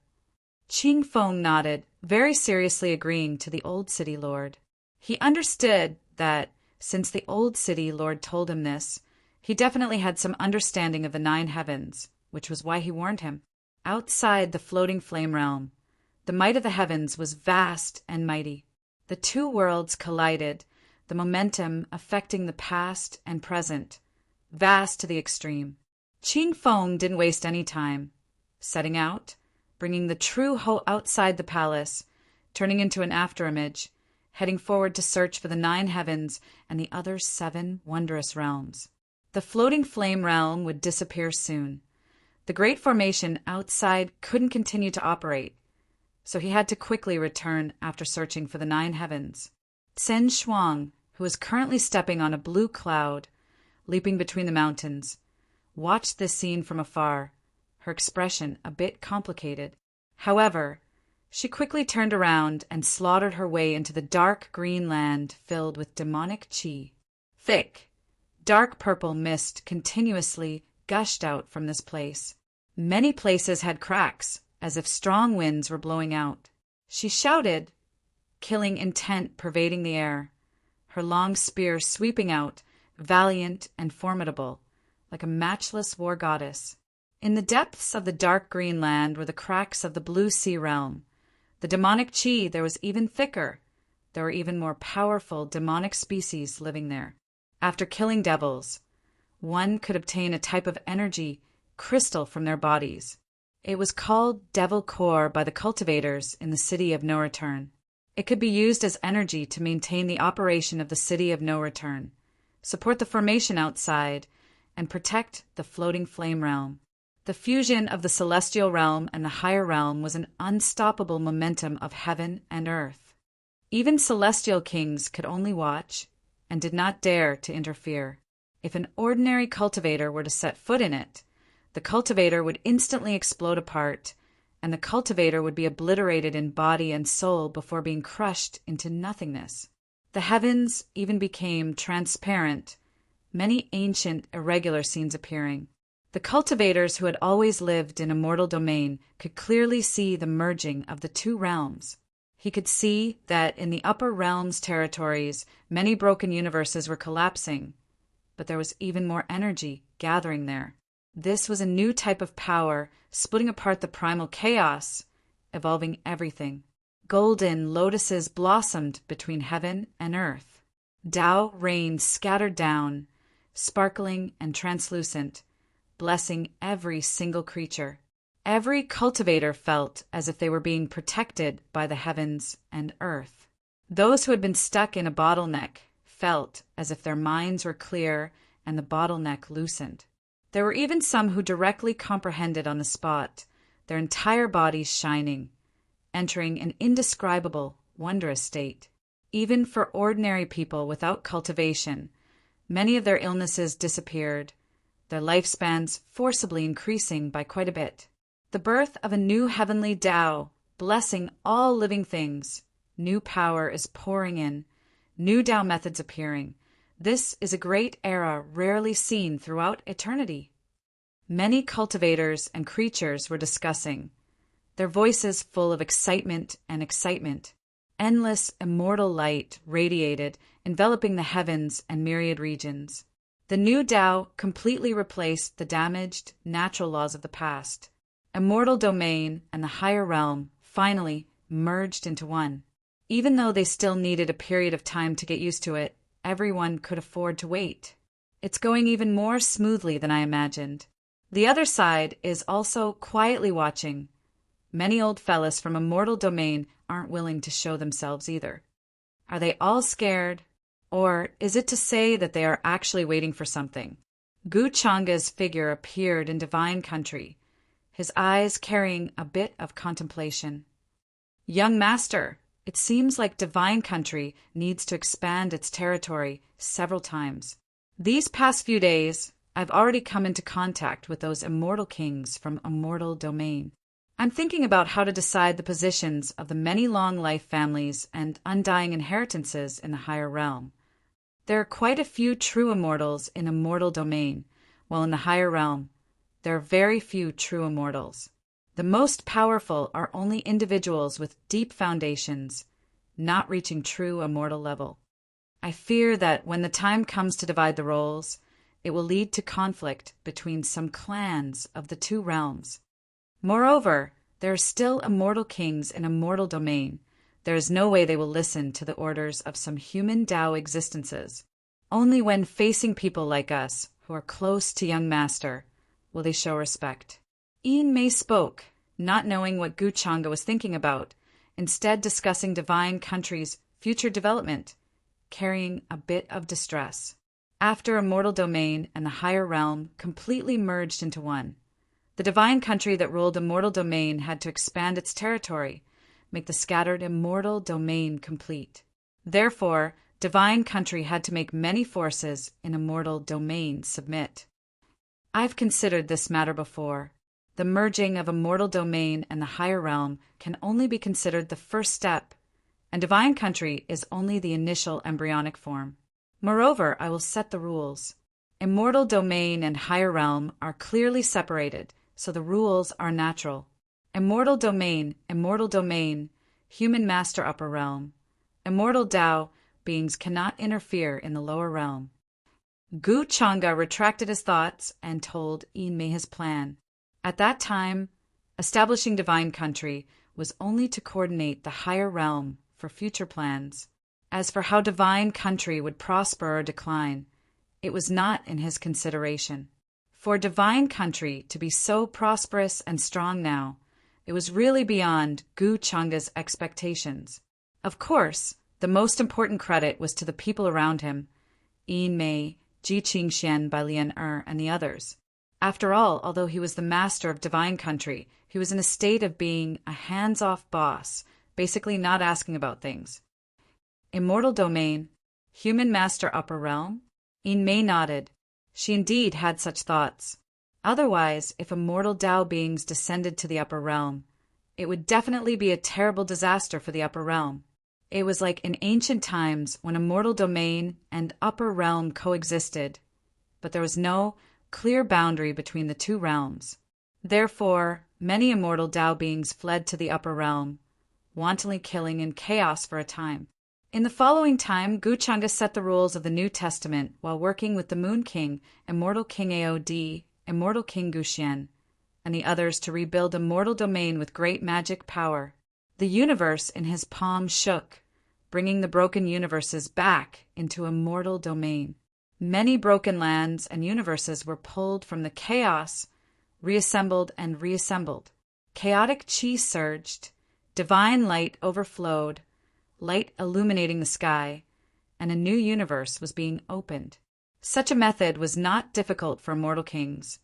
Qing Feng nodded, very seriously agreeing to the old city lord. He understood that, since the old city lord told him this, he definitely had some understanding of the 9 heavens, which was why he warned him. Outside the floating flame realm, the might of the heavens was vast and mighty. The 2 worlds collided, the momentum affecting the past and present, vast to the extreme. Qing Feng didn't waste any time. Setting out, bringing the true Ho outside the palace, turning into an afterimage, heading forward to search for the 9 heavens and the other 7 wondrous realms. The floating flame realm would disappear soon. The great formation outside couldn't continue to operate, so he had to quickly return after searching for the 9 heavens. Sen Shuang, who was currently stepping on a blue cloud, leaping between the mountains, watched this scene from afar, her expression a bit complicated. However, she quickly turned around and slaughtered her way into the dark green land filled with demonic qi. Thick, dark purple mist continuously gushed out from this place. Many places had cracks, as if strong winds were blowing out. She shouted, killing intent pervading the air, her long spear sweeping out, valiant and formidable, like a matchless war goddess. In the depths of the dark green land were the cracks of the blue sea realm. The demonic qi there was even thicker. There were even more powerful demonic species living there. After killing devils, one could obtain a type of energy crystal from their bodies. It was called Devil Core by the cultivators in the City of No Return. It could be used as energy to maintain the operation of the City of No Return, support the formation outside, and protect the floating flame realm. The fusion of the celestial realm and the higher realm was an unstoppable momentum of heaven and earth. Even celestial kings could only watch and did not dare to interfere. If an ordinary cultivator were to set foot in it, the cultivator would instantly explode apart, and the cultivator would be obliterated in body and soul before being crushed into nothingness. The heavens even became transparent, many ancient, irregular scenes appearing. The cultivators who had always lived in a mortal domain could clearly see the merging of the 2 realms. He could see that in the upper realms territories, many broken universes were collapsing, but there was even more energy gathering there. This was a new type of power, splitting apart the primal chaos, evolving everything. Golden lotuses blossomed between heaven and earth. Tao rain scattered down, sparkling and translucent, blessing every single creature. Every cultivator felt as if they were being protected by the heavens and earth. Those who had been stuck in a bottleneck felt as if their minds were clear and the bottleneck loosened. There were even some who directly comprehended on the spot, their entire bodies shining, entering an indescribable, wondrous state. Even for ordinary people without cultivation, many of their illnesses disappeared, their lifespans forcibly increasing by quite a bit. The birth of a new heavenly Tao, blessing all living things. New power is pouring in, new Tao methods appearing. This is a great era rarely seen throughout eternity. Many cultivators and creatures were discussing, their voices full of excitement and excitement. Endless, immortal light radiated, enveloping the heavens and myriad regions. The new Tao completely replaced the damaged, natural laws of the past. Immortal domain and the higher realm finally merged into one. Even though they still needed a period of time to get used to it, everyone could afford to wait. It's going even more smoothly than I imagined. The other side is also quietly watching. Many old fellas from a mortal domain aren't willing to show themselves either. Are they all scared? Or is it to say that they are actually waiting for something? Gu Changa's figure appeared in divine country, his eyes carrying a bit of contemplation. Young master, it seems like divine country needs to expand its territory several times. These past few days, I've already come into contact with those immortal kings from immortal domain. I'm thinking about how to decide the positions of the many long life families and undying inheritances in the higher realm. There are quite a few true immortals in immortal domain, while in the higher realm, there are very few true immortals. The most powerful are only individuals with deep foundations, not reaching true immortal level. I fear that when the time comes to divide the roles, it will lead to conflict between some clans of the two realms. Moreover, there are still immortal kings in immortal domain. There is no way they will listen to the orders of some human Tao existences. Only when facing people like us, who are close to young master, will they show respect. Yin Mei spoke, not knowing what Gu Changa was thinking about, instead discussing divine country's future development, carrying a bit of distress. After immortal domain and the higher realm completely merged into one, the divine country that ruled immortal domain had to expand its territory, make the scattered immortal domain complete. Therefore, divine country had to make many forces in immortal domain submit. I've considered this matter before. The merging of immortal domain and the higher realm can only be considered the first step, and divine country is only the initial embryonic form. Moreover, I will set the rules. Immortal domain and higher realm are clearly separated, so the rules are natural. Immortal domain, human master upper realm. Immortal Tao, beings cannot interfere in the lower realm. Gu Changa retracted his thoughts and told Yin Mei his plan. At that time, establishing divine country was only to coordinate the higher realm for future plans. As for how divine country would prosper or decline, it was not in his consideration. For divine country to be so prosperous and strong now, it was really beyond Gu Changa's expectations. Of course, the most important credit was to the people around him, Yin Mei, Ji Qingxian, Bai Lian and the others. After all, although he was the master of divine country, he was in a state of being a hands-off boss, basically not asking about things. Immortal domain, human master upper realm? Yin Mei nodded. She indeed had such thoughts. Otherwise, if immortal Tao beings descended to the upper realm, it would definitely be a terrible disaster for the upper realm. It was like in ancient times when immortal domain and upper realm coexisted, but there was no clear boundary between the two realms. Therefore, many immortal Tao beings fled to the upper realm, wantonly killing in chaos for a time. In the following time, Gu Changa set the rules of the New Testament while working with the Moon King, Immortal King Aod, Immortal King Guxian, and the others to rebuild immortal domain with great magic power. The universe in his palm shook, bringing the broken universes back into immortal domain. Many broken lands and universes were pulled from the chaos, reassembled and reassembled. Chaotic chi surged, divine light overflowed, light illuminating the sky, and a new universe was being opened. Such a method was not difficult for immortal kings,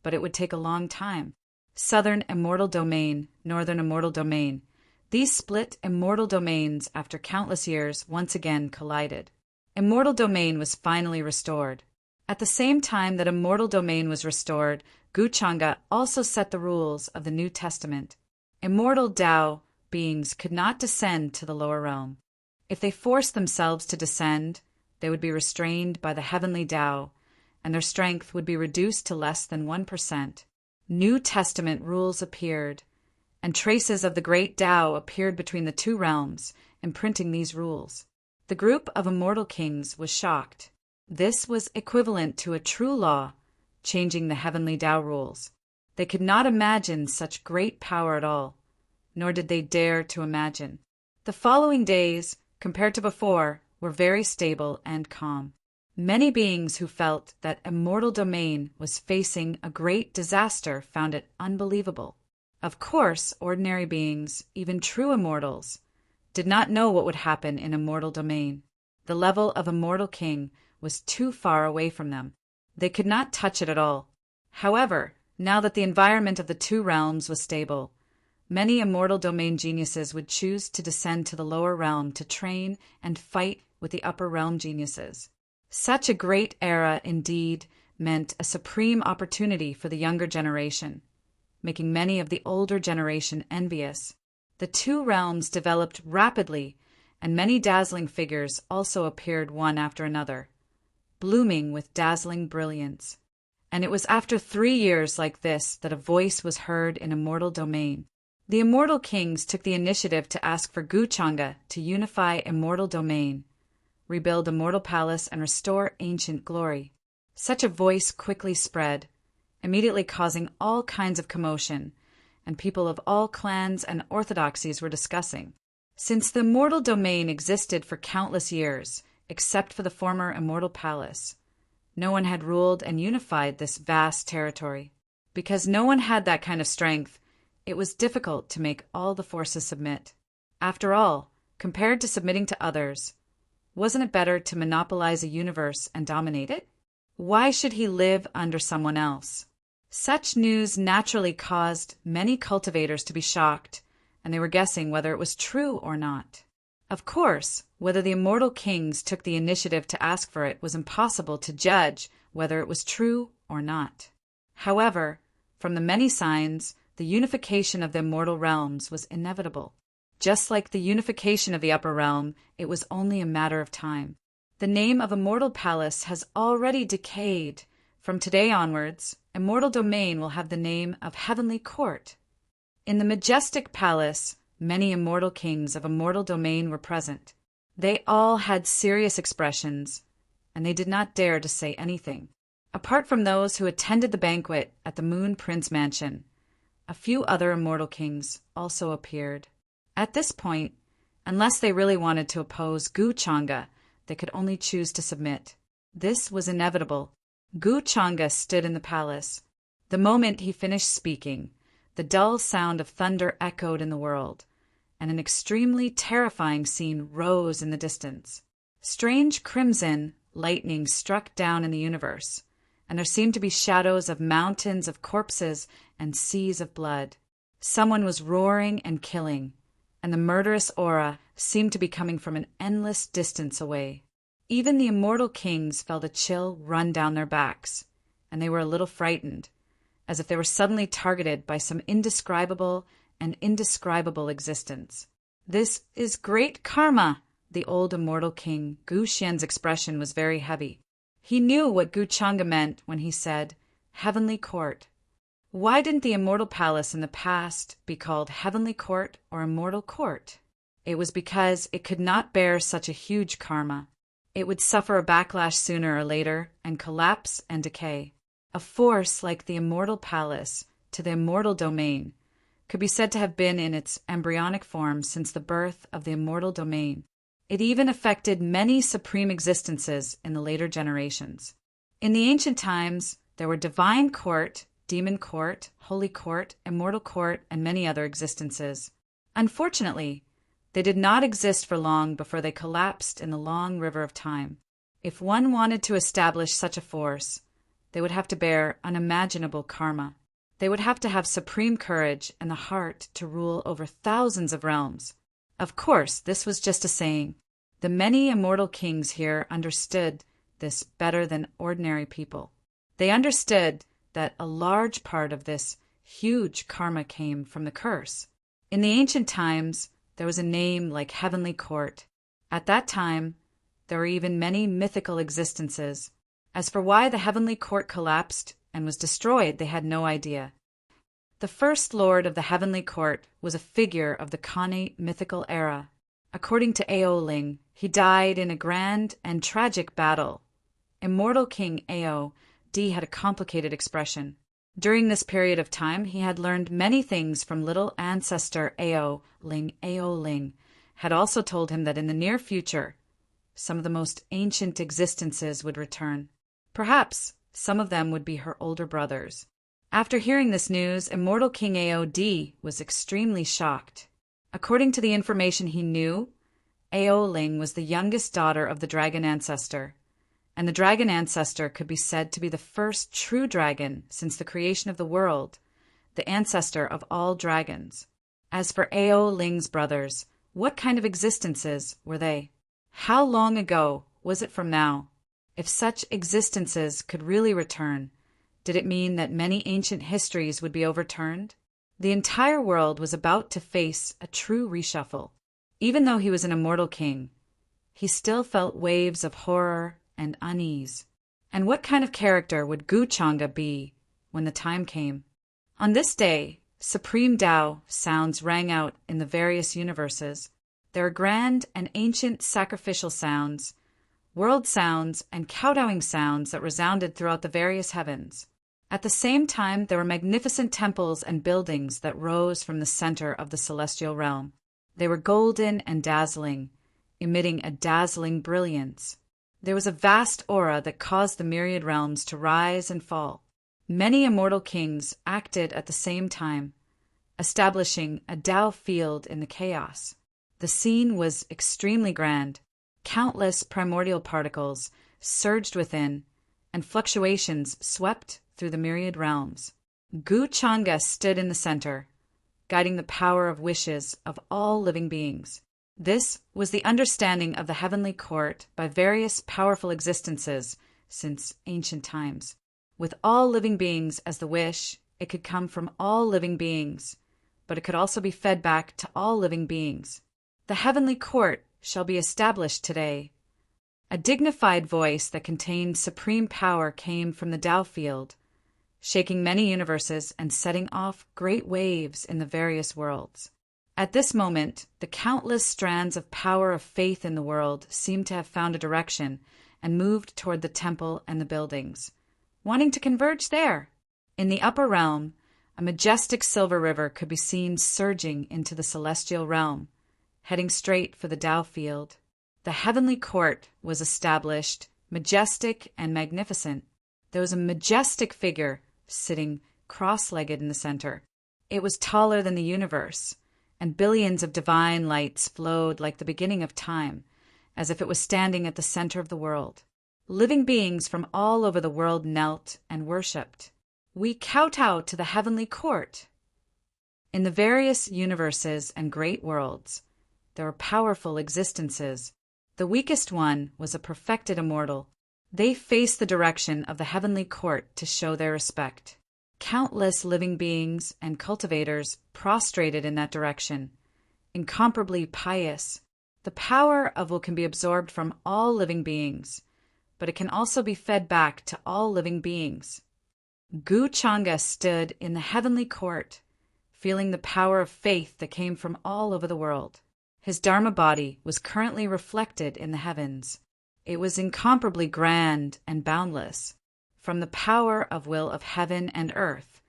but it would take a long time. Southern immortal domain, northern immortal domain. These split immortal domains after countless years once again collided. Immortal domain was finally restored. At the same time that immortal domain was restored, Gu Changa also set the rules of the New Testament. Immortal Tao beings could not descend to the lower realm. If they forced themselves to descend, they would be restrained by the heavenly Tao, and their strength would be reduced to less than 1%. New Testament rules appeared, and traces of the great Tao appeared between the two realms, imprinting these rules. The group of immortal kings was shocked. This was equivalent to a true law, changing the heavenly Tao rules. They could not imagine such great power at all, nor did they dare to imagine. The following days, compared to before, were very stable and calm. Many beings who felt that immortal domain was facing a great disaster found it unbelievable. Of course, ordinary beings, even true immortals, did not know what would happen in immortal domain. The level of immortal king was too far away from them. They could not touch it at all. However, now that the environment of the two realms was stable, many immortal domain geniuses would choose to descend to the lower realm to train and fight with the upper realm geniuses. Such a great era indeed meant a supreme opportunity for the younger generation, making many of the older generation envious. The two realms developed rapidly, and many dazzling figures also appeared one after another, blooming with dazzling brilliance. And it was after 3 years like this that a voice was heard in immortal domain. The immortal kings took the initiative to ask for Guchanga to unify immortal domain, rebuild immortal palace, and restore ancient glory. Such a voice quickly spread, immediately causing all kinds of commotion, and people of all clans and orthodoxies were discussing. Since the immortal domain existed for countless years, except for the former immortal palace, no one had ruled and unified this vast territory. Because no one had that kind of strength, it was difficult to make all the forces submit. After all, compared to submitting to others, wasn't it better to monopolize a universe and dominate it? Why should he live under someone else? Such news naturally caused many cultivators to be shocked, and they were guessing whether it was true or not. Of course, whether the immortal kings took the initiative to ask for it was impossible to judge whether it was true or not. However, from the many signs, the unification of the immortal realms was inevitable. Just like the unification of the upper realm, it was only a matter of time. The name of Immortal Palace has already decayed. From today onwards, Immortal Domain will have the name of Heavenly Court. In the majestic palace, many immortal kings of Immortal Domain were present. They all had serious expressions, and they did not dare to say anything. Apart from those who attended the banquet at the Moon Prince Mansion, a few other immortal kings also appeared. At this point, unless they really wanted to oppose Guchanga, they could only choose to submit. This was inevitable. Guchanga stood in the palace. The moment he finished speaking, the dull sound of thunder echoed in the world, and an extremely terrifying scene rose in the distance. Strange crimson lightning struck down in the universe, and there seemed to be shadows of mountains of corpses and seas of blood. Someone was roaring and killing, and the murderous aura seemed to be coming from an endless distance away. Even the immortal kings felt a chill run down their backs, and they were a little frightened, as if they were suddenly targeted by some indescribable and indescribable existence. "This is great karma!" The old immortal king, Gu Xian's expression was very heavy. He knew what Guchanga meant when he said, Heavenly Court. Why didn't the immortal palace in the past be called Heavenly Court or Immortal Court? It was because it could not bear such a huge karma. It would suffer a backlash sooner or later and collapse and decay. A force like the immortal palace to the immortal domain could be said to have been in its embryonic form since the birth of the immortal domain. It even affected many supreme existences in the later generations. In the ancient times, there were divine court, demon court, holy court, immortal court, and many other existences. Unfortunately, they did not exist for long before they collapsed in the long river of time. If one wanted to establish such a force, they would have to bear unimaginable karma. They would have to have supreme courage and the heart to rule over thousands of realms. Of course, this was just a saying. The many immortal kings here understood this better than ordinary people. They understood that a large part of this huge karma came from the curse. In the ancient times, there was a name like Heavenly Court. At that time, there were even many mythical existences. As for why the Heavenly Court collapsed and was destroyed, they had no idea. The first lord of the Heavenly Court was a figure of the Khanate mythical era. According to Ao Ling, he died in a grand and tragic battle. Immortal King Ao D had a complicated expression. During this period of time, he had learned many things from little ancestor Ao Ling. Ao Ling had also told him that in the near future, some of the most ancient existences would return. Perhaps some of them would be her older brothers. After hearing this news, Immortal King Ao D was extremely shocked. According to the information he knew, Ao Ling was the youngest daughter of the dragon ancestor, and the dragon ancestor could be said to be the first true dragon since the creation of the world, the ancestor of all dragons. As for Ao Ling's brothers, what kind of existences were they? How long ago was it from now? If such existences could really return, did it mean that many ancient histories would be overturned? The entire world was about to face a true reshuffle. Even though he was an immortal king, he still felt waves of horror and unease. And what kind of character would Gu Changa be when the time came? On this day, supreme Tao sounds rang out in the various universes. There are grand and ancient sacrificial sounds, world sounds, and kowtowing sounds that resounded throughout the various heavens. At the same time, there were magnificent temples and buildings that rose from the center of the celestial realm. They were golden and dazzling, emitting a dazzling brilliance. There was a vast aura that caused the myriad realms to rise and fall. Many immortal kings acted at the same time, establishing a Tao field in the chaos. The scene was extremely grand. Countless primordial particles surged within, and fluctuations swept through the myriad realms. Gu Changa stood in the center, guiding the power of wishes of all living beings. This was the understanding of the heavenly court by various powerful existences since ancient times. With all living beings as the wish, it could come from all living beings, but it could also be fed back to all living beings. The heavenly court shall be established today. A dignified voice that contained supreme power came from the Tao field, shaking many universes and setting off great waves in the various worlds. At this moment, the countless strands of power of faith in the world seemed to have found a direction and moved toward the temple and the buildings, wanting to converge there. In the upper realm, a majestic silver river could be seen surging into the celestial realm, heading straight for the Tao field. The heavenly court was established, majestic and magnificent. There was a majestic figure sitting cross-legged in the center. It was taller than the universe, and billions of divine lights flowed like the beginning of time, as if it was standing at the center of the world. Living beings from all over the world knelt and worshipped. We kowtow to the heavenly court. In the various universes and great worlds, there were powerful existences. The weakest one was a perfected immortal. They faced the direction of the heavenly court to show their respect. Countless living beings and cultivators prostrated in that direction, incomparably pious. The power of will can be absorbed from all living beings, but it can also be fed back to all living beings. Gu Changa stood in the heavenly court, feeling the power of faith that came from all over the world. His Dharma body was currently reflected in the heavens. It was incomparably grand and boundless. From the power of will of heaven and earth,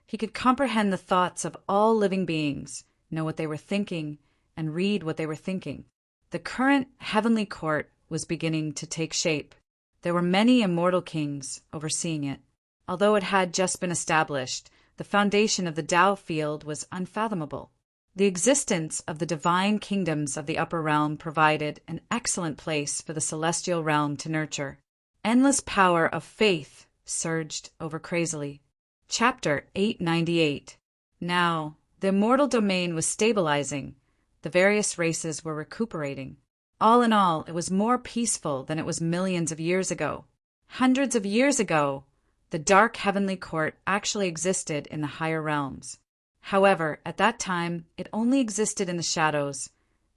he could comprehend the thoughts of all living beings, know what they were thinking, and read what they were thinking. The current heavenly court was beginning to take shape. There were many immortal kings overseeing it. Although it had just been established, the foundation of the Tao field was unfathomable. The existence of the divine kingdoms of the upper realm provided an excellent place for the celestial realm to nurture. Endless power of faith surged over crazily. Chapter 898. Now, the immortal domain was stabilizing. The various races were recuperating. All in all, it was more peaceful than it was millions of years ago. Hundreds of years ago, the dark heavenly court actually existed in the higher realms. However, at that time, it only existed in the shadows,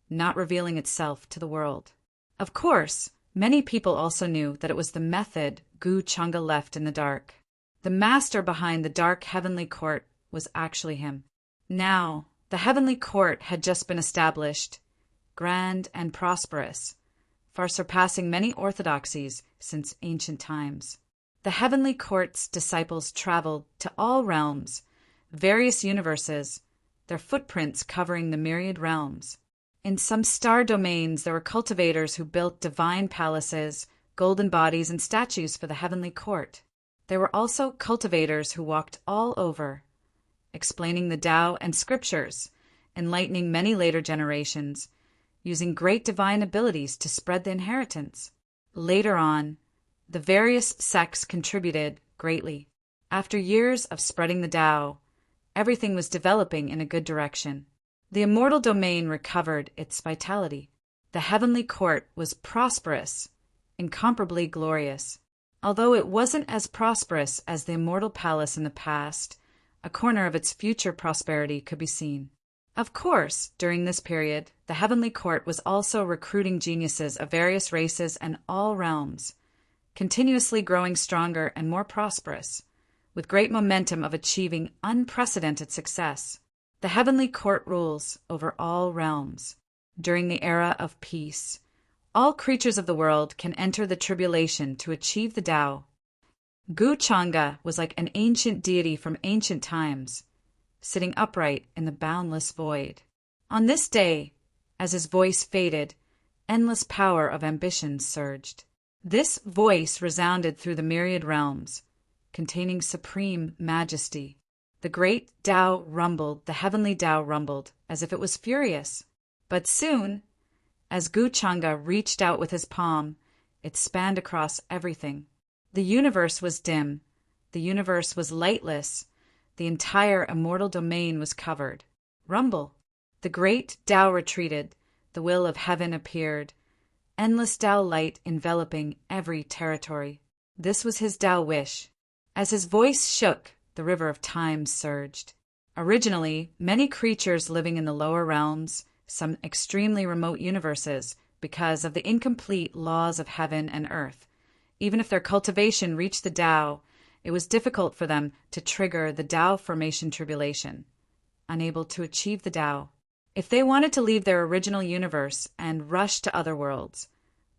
not revealing itself to the world. Of course, many people also knew that it was the method Gu Changa left in the dark. The master behind the dark heavenly court was actually him. Now, the heavenly court had just been established, grand and prosperous, far surpassing many orthodoxies since ancient times. The heavenly court's disciples traveled to all realms, various universes, their footprints covering the myriad realms. In some star domains, there were cultivators who built divine palaces, golden bodies, and statues for the heavenly court. There were also cultivators who walked all over, explaining the Tao and scriptures, enlightening many later generations, using great divine abilities to spread the inheritance. Later on, The various sects contributed greatly. After years of spreading the Tao, everything was developing in a good direction. The immortal domain recovered its vitality. The heavenly court was prosperous, incomparably glorious. Although it wasn't as prosperous as the immortal palace in the past, a corner of its future prosperity could be seen. Of course, during this period, the heavenly court was also recruiting geniuses of various races and all realms, continuously growing stronger and more prosperous, with great momentum of achieving unprecedented success. The heavenly court rules over all realms. During the era of peace, all creatures of the world can enter the tribulation to achieve the Tao. Gu Changa was like an ancient deity from ancient times, sitting upright in the boundless void. On this day, as his voice faded, endless power of ambition surged. This voice resounded through the myriad realms, containing supreme majesty. The great Tao rumbled, the heavenly Tao rumbled, as if it was furious. But soon, as Gu Changa reached out with his palm, it spanned across everything. The universe was dim, the universe was lightless, the entire immortal domain was covered. Rumble! The great Tao retreated, the will of heaven appeared, endless Tao light enveloping every territory. This was his Tao wish. As his voice shook, the river of time surged. Originally, many creatures living in the lower realms, some extremely remote universes, because of the incomplete laws of heaven and earth, even if their cultivation reached the Tao, it was difficult for them to trigger the Tao formation tribulation, unable to achieve the Tao. If they wanted to leave their original universe and rush to other worlds,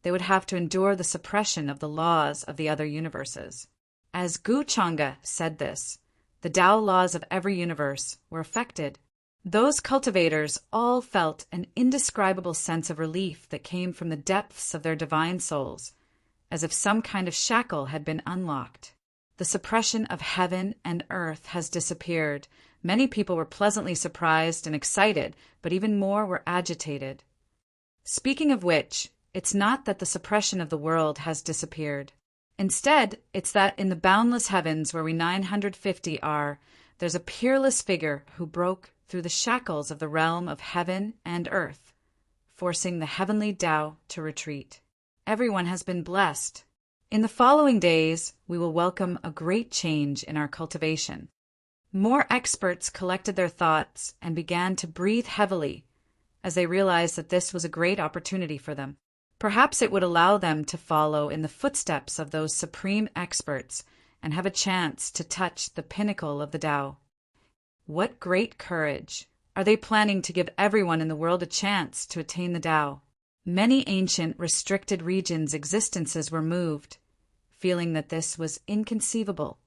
they would have to endure the suppression of the laws of the other universes. As Gu Changa said this, the Tao laws of every universe were affected. Those cultivators all felt an indescribable sense of relief that came from the depths of their divine souls, as if some kind of shackle had been unlocked. The suppression of heaven and earth has disappeared. Many people were pleasantly surprised and excited, but even more were agitated. Speaking of which, it's not that the suppression of the world has disappeared. Instead, it's that in the boundless heavens where we 950 are, there's a peerless figure who broke through the shackles of the realm of heaven and earth, forcing the heavenly Tao to retreat. Everyone has been blessed. In the following days, we will welcome a great change in our cultivation. More experts collected their thoughts and began to breathe heavily as they realized that this was a great opportunity for them. Perhaps it would allow them to follow in the footsteps of those supreme experts and have a chance to touch the pinnacle of the Tao. What great courage! Are they planning to give everyone in the world a chance to attain the Tao? Many ancient, restricted regions' existences were moved, feeling that this was inconceivable.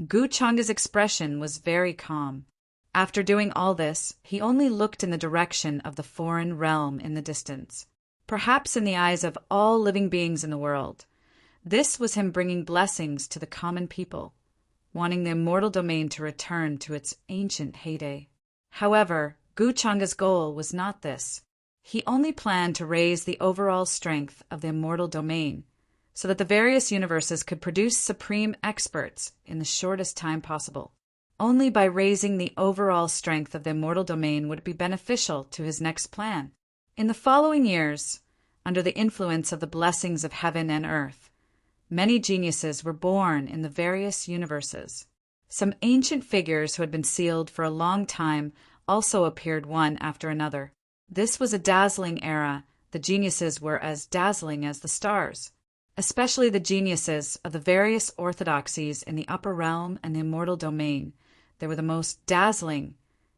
Gu Changa's expression was very calm. After doing all this, he only looked in the direction of the foreign realm in the distance. Perhaps in the eyes of all living beings in the world, this was him bringing blessings to the common people, wanting the immortal domain to return to its ancient heyday. However, Gu Changa's goal was not this. He only planned to raise the overall strength of the immortal domain, so that the various universes could produce supreme experts in the shortest time possible. Only by raising the overall strength of the immortal domain would it be beneficial to his next plan. In the following years, under the influence of the blessings of heaven and earth, many geniuses were born in the various universes. Some ancient figures who had been sealed for a long time also appeared one after another. This was a dazzling era. The geniuses were as dazzling as the stars. Especially the geniuses of the various orthodoxies in the upper realm and the immortal domain. They were the most dazzling,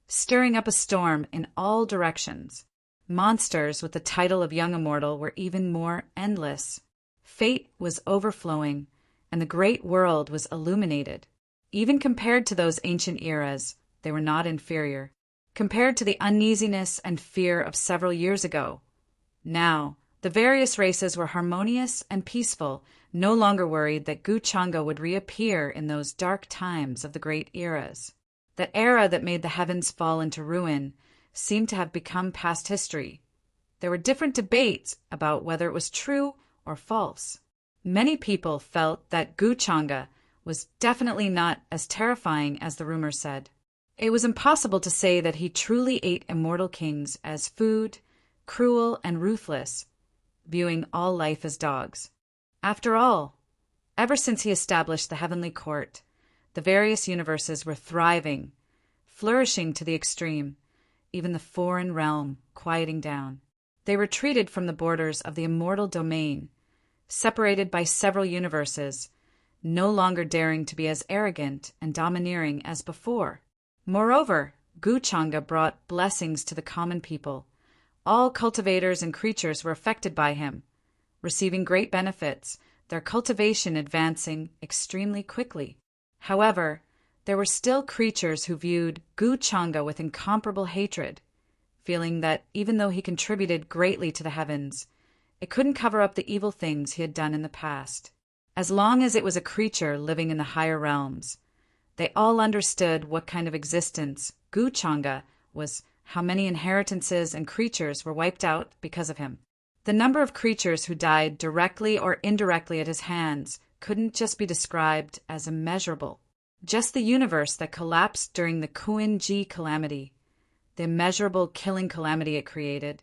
stirring up a storm in all directions. Monsters with the title of young immortal were even more endless. Fate was overflowing, and the great world was illuminated. Even compared to those ancient eras, they were not inferior. Compared to the uneasiness and fear of several years ago, now, the various races were harmonious and peaceful, no longer worried that Gu Changa would reappear in those dark times of the great eras. That era that made the heavens fall into ruin seemed to have become past history. There were different debates about whether it was true or false. Many people felt that Guchanga was definitely not as terrifying as the rumor said. It was impossible to say that he truly ate immortal kings as food, cruel and ruthless, viewing all life as dogs. After all, ever since he established the heavenly court, the various universes were thriving, flourishing to the extreme, even the foreign realm quieting down. They retreated from the borders of the immortal domain, separated by several universes, no longer daring to be as arrogant and domineering as before. Moreover, Guchanga brought blessings to the common people. All cultivators and creatures were affected by him, receiving great benefits, their cultivation advancing extremely quickly. However, there were still creatures who viewed Guchanga with incomparable hatred, feeling that even though he contributed greatly to the heavens, it couldn't cover up the evil things he had done in the past. As long as it was a creature living in the higher realms, they all understood what kind of existence Guchanga was, how many inheritances and creatures were wiped out because of him. The number of creatures who died directly or indirectly at his hands couldn't just be described as immeasurable. Just the universe that collapsed during the Kuin-ji calamity, the immeasurable killing calamity it created,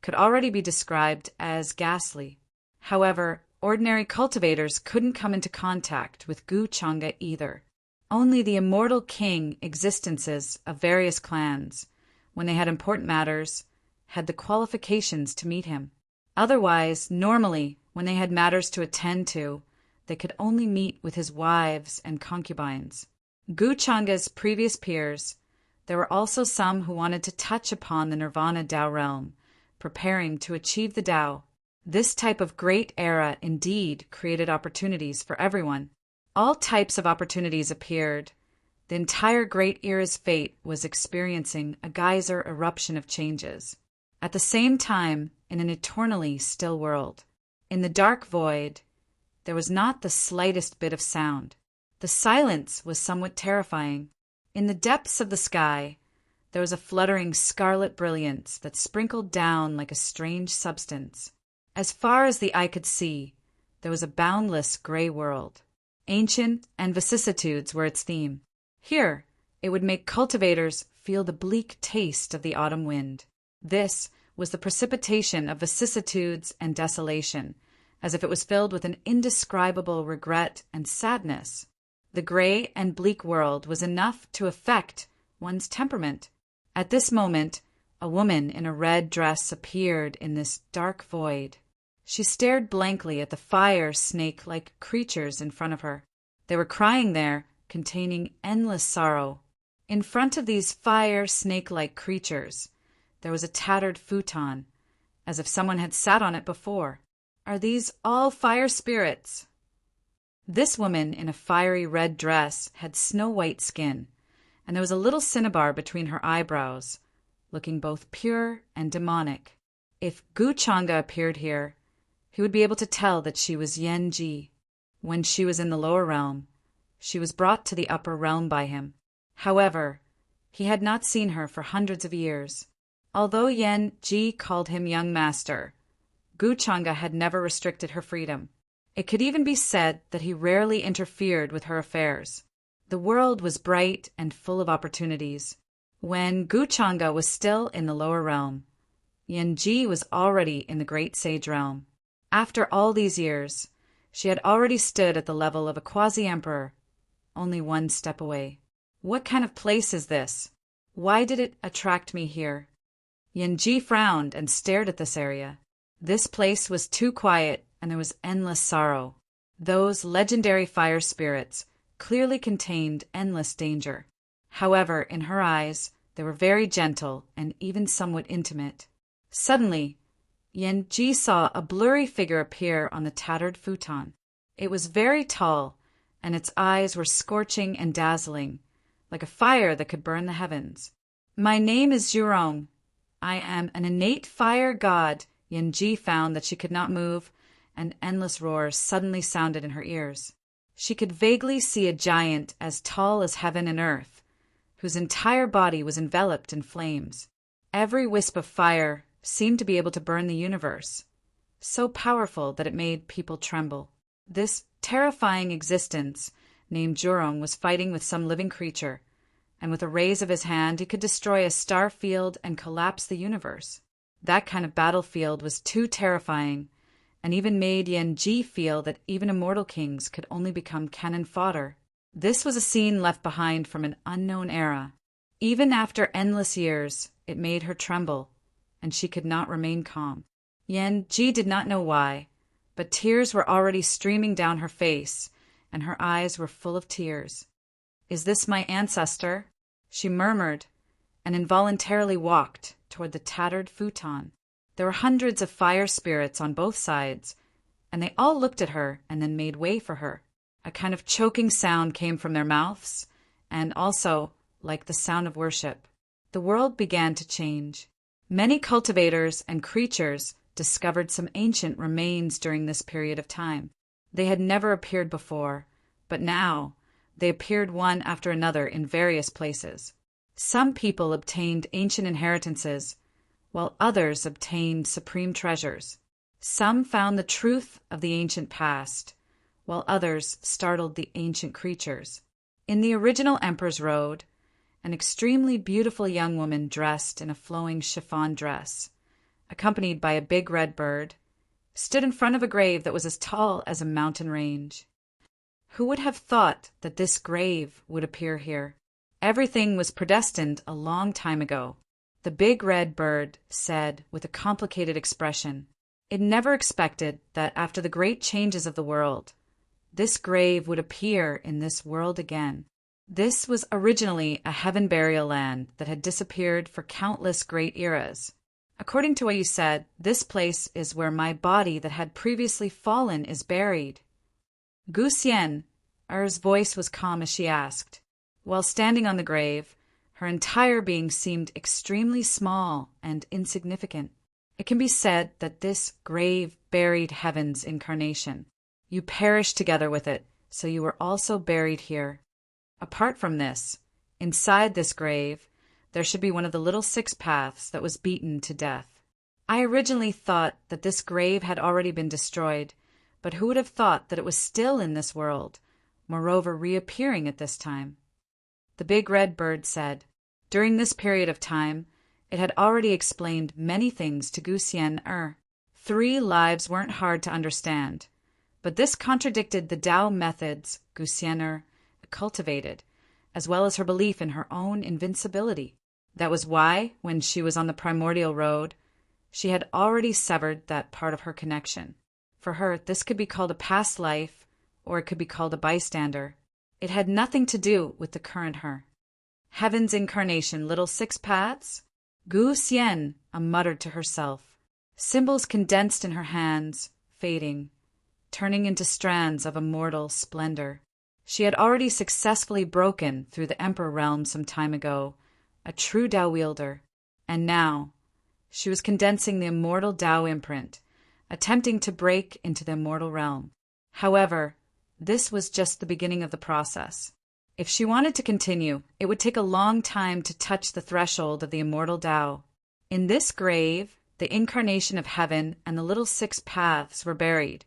could already be described as ghastly. However, ordinary cultivators couldn't come into contact with Guchanga either. Only the immortal king existences of various clans, when they had important matters, had the qualifications to meet him. Otherwise, normally, when they had matters to attend to, they could only meet with his wives and concubines. Guchanga's previous peers, there were also some who wanted to touch upon the Nirvana Tao realm, preparing to achieve the Tao. This type of great era indeed created opportunities for everyone. All types of opportunities appeared. The entire great era's fate was experiencing a geyser eruption of changes. At the same time, in an eternally still world, in the dark void, there was not the slightest bit of sound. The silence was somewhat terrifying. In the depths of the sky, there was a fluttering scarlet brilliance that sprinkled down like a strange substance. As far as the eye could see, there was a boundless gray world. Ancient and vicissitudes were its theme. Here, it would make cultivators feel the bleak taste of the autumn wind. This was the precipitation of vicissitudes and desolation, as if it was filled with an indescribable regret and sadness. The gray and bleak world was enough to affect one's temperament. At this moment, a woman in a red dress appeared in this dark void. She stared blankly at the fire snake-like creatures in front of her. They were crying there, containing endless sorrow. In front of these fire snake-like creatures, there was a tattered futon, as if someone had sat on it before. Are these all fire spirits? This woman in a fiery red dress had snow-white skin, and there was a little cinnabar between her eyebrows, looking both pure and demonic. If Guchanga appeared here, he would be able to tell that she was Yen-ji. When she was in the lower realm, she was brought to the upper realm by him. However, he had not seen her for hundreds of years. Although Yen-ji called him young master, Guchanga had never restricted her freedom. It could even be said that he rarely interfered with her affairs. The world was bright and full of opportunities. When Guchanga was still in the lower realm, Yen-ji was already in the great sage realm. After all these years, she had already stood at the level of a quasi-emperor, only one step away. What kind of place is this? Why did it attract me here? Yen-ji frowned and stared at this area. This place was too quiet, and there was endless sorrow. Those legendary fire spirits clearly contained endless danger. However, in her eyes, they were very gentle and even somewhat intimate. Suddenly, Yen-ji saw a blurry figure appear on the tattered futon. It was very tall, and its eyes were scorching and dazzling, like a fire that could burn the heavens. My name is Zhurong. I am an innate fire god. Yen-ji found that she could not move, and endless roars suddenly sounded in her ears. She could vaguely see a giant as tall as heaven and earth, whose entire body was enveloped in flames. Every wisp of fire seemed to be able to burn the universe, so powerful that it made people tremble. This terrifying existence named Jurong was fighting with some living creature, and with a raise of his hand he could destroy a star field and collapse the universe. That kind of battlefield was too terrifying, and even made Yen Ji feel that even immortal kings could only become cannon fodder. This was a scene left behind from an unknown era. Even after endless years, it made her tremble, and she could not remain calm. Yen Ji did not know why, but tears were already streaming down her face, and her eyes were full of tears. "Is this my ancestor?" she murmured, and involuntarily walked toward the tattered futon. There were hundreds of fire spirits on both sides, and they all looked at her and then made way for her. A kind of choking sound came from their mouths, and also, like the sound of worship, the world began to change. Many cultivators and creatures discovered some ancient remains during this period of time. They had never appeared before, but now they appeared one after another in various places. Some people obtained ancient inheritances, while others obtained supreme treasures. Some found the truth of the ancient past, while others startled the ancient creatures. In the original Emperor's Road, an extremely beautiful young woman dressed in a flowing chiffon dress, accompanied by a big red bird, stood in front of a grave that was as tall as a mountain range. Who would have thought that this grave would appear here? Everything was predestined a long time ago. The big red bird said with a complicated expression. It never expected that after the great changes of the world, this grave would appear in this world again. This was originally a heaven burial land that had disappeared for countless great eras. According to what you said, this place is where my body that had previously fallen is buried. Gu Xian, Er's voice was calm as she asked. While standing on the grave, her entire being seemed extremely small and insignificant. It can be said that this grave buried heaven's incarnation. You perished together with it, so you were also buried here. Apart from this, inside this grave, there should be one of the little 6 paths that was beaten to death. I originally thought that this grave had already been destroyed, but who would have thought that it was still in this world, moreover reappearing at this time? The big red bird said. During this period of time, it had already explained many things to Gu Xian. 3 lives weren't hard to understand, but this contradicted the Tao methods Gu Xian cultivated, as well as her belief in her own invincibility. That was why, when she was on the primordial road, she had already severed that part of her connection. For her, this could be called a past life, or it could be called a bystander. It had nothing to do with the current her. Heaven's incarnation, little 6 paths? Gu Xian muttered to herself. Symbols condensed in her hands, fading, turning into strands of immortal splendor. She had already successfully broken through the Emperor realm some time ago, a true Tao wielder, and now she was condensing the immortal Tao imprint, attempting to break into the immortal realm. However, this was just the beginning of the process. If she wanted to continue, it would take a long time to touch the threshold of the immortal Tao. In this grave, the incarnation of heaven and the little 6 paths were buried,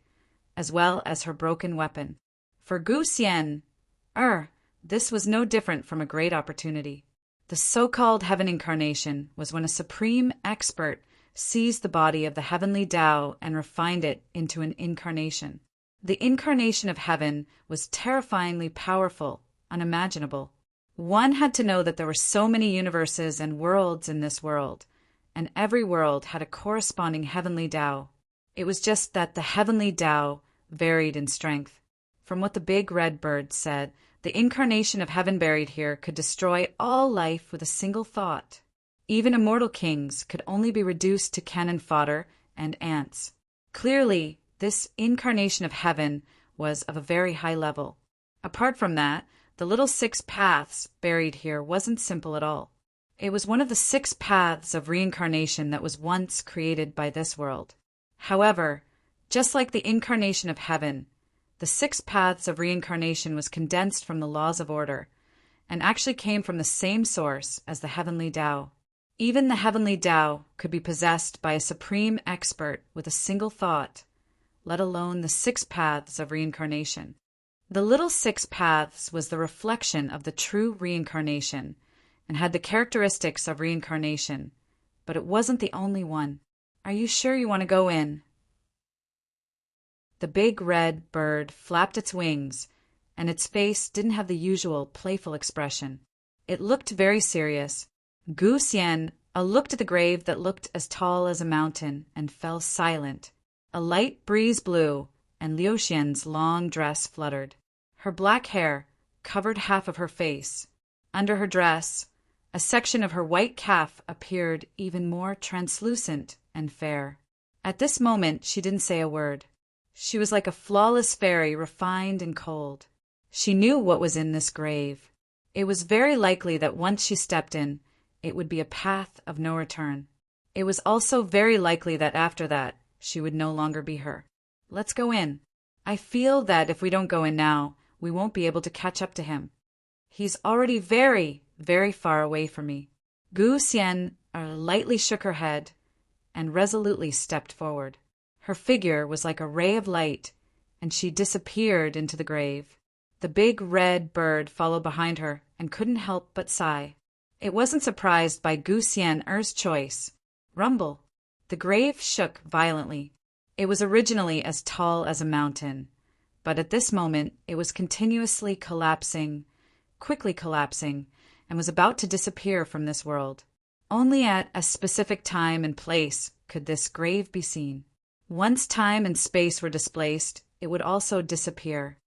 as well as her broken weapon. For Gu Xian, this was no different from a great opportunity. The so-called heaven incarnation was when a supreme expert seized the body of the heavenly Tao and refined it into an incarnation. The incarnation of heaven was terrifyingly powerful, unimaginable. One had to know that there were so many universes and worlds in this world, and every world had a corresponding heavenly Tao. It was just that the heavenly Tao varied in strength. From what the big red bird said, the incarnation of heaven buried here could destroy all life with a single thought. Even immortal kings could only be reduced to cannon fodder and ants. Clearly, this incarnation of heaven was of a very high level. Apart from that, the little 6 paths buried here wasn't simple at all. It was one of the 6 paths of reincarnation that was once created by this world. However, just like the incarnation of heaven, the 6 paths of reincarnation was condensed from the laws of order, and actually came from the same source as the heavenly Tao. Even the heavenly Tao could be possessed by a supreme expert with a single thought, let alone the 6 paths of reincarnation. The little 6 paths was the reflection of the true reincarnation and had the characteristics of reincarnation, but it wasn't the only one. Are you sure you want to go in? The big red bird flapped its wings, and its face didn't have the usual playful expression. It looked very serious. Gu Xian looked at the grave that looked as tall as a mountain and fell silent. A light breeze blew, and Liu Xian's long dress fluttered. Her black hair covered half of her face. Under her dress, a section of her white calf appeared even more translucent and fair. At this moment, she didn't say a word. She was like a flawless fairy, refined and cold. She knew what was in this grave. It was very likely that once she stepped in, it would be a path of no return. It was also very likely that after that, she would no longer be her. Let's go in. I feel that if we don't go in now, we won't be able to catch up to him. He's already very, very far away from me. Gu Xian lightly shook her head and resolutely stepped forward. Her figure was like a ray of light, and she disappeared into the grave. The big red bird followed behind her and couldn't help but sigh. It wasn't surprised by Gu Xian's choice. Rumble. The grave shook violently. It was originally as tall as a mountain, but at this moment it was continuously collapsing, quickly collapsing, and was about to disappear from this world. Only at a specific time and place could this grave be seen. Once time and space were displaced, it would also disappear.